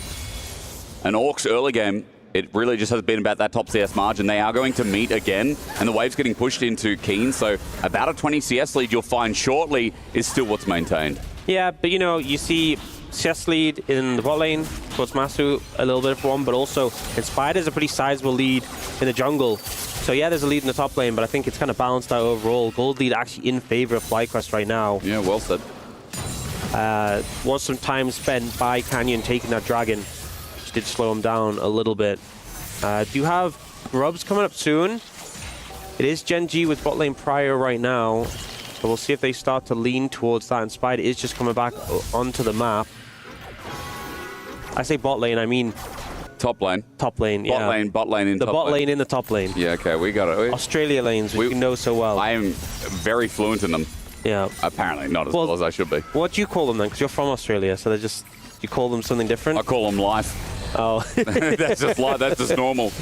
And Orcs early game, it really just has been about that top CS margin. They are going to meet again, and the wave's getting pushed into Keen, so about a 20 CS lead you'll find shortly is still what's maintained. Yeah, but you know, you see CS lead in the bot lane towards Masu, a little bit of one, but also Inspired is a pretty sizable lead in the jungle. So yeah, there's a lead in the top lane, but I think it's kind of balanced out overall. Gold lead actually in favor of Flyquest right now. Yeah, well said. Was some time spent by Canyon taking that dragon, which did slow him down a little bit. Do you have Grubs coming up soon? It is Gen.G with bot lane prior right now. So we'll see if they start to lean towards that. Inspired is just coming back onto the map. I say bot lane, I mean... Top lane. Top lane, yeah. Bot lane in the top bot lane. lane in the top lane. Yeah, okay, we got it. Australia lanes, which you know so well. I am very fluent in them. Yeah. Apparently, not as well as I should be. What do you call them then? Because you're from Australia, so they're just... You call them something different? I call them life. Oh. That's just life, that's just normal.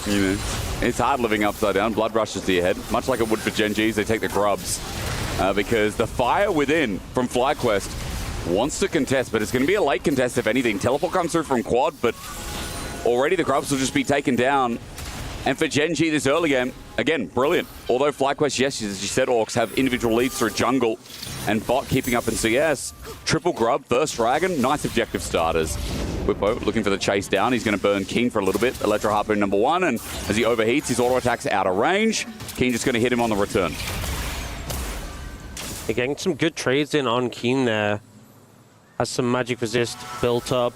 You know, it's hard living upside down. Blood rushes to your head, much like it would for Gen.Gs. They take the grubs because the fire within from Flyquest wants to contest, but it's going to be a late contest if anything. Teleport comes through from quad, but already the grubs will just be taken down. And for Gen.G this early game, again, brilliant. Although Flyquest, yes, as you said, Orcs have individual leads through jungle and bot keeping up in CS. Triple grub, first dragon, nice objective starters. Bwipo looking for the chase down. He's going to burn King for a little bit. Electro Harpoon #1, and as he overheats, his auto attack's out of range. King just going to hit him on the return. They're getting some good trades in on Keen there. Has some magic resist built up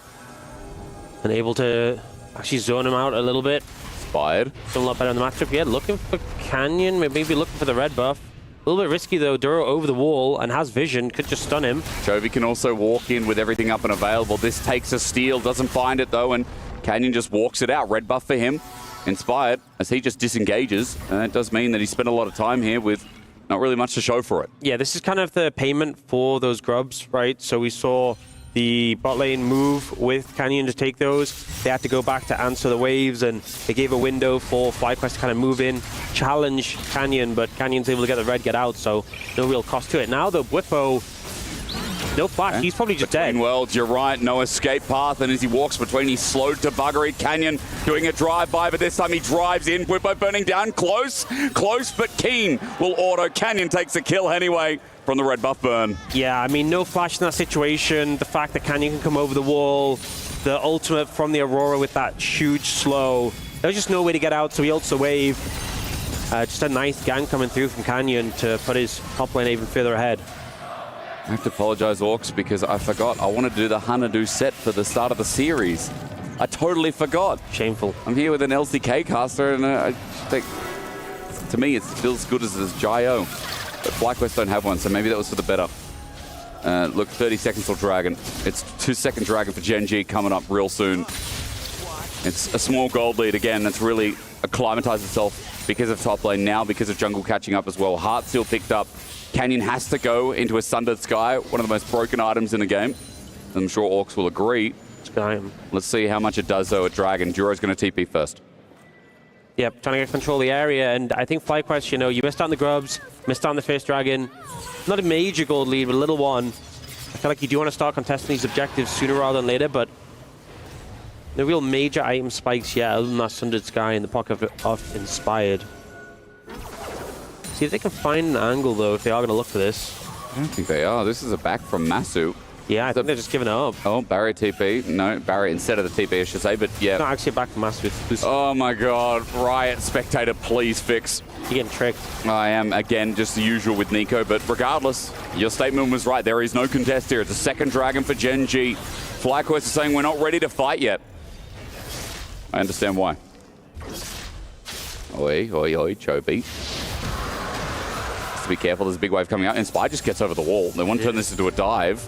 and able to actually zone him out a little bit. Inspired. Still a lot better in the matchup. Yeah, looking for Canyon, maybe looking for the red buff. A little bit risky though. Duro over the wall and has vision, could just stun him. Chovy can also walk in with everything up and available. This takes a steal, doesn't find it though, and Canyon just walks it out. Red buff for him. Inspired as he just disengages. And it does mean that he spent a lot of time here with not really much to show for it. Yeah, this is kind of the payment for those grubs, right? So we saw the bot lane move with Canyon to take those. They had to go back to answer the waves, and they gave a window for Flyquest to kind of move in, challenge Canyon, but Canyon's able to get the red, get out, so no real cost to it. Now the Bwipo, no flash, he's probably just dead. Worlds, you're right, no escape path, and as he walks between, he's slowed to bugger it. Canyon doing a drive-by, but this time he drives in. Bwipo burning down, close, but Keen will auto. Canyon takes a kill anyway from the red buff burn. Yeah, I mean, no flash in that situation. The fact that Canyon can come over the wall, the ultimate from the Aurora with that huge slow. There was just no way to get out, so he ults the wave. Just a nice gank coming through from Canyon to put his top lane even further ahead. I have to apologize, Orcs, because I forgot. I wanted to do the Hanadu set for the start of the series. I totally forgot. Shameful. I'm here with an LCK caster, and I think, to me, it feels good as Jio. But Flyquest don't have one, so maybe that was for the better. Look, 30 seconds till Dragon. It's 2-second Dragon for Gen.G coming up real soon. It's a small gold lead again that's really acclimatized itself because of top lane, now because of jungle catching up as well. Heart still picked up. Canyon has to go into a Sundered Sky, one of the most broken items in the game. I'm sure Orcs will agree. Let's see how much it does though at Dragon. Duro's going to TP first. Yep, trying to get control of the area, and I think Flyquest, you know, you missed out on the grubs, missed out on the first Dragon. Not a major gold lead, but a little one. I feel like you do want to start contesting these objectives sooner rather than later, but the real major item spikes, yeah, other than that Sundered Sky in the pocket of Inspired. See if they can find an angle, though, if they are going to look for this. I don't think they are. This is a back from Masu. Yeah, I think they're just giving it up. Oh, barrier TP. No, barrier instead of the TP, I should say, but yeah. No, actually back from Masu. Oh my god. Riot, spectator, please fix. You're getting tricked. I am, again, just the usual with Nico, but regardless, your statement was right. There is no contest here. It's a second Dragon for Gen.G. Flyquest is saying we're not ready to fight yet. I understand why. Oi, oi, oi, Chobi. Just to be careful, there's a big wave coming out. Inspire just gets over the wall. They want to turn this into a dive.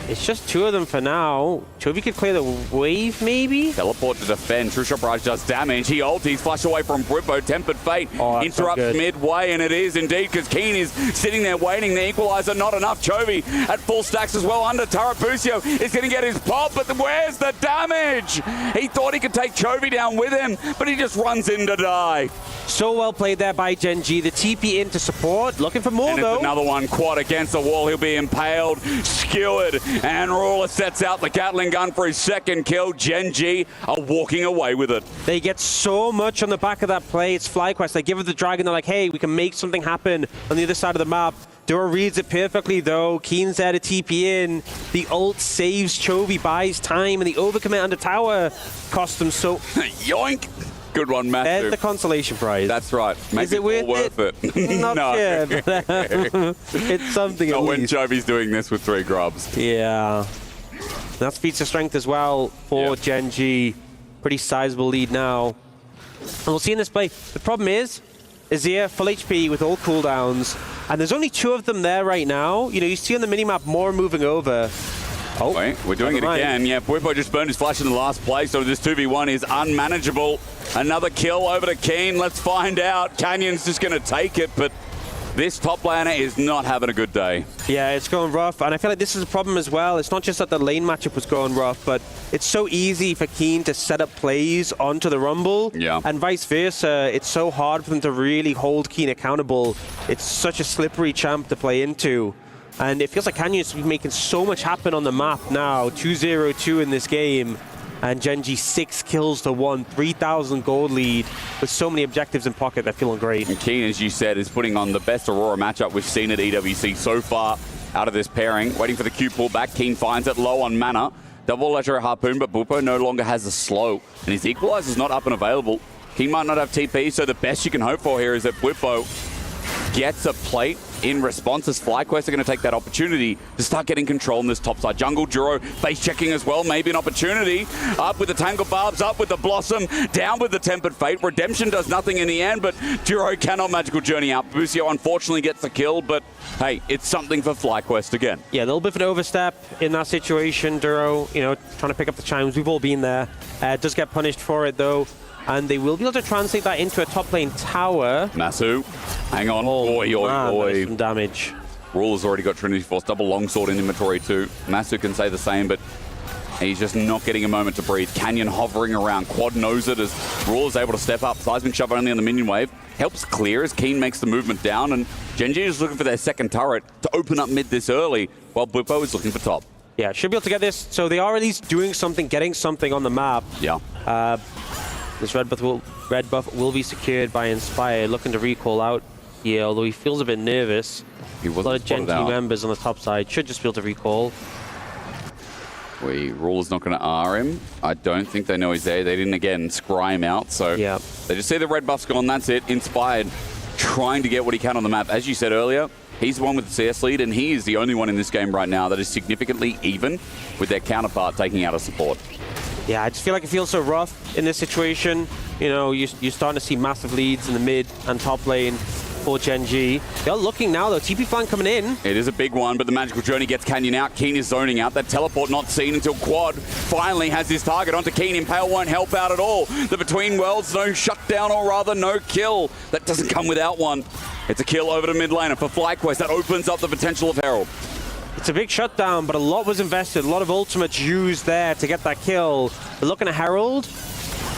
It's just two of them for now. Chovy could clear the wave, maybe? Teleport to defend. True Shot Barrage does damage. He ulties, flash away from Bwipo. Tempered Fate interrupts midway, and it is indeed, because Keen is sitting there waiting. The equalizer, not enough. Chovy at full stacks as well. Under turret, Busio is going to get his pop, but where's the damage? He thought he could take Chovy down with him, but he just runs in to die. So well played there by Gen.G. The TP in to support. Looking for more, though. Another one. Quad against the wall. He'll be impaled. Skewered. And Ruler sets out the Gatling gun for his second kill. Gen.G are walking away with it. They get so much on the back of that play. It's Flyquest. They give it the Dragon. They're like, hey, we can make something happen on the other side of the map. Dura reads it perfectly, though. Keen's there to TP in. The ult saves Chovy, buys time, and the overcommit under tower costs them so... Yoink! Good one, Matthew. There's the consolation prize. That's right. Maybe is it worth it? Not no. sure, but it's something Not at when least. Chovy's doing this with 3 grubs. Yeah. That's feats of strength as well for Gen.G. Pretty sizable lead now. And we'll see in this play. The problem is, Azir, full HP with all cooldowns, and there's only 2 of them there right now. You know, you see on the minimap more moving over. Oh, wait, we're doing it again. Yeah, Bwipo just burned his flash in the last play, so this 2v1 is unmanageable. Another kill over to Keen. Let's find out. Canyon's just going to take it, but this top laner is not having a good day. Yeah, it's going rough, and I feel like this is a problem as well. It's not just that the lane matchup was going rough, but it's so easy for Keen to set up plays onto the Rumble, and vice versa. It's so hard for them to really hold Keen accountable. It's such a slippery champ to play into. And it feels like Canyon is making so much happen on the map now. 2-0-2 in this game. And Gen.G 6 kills to 1, 3,000 gold lead with so many objectives in pocket. They're feeling great. And Keen, as you said, is putting on the best Aurora matchup we've seen at EWC so far out of this pairing. Waiting for the Q pullback. Keen finds it low on mana. Double Ledger Harpoon, but Bwipo no longer has a slow. And his equalizer's not up and available. Keen might not have TP, so the best you can hope for here is that Bwipo gets a plate in response, as Flyquest are going to take that opportunity to start getting control in this topside jungle. Duro face checking as well, maybe an opportunity. Up with the Tangled Barbs, up with the Blossom, down with the Tempered Fate. Redemption does nothing in the end, but Duro cannot magical journey out. Busio unfortunately gets the kill, but hey, it's something for Flyquest again. Yeah, a little bit of an overstep in that situation. Duro, you know, trying to pick up the chimes. We've all been there. Does get punished for it, though. And they will be able to translate that into a top lane tower. Masu, hang on. Some damage. Ruler's already got Trinity Force, double longsword in inventory too. Masu can say the same, but he's just not getting a moment to breathe. Canyon hovering around. Quad knows it as Ruler's able to step up. Seismic shove only on the minion wave. Helps clear as Keen makes the movement down, and Gen.G is looking for their second turret to open up mid this early, while Bwipo is looking for top. Yeah, should be able to get this. So they are at least doing something, getting something on the map. Yeah. This red buff will be secured by Inspire, looking to recall out here, although he feels a bit nervous. He wasn't a lot of Gen.G members on the top side. Should just be able to recall. Ruler's not going to R him. I don't think they know he's there. They didn't, again, scry him out, so they just see the red buff's gone, that's it. Inspired, trying to get what he can on the map. As you said earlier, he's the one with the CS lead, and he is the only one in this game right now that is significantly even with their counterpart taking out a support. Yeah, I just feel like it feels so rough in this situation. You know, you're starting to see massive leads in the mid and top lane. for Gen.G. They're looking now, though. TP flank coming in. It is a big one, but the magical journey gets Canyon out. Keen is zoning out. That teleport not seen until Quad finally has his target onto Keen. Impale won't help out at all. The Between Worlds, no shutdown, or rather no kill. That doesn't come without one. It's a kill over to mid laner for Flyquest. That opens up the potential of Herald. It's a big shutdown, but a lot was invested. A lot of ultimates used there to get that kill. We're looking at Herald.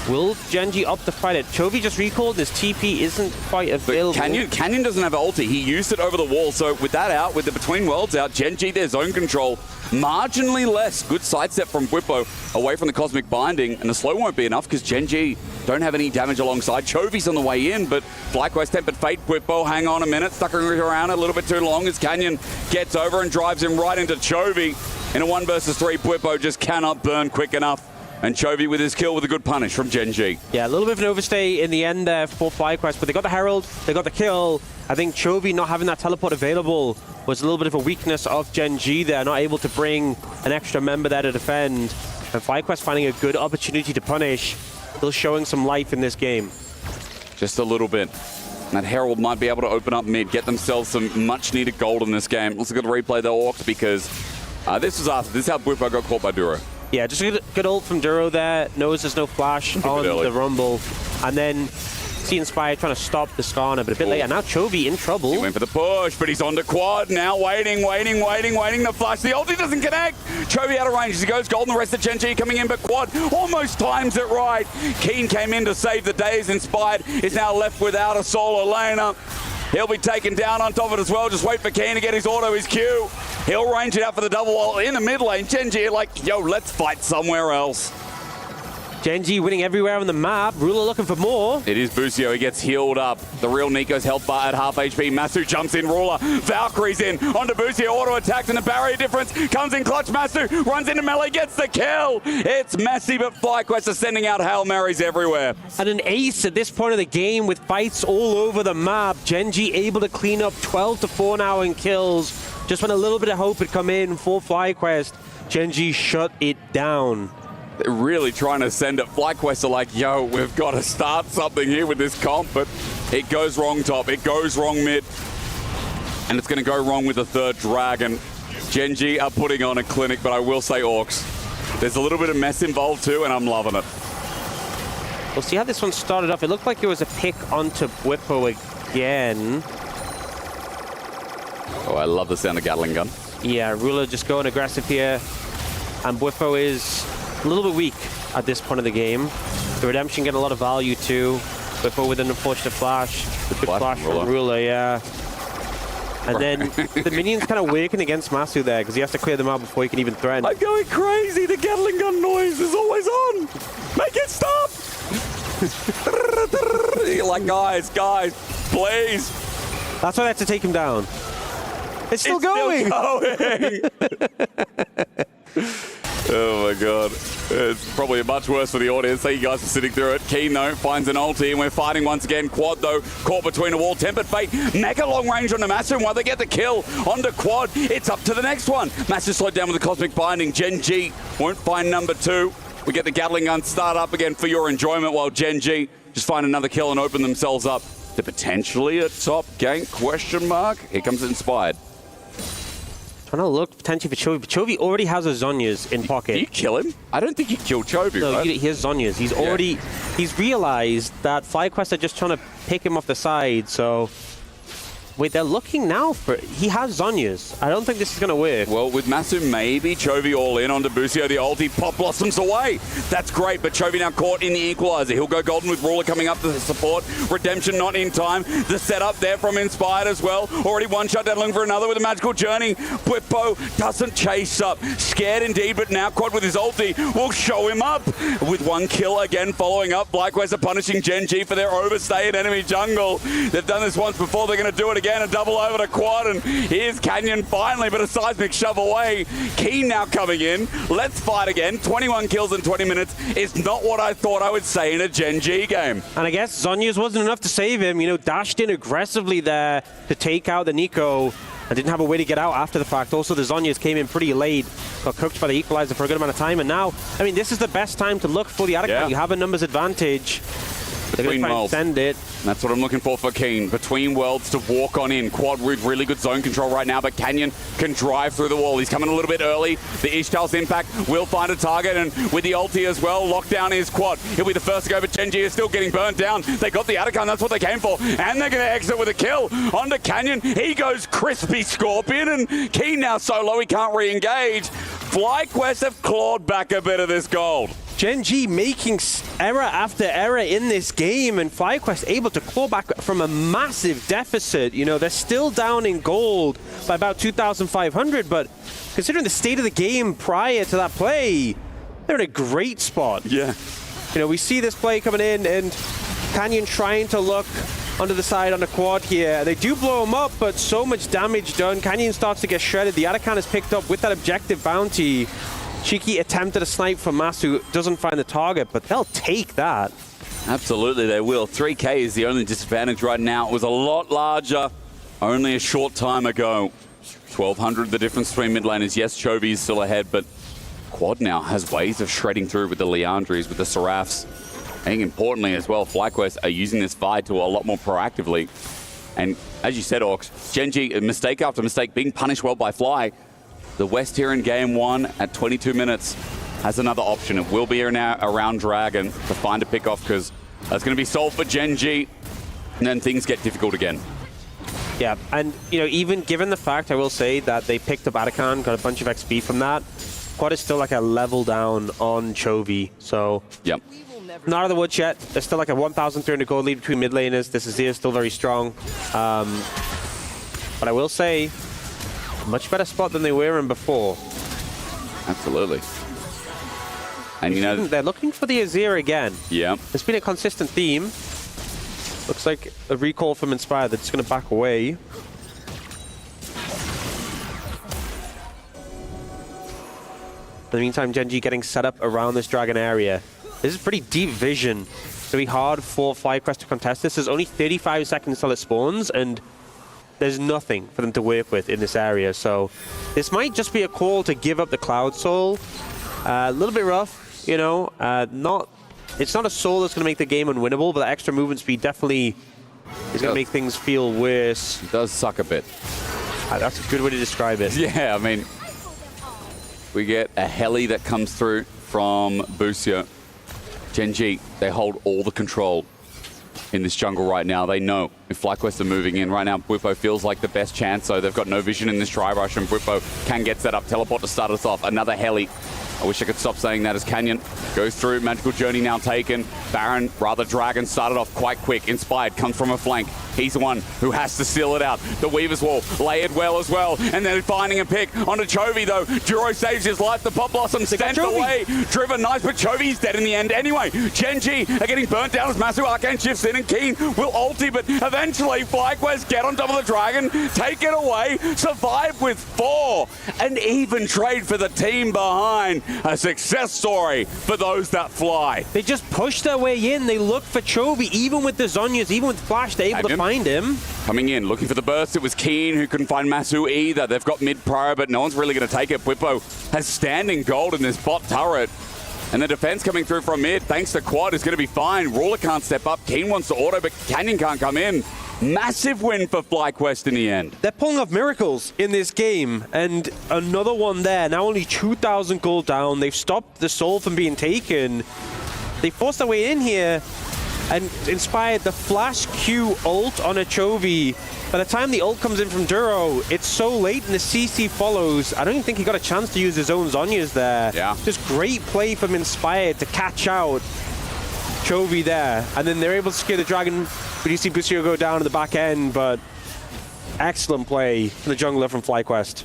Will Gen.G opt to fight it? Chovy just recalled. His TP isn't quite available. Canyon doesn't have ulti. He used it over the wall. So with that out, with the Between Worlds out, Gen.G, their zone control marginally less. Good sidestep from Bwipo away from the Cosmic Binding. And the slow won't be enough because Gen.G don't have any damage alongside. Chovy's on the way in, but Flyquest Tempered Fate, Bwipo, hang on a minute. Stuck around a little bit too long as Canyon gets over and drives him right into Chovy. In a 1 versus 3, Bwipo just cannot burn quick enough. And Chovy with his kill with a good punish from Gen.G. Yeah, a little bit of an overstay in the end there for Flyquest, but they got the Herald, they got the kill. I think Chovy not having that teleport available was a little bit of a weakness of Gen.G there, not able to bring an extra member there to defend. And Flyquest finding a good opportunity to punish, still showing some life in this game. Just a little bit. That Herald might be able to open up mid, get themselves some much-needed gold in this game. Let's look at the replay the Orcs because this was after. This is how Bwipo got caught by Duro. Yeah, just a good ult from Duro there. Knows there's no flash on the Rumble. And then see Inspire trying to stop the Skarner, but a bit later. Now Chovy in trouble. He went for the push, but he's on to Quad. Now waiting. The flash. The ulti doesn't connect. Chovy out of range as he goes golden. The rest of Gen.G coming in, but Quad almost times it right. Keen came in to save the day as Inspired is now left without a solo laner. He'll be taken down on top of it as well. Just wait for Keen to get his auto, his Q. He'll range it out for the double wall in the mid lane. Gen.G like, yo, let's fight somewhere else. Gen.G winning everywhere on the map. Ruler looking for more. It is Busio. He gets healed up. The real Nico's health bar at half HP. Masu jumps in. Ruler. Valkyrie's in. Onto Busio. Auto attacks and the barrier difference. Comes in clutch. Masu runs into melee. Gets the kill. It's messy, but Flyquest are sending out Hail Marys everywhere. And an ace at this point of the game with fights all over the map. Gen.G able to clean up 12 to 4 now in kills. Just when a little bit of hope had come in for Flyquest, Gen.G shut it down. They're really trying to send it. Flyquest are like, yo, we've got to start something here with this comp, but it goes wrong top, it goes wrong mid, and it's going to go wrong with the third dragon. Gen.G are putting on a clinic, but I will say Orcs. There's a little bit of mess involved too, and I'm loving it. We'll see how this one started off. It looked like it was a pick onto Bwipo again. Oh, I love the sound of Gatling gun. Yeah, Ruler just going aggressive here, and Bwipo is a little bit weak at this point of the game. The Redemption getting a lot of value too. Bwipo with an unfortunate flash. Good flash from Ruler, yeah. And then the minions kind of working against Masu there because he has to clear them out before he can even threaten. I'm going crazy. The Gatling gun noise is always on. Make it stop. You're like, guys, please. That's why they had to take him down. It's still going. Oh my god. It's probably much worse for the audience. Thank you guys for sitting through it. Keen though finds an ulti and we're fighting once again. Quad though caught between a wall. Tempered Fate. Mega long range on the Masu. And while they get the kill onto Quad, it's up to the next one. Masu slowed down with the Cosmic Binding. Gen.G won't find number 2. We get the Gatling gun start up again for your enjoyment while Gen.G just find another kill and open themselves up to potentially a top gank question mark. Here comes Inspired. Trying to look potentially for Chovy, but Chovy already has a Zhonya's in pocket. Did you kill him? I don't think you killed Chovy, no, right? he has Zhonya's. He's already, he's realized that Flyquest are just trying to pick him off the side, so... Wait, they're looking now for... He has Zhonya's. I don't think this is going to work. Well, with Masu, maybe Chovy all in onto Busio. The ulti pop blossoms away. That's great, but Chovy now caught in the equalizer. He'll go golden with Ruler coming up to the support. Redemption not in time. The setup there from Inspired as well. Already one shot down, looking for another with a magical journey. Bwipo doesn't chase up. Scared indeed, but now Quad with his ulti will show him up. With one kill again following up. Flyquest are punishing Gen.G for their overstay in enemy jungle. They've done this once before. They're going to do it again, a double over to Quad, and here's Canyon finally, but a seismic shove away. Keen now coming in. Let's fight again. 21 kills in 20 minutes is not what I thought I would say in a Gen.G game. And I guess Zhonya's wasn't enough to save him. You know, dashed in aggressively there to take out the Nico and didn't have a way to get out after the fact. Also, the Zhonya's came in pretty late, got cooked by the equalizer for a good amount of time, and now, I mean, this is the best time to look for the Attica. You have a numbers advantage. Between worlds. Send it. That's what I'm looking for Keen. Between worlds to walk on in. Quad with really good zone control right now, but Canyon can drive through the wall. He's coming a little bit early. The Ishtal's impact will find a target, and with the ulti as well, lockdown is Quad. He'll be the first to go, but Gen.G is still getting burnt down. They got the Atacon, that's what they came for, and they're going to exit with a kill. Onto Canyon, he goes crispy Scorpion, and Keen now so low he can't re-engage. Flyquest have clawed back a bit of this gold. Gen.G making error after error in this game, and Flyquest able to claw back from a massive deficit. You know, they're still down in gold by about 2,500, but considering the state of the game prior to that play, they're in a great spot. Yeah. You know, we see this play coming in, and Canyon trying to look onto the side on the quad here. They do blow him up, but so much damage done. Canyon starts to get shredded. The Atacon is picked up with that objective bounty. Cheeky attempted a snipe from Masu, doesn't find the target, but they'll take that. Absolutely, they will. 3K is the only disadvantage right now. It was a lot larger only a short time ago. 1,200 the difference between mid laners. Yes, Chovy is still ahead, but Quad now has ways of shredding through with the Leandries, with the Seraphs. And importantly as well, Flyquest are using this fight to a lot more proactively. And as you said, Orcs, Gen.G, mistake after mistake, being punished well by Fly. The West here in game 1 at 22 minutes has another option. It will be now around Dragon to find a pick-off, because that's going to be solved for Gen.G, and then things get difficult again. Yeah, and you know, even given the fact, I will say, that they picked up Atacon, got a bunch of XP from that, Quad is still like a level down on Chovy, so... Yep. Not out of the woods yet. There's still like a 1,300 gold lead between mid laners. This is still very strong. But I will say, much better spot than they were in before. Absolutely. And you know, they're looking for the Azir again. Yeah. It's been a consistent theme. Looks like a recall from Inspire that's going to back away. In the meantime, Gen.G getting set up around this Dragon area. This is pretty deep vision. It's going to be hard for Flyquest to contest this. There's only 35 seconds till it spawns, and there's nothing for them to work with in this area. So this might just be a call to give up the Cloud Soul. A little bit rough, you know. It's not a soul that's going to make the game unwinnable, but that extra movement speed definitely is going to make things feel worse. It does suck a bit. That's a good way to describe it. Yeah, I mean, we get a heli that comes through from Busio. Gen.G, they hold all the control in this jungle right now. They know if Flyquest are moving in right now, Bwipo feels like the best chance, so they've got no vision in this try rush, and Bwipo can get set up. Teleport to start us off. Another heli. I wish I could stop saying that as Canyon goes through. Magical Journey now taken. Baron, rather Dragon, started off quite quick. Inspired, comes from a flank. He's the one who has to seal it out. The Weaver's Wall, layered well as well. And then finding a pick onto Chovy, though. Duro saves his life. The Pop Blossom sent away. Driven nice, but Chovy's dead in the end. Anyway, Gen.G are getting burnt down as Masu Arcane shifts in, and Keen will ulti, but eventually Flyquest get on top of the Dragon, take it away, survive with 4. An even trade for the team behind. A success story for those that fly. They just push their way in. They look for Chovy, even with the Zhonyas, even with Flash, they're able to find him. Coming in, looking for the burst. It was Keen who couldn't find Masu either. They've got mid-prior, but no one's really going to take it. Bwipo has standing gold in this bot turret. And the defense coming through from mid, thanks to Quad, is going to be fine. Ruler can't step up. Keen wants to auto, but Canyon can't come in. Massive win for Flyquest in the end. They're pulling off miracles in this game, and another one there. Now only 2,000 gold down. They've stopped the soul from being taken. They forced their way in here and inspired the Flash Q ult on a Chovy. By the time the ult comes in from Duro, it's so late and the CC follows. I don't even think he got a chance to use his own Zhonyas there. Yeah. Just great play from Inspired to catch out Chovy there. And then they're able to secure the Dragon. But you see Busio go down to the back end, but excellent play from the jungler from Flyquest.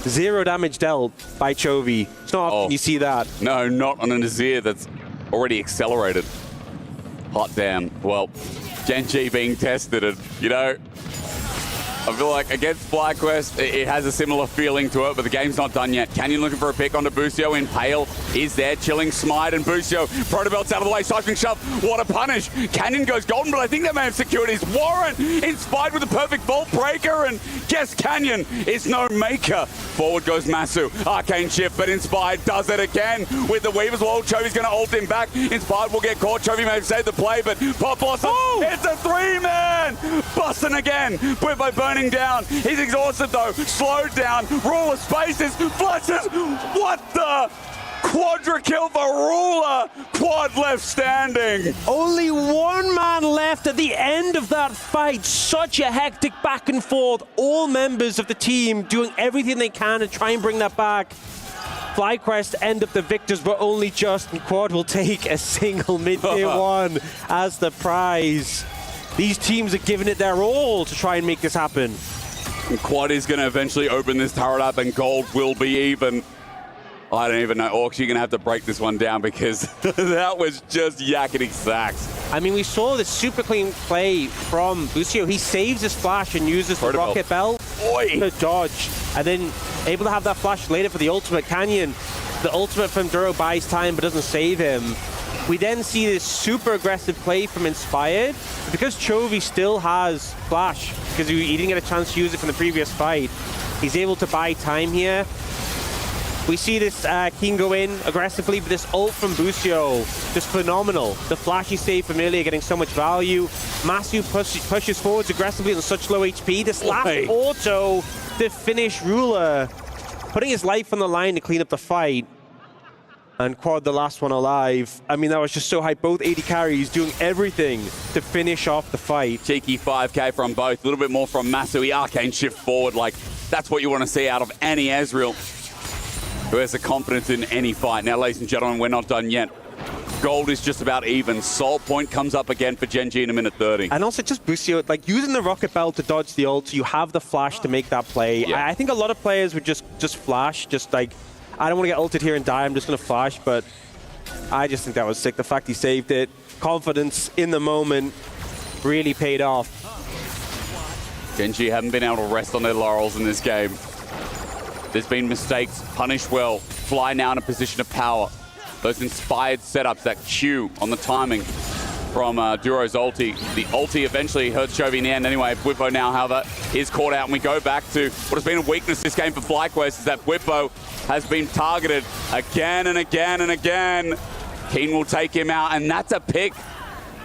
0 damage dealt by Chovy. It's not often you see that. No, not on an Azir that's already accelerated. Hot damn. Well, Gen.G being tested, and you know, I feel like against Flyquest, it has a similar feeling to it, but the game's not done yet. Canyon looking for a pick onto Busio. Impale is there, chilling Smite, and Busio. Protobelt's out of the way, seismic shove. What a punish. Canyon goes golden, but I think that may have secured his Warren. Inspired with a perfect vault breaker, and guess Canyon is no maker. Forward goes Masu. Arcane shift, but Inspired does it again with the Weaver's Wall. Chovy's going to ult him back. Inspired will get caught. Chovy may have saved the play, but Pop Blossom, it's a 3-man. Busting again. Bwippo burning down. He's exhausted though. Slowed down. Ruler spaces. Flashes. What the? Quadra kill for Ruler. Quad left standing. Only one man left at the end of that fight. Such a hectic back and forth. All members of the team doing everything they can to try and bring that back. Flyquest end up the victors, but only just, and Quad will take a single mid-tier 1 as the prize. These teams are giving it their all to try and make this happen. And Quad is going to eventually open this turret up, and gold will be even. I don't even know. Orcs, you're going to have to break this one down because that was just yakety sacks. I mean, we saw this super clean play from Busio. He saves his flash and uses the rocket belt to dodge, and then able to have that flash later for the ultimate. Canyon, the ultimate from Duro buys time but doesn't save him. We then see this super aggressive play from Inspired. Because Chovy still has flash, because he didn't get a chance to use it from the previous fight, he's able to buy time here. We see this Keen go in aggressively, but this ult from Busio, just phenomenal. The flashy save from earlier getting so much value. Masu pushes forwards aggressively on such low HP. This last auto to finish Ruler, putting his life on the line to clean up the fight. And Quad, the last one alive. I mean, that was just so hype. Both 80 carries doing everything to finish off the fight. Cheeky 5k from both. A little bit more from Masui. Arcane shift forward. Like, that's what you want to see out of any Ezreal who has the confidence in any fight. Now, ladies and gentlemen, we're not done yet. Gold is just about even. Salt point comes up again for Gen.G in a minute 30. And also just Busio, like using the rocket belt to dodge the ult, you have the flash to make that play. Yeah. I think a lot of players would just flash, just like, I don't want to get ulted here and die, I'm just going to flash, but I just think that was sick. The fact he saved it, confidence in the moment, really paid off. Gen.G haven't been able to rest on their laurels in this game. There's been mistakes, punish well, Fly now in a position of power. Those inspired setups, that Q on the timing from Duro's ulti. The ulti eventually hurts Chovy in the end anyway. Bwippo now, however, is caught out, and we go back to what has been a weakness this game for Flyquest, is that Bwippo has been targeted again and again and again. Keen will take him out, and that's a pick.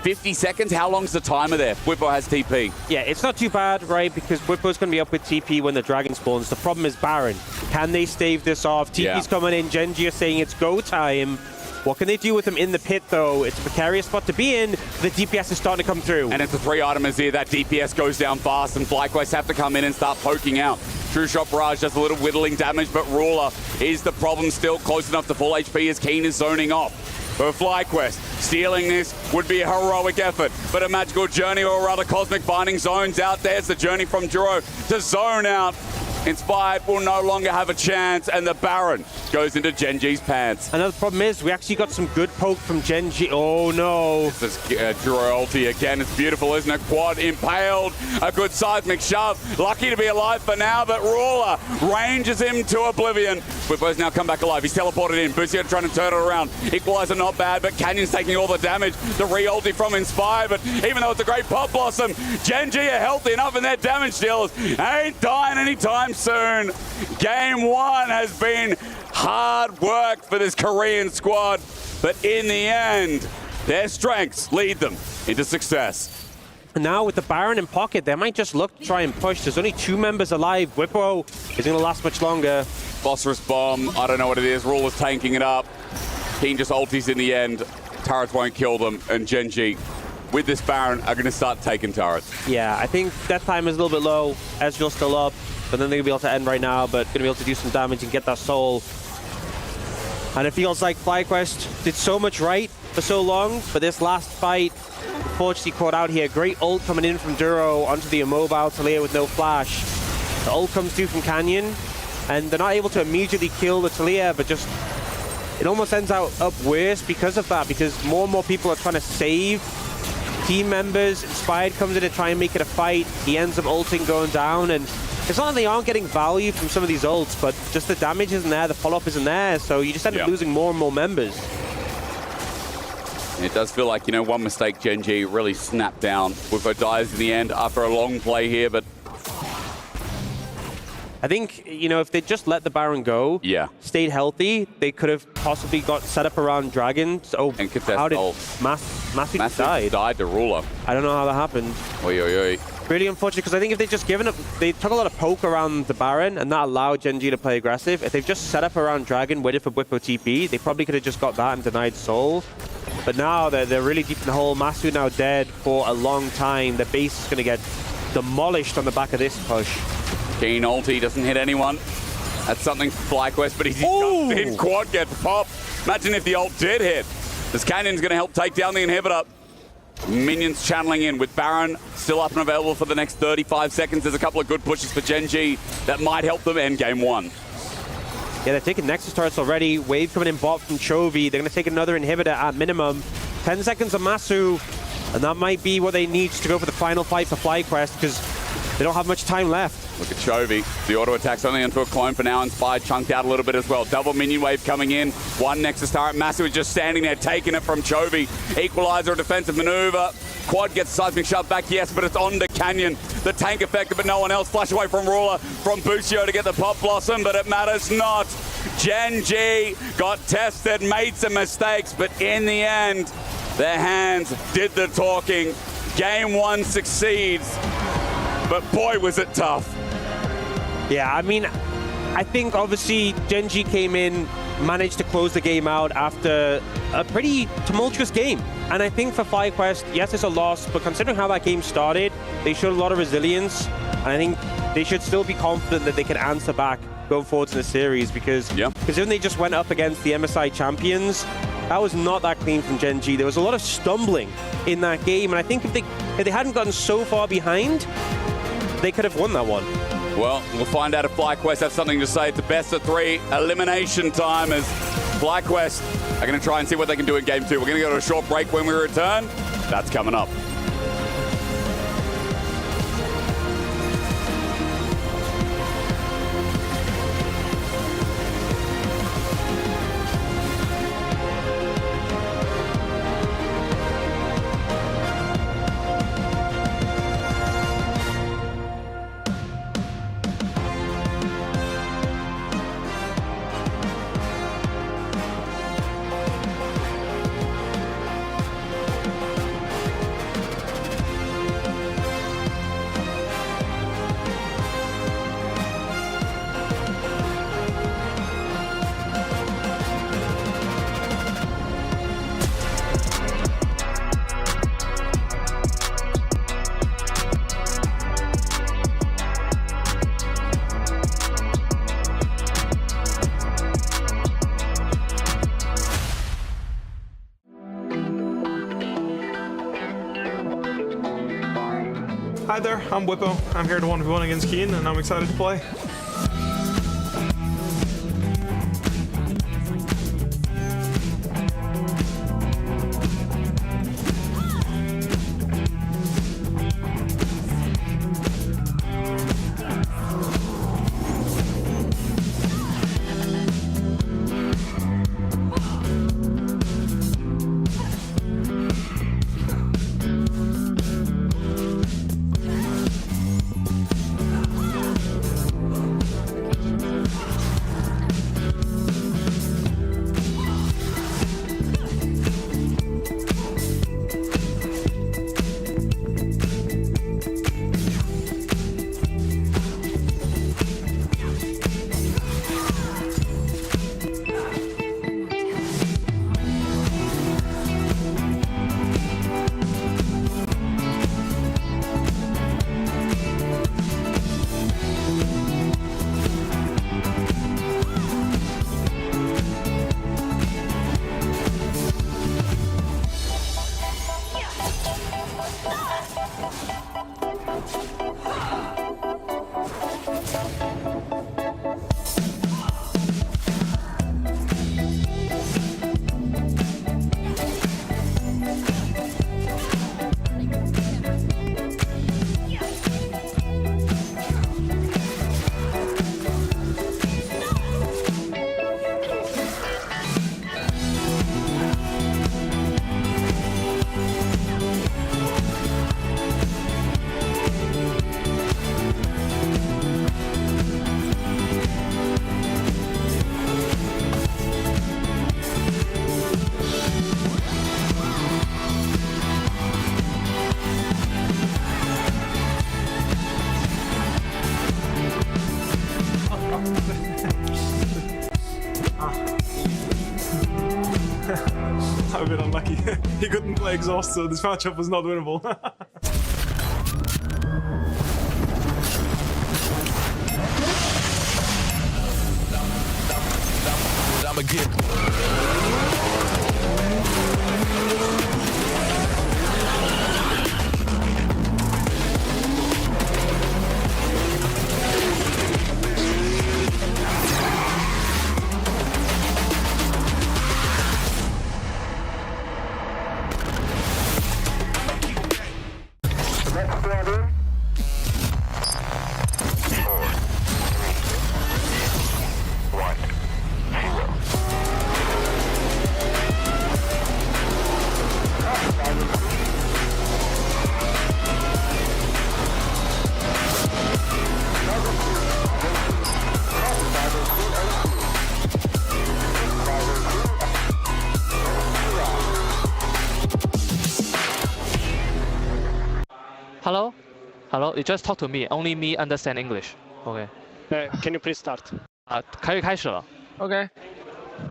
50 seconds, how long's the timer there? Bwippo has TP. Yeah, it's not too bad, right? Because Bwippo's going to be up with TP when the dragon spawns. The problem is Baron. Can they stave this off? TP's coming in. Gen.G are saying it's go time. What can they do with him in the pit, though? It's a precarious spot to be in. The DPS is starting to come through. And it's a 3-itemers here. That DPS goes down fast, and Flyquest have to come in and start poking out. True Shot Barrage does a little whittling damage, but Ruler is the problem still. Close enough to full HP as Keen is zoning off. For Flyquest, stealing this would be a heroic effort, but a magical journey, or rather cosmic binding zones out there. It's the journey from Duro to zone out. Inspired will no longer have a chance, and the Baron goes into Gen.G's pants. Another problem is we actually got some good poke from Gen.G. Oh no. This is Duro ulti again. It's beautiful, isn't it? Quad impaled. A good seismic shove. Lucky to be alive for now, but Ruler ranges him to oblivion. Bwippo's now come back alive. He's teleported in. Busio trying to turn it around. Equalizer not bad, but Canyon's taking all the damage. The re-ulti from Inspire, but even though it's a great pop blossom, Gen.G are healthy enough in their damage dealers. Ain't dying anytime soon. Game 1 has been hard work for this Korean squad, but in the end, their strengths lead them into success. And now with the Baron in pocket, they might just look to try and push. There's only 2 members alive. Bwippo isn't going to last much longer. Phosphorus bomb, I don't know what it is. Ruler's tanking it up. Keen just ultis in the end. Turrets won't kill them, and Gen.G with this Baron are going to start taking turrets. Yeah, I think death time is a little bit low. Ezreal's still up, but then they're going to be able to end right now, but going to be able to do some damage and get that soul. And it feels like Flyquest did so much right for so long, but this last fight, unfortunately caught out here. Great ult coming in from Duro onto the immobile Taliyah with no flash. The ult comes through from Canyon, and they're not able to immediately kill the Taliyah, but just, it almost ends up worse because of that, because more and more people are trying to save team members. Inspired comes in to try and make it a fight. He ends up ulting, going down, and it's not that they aren't getting value from some of these ults, but just the damage isn't there, the follow-up isn't there, so you just end up losing more and more members. It does feel like, one mistake, Gen.G really snapped down. Wippo dies in the end after a long play here, but I think, if they just let the Baron go, stayed healthy, they could have possibly got set up around Dragons. Oh, and how did Massive died to Ruler. I don't know how that happened. Oy, oy, oy. Really unfortunate, because I think if they'd just given up, they took a lot of poke around the Baron, and that allowed Gen.G to play aggressive. If they've just set up around Dragon, waited for Wippo TP, they probably could have just got that and denied Soul. But now they're really deep in the hole. Masu now dead for a long time. The base is going to get demolished on the back of this push. Keen ulti doesn't hit anyone. That's something for Flyquest, but he's in. Quad gets popped. Imagine if the ult did hit. This Canyon's going to help take down the inhibitor. Minions channeling in with Baron still up and available for the next 35 seconds. There's a couple of good pushes for Gen.G that might help them end game one. Yeah, they're taking Nexus turrets already. Wave coming in bot from Chovy. They're going to take another inhibitor at minimum. 10 seconds of Masu, and that might be what they need to go for the final fight for Flyquest, because they don't have much time left. Look at Chovy. The auto attack's only onto a clone for now. Inspired chunked out a little bit as well. Double minion wave coming in. One Nexus turret. Masu is just standing there taking it from Chovy. Equalizer, a defensive maneuver. Quad gets seismic shot back, yes, but it's on to Canyon. The tank affected, but no one else. Flash away from Ruler, from Bucio to get the Pop Blossom, but it matters not. Gen.G got tested, made some mistakes, but in the end, their hands did the talking. Game one succeeds, but boy, was it tough. Yeah, I mean, I think obviously Gen.G came in, managed to close the game out after a pretty tumultuous game. And I think for Flyquest, yes, it's a loss, but considering how that game started, they showed a lot of resilience. And I think they should still be confident that they can answer back going forward in the series, because when they just went up against the MSI champions, that was not that clean from Gen.G. There was a lot of stumbling in that game, and I think if they hadn't gotten so far behind, they could have won that one. Well, we'll find out if Flyquest have something to say. It's a best of 3 elimination time as Flyquest are going to try and see what they can do in game 2. We're going to go to a short break. When we return, that's coming up. Hi there, I'm Wippo. I'm here to 1v1 against Keen, and I'm excited to play. of exhaust, so this matchup was not winnable. I'ma get. Hello? Hello? You just talk to me. Only me understand English. Okay. Can you please start? 可以开始了。 OK，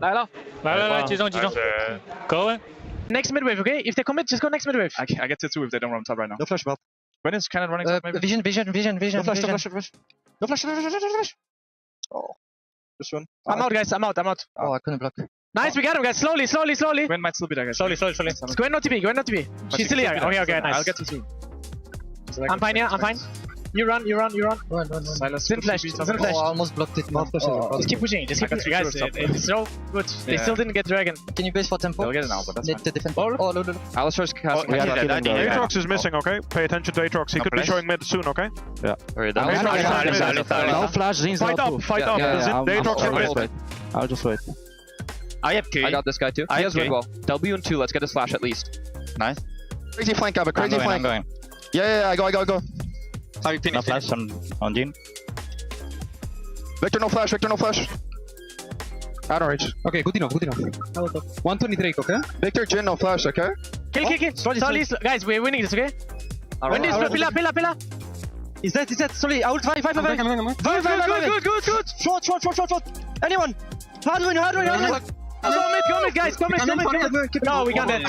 来了，来，集中。格温。Next mid wave, okay? If they commit, just go next mid wave. I get to 2 if they don't run top right now. No flash belt. When is Cannon running top maybe? Vision. No flash. No flash. Oh. This one. I'm out, guys. I'm out. Oh, I couldn't block. Nice, we got him, guys. Slowly. Gwen might still be there, guys. Slowly. Gwen not TP. She's still here. Okay, nice. I'll get to 2. I'm fine, I'm fine. You run. Run. Silence. Sim flash. Oh, I almost blocked it. Just keep pushing. Guys. It's so good. They still didn't get Dragon. Can you base for tempo? They'll get it now, but that's fine. Oh, no. Alistair's casting. Aatrox is missing, okay? Pay attention to Aatrox. He could be showing mid soon, okay? Yeah. No flash, Fight up. Aatrox wait. I'll just wait. I have K. I got this guy too. He has red wall. W and 2, let's get a slash at least. Nice. Crazy flank, Gabba, crazy flank. I'm going. Yeah, I go. How you finish? No flash on Jean. Victor, no flash. I don't reach. Okay, good enough. 120 Drake, okay? Victor, Jin, no flash, okay? Kill. Slowly. Guys, we're winning this, okay? When this pillar. Is that? Slowly, I will 5. Good. Short. Anyone? Hard win. Go mid, guys. Go mid. No, we got it.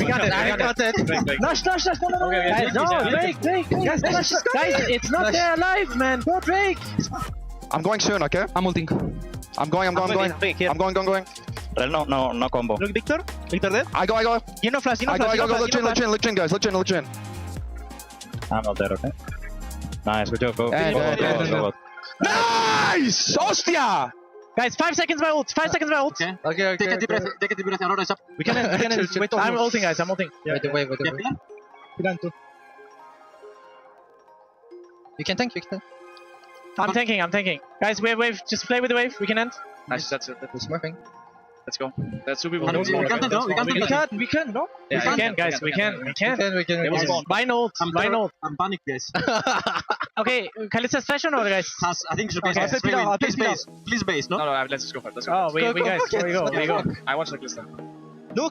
Nash. No, Drake. Guys, it's not there alive, man. Go Drake. I'm going soon, okay? I'm ulting. I'm going. No combo. Look, Victor dead? I go. You know flash. Look Chin, guys. Look Chin. I'm not dead, okay? Nice, good job, go. Nice! Ostia! Guys, 5 seconds my ult. Okay. Take a deep breath. Aurora is up. We can wait. I'm ulting, guys. Yeah. Wait. You can tank. I'm tanking. Guys, wave. Just play with the wave. We can end. Nice, that's it. That's smurfing. Let's go. That's 2 people. We can, no? Yeah, we can, guys. We can. Buy ult. I'm panicked, guys. Okay, Kalista session or guys? I think it should be Please base, no? No, let's just go for it. Oh, we guys. Here we go. I watch the Kalista. No,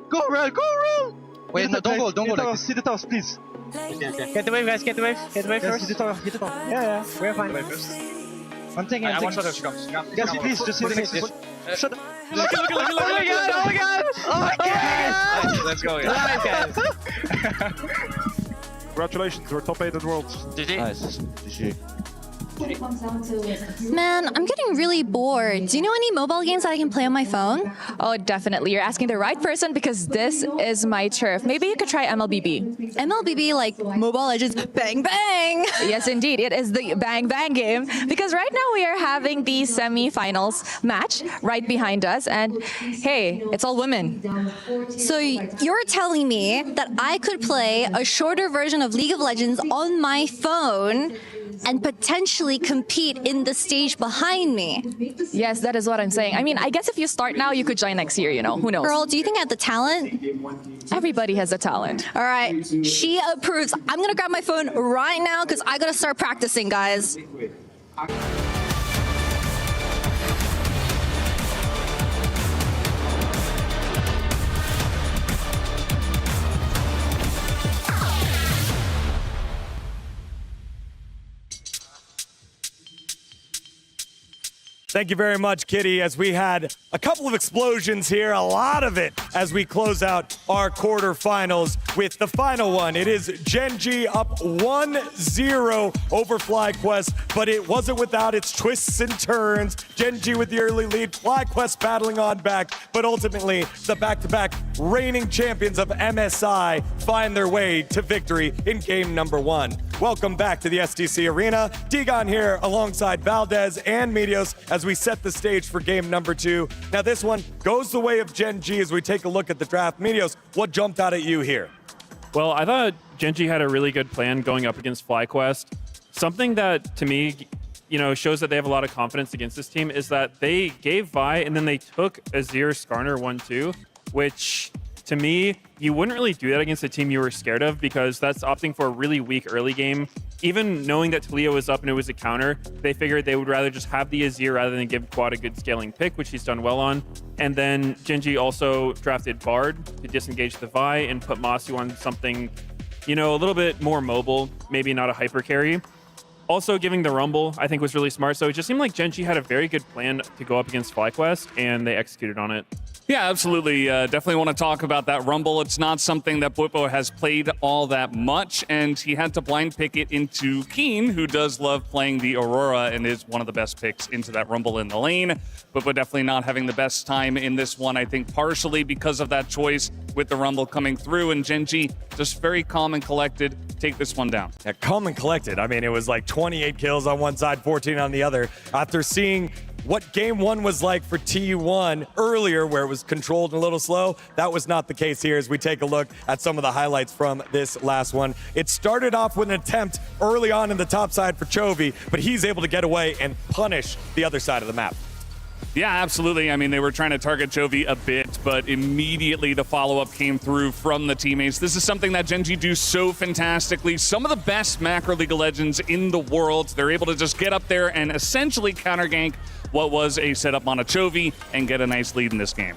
Go, roll. Wait, no, don't go like this. See the toss, please. Okay. Get the wave, guys. Get the wave first. Hit the top. Yeah. We're fine. I'm taking. I watch whether she comes. Guys, please, just hit the shut up. Look. Oh my god. Let's go, guys. Congratulations, we're top 8 at Worlds. GG. Nice. GG. Man, I'm getting really bored. Do you know any mobile games that I can play on my phone? Oh, definitely. You're asking the right person because this is my turf. Maybe you could try MLBB. MLBB, like Mobile Legends Bang Bang. Yes, indeed. It is the Bang Bang game. Because right now we are having the semi-finals match right behind us. And hey, it's all women. So you're telling me that I could play a shorter version of League of Legends on my phone and potentially compete in the stage behind me. Yes, that is what I'm saying. I mean, I guess if you start now, you could join next year, you know, who knows? Girl, do you think I have the talent? Everybody has the talent. All right, she approves. I'm gonna grab my phone right now because I gotta start practicing, guys. Thank you very much, Kitty, as we had a couple of explosions here, a lot of it, as we close out our quarterfinals with the final one. It is Gen.G up 1-0 over Flyquest, but it wasn't without its twists and turns. Gen.G with the early lead, Flyquest battling on back, but ultimately the back-to-back reigning champions of MSI find their way to victory in game number 1. Welcome back to the SDC Arena. Digon here alongside Valdez and Medios as we set the stage for game number 2. Now this one goes the way of Gen.G as we take a look at the draft. Medios, what jumped out at you here? Well, I thought Gen.G had a really good plan going up against Flyquest. Something that, to me, shows that they have a lot of confidence against this team is that they gave Vi and then they took Azir Skarner 1-2, which, to me, you wouldn't really do that against a team you were scared of because that's opting for a really weak early game. Even knowing that Talia was up and it was a counter, they figured they would rather just have the Azir rather than give Quad a good scaling pick, which he's done well on. And then Gen.G also drafted Bard to disengage the Vi and put Masu on something, a little bit more mobile, maybe not a hyper carry. Also, giving the Rumble, I think, was really smart. So it just seemed like Gen.G had a very good plan to go up against Flyquest, and they executed on it. Yeah, absolutely. Definitely want to talk about that Rumble. It's not something that Bwipo has played all that much, and he had to blind pick it into Keen, who does love playing the Aurora and is one of the best picks into that Rumble in the lane. Bwipo definitely not having the best time in this one, I think partially because of that choice with the Rumble coming through, and Gen.G just very calm and collected, take this one down. Yeah, calm and collected. I mean, it was like 28 kills on one side, 14 on the other. After seeing what game 1 was like for T1 earlier, where it was controlled and a little slow, that was not the case here as we take a look at some of the highlights from this last one. It started off with an attempt early on in the top side for Chovy, but he's able to get away and punish the other side of the map. Yeah, absolutely. I mean, they were trying to target Chovy a bit, but immediately the follow-up came through from the teammates. This is something that Gen.G do so fantastically. Some of the best macro League of Legends in the world. They're able to just get up there and essentially counter-gank what was a setup on a Chovy and get a nice lead in this game.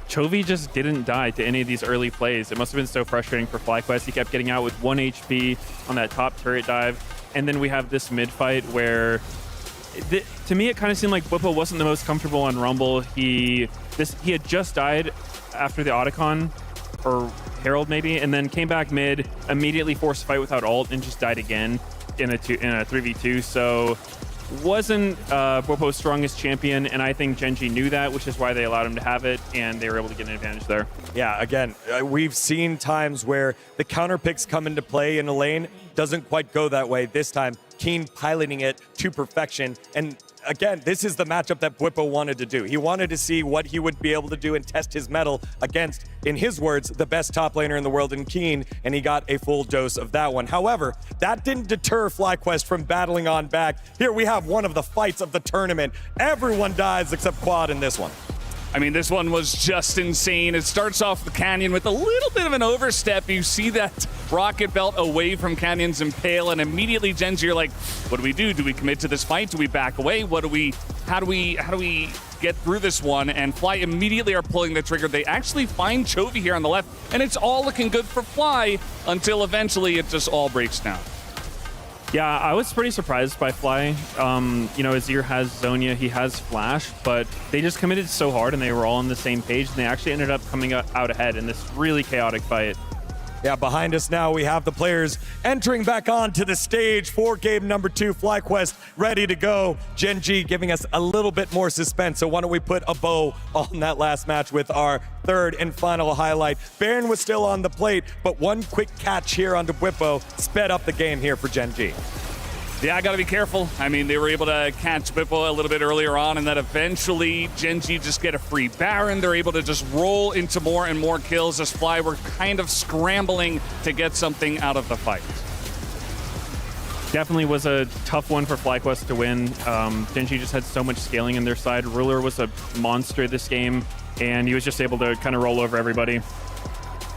Chovy just didn't die to any of these early plays. It must have been so frustrating for Flyquest. He kept getting out with 1 HP on that top turret dive. And then we have this mid fight where, to me, it kind of seemed like Bwipo wasn't the most comfortable on Rumble. He had just died after the Otacon, or Herald maybe, and then came back mid, immediately forced a fight without ult, and just died again in a 3v2. So wasn't Bwipo's strongest champion, and I think Gen.G knew that, which is why they allowed him to have it, and they were able to get an advantage there. Yeah, again, we've seen times where the counter picks come into play in a lane. Doesn't quite go that way. This time, Keen piloting it to perfection. And again, this is the matchup that Bwipo wanted to do. He wanted to see what he would be able to do and test his mettle against, in his words, the best top laner in the world in Keen, and he got a full dose of that one. However, that didn't deter Flyquest from battling on back. Here we have one of the fights of the tournament. Everyone dies except Quad in this one. I mean, this one was just insane. It starts off the Canyon with a little bit of an overstep. You see that rocket belt away from Canyon's Impale, and immediately Gen.G are like, what do we do? Do we commit to this fight? Do we back away? How do we get through this one? And Fly immediately are pulling the trigger. They actually find Chovy here on the left, and it's all looking good for Fly until eventually it just all breaks down. Yeah, I was pretty surprised by Fly. Azir has Zonia, he has Flash, but they just committed so hard and they were all on the same page, and they actually ended up coming out ahead in this really chaotic fight. Yeah, behind us now, we have the players entering back onto the stage for game number 2. Flyquest ready to go. Gen.G giving us a little bit more suspense. So why don't we put a bow on that last match with our third and final highlight. Baron was still on the plate, but one quick catch here onto Bwipo sped up the game here for Gen.G. Yeah, I gotta be careful. I mean, they were able to catch Bwipo a little bit earlier on, and then eventually Gen.G just get a free Baron. They're able to just roll into more and more kills as Fly were kind of scrambling to get something out of the fight. Definitely was a tough one for Flyquest to win. Gen.G just had so much scaling in their side. Ruler was a monster this game, and he was just able to kind of roll over everybody.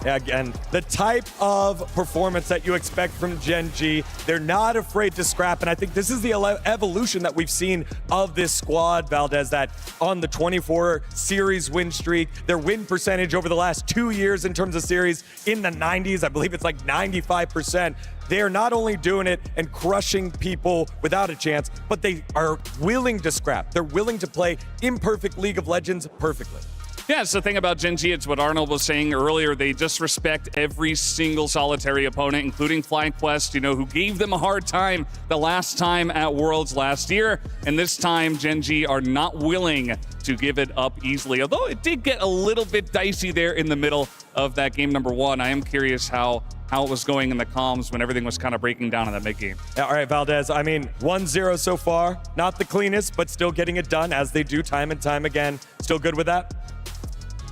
Again, the type of performance that you expect from Gen.G. They're not afraid to scrap, and I think this is the evolution that we've seen of this squad, Valdez, that on the 24 series win streak, their win percentage over the last 2 years in terms of series in the 90s, I believe it's like 95%. They are not only doing it and crushing people without a chance, but they are willing to scrap. They're willing to play imperfect League of Legends perfectly. Yeah, it's the thing about Gen.G. It's what Arnold was saying earlier. They just respect every single solitary opponent, including Flyquest, who gave them a hard time the last time at Worlds last year. And this time, Gen.G. are not willing to give it up easily. Although it did get a little bit dicey there in the middle of that game number 1. I am curious how it was going in the comms when everything was kind of breaking down in the mid game. All right, Valdez, 1-0 so far. Not the cleanest, but still getting it done as they do time and time again. Still good with that?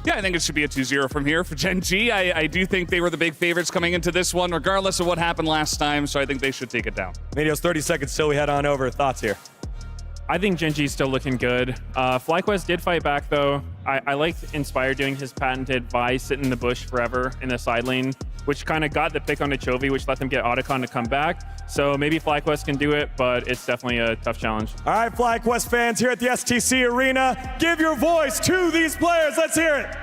Yeah, I think it should be a 2-0 from here for Gen.G. I do think they were the big favorites coming into this one, regardless of what happened last time, so I think they should take it down. Medios, 30 seconds till we head on over. Thoughts here? I think Gen.G's still looking good. Flyquest did fight back, though. I liked Inspire doing his patented Vi sit in the bush forever in the side lane, which kind of got the pick on the Chovy, which let them get Otacon to come back. So maybe Flyquest can do it, but it's definitely a tough challenge. All right, Flyquest fans here at the STC Arena, give your voice to these players. Let's hear it.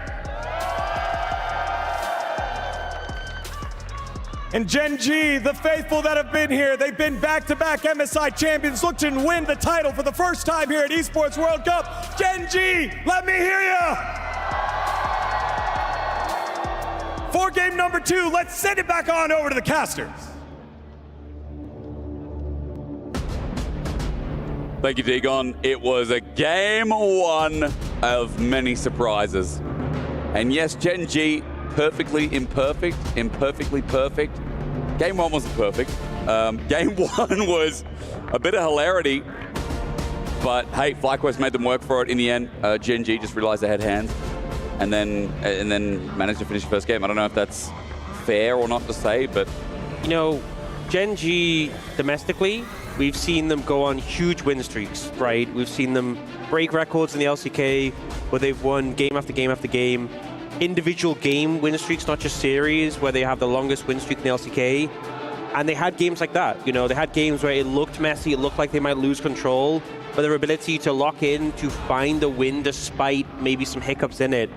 And Gen.G, the faithful that have been here, they've been back-to-back MSI champions, look to win the title for the first time here at Esports World Cup. Gen.G, let me hear you! For game number 2, let's send it back on over to the casters. Thank you, Dagon. It was a game 1 of many surprises. And yes, Gen.G, perfectly imperfect, imperfectly perfect. Game 1 wasn't perfect. Game 1 was a bit of hilarity, but hey, Flyquest made them work for it in the end. Gen.G just realized they had hands, and then managed to finish the first game. I don't know if that's fair or not to say, but Gen.G domestically, we've seen them go on huge win streaks, right? We've seen them break records in the LCK where they've won game after game after game. Individual game win streaks, not just series, where they have the longest win streak in the LCK. And they had games like that. They had games where it looked messy, it looked like they might lose control, but their ability to lock in, to find a win despite maybe some hiccups in it,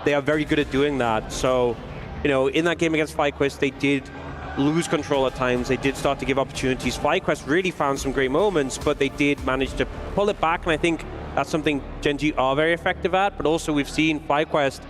they are very good at doing that. So, in that game against Flyquest, they did lose control at times. They did start to give opportunities. Flyquest really found some great moments, but they did manage to pull it back, and I think that's something Gen.G are very effective at, but also we've seen Flyquest,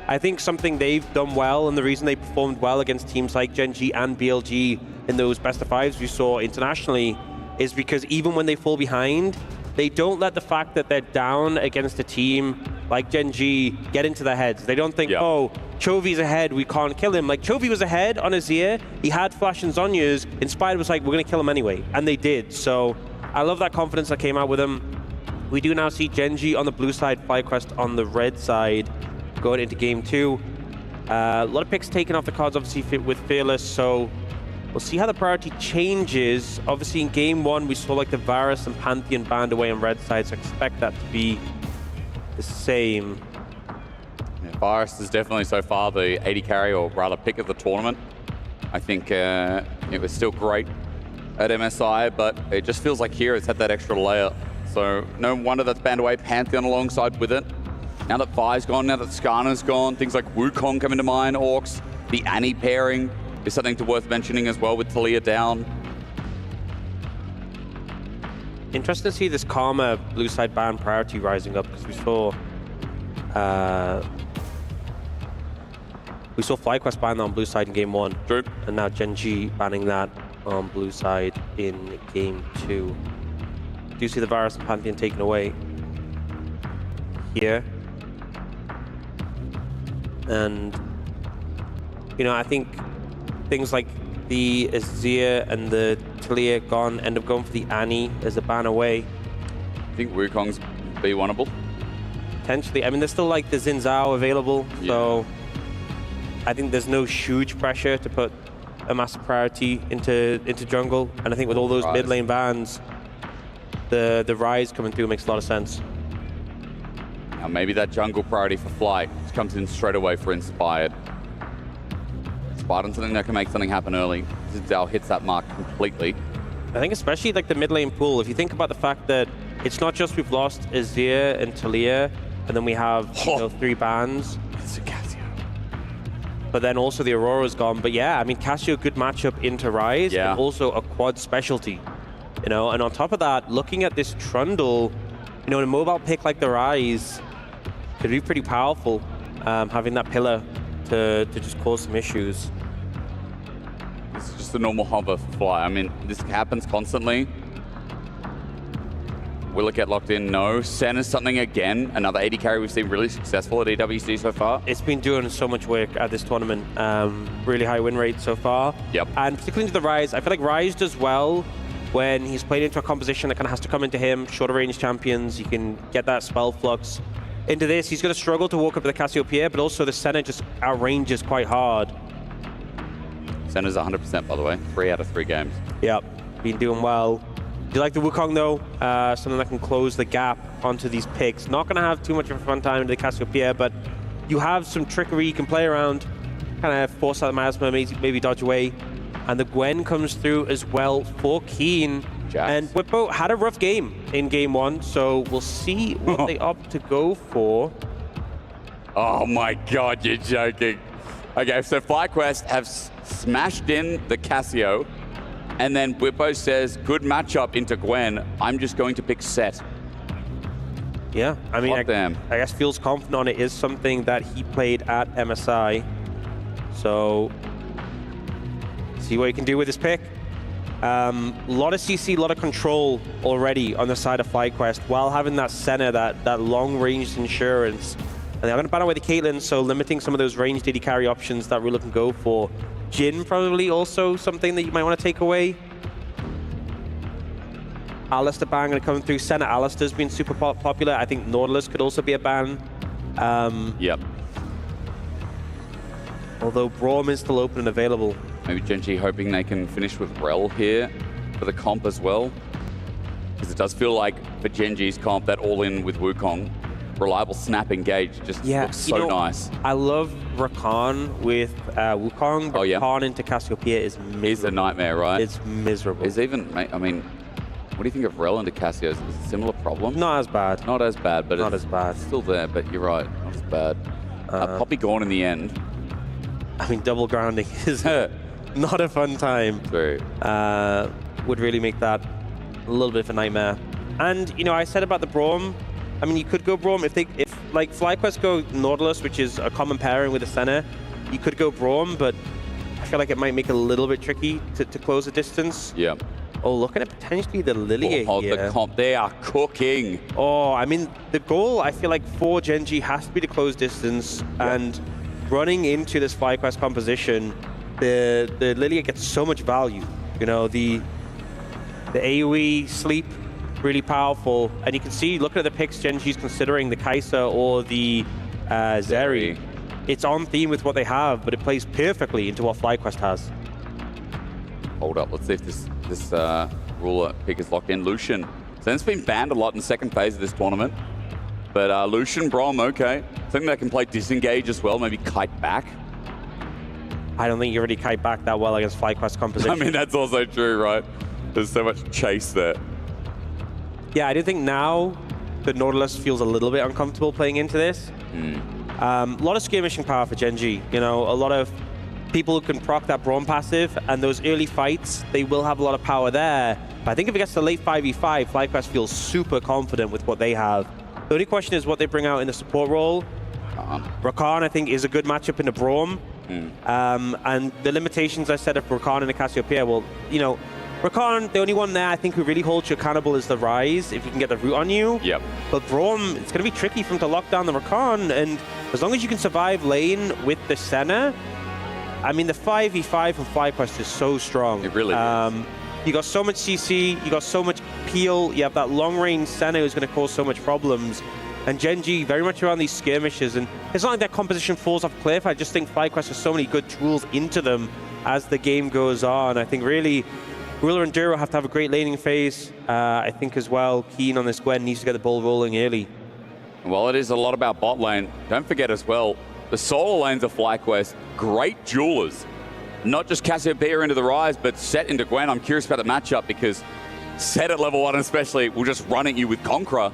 I think something they've done well, and the reason they performed well against teams like Gen.G and BLG in those best of 5s we saw internationally is because even when they fall behind, they don't let the fact that they're down against a team like Gen.G get into their heads. They don't think, oh, Chovy's ahead, we can't kill him. Like, Chovy was ahead on Azir, he had Flash and Zhonya's, Inspired was like, we're going to kill him anyway, and they did. So I love that confidence that came out with them. We do now see Gen.G on the blue side, Flyquest on the red side, going into game 2. A lot of picks taken off the cards, obviously, with Fearless, so we'll see how the priority changes. Obviously, in game 1, we saw like the Varus and Pantheon banned away on red side, so expect that to be the same. Yeah, Varus is definitely so far the 80 carry, or rather pick of the tournament. I think it was still great at MSI, but it just feels like here it's had that extra layer. So no wonder that's banned away. Pantheon alongside with it. Now that Vi's gone, now that Skarner's gone, things like Wukong come into mind, Orcs, the Annie pairing is something worth mentioning as well with Talia down. Interesting to see this Karma blue side ban priority rising up, because we saw Flyquest ban that on blue side in game 1. True. And now Gen.G banning that on blue side in game 2. Do you see the Varus and Pantheon taken away here? And, I think things like the Azir and the Talia end up going for the Annie as a ban away. I think Wukong's B1able. Potentially. I mean, there's still like the Xin Zhao available, so I think there's no huge pressure to put a massive priority into jungle. And I think with all those mid lane bans, the Rise coming through makes a lot of sense. Now maybe that jungle priority for Fly comes in straight away for Inspired. Spartan's something that can make something happen early. AG.AL hits that mark completely. I think especially like the mid lane pool, if you think about the fact that it's not just we've lost Azir and Talia, and then we have 3 bans. It's a Cassio. But then also the Aurora's gone. But yeah, I mean, Cassio, good matchup into Ryze, and also a quad specialty. You know, and on top of that, looking at this Trundle, you know, in a mobile pick like the Ryze, could be pretty powerful, having that pillar to just cause some issues. This is just a normal hover for Fly. I mean, this happens constantly. Will it get locked in? No. Sen is something again. Another AD carry we've seen really successful at EWC so far. It's been doing so much work at this tournament. Really high win rate so far. Yep. And particularly into the Ryze, I feel like Ryze does well when he's played into a composition that kind of has to come into him. Shorter range champions, you can get that spell flux. Into this, he's going to struggle to walk up with the Cassiopeia, but also the Senna just outranges quite hard. Senna's 100%, by the way. 3 out of 3 games. Yep, been doing well. Do you like the Wukong, though? Something that can close the gap onto these picks. Not going to have too much of a fun time into the Cassiopeia, but you have some trickery you can play around. Kind of force out the Miasma, maybe dodge away. And the Gwen comes through as well for Keen. And Whippo had a rough game in game 1, so we'll see what they opt to go for. Oh my God, you're joking. Okay, so Flyquest have smashed in the Cassio, and then Whippo says, good matchup into Gwen. I'm just going to pick Set. Yeah, I mean, I guess feels confident on it. Is something that he played at MSI. So, see what he can do with his pick. A lot of CC, a lot of control already on the side of Flyquest, while having that Senna, that long-range insurance. And they're going to ban away the Caitlyn, so limiting some of those ranged AD carry options that we're looking to go for. Jhin probably also something that you might want to take away. Alistar ban going to come through. Senna Alistar's been super popular. I think Nautilus could also be a ban. Yep. Although Braum is still open and available. Maybe Gen.G hoping they can finish with Rel here for the comp as well. Because it does feel like for Gen.G's comp, that all-in with Wukong, reliable snap engage just looks so nice. I love Rakan with Wukong, but Rakan into Cassiopeia is miserable. It's a nightmare, right? It's miserable. It's even, I mean, what do you think of Rel into Cassio? Is it a similar problem? Not as bad. Not as bad, but not as bad. It's still there, but you're right, not as bad. Poppy gone in the end. I mean, double grounding is not a fun time. True. Would really make that a little bit of a nightmare. And, you know, I said about the Braum, I mean, you could go Braum if like Flyquest go Nautilus, which is a common pairing with the Senna, you could go Braum, but I feel like it might make it a little bit tricky to close the distance. Yeah. Oh, looking at potentially the Lilia here. The comp, they are cooking. Oh, I mean, the goal, I feel like, for Gen.G has to be to close distance, and running into this Flyquest composition, the Lilia gets so much value. You know, the AoE sleep, really powerful. And you can see, looking at the picks Gen.G's considering, the Kai'Sa or the Zeri, it's on theme with what they have, but it plays perfectly into what Flyquest has. Hold up, let's see if this ruler pick is locked in. Lucian. Zen's been banned a lot in the second phase of this tournament. But Lucian, Braum, okay. Something that can play disengage as well, maybe kite back. I don't think you already kite back that well against Flyquest composition. I mean, that's also true, right? There's so much chase there. Yeah, I do think now the Nautilus feels a little bit uncomfortable playing into this. A lot of skirmishing power for Gen.G. You know, a lot of people who can proc that Braum passive, and those early fights, they will have a lot of power there. But I think if it gets to late 5v5, Flyquest feels super confident with what they have. The only question is what they bring out in the support role. Rakan, I think, is a good matchup in the Braum. And the limitations I said of Rakan and the Cassiopeia, well, you know, Rakan, the only one there I think who really holds you accountable is the Ryze, if you can get the root on you. Yep. But Braum, it's going to be tricky for him to lock down the Rakan, and as long as you can survive lane with the Senna, I mean, the 5v5 from Flyquest is so strong. It really is. You got so much CC, you got so much peel, you have that long-range Senna who's going to cause so much problems. And Gen.G very much around these skirmishes, and it's not like that composition falls off a cliff. I just think Flyquest has so many good tools into them as the game goes on. I think really Ruler and Duro have to have a great laning phase. I think as well, Keen on this Gwen needs to get the ball rolling early. Well, it is a lot about bot lane. Don't forget as well, the solo lanes of Flyquest, great duelers. not just Cassiopeia into the Rise, but Set into Gwen. I'm curious about the matchup because Set at level 1 especially will just run at you with Conqueror,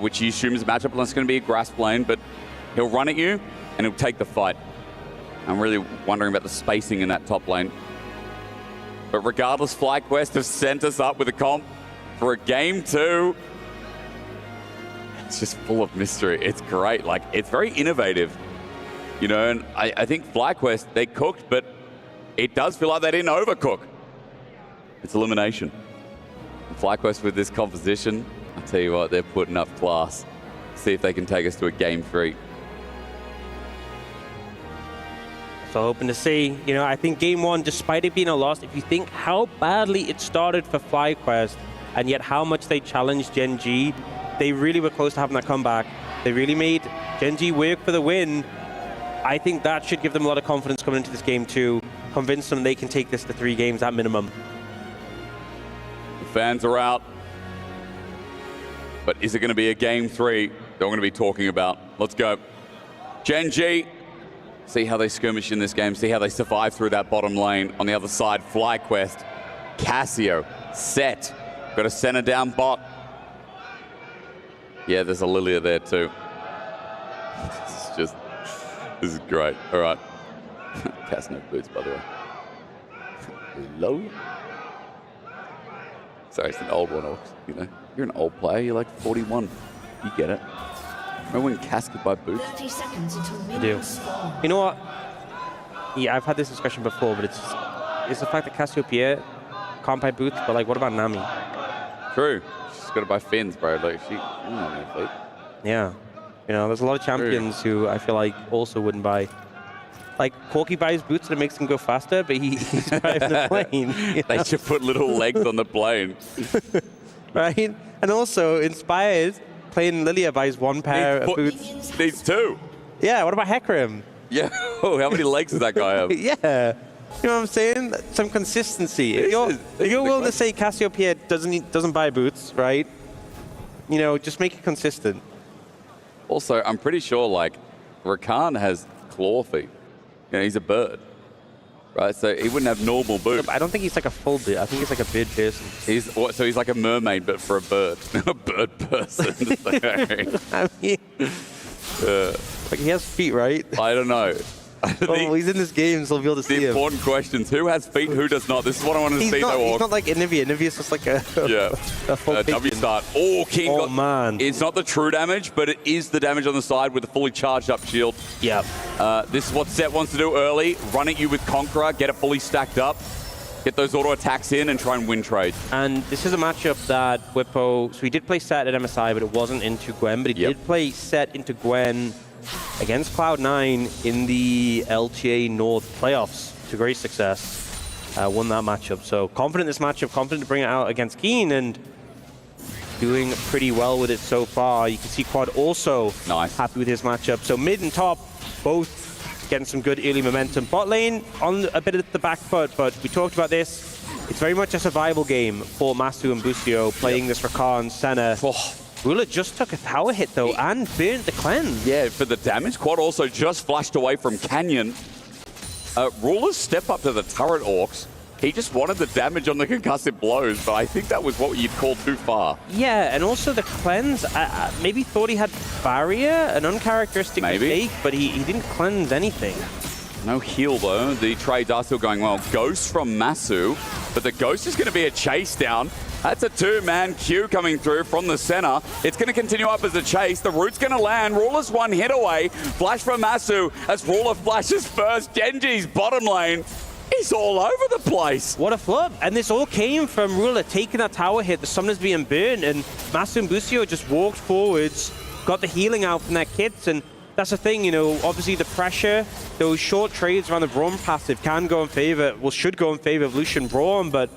which he assumes is a matchup unless it's going to be a grass lane, but he'll run at you and he'll take the fight. I'm really wondering about the spacing in that top lane. But regardless, Flyquest have sent us up with a comp for a game 2. It's just full of mystery. It's great. Like, it's very innovative, you know, and I think Flyquest, they cooked, but it does feel like they didn't overcook. It's elimination. And Flyquest with this composition, I'll tell you what, they're putting up class. See if they can take us to a game 3. So hoping to see, you know, I think game 1, despite it being a loss, if you think how badly it started for Flyquest and yet how much they challenged Gen.G, they really were close to having that comeback. They really made Gen.G work for the win. I think that should give them a lot of confidence coming into this game 2, convince them they can take this to 3 games at minimum. The fans are out. But is it going to be a game 3 that we're going to be talking about? Let's go. Gen.G, see how they skirmish in this game, see how they survive through that bottom lane. On the other side, Flyquest, Cassio, Set, got a center down bot. Yeah, there's a Lilia there too. This is great. All right. Cass no boots, by the way. Low. Sorry, it's an old one, Orcs. You know, you're an old player. You're like 41. You get it. Remember when Cass could buy boots? 30 seconds until I do. You know what? Yeah, I've had this discussion before, but it's the fact that Cassiopeia can't buy boots, but like, what about Nami? True. She's got to buy fins, bro. Like, she don't know feet. Yeah. You know, there's a lot of champions who I feel like also wouldn't buy. Like, Corki buys boots and it makes him go faster, but he's driving the plane. They should put little legs on the plane. Right? And also, Inspired, playing Lilia buys 1 pair of boots. Needs 2. Yeah, what about Hecarim? Yeah. Oh, how many legs does that guy have? Yeah. You know what I'm saying? Some consistency. If you're willing to say Cassiopeia doesn't buy boots, right? You know, just make it consistent. Also, I'm pretty sure, like, Rakan has claw feet. You know, he's a bird, right? So he wouldn't have normal boots. I don't think he's like a full bird. I think he's like a bird person. So he's like a mermaid, but for a bird. A bird person. I mean, like, he has feet, right? I don't know. Well, he's in this game, so we'll be able to see him. The important questions: who has feet, who does not? This is what I want to see. He's not like Anivia. Anivia's just like a full W start. Oh, Keen got, man! It's not the true damage, but it is the damage on the side with a fully charged up shield. Yep. This is what Set wants to do early: run at you with Conqueror, get it fully stacked up, get those auto attacks in, and try and win trades. And this is a matchup that Whippo. So he did play Set at MSI, but it wasn't into Gwen. But he did play Set into Gwen against Cloud9 in the LTA North playoffs to great success. Won that matchup. So confident in this matchup, confident to bring it out against Keen, and doing pretty well with it so far. You can see Quad also happy with his matchup. So mid and top, both getting some good early momentum. Bot lane on a bit of the back foot, but we talked about this. It's very much a survival game for Masu and Busio playing this Rakan center. Ruler just took a tower hit, though, and burnt the cleanse. Yeah, for the damage. Quad also just flashed away from Canyon. Ruler's step up to the turret Orcs. He just wanted the damage on the concussive blows, but I think that was what you'd call too far. Yeah, and also the cleanse, maybe thought he had barrier, an uncharacteristic mistake, but he didn't cleanse anything. No heal, though. The trades are still going well. Ghost from Masu, but the Ghost is going to be a chase down. That's a 2-man queue coming through from the center. It's going to continue up as a chase. The root's going to land. Ruler's 1 hit away. Flash from Masu as Ruler flashes first. Gen.G's bottom lane. He's all over the place. What a flip. And this all came from Ruler taking that tower hit. The summoner's being burned, and Masu and Busio just walked forwards, got the healing out from their kits, and that's the thing, you know, obviously the pressure, those short trades around the Braum passive can go in favor, well, should go in favor of Lucian Braum, but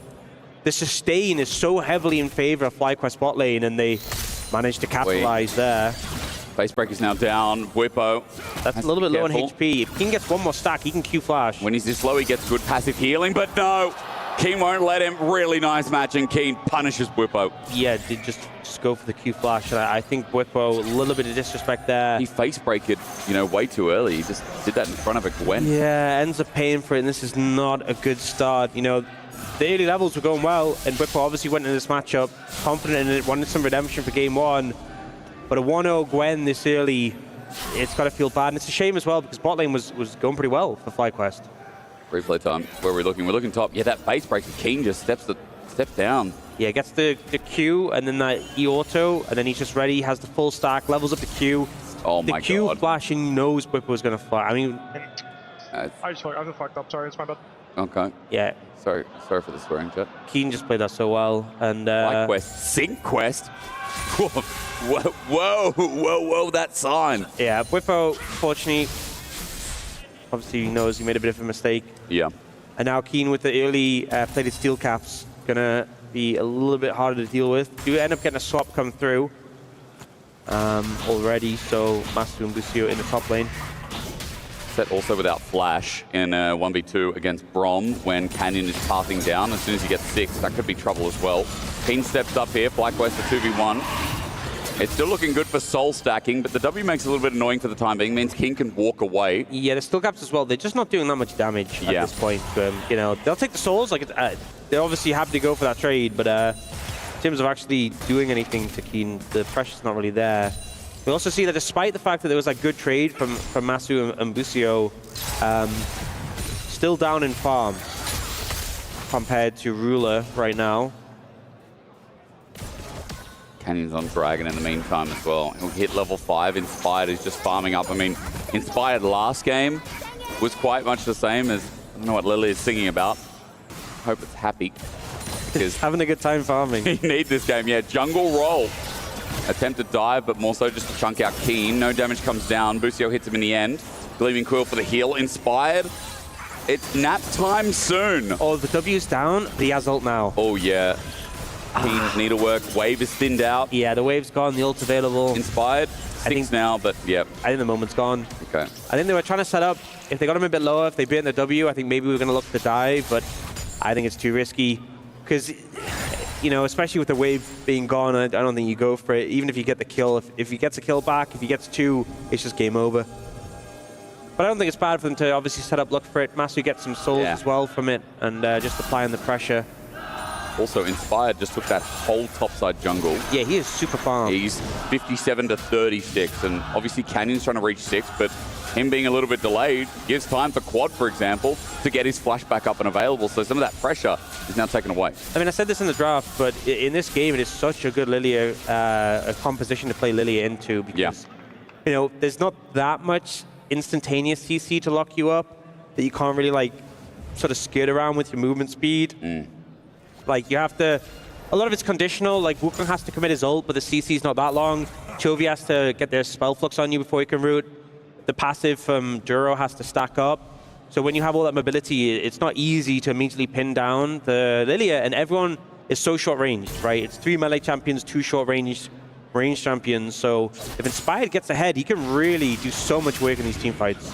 the sustain is so heavily in favor of Flyquest bot lane, and they managed to capitalize there. Facebreaker's now down. Whippo. That's a little bit low on HP. If King gets one more stack, he can Q flash. When he's this low, he gets good passive healing, but no. Keen won't let him. Really nice match, and Keen punishes Whippo. Yeah, just just go for the Q flash. And I think Whippo, a little bit of disrespect there. He face breaked it, way too early. He just did that in front of a Gwen. Yeah, ends up paying for it, and this is not a good start. The early levels were going well, and Whippo obviously went into this matchup confident in it, wanted some redemption for game one. But a 1-0 Gwen this early, it's got to feel bad. And it's a shame as well, because bot lane was going pretty well for Flyquest. Replay time. Where we're looking? We're looking top. Yeah, that base break. Keen just steps down. Yeah, gets the Q and then that E-auto, and then he's just ready, has the full stack, levels up the Q. Oh my god. The Q flashing knows Whippo was going to fly. I mean... I just fucked up. Sorry, it's my bad. Okay. Yeah. Sorry for the swearing, chat. Keen just played that so well. And Flyquest, Sync Quest. Whoa, that sign. Yeah, Whippo, fortunately, obviously knows he made a bit of a mistake. Yeah. And now Keen with the early plated steel caps, gonna be a little bit harder to deal with. Do end up getting a swap come through already, so Masu and Busio in the top lane. Set also without flash in 1v2 against Brom when Canyon is passing down. As soon as he gets 6, that could be trouble as well. Keen steps up here, Flyquest a 2v1. It's still looking good for soul stacking, but the W makes it a little bit annoying for the time being, means King can walk away. Yeah, the steel caps as well, they're just not doing that much damage at this point. They'll take the souls, they're obviously happy to go for that trade, but in terms of actually doing anything to Keen, the pressure's not really there. We also see that despite the fact that there was a good trade from Masu and Busio, still down in farm compared to Ruler right now. Canyon's on Dragon in the meantime as well. He'll hit level 5. Inspired is just farming up. I mean, Inspired last game was quite much the same as, I don't know what Lily is singing about. Hope it's happy. Because having a good time farming. He needs this game. Yeah, jungle roll. Attempted dive, but more so just to chunk out Keen. No damage comes down. Busio hits him in the end. Gleaming Quill for the heal. Inspired. It's nap time soon. Oh, the W's down. The ult now. Oh, yeah. Keen needlework. Wave is thinned out. Yeah, the wave's gone. The ult's available. Inspired. 6 now, but yeah. I think the moment's gone. Okay. I think they were trying to set up, if they got him a bit lower, if they beat in the W, I think maybe we were going to look to dive, but I think it's too risky. Because, especially with the wave being gone, I don't think you go for it. Even if you get the kill, if he gets a kill back, if he gets 2, it's just game over. But I don't think it's bad for them to obviously set up, look for it. Masu gets some souls as well from it, and just applying the pressure. Also, Inspired just took that whole topside jungle. Yeah, he is super farm. He's 57 to 36, and obviously Canyon's trying to reach 6, but him being a little bit delayed gives time for Quad, for example, to get his flash back up and available. So some of that pressure is now taken away. I mean, I said this in the draft, but in this game, it is such a good Lilia a composition to play Lilia into because, there's not that much instantaneous CC to lock you up that you can't really, sort of skid around with your movement speed. You have to... A lot of it's conditional, Wukong has to commit his ult, but the CC's not that long. Chovy has to get their spell flux on you before he can root. The passive from Duro has to stack up. So when you have all that mobility, it's not easy to immediately pin down the Lilia, and everyone is so short-ranged, right? It's 3 melee champions, 2 short-range champions, so if Inspired gets ahead, he can really do so much work in these team fights.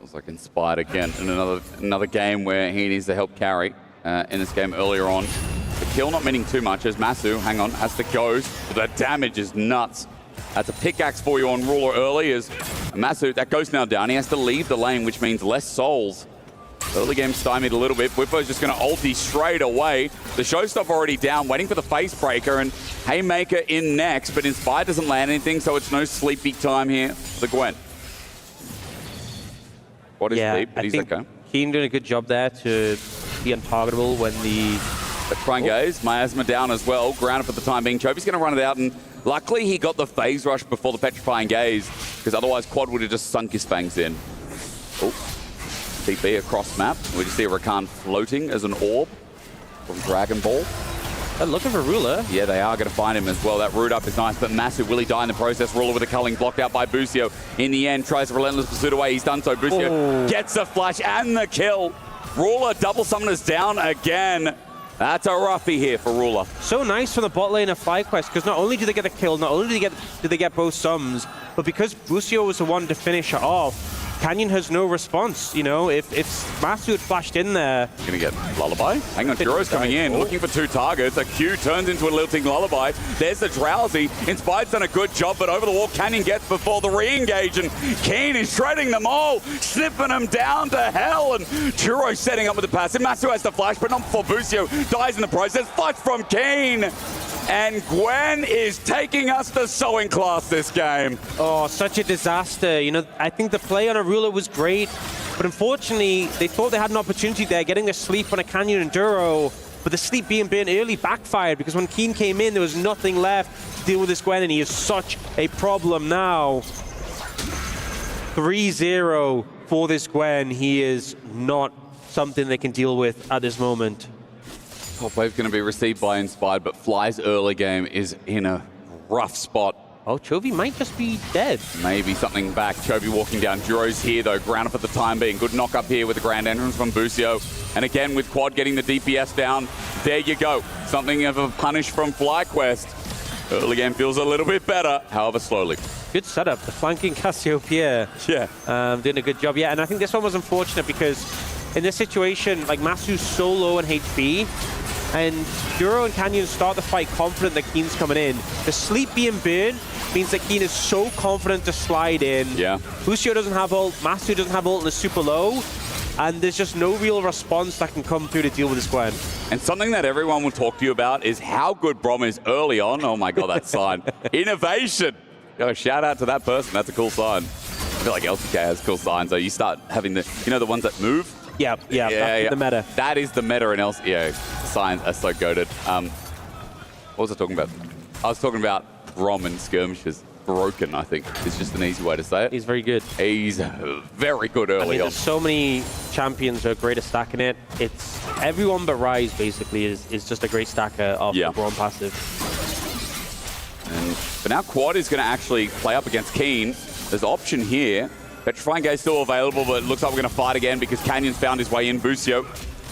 Looks like Inspired again in another game where he needs to help carry. In this game earlier on. The kill not meaning too much as Masu, hang on, has to go. The damage is nuts. That's a pickaxe for you on Ruler early as Masu, that ghost now down. He has to leave the lane, which means less souls. Early game stymied a little bit. Whippo's just going to ulti straight away. The showstopper already down, waiting for the face breaker, and Haymaker in next, but Inspired doesn't land anything, so it's no sleepy time here for the Gwen. What is sleep? But he's okay. Keen doing a good job there to be untargetable when the... Try and gaze. Miasma down as well. Grounded for the time being. Chovy's going to run it out, and luckily he got the phase rush before the petrifying gaze, because otherwise Quad would have just sunk his fangs in. Oh, TP across map. We just see a Rakan floating as an orb from Dragon Ball. They're looking for Ruler. Yeah, they are going to find him as well. That root up is nice, but Massive. Will he die in the process? Ruler with a culling blocked out by Busio. In the end, tries a relentless pursuit away. He's done so. Busio gets the flash and the kill. Ruler double summoners down again. That's a roughie here for Ruler. So nice from the bot lane of Flyquest, because not only do they get a kill, not only do they get both sums, but because Busio was the one to finish it off, Canyon has no response. You know, if Masu had flashed in there, gonna get Lullaby. Hang on, Juro's coming in, looking for 2 targets. A Q turns into a lilting Lullaby. There's the Drowsy. Inspired's done a good job, but over the wall, Canyon gets before the re-engage, and Keen is shredding them all, sniffing them down to hell, and Juro setting up with the passive. Masu has the flash, but not before Busio dies in the process. Flash from Keen. And Gwen is taking us to sewing class this game. Oh, such a disaster. You know, I think the play on a ruler was great, but unfortunately, they thought they had an opportunity there, getting the sleep on a Canyon Enduro, but the sleep being burned early backfired because when Keen came in, there was nothing left to deal with this Gwen, and he is such a problem now. 3-0 for this Gwen. He is not something they can deal with at this moment. Top wave going to be received by Inspired, but Fly's early game is in a rough spot. Oh, Chovy might just be dead. Maybe something back. Chovy walking down. Juro's here, though. Grounded for the time being. Good knock up here with the grand entrance from Busio. And again, with Quad getting the DPS down. There you go. Something of a punish from Flyquest. Early game feels a little bit better, however, slowly. Good setup. The flanking Cassiopeia. Yeah. Doing a good job. Yeah, and I think this one was unfortunate because in this situation, like, Masu's so low on HP, and Juro and Canyon start the fight confident that Keen's coming in. The sleep being burned means that Keen is so confident to slide in. Yeah. Busio doesn't have ult, Masu doesn't have ult, and is super low. And there's just no real response that can come through to deal with this Gwen. And something that everyone will talk to you about is how good Brom is early on. Oh my God, that sign. Innovation. Yo, shout out to that person. That's a cool sign. I feel like LCK has cool signs, though. You start having the, you know, the ones that move? Yeah, that's the meta. That is the meta in LCK. Yeah, signs are so goated. What was I talking about? I was talking about Brom and skirmishes. Broken, I think, is just an easy way to say it. He's very good. He's very good early on. There's so many champions who are great at stacking it. It's everyone but Rise, basically, is just a great stacker of the Braum passive. But now Quad is going to actually play up against Keen. There's an option here. Petrifying Gaze still available, but it looks like we're going to fight again because Canyon's found his way in. Busio,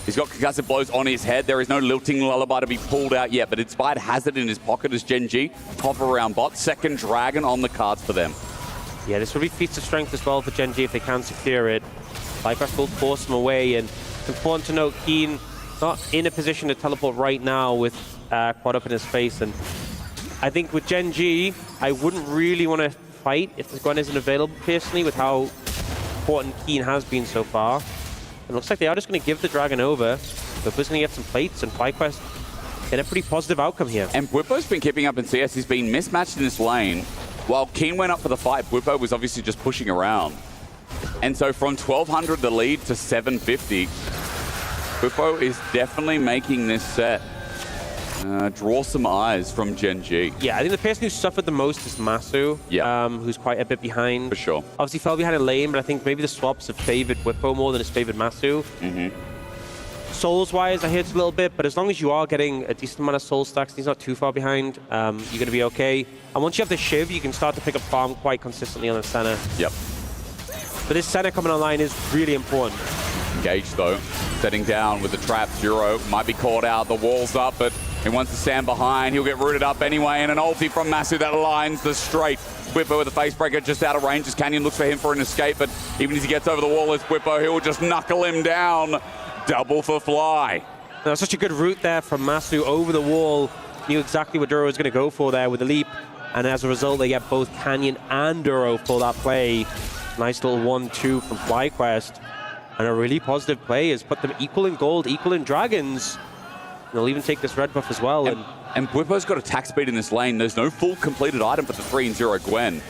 he's got concussive blows on his head. There is no lilting Lullaby to be pulled out yet, but Inspired has it in his pocket as Gen.G. Top around bot. Second Dragon on the cards for them. Yeah, this will be feats of strength as well for Gen.G if they can secure it. Flyquest will force them away, and it's important to note Keen not in a position to teleport right now with Quad up in his face. And I think with Gen.G, I wouldn't really want to fight if the Gwen isn't available personally with how important Keen has been so far. It looks like they are just going to give the Dragon over. Bwipo's going to get some plates, and Flyquest get a pretty positive outcome here. And Bwipo's been keeping up in CS. He's been mismatched in this lane. While Keen went up for the fight, Bwipo was obviously just pushing around. And so from 1,200 the lead to 750, Bwipo is definitely making this set draw some eyes from Gen.G. Yeah, I think the person who suffered the most is Masu, who's quite a bit behind. For sure. Obviously fell behind a lane, but I think maybe the swaps have favored Bwipo more than it's favored Masu. Souls-wise, I hear it's a little bit, but as long as you are getting a decent amount of soul stacks, he's not too far behind, you're going to be okay. And once you have the Shiv, you can start to pick up farm quite consistently on the center. Yep. But this center coming online is really important. Engage, though, setting down with the trap. Juro might be caught out. The wall's up, but he wants to stand behind. He'll get rooted up anyway, and an ulti from Masu that aligns the straight. Bwipo with a face breaker just out of range as Canyon looks for him for an escape, but even as he gets over the wall as Bwipo, he will just knuckle him down. Double for Fly. That's such a good route there from Masu over the wall. Knew exactly what Duro was going to go for there with the leap, and as a result, they get both Canyon and Duro for that play. Nice little 1-2 from Flyquest. And a really positive play has put them equal in gold, equal in dragons. They'll even take this red buff as well. And Bwipo's got attack speed in this lane. There's no full completed item for the 3-0 Gwen.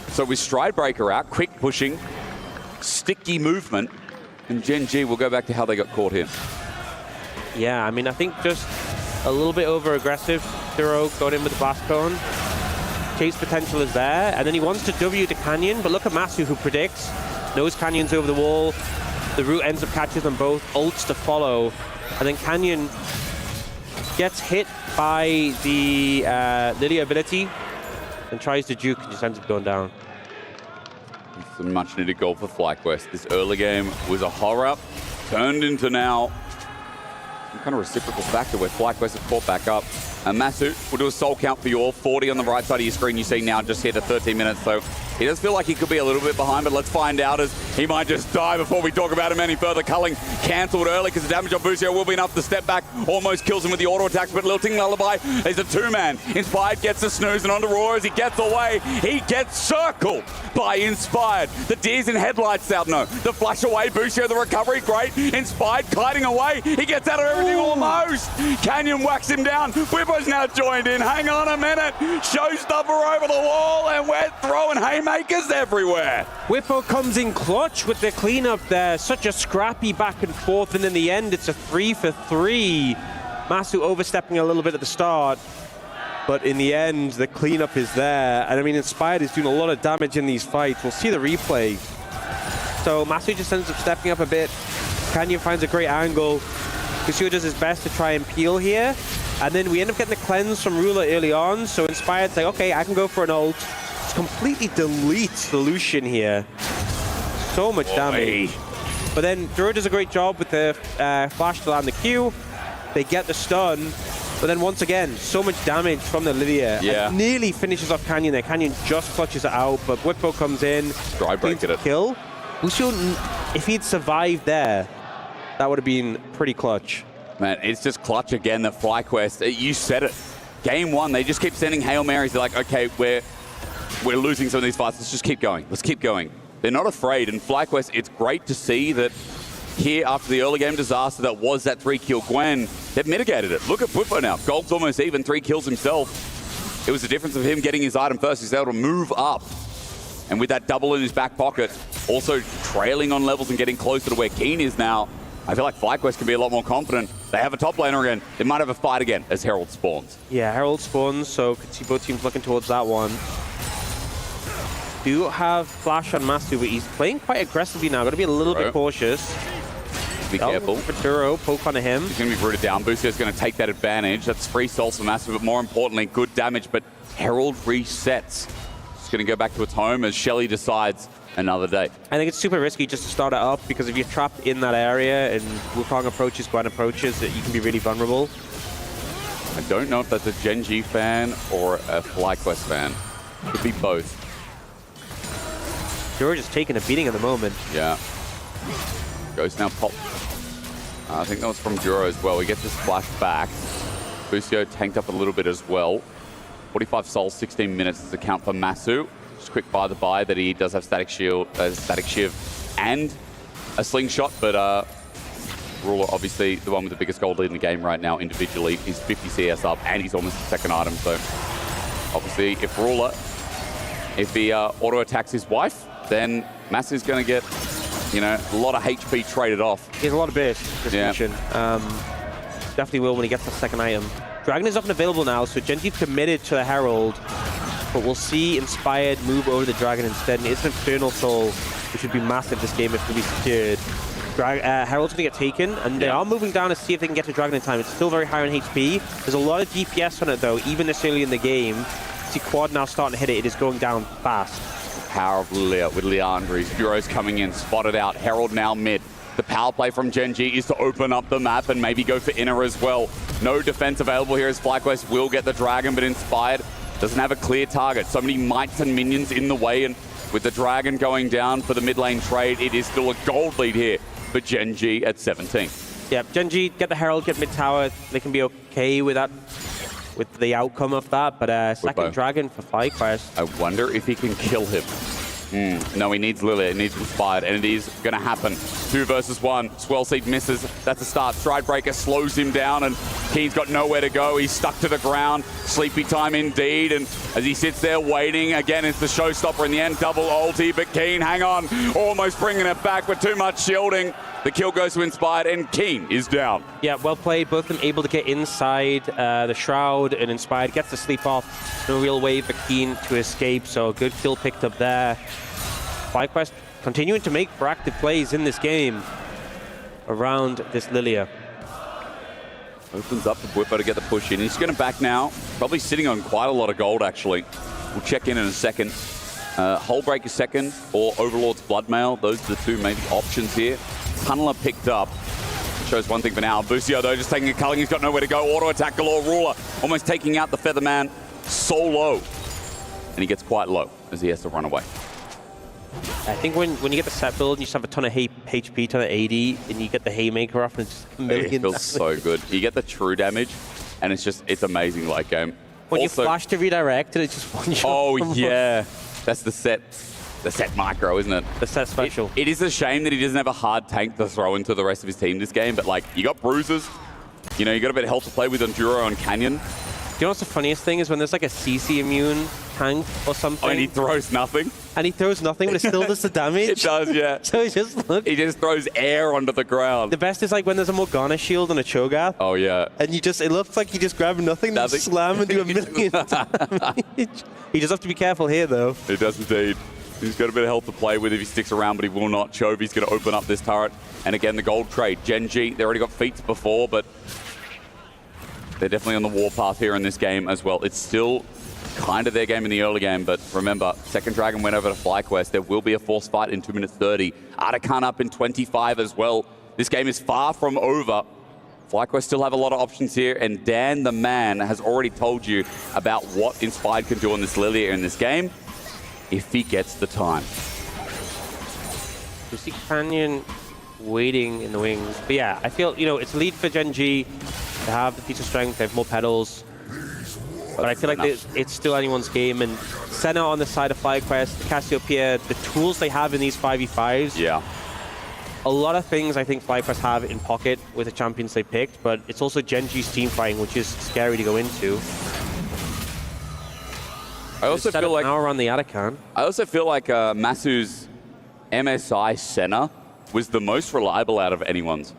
So with Stride Breaker out, quick pushing, sticky movement, and Gen.G will go back to how they got caught here. Yeah, I mean, I think just a little bit over-aggressive. Duro got in with the blast cone. Chase potential is there, and then he wants to W to Canyon, but look at Masu who predicts. Knows Canyon's over the wall. The root ends up catching them both, ults to follow, and then Canyon gets hit by the Lily ability and tries to juke and just ends up going down. Some much needed goal for Flyquest. This early game was a horror, turned into now some kind of reciprocal factor where Flyquest have caught back up. And Masu will do a soul count for you all. 40 on the right side of your screen. You see now just hit at 13 minutes. So he does feel like he could be a little bit behind, but let's find out as he might just die before we talk about him any further. Culling cancelled early because the damage on Busio will be enough to step back. Almost kills him with the auto attacks, but Lilting Lullaby is a two-man. Inspired gets the snooze, and on to Roar as he gets away. He gets circled by Inspired. The deers in headlights out no. The flash away, Busio, the recovery, great. Inspired kiting away. He gets out of everything almost. Canyon whacks him down. Whippo's now joined in. Hang on a minute. Showstopper over the wall, and we're throwing haymakers everywhere. Whippo comes in clutch with the cleanup there. Such a scrappy back and forth, and in the end, it's a 3 for 3. Masu overstepping a little bit at the start, but in the end, the cleanup is there. And I mean, Inspired is doing a lot of damage in these fights. We'll see the replay. So Masu just ends up stepping up a bit. Canyon finds a great angle. Kusio does his best to try and peel here. And then we end up getting the cleanse from Ruler early on. So Inspired's like, okay, I can go for an ult. Just completely deletes the Lucian here. So much damage. But then Duro does a great job with the flash to land the Q. They get the stun. But then once again, so much damage from the Lydia. Yeah. And nearly finishes off Canyon there. Canyon just clutches it out, but Whippo comes in. Dry break it. Kill. Lucio, if he'd survived there, that would have been pretty clutch. Man, it's just clutch again, the Flyquest. You said it. Game one, they just keep sending Hail Marys. They're like, okay, we're losing some of these fights. Let's just keep going. Let's keep going. They're not afraid. And Flyquest, it's great to see that here after the early game disaster that was that 3-kill Gwen, they've mitigated it. Look at Whippo now. Gold's almost even, 3 kills himself. It was the difference of him getting his item first. He's able to move up. And with that double in his back pocket, also trailing on levels and getting closer to where Keen is now, I feel like Flyquest can be a lot more confident. They have a top laner again. They might have a fight again as Herald spawns. Yeah, Herald spawns, so could see both teams looking towards that one. Do have flash on Masu, but he's playing quite aggressively now. Got to be a little bit cautious. Be careful. For Duro, poke onto him. He's going to be rooted down. Busio's going to take that advantage. That's free souls for Masu, but more importantly, good damage. But Herald resets. It's going to go back to its home as Shelly decides another day. I think it's super risky just to start it up because if you're trapped in that area and Wukong approaches, Gwen approaches, that you can be really vulnerable. I don't know if that's a Gen.G fan or a Flyquest fan. Could be both. Duro just taking a beating at the moment. Yeah. Ghost now pop. I think that was from Duro as well. We get this flash back. Busio tanked up a little bit as well. 45 souls, 16 minutes is the count for Masu. Just quick by the by that he does have static shield, static shiv, and a slingshot, but Ruler, obviously the one with the biggest gold lead in the game right now individually. He's 50 CS up, and he's almost the second item. So obviously, if Ruler, if he auto attacks his wife, then Masu's going to get, you know, a lot of HP traded off. He has a lot of burst this mission. Definitely will when he gets the second item. Dragon is up and available now, so Gen.G committed to the Herald. But we'll see Inspired move over the Dragon instead. And it's an Infernal Soul, which would be massive this game if it could be secured. Herald's going to get taken, and they are moving down to see if they can get to Dragon in time. It's still very high on HP. There's a lot of DPS on it, though, even this early in the game. See Quad now starting to hit it. It is going down fast. Power of Lilia with Leandri. Bureau's coming in, spotted out. Herald now mid. The power play from Gen.G is to open up the map and maybe go for inner as well. No defense available here as Flyquest will get the Dragon, but Inspired doesn't have a clear target. So many mites and minions in the way, and with the Dragon going down for the mid lane trade, it is still a gold lead here for Gen.G at 17. Yeah, Gen.G get the Herald, get mid tower. They can be okay with that, with the outcome of that. But second Dragon for Flyquest. I wonder if he can kill him. No, he needs Lilia, it needs Inspired, and it is going to happen. 2 versus 1. Swell Seed misses. That's a start. Stride Breaker slows him down, and Keen's got nowhere to go. He's stuck to the ground. Sleepy time indeed, and as he sits there waiting, again, it's the showstopper in the end. Double ulti, but Keen, hang on. Almost bringing it back with too much shielding. The kill goes to Inspired, and Keen is down. Yeah, well played. Both of them able to get inside the Shroud, and Inspired gets to sleep off. No real way for Keen to escape, so good kill picked up there. Flyquest continuing to make proactive plays in this game around this Lilia. Opens up for Whippo to get the push in. He's going to back now. Probably sitting on quite a lot of gold, actually. We'll check in a second. Hullbreaker second or Overlord's Bloodmail. Those are the two maybe options here. Tunneler picked up. shows one thing for now. Busio, though, just taking a culling. He's got nowhere to go. Auto attack galore. Ruler almost taking out the Featherman solo. And he gets quite low as he has to run away. I think when you get the set build and you just have a ton of HP, ton of AD, and you get the Haymaker off and it's just a million. It feels so good. You get the true damage, and it's amazing late game. When also, you flash to redirect, and it's just one shot. Oh, yeah. That's the set micro, isn't it? The set special. It is a shame that he doesn't have a hard tank to throw into the rest of his team this game, but like, you got bruises, you know, you got a bit of health to play with Enduro on Canyon. You know what's the funniest thing is when there's like a CC immune tank or something. Oh, and he throws nothing. And he throws nothing, but it still does the damage. It does, yeah. So he just throws air onto the ground. The best is like when there's a Morgana shield and a Cho'Gath. Oh, yeah. And it looks like he just grabbed nothing and slam and do a million damage. He just have to be careful here, though. He does indeed. He's got a bit of health to play with if he sticks around, but he will not. Chovy's going to open up this turret. And again, the gold trade. Gen.G, they already got feats before, but they're definitely on the warpath here in this game as well. It's still kind of their game in the early game, but remember, Second Dragon went over to Flyquest. There will be a force fight in 2 minutes 30. Artican up in 25 as well. This game is far from over. Flyquest still have a lot of options here, and Dan the man has already told you about what Inspired can do on this Lilia in this game if he gets the time. You see Canyon waiting in the wings. But yeah, I feel, you know, it's a lead for Gen.G. They have the feature strength, they have more pedals. But I feel like it's still anyone's game. And Senna on the side of Flyquest, Cassiopeia, the tools they have in these 5v5s. Yeah. A lot of things I think Flyquest have in pocket with the champions they picked, but it's also Gen.G's team fighting, which is scary to go into. I also feel like now around the Artican. I also feel like Masu's MSI Senna was the most reliable out of anyone's.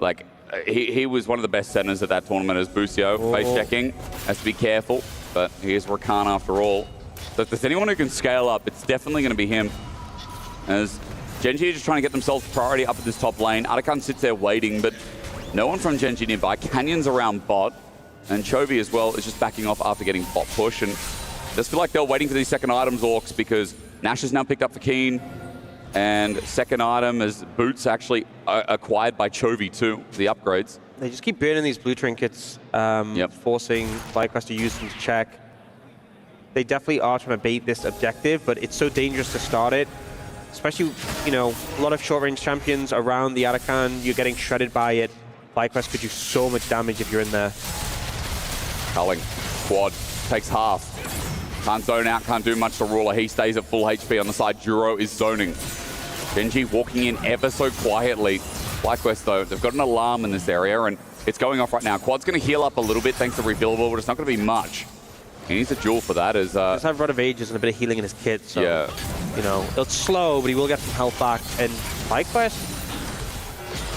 Like, he was one of the best centers at that tournament as Busio. Face checking, has to be careful, but he is Rakan after all. So if there's anyone who can scale up, it's definitely going to be him. As Gen.G are just trying to get themselves priority up at this top lane. Artican sits there waiting, but no one from Gen.G nearby. Canyon's around bot, and Chovy as well is just backing off after getting bot push. And I just feel like they're waiting for these second items, Orcs, because Nash is now picked up for Keen. And second item is Boots actually acquired by Chovy too, the upgrades. They just keep burning these blue trinkets, forcing Flyquest to use them to check. They definitely are trying to bait this objective, but it's so dangerous to start it. Especially, you know, a lot of short-range champions around the Artican, you're getting shredded by it. Flyquest could do so much damage if you're in there. Culling, quad, takes half. Can't zone out, can't do much to Ruler. He stays at full HP on the side. Duro is zoning. Gen.G walking in ever so quietly. Flyquest, though, they've got an alarm in this area, and it's going off right now. Quad's going to heal up a little bit thanks to refillable, but it's not going to be much. He needs a duel for that. As just have Rod of Ages and a bit of healing in his kit, so, you know, it's slow, but he will get some health back. And Flyquest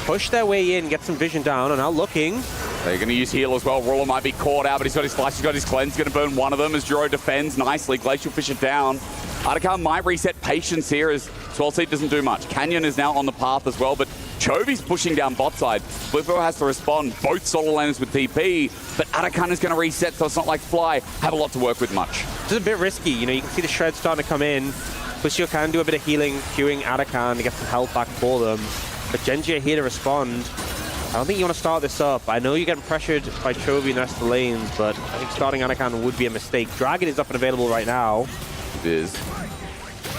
push their way in, get some vision down, and now looking. They're going to use heal as well. Ruler might be caught out, but he's got his flash, he's got his cleanse. He's going to burn one of them as Duro defends nicely. Glacial Fisher down. Artican might reset patience here as Swellseed doesn't do much. Canyon is now on the path as well, but Chovy's pushing down bot side. Flippo has to respond. Both solo laners with TP, but Artican is going to reset, so it's not like Fly have a lot to work with much. It's a bit risky. You know, you can see the shred starting to come in. Busio can do a bit of healing, queuing Artican to get some health back for them. But Gen.G are here to respond. I don't think you want to start this up. I know you're getting pressured by Chovy and the rest of the lanes, but I think starting Artican would be a mistake. Dragon is up and available right now. It is.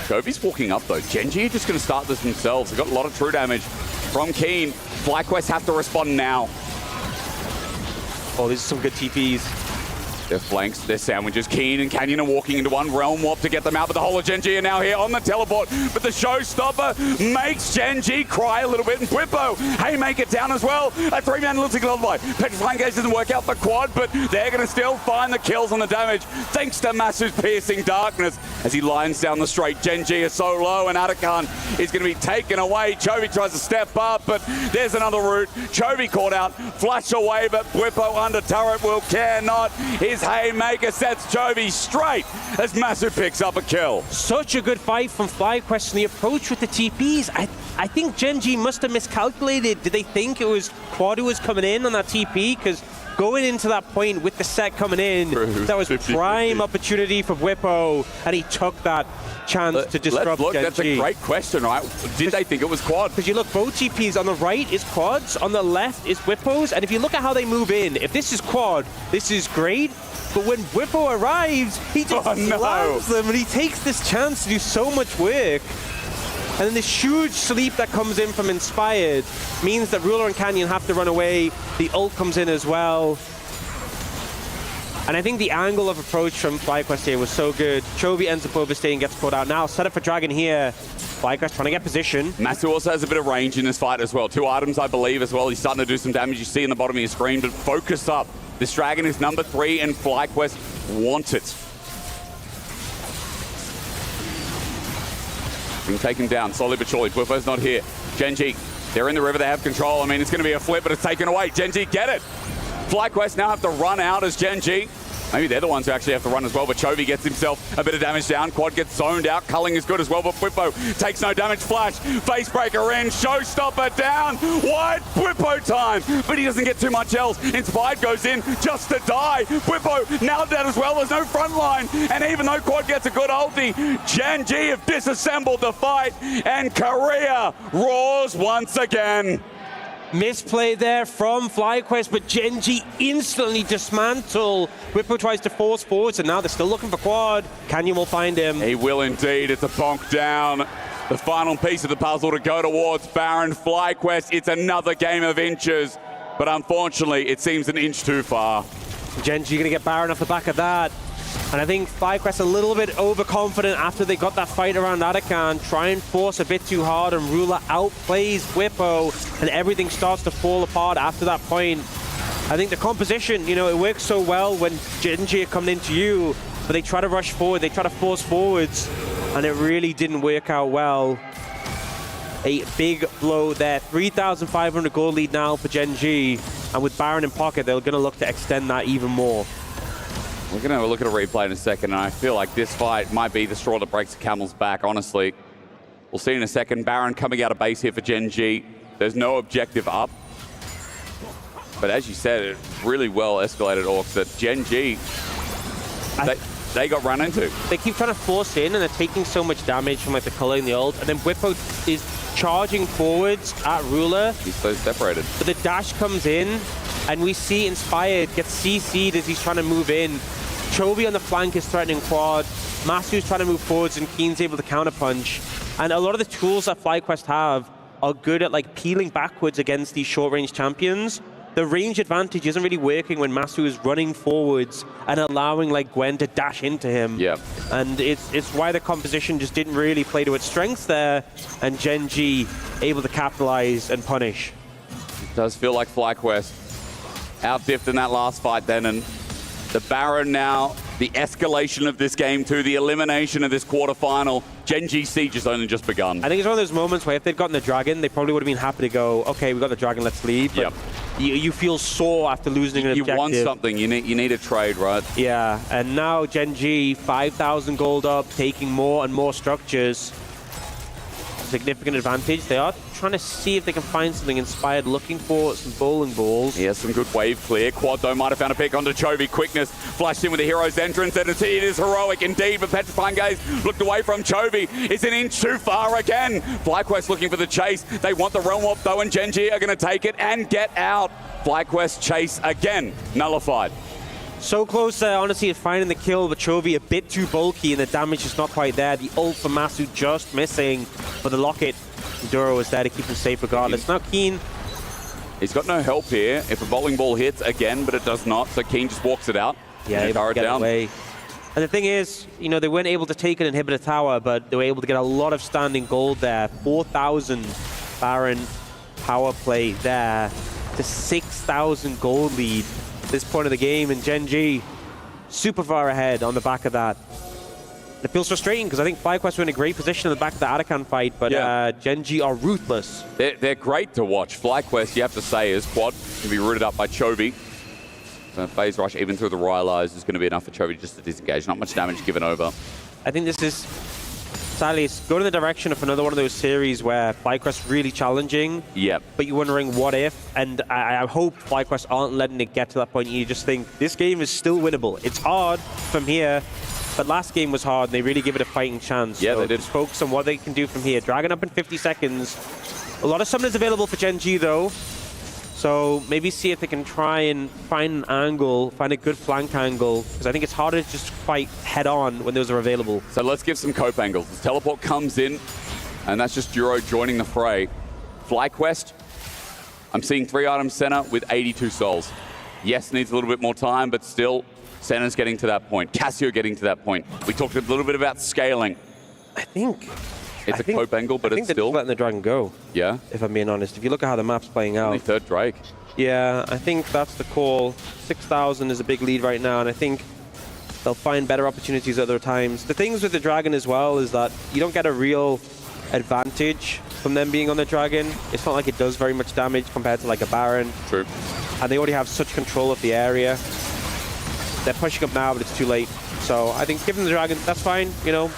Chovy's walking up, though. Gen.G are just going to start this themselves. They've got a lot of true damage from Keen. Flyquest have to respond now. Oh, these are some good TPs. Their flanks, their sandwiches. Keen and Canyon are walking into one Realm Warp to get them out, but the whole of Gen.G are now here on the teleport. But the showstopper makes Gen.G cry a little bit, and Whippo, Haymaker down as well. A 3-man looks like a lullaby. Petrifying Gaze doesn't work out for Quad, but they're going to still find the kills on the damage, thanks to Masu's piercing darkness as he lines down the straight. Gen.G is so low, and Artican is going to be taken away. Chovy tries to step up, but there's another route. Chovy caught out, flash away, but Whippo under turret will care not. His Haymaker sets Chovy straight as Masu picks up a kill. Such a good fight from Flyquest, and the approach with the TPs. I think Gen.G must have miscalculated. Did they think it was Quad who was coming in on that TP? Because going into that point with the set coming in, that was prime opportunity for Whippo, and he took that chance to disrupt Look, Gen.G. that's a great question, right? Did they think it was quad? Because you look, both GPs on the right is quads, on the left is Whippos, and if you look at how they move in, if this is quad, this is great. But when Whippo arrives, he just slams them, and he takes this chance to do so much work. And then this huge sleep that comes in from Inspired means that Ruler and Canyon have to run away. The ult comes in as well. And I think the angle of approach from Flyquest here was so good. Chovy ends up overstaying, gets caught out. Now set up for Dragon here. Flyquest trying to get position. Masu also has a bit of range in this fight as well. 2 items, I believe, as well. He's starting to do some damage. You see in the bottom of your screen, but focus up. This Dragon is number 3, and Flyquest want it. Being taken down slowly but surely. Whippo's not here. Gen.G, they're in the river, they have control. I mean, it's going to be a flip, but it's taken away. Gen.G, get it! Flyquest now have to run out as Gen.G. Maybe they're the ones who actually have to run as well, but Chovy gets himself a bit of damage down. Quad gets zoned out. Culling is good as well, but Whippo takes no damage. Flash, Facebreaker in, Showstopper down. Wide Whippo time, but he doesn't get too much else. Inspired goes in just to die. Whippo nailed that as well. There's no front line, and even though Quad gets a good ulti, Gen.G have disassembled the fight, and Korea roars once again. Misplay there from Flyquest, but Gen.G instantly dismantle. Whippo tries to force forwards, and now they're still looking for Quad. Canyon will find him. He will indeed. It's a bonk down. The final piece of the puzzle to go towards Baron. Flyquest, it's another game of inches, but unfortunately, it seems an inch too far. Gen.G gonna get Baron off the back of that. And I think Flyquest a little bit overconfident after they got that fight around Arakan. Try and force a bit too hard, and Ruler outplays Whippo, and everything starts to fall apart after that point. I think the composition, it works so well when Gen.G are coming into you, but they try to rush forward, they try to force forwards, and it really didn't work out well. A big blow there. 3,500 gold lead now for Gen.G, and with Baron in pocket, they're going to look to extend that even more. We're going to have a look at a replay in a second, and I feel like this fight might be the straw that breaks the camel's back, honestly. We'll see in a second. Baron coming out of base here for Gen.G. There's no objective up. But as you said, it really well escalated, Orcs, that Gen.G, they got run into. They keep trying to force in, and they're taking so much damage from the color and the ult, and then Whippo is charging forwards at Ruler. He's so separated. But the dash comes in, and we see Inspired get CC'd as he's trying to move in. Chovy on the flank is threatening Quad. Masu's trying to move forwards, and Keen's able to counterpunch. And a lot of the tools that Flyquest have are good at peeling backwards against these short-range champions. The range advantage isn't really working when Masu is running forwards and allowing Gwen to dash into him. Yep. And it's why the composition just didn't really play to its strengths there, and Gen.G able to capitalize and punish. It does feel like Flyquest outdiffed in that last fight then, and the Baron now, the escalation of this game to the elimination of this quarterfinal. Gen.G siege has only just begun. I think it's one of those moments where if they'd gotten the Dragon, they probably would have been happy to go, okay, we got the Dragon, let's leave. But you feel sore after losing an objective. You want something, you need a trade, right? Yeah, and now Gen.G, 5,000 gold up, taking more and more structures. Significant advantage. They are trying to see if they can find something. Inspired, looking for some bowling balls. He has some good wave clear. Quad though might have found a pick onto Chovy. Quickness flashed in with the hero's entrance, and it is heroic indeed, but Petrifying Gaze looked away from Chovy. It's an inch too far again. Flyquest looking for the chase. They want the realm warp though, and Gen.G are going to take it and get out. Flyquest chase again nullified. So close, honestly, at finding the kill, but Chovy a bit too bulky, and the damage is not quite there. The ult for Masu just missing, but the locket, Duro is there to keep him safe regardless. Now Keen. He's got no help here. If a bowling ball hits again, but it does not, so Keen just walks it out. Yeah, able to get away. And the thing is, they weren't able to take an inhibitor tower, but they were able to get a lot of standing gold there. 4,000 Baron power play there to 6,000 gold lead. This point of the game, and Gen.G super far ahead on the back of that. It feels frustrating because I think Flyquest were in a great position in the back of the Arakan fight, but Gen.G are ruthless. They're great to watch. Flyquest, you have to say, is Quad can be rooted up by Chovy. Phase rush even through the Rylars is going to be enough for Chovy just to disengage. Not much damage given over. I think this is Salis, go in the direction of another one of those series where Flyquest really challenging. Yep. But you're wondering what if, and I hope Flyquest aren't letting it get to that point. You just think this game is still winnable. It's hard from here, but last game was hard, and they really give it a fighting chance. Yeah, so they did. Just focus on what they can do from here. Dragon up in 50 seconds. A lot of summoners available for Gen.G though. So maybe see if they can try and find an angle, find a good flank angle, because I think it's harder to just fight head-on when those are available. So let's give some cope angles. The teleport comes in, and that's just Duro joining the fray. Flyquest, I'm seeing 3 items center with 82 souls. Yes, needs a little bit more time, but still, center's getting to that point. Cassio getting to that point. We talked a little bit about scaling. I think it's a cope angle, but it's they're still just letting the Dragon go. Yeah. If I'm being honest. If you look at how the map's playing out. Only third Drake. Yeah, I think that's the call. 6,000 is a big lead right now, and I think they'll find better opportunities other times. The things with the Dragon as well is that you don't get a real advantage from them being on the Dragon. It's not like it does very much damage compared to like a Baron. True. And they already have such control of the area. They're pushing up now, but it's too late. So I think give them the Dragon, that's fine, you know.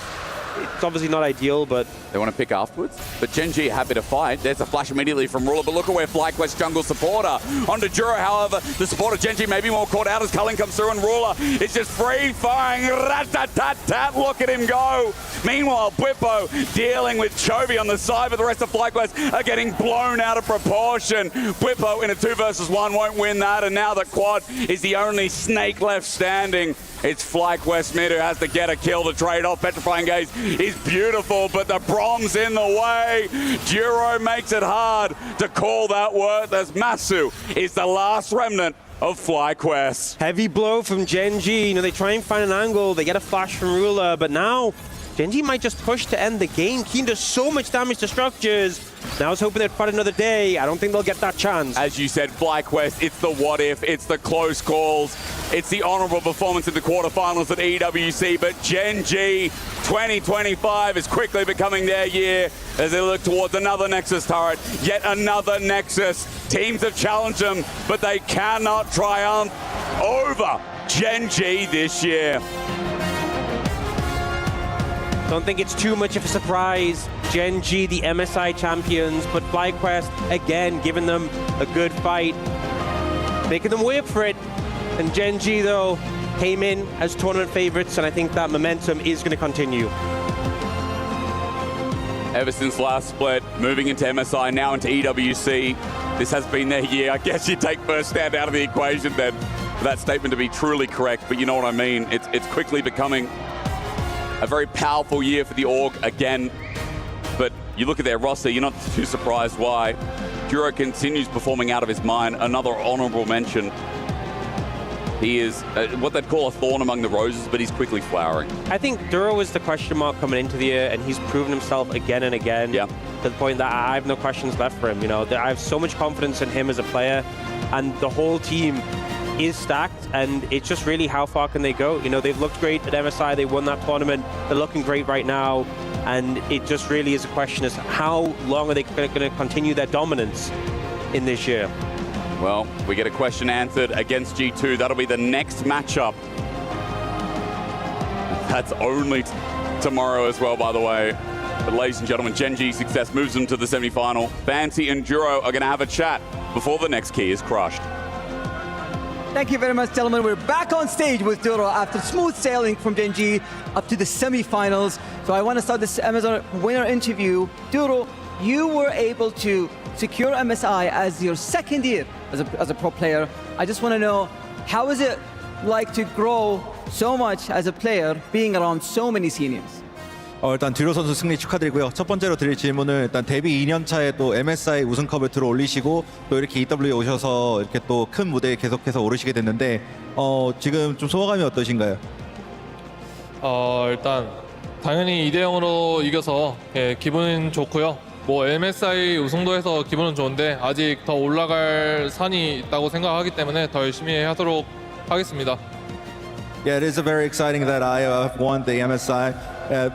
It's obviously not ideal, but... They want to pick afterwards. But Gen.G happy to fight. There's a flash immediately from Ruler, but look at where Flyquest jungle supporter. Onto Duro, however, the supporter Gen.G may be more caught out as Culling comes through, and Ruler is just free-firing. Rat-tat-tat-tat, look at him go. Meanwhile, Bwippo dealing with Chovy on the side, but the rest of Flyquest are getting blown out of proportion. Bwippo in a 2 versus 1 won't win that, and now the quad is the only snake left standing. It's Flyquest mid who has to get a kill to trade off. Petrifying Gaze is beautiful, but the Brom's in the way. Duro makes it hard to call that worth as Masu is the last remnant of Flyquest. Heavy blow from Gen.G. You know, they try and find an angle. They get a flash from Ruler, but now Gen.G might just push to end the game. Keen does so much damage to structures. Now I was hoping they'd fight another day. I don't think they'll get that chance. As you said, Flyquest, it's the what if, it's the close calls, it's the honorable performance in the quarterfinals at EWC, but Gen.G 2025 is quickly becoming their year as they look towards another Nexus turret, yet another Nexus. Teams have challenged them, but they cannot triumph over Gen.G this year. Don't think it's too much of a surprise. Gen.G, the MSI champions, but Flyquest, again, giving them a good fight, making them wait for it. And Gen.G, though, came in as tournament favorites, and I think that momentum is going to continue. Ever since last split, moving into MSI, now into EWC, this has been their year. I guess you take first stand out of the equation then for that statement to be truly correct, but you know what I mean. It's quickly becoming a very powerful year for the org again, but you look at their roster, you're not too surprised why. Duro continues performing out of his mind. Another honorable mention. He is what they'd call a thorn among the roses, but he's quickly flowering. I think Duro was the question mark coming into the year, and he's proven himself again and again to the point that I have no questions left for him. You know, I have so much confidence in him as a player, and the whole team is stacked, and it's just really how far can they go. You know, they've looked great at MSI, they won that tournament, they're looking great right now, and it just really is a question as how long are they going to continue their dominance in this year. Well, we get a question answered against G2. That'll be the next matchup. That's only tomorrow as well, by the way. But ladies and gentlemen, Gen.G success moves them to the semi-final. Fancy and Duro are going to have a chat before the next key is crushed. Thank you very much, gentlemen. We're back on stage with Duro after smooth sailing from Gen.G up to the semi-finals. So I want to start this Amazon winner interview. Duro, you were able to secure MSI as your second year as a pro player. I just want to know, how is it like to grow so much as a player, being around so many seniors? 일단 듀로 선수 승리 축하드리고요. 첫 번째로 드릴 질문은 일단 데뷔 2년 차에 또 MSI 우승컵을 들어 올리시고 또 이렇게 EW에 오셔서 이렇게 또 큰 무대에 계속해서 오르시게 됐는데 지금 좀 소감이 어떠신가요? 일단 당연히 2대0으로 이겨서 기분은 좋고요. 뭐 MSI 우승도 해서 기분은 좋은데 아직 더 올라갈 산이 있다고 생각하기 때문에 더 열심히 하도록 하겠습니다. Yeah, it is very exciting that I have won the MSI,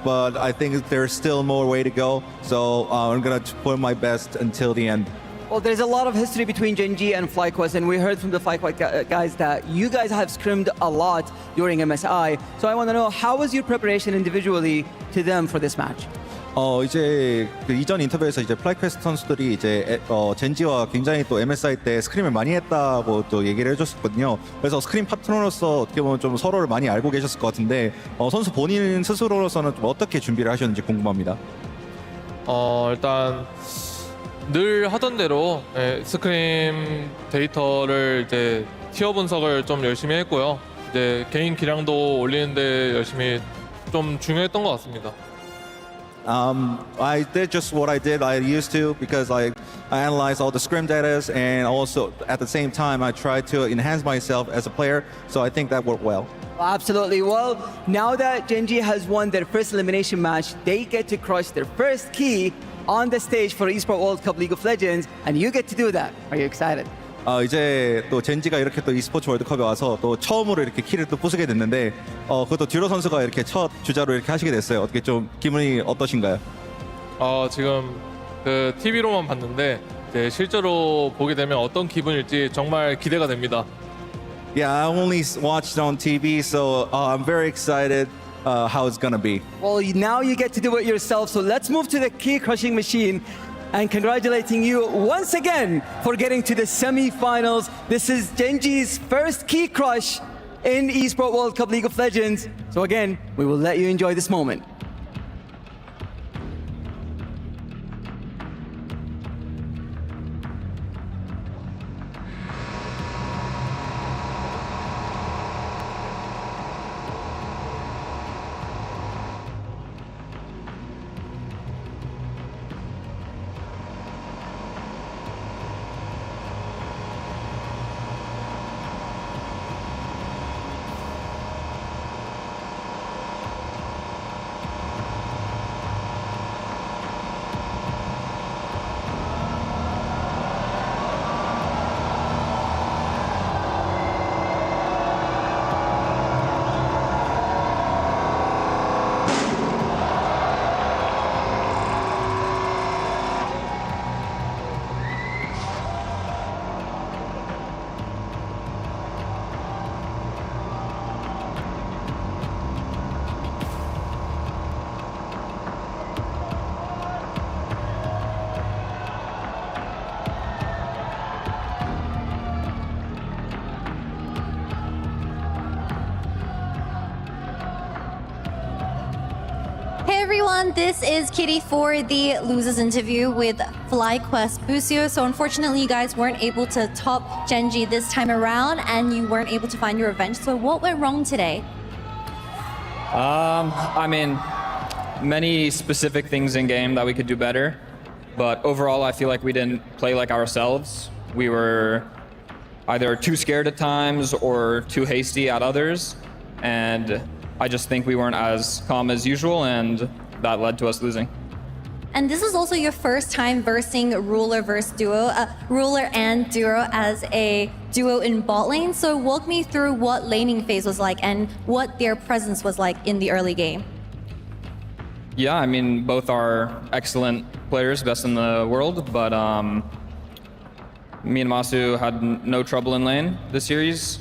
but I think there's still more way to go. So I'm going to put my best until the end. Well, there's a lot of history between Gen.G and Flyquest, and we heard from the Flyquest guys that you guys have scrimmed a lot during MSI. So I want to know, how was your preparation individually to them for this match? 이제 그 이전 인터뷰에서 이제 플라이퀘스트 선수들이 이제 젠지와 굉장히 또 MSI 때 스크림을 많이 했다고 또 얘기를 해줬었거든요. 그래서 스크림 파트너로서 어떻게 보면 좀 서로를 많이 알고 계셨을 것 같은데 선수 본인 스스로로서는 좀 어떻게 준비를 하셨는지 궁금합니다. 일단 늘 하던 대로 스크림 데이터를 이제 티어 분석을 좀 열심히 했고요. 이제 개인 기량도 올리는데 열심히 좀 중요했던 것 같습니다. I did just what I did. I used to because I analyzed all the scrim data and also at the same time I tried to enhance myself as a player. So I think that worked well. Absolutely. Well, now that Gen.G has won their first elimination match, they get to crush their first key on the stage for Esports World Cup League of Legends, and you get to do that. Are you excited? 이제 또 젠지가 이렇게 또 e스포츠 월드컵에 와서 또 처음으로 이렇게 키를 또 부수게 됐는데 그것도 듀로 선수가 이렇게 첫 주자로 이렇게 하시게 됐어요. 어떻게 좀 기분이 어떠신가요? 지금 그 TV로만 봤는데 이제 실제로 보게 되면 어떤 기분일지 정말 기대가 됩니다. Yeah, I only watched on TV, so I'm very excited how it's gonna be. Well, now you get to do it yourself. So let's move to the key crushing machine. And congratulating you once again for getting to the semi-finals. This is Gen.G's first key crush in Esports World Cup League of Legends. So again, we will let you enjoy this moment. Everyone, this is Kitty for the losers interview with Flyquest Busio. So unfortunately, you guys weren't able to top Gen.G this time around, and you weren't able to find your revenge. So what went wrong today? I mean, many specific things in game that we could do better, but overall, I feel like we didn't play like ourselves. We were either too scared at times or too hasty at others, and I just think we weren't as calm as usual, and that led to us losing. And this is also your first time versing Ruler versus Duo, Ruler and Duo as a duo in bot lane. So walk me through what laning phase was like and what their presence was like in the early game. Yeah, I mean, both are excellent players, best in the world, but me and Masu had no trouble in lane this series.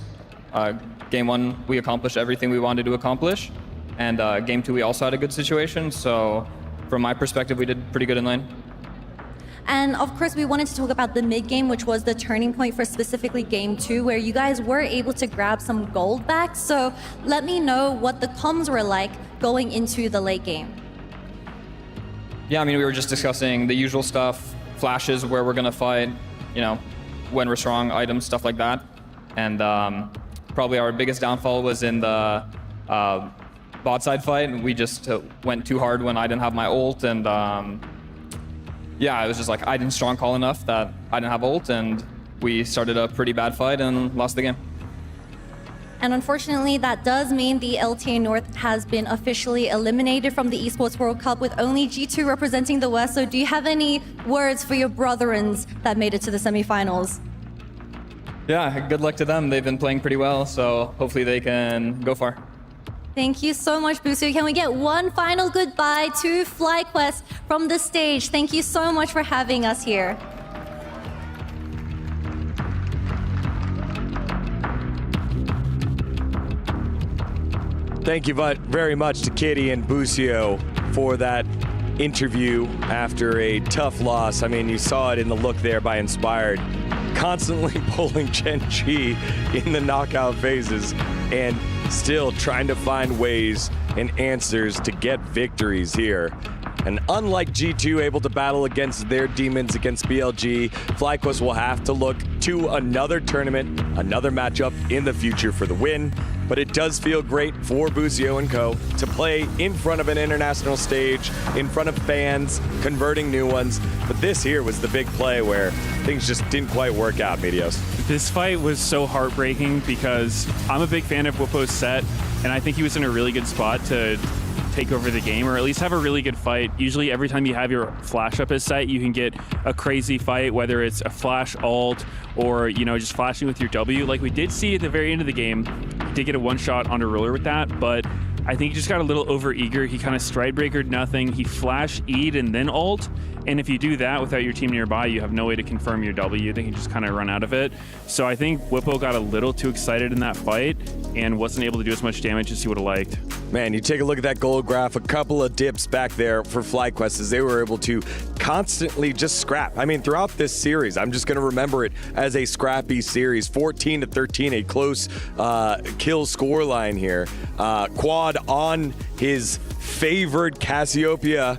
Game 1, we accomplished everything we wanted to accomplish. And Game 2, we also had a good situation. So from my perspective, we did pretty good in lane. And of course, we wanted to talk about the mid game, which was the turning point for specifically Game 2, where you guys were able to grab some gold back. So let me know what the comms were like going into the late game. Yeah, I mean, we were just discussing the usual stuff, flashes, where we're going to fight, you know, when we're strong, items, stuff like that. And probably our biggest downfall was in the bot side fight. We just went too hard when I didn't have my ult, and yeah, it was just like I didn't strong call enough that I didn't have ult, and we started a pretty bad fight and lost the game. And unfortunately, that does mean the LTA North has been officially eliminated from the Esports World Cup with only G2 representing the West. So do you have any words for your brethrens that made it to the semifinals? Yeah, good luck to them. They've been playing pretty well, so hopefully they can go far. Thank you so much, Busio. Can we get one final goodbye to Flyquest from the stage? Thank you so much for having us here. Thank you very much to Kitty and Busio for that interview after a tough loss. I mean, you saw it in the look there by Inspired, constantly pulling Gen.G in the knockout phases and still trying to find ways and answers to get victories here. And unlike G2 able to battle against their demons against BLG, Flyquest will have to look to another tournament, another matchup in the future for the win. But it does feel great for Busio and co. to play in front of an international stage, in front of fans, converting new ones. But this here was the big play where things just didn't quite work out, Medios. This fight was so heartbreaking because I'm a big fan of Whippo's set, and I think he was in a really good spot to take over the game, or at least have a really good fight. Usually every time you have your flash up as set, you can get a crazy fight, whether it's a flash ult or, you know, just flashing with your W. Like we did see at the very end of the game, he did get a one shot on a ruler with that, but I think he just got a little over eager. He kind of stride breakered nothing. He flash E'd and then ult. And if you do that without your team nearby, you have no way to confirm your W. They can just kind of run out of it. So I think Whippo got a little too excited in that fight and wasn't able to do as much damage as he would have liked. Man, you take a look at that gold graph, a couple of dips back there for Flyquest as they were able to constantly just scrap. I mean, throughout this series, I'm just going to remember it as a scrappy series. 14-13, a close kill score line here. Quad on his favored Cassiopeia,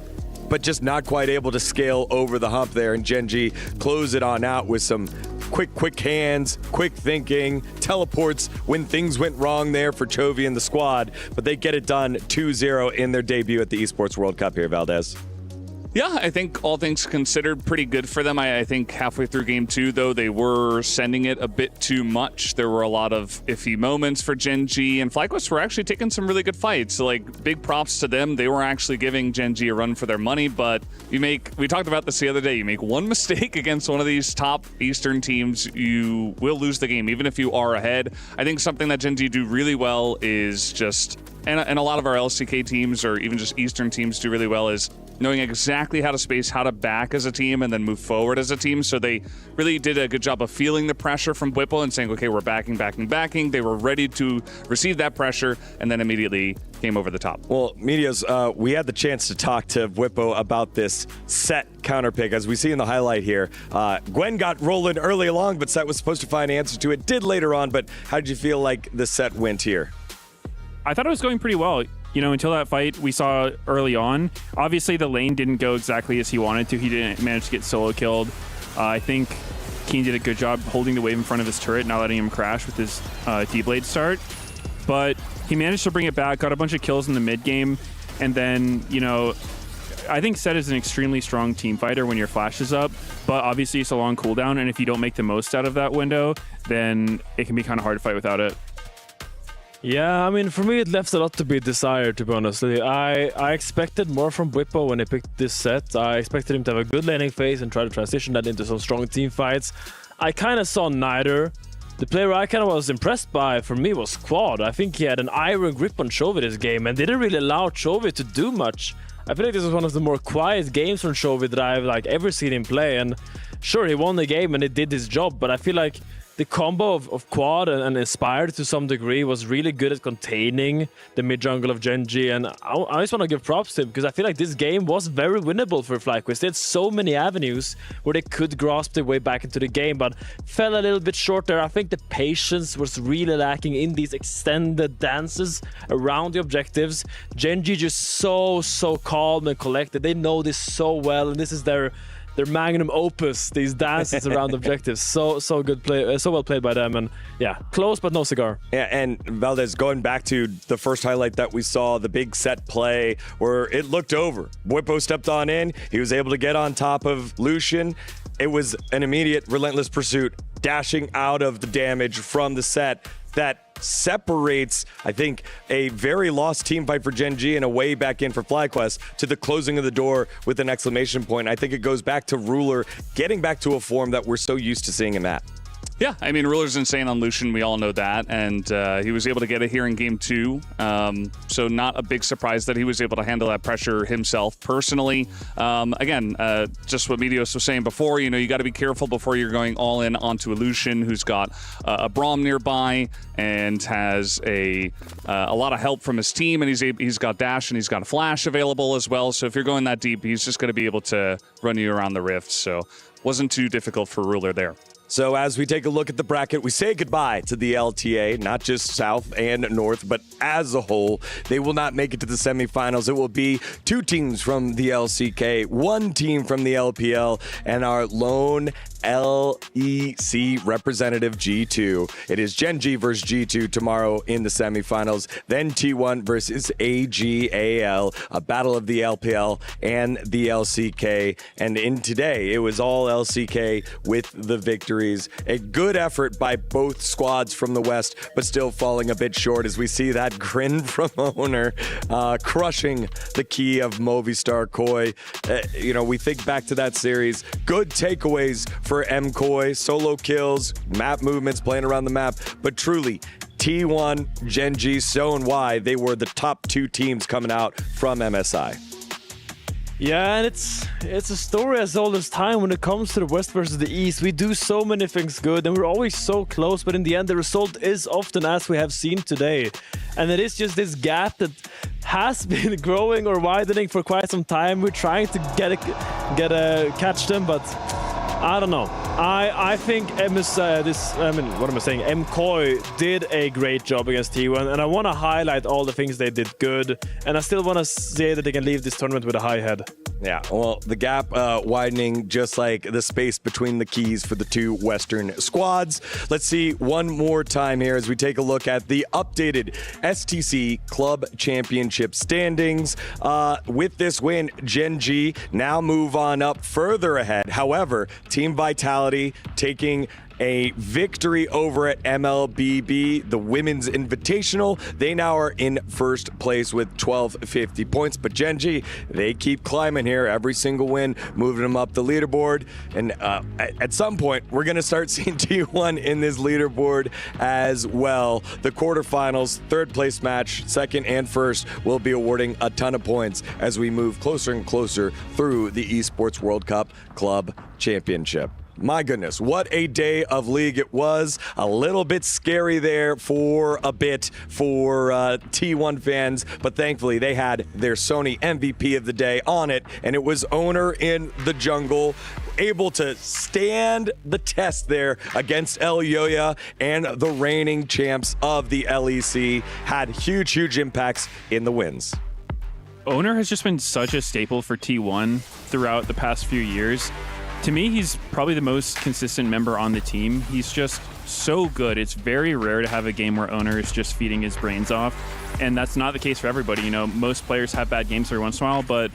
but just not quite able to scale over the hump there. And Gen.G close it on out with some quick hands, quick thinking, teleports when things went wrong there for Chovy and the squad, but they get it done 2-0 in their debut at the Esports World Cup here, Valdez. Yeah, I think all things considered, pretty good for them. I think halfway through game two, though, they were sending it a bit too much. There were a lot of iffy moments for Gen.G, and Flyquest were actually taking some really good fights. So, like, big props to them. They were actually giving Gen.G a run for their money, but we talked about this the other day, you make one mistake against one of these top Eastern teams, you will lose the game, even if you are ahead. I think something that Gen.G do really well is just, and a lot of our LCK teams, or even just Eastern teams do really well, is knowing exactly how to space, how to back as a team, and then move forward as a team. So they really did a good job of feeling the pressure from Whippo and saying, okay, we're backing. They were ready to receive that pressure, and then immediately came over the top. Well, Medios, we had the chance to talk to Whippo about this set counter pick. As we see in the highlight here, Gwen got rolling early along, but Set was supposed to find an answer to it. Did later on, but how did you feel like the set went here? I thought it was going pretty well. You know, until that fight we saw early on. Obviously, the lane didn't go exactly as he wanted to. He didn't manage to get solo killed. I think Keen did a good job holding the wave in front of his turret, not letting him crash with his D-Blade start. But he managed to bring it back, got a bunch of kills in the mid game, and then, you know, I think Set is an extremely strong team fighter when your flash is up, but obviously it's a long cooldown, and if you don't make the most out of that window, then it can be kind of hard to fight without it. Yeah, I mean, for me, it left a lot to be desired, to be honest. I expected more from Whippo when he picked this set. I expected him to have a good laning phase and try to transition that into some strong team fights. I kind of saw neither. The player I kind of was impressed by, for me, was Quad. I think he had an iron grip on Chovy this game and didn't really allow Chovy to do much. I feel like this was one of the more quiet games from Chovy that I've ever seen him play. And sure, he won the game and he did his job, but I feel like the combo of Quad and Inspired to some degree was really good at containing the mid-jungle of Gen.G, and I just want to give props to him because I feel like this game was very winnable for Flyquest. They had so many avenues where they could grasp their way back into the game, but fell a little bit short there. I think the patience was really lacking in these extended dances around the objectives. Gen.G just so calm and collected. They know this so well, and this is their magnum opus, these dances around objectives. So good play, so well played by them, and yeah, close but no cigar. Yeah, and Valdez, going back to the first highlight that we saw, the big set play where it looked over. Whippo stepped on in, he was able to get on top of Lucian. It was an immediate relentless pursuit, dashing out of the damage from the set that separates, I think, a very lost team fight for Gen.G and a way back in for Flyquest to the closing of the door with an exclamation point. I think it goes back to Ruler getting back to a form that we're so used to seeing him at. Yeah, I mean, Ruler's insane on Lucian. We all know that. And he was able to get it here in game 2. So not a big surprise that he was able to handle that pressure himself personally. Again, just what Medios was saying before, you got to be careful before you're going all in onto a Lucian who's got a Braum nearby and has a lot of help from his team. And he's got dash and he's got a flash available as well. So if you're going that deep, he's just going to be able to run you around the rift. So wasn't too difficult for Ruler there. So as we take a look at the bracket, we say goodbye to the LTA, not just South and North, but as a whole. They will not make it to the semifinals. It will be 2 teams from the LCK, 1 team from the LPL, and our lone LEC representative G2. It is Gen.G versus G2 tomorrow in the semifinals. Then T1 versus AG.AL, a battle of the LPL and the LCK. And in today, it was all LCK with the victories. A good effort by both squads from the West, but still falling a bit short as we see that grin from Owner crushing the key of Movistar Koi. We think back to that series. Good takeaways for MKoi, solo kills, map movements, playing around the map, but truly, T1, Gen.G, so and why they were the top 2 teams coming out from MSI. Yeah, and it's a story as old as time when it comes to the West versus the East. We do so many things good and we're always so close, but in the end the result is often as we have seen today. And it is just this gap that has been growing or widening for quite some time. We're trying to catch them, but I don't know. I think MKoi did a great job against T1, and I want to highlight all the things they did good, and I still want to say that they can leave this tournament with a high head. Yeah, well, the gap widening just like the space between the keys for the 2 Western squads. Let's see one more time here as we take a look at the updated STC Club Championship standings. With this win, Gen.G now move on up further ahead. However, Team Vitality taking a victory over at MLBB, the Women's Invitational. They now are in first place with 1250 points, but Gen.G, they keep climbing here. Every single win, moving them up the leaderboard. And at some point, we're going to start seeing T1 in this leaderboard as well. The quarterfinals, 3rd place match, 2nd and 1st, will be awarding a ton of points as we move closer and closer through the Esports World Cup Club Championship. My goodness, what a day of League it was. A little bit scary there for a bit for T1 fans, but thankfully they had their Sony MVP of the day on it, and it was Owner in the jungle, able to stand the test there against Elyoya and the reigning champs of the LEC. Had huge impacts in the wins. Owner has just been such a staple for T1 throughout the past few years. To me, he's probably the most consistent member on the team. He's just so good. It's very rare to have a game where Owner is just feeding his brains off, and that's not the case for everybody. Most players have bad games every once in a while, but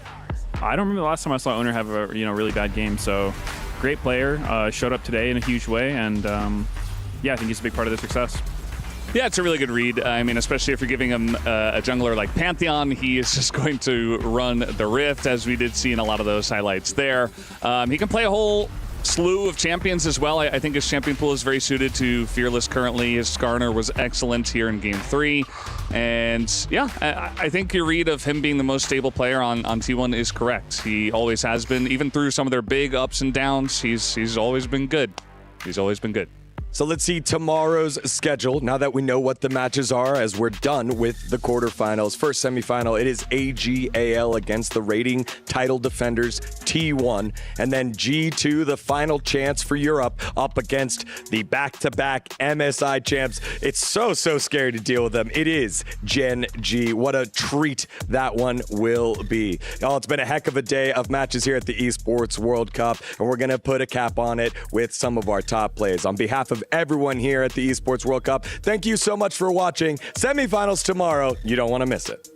I don't remember the last time I saw Owner have a really bad game. So, great player, showed up today in a huge way, and I think he's a big part of the success. Yeah, it's a really good read. I mean, especially if you're giving him a jungler like Pantheon, he is just going to run the Rift, as we did see in a lot of those highlights there. He can play a whole slew of champions as well. I think his champion pool is very suited to Fearless currently. His Skarner was excellent here in Game 3. And yeah, I think your read of him being the most stable player on T1 is correct. He always has been, even through some of their big ups and downs, he's always been good. He's always been good. So let's see tomorrow's schedule now that we know what the matches are as we're done with the quarterfinals. First semifinal, it is AG.AL against the rating title defenders T1. And then G2, the final chance for Europe, up against the back-to-back MSI champs. It's so scary to deal with them. It is Gen.G. What a treat that one will be. Y'all, it's been a heck of a day of matches here at the Esports World Cup, and we're going to put a cap on it with some of our top plays. On behalf of everyone here at the Esports World Cup, thank you so much for watching. Semifinals tomorrow. You don't want to miss it.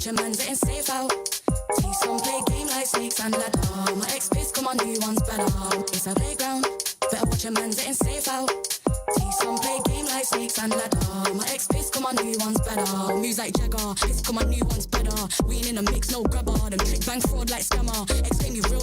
watch a man getting safe out. See some play game like snakes and ladder. My ex-base, come on, new one's better. It's a playground, better watch a man getting safe out. See some play game like snakes and ladder. My ex-base, come on, new one's better. Moves like Jagger, it's come on, new one's better. We ain't in a mix, no grabber. Them trick bang fraud like scammer. Ex-game, you real.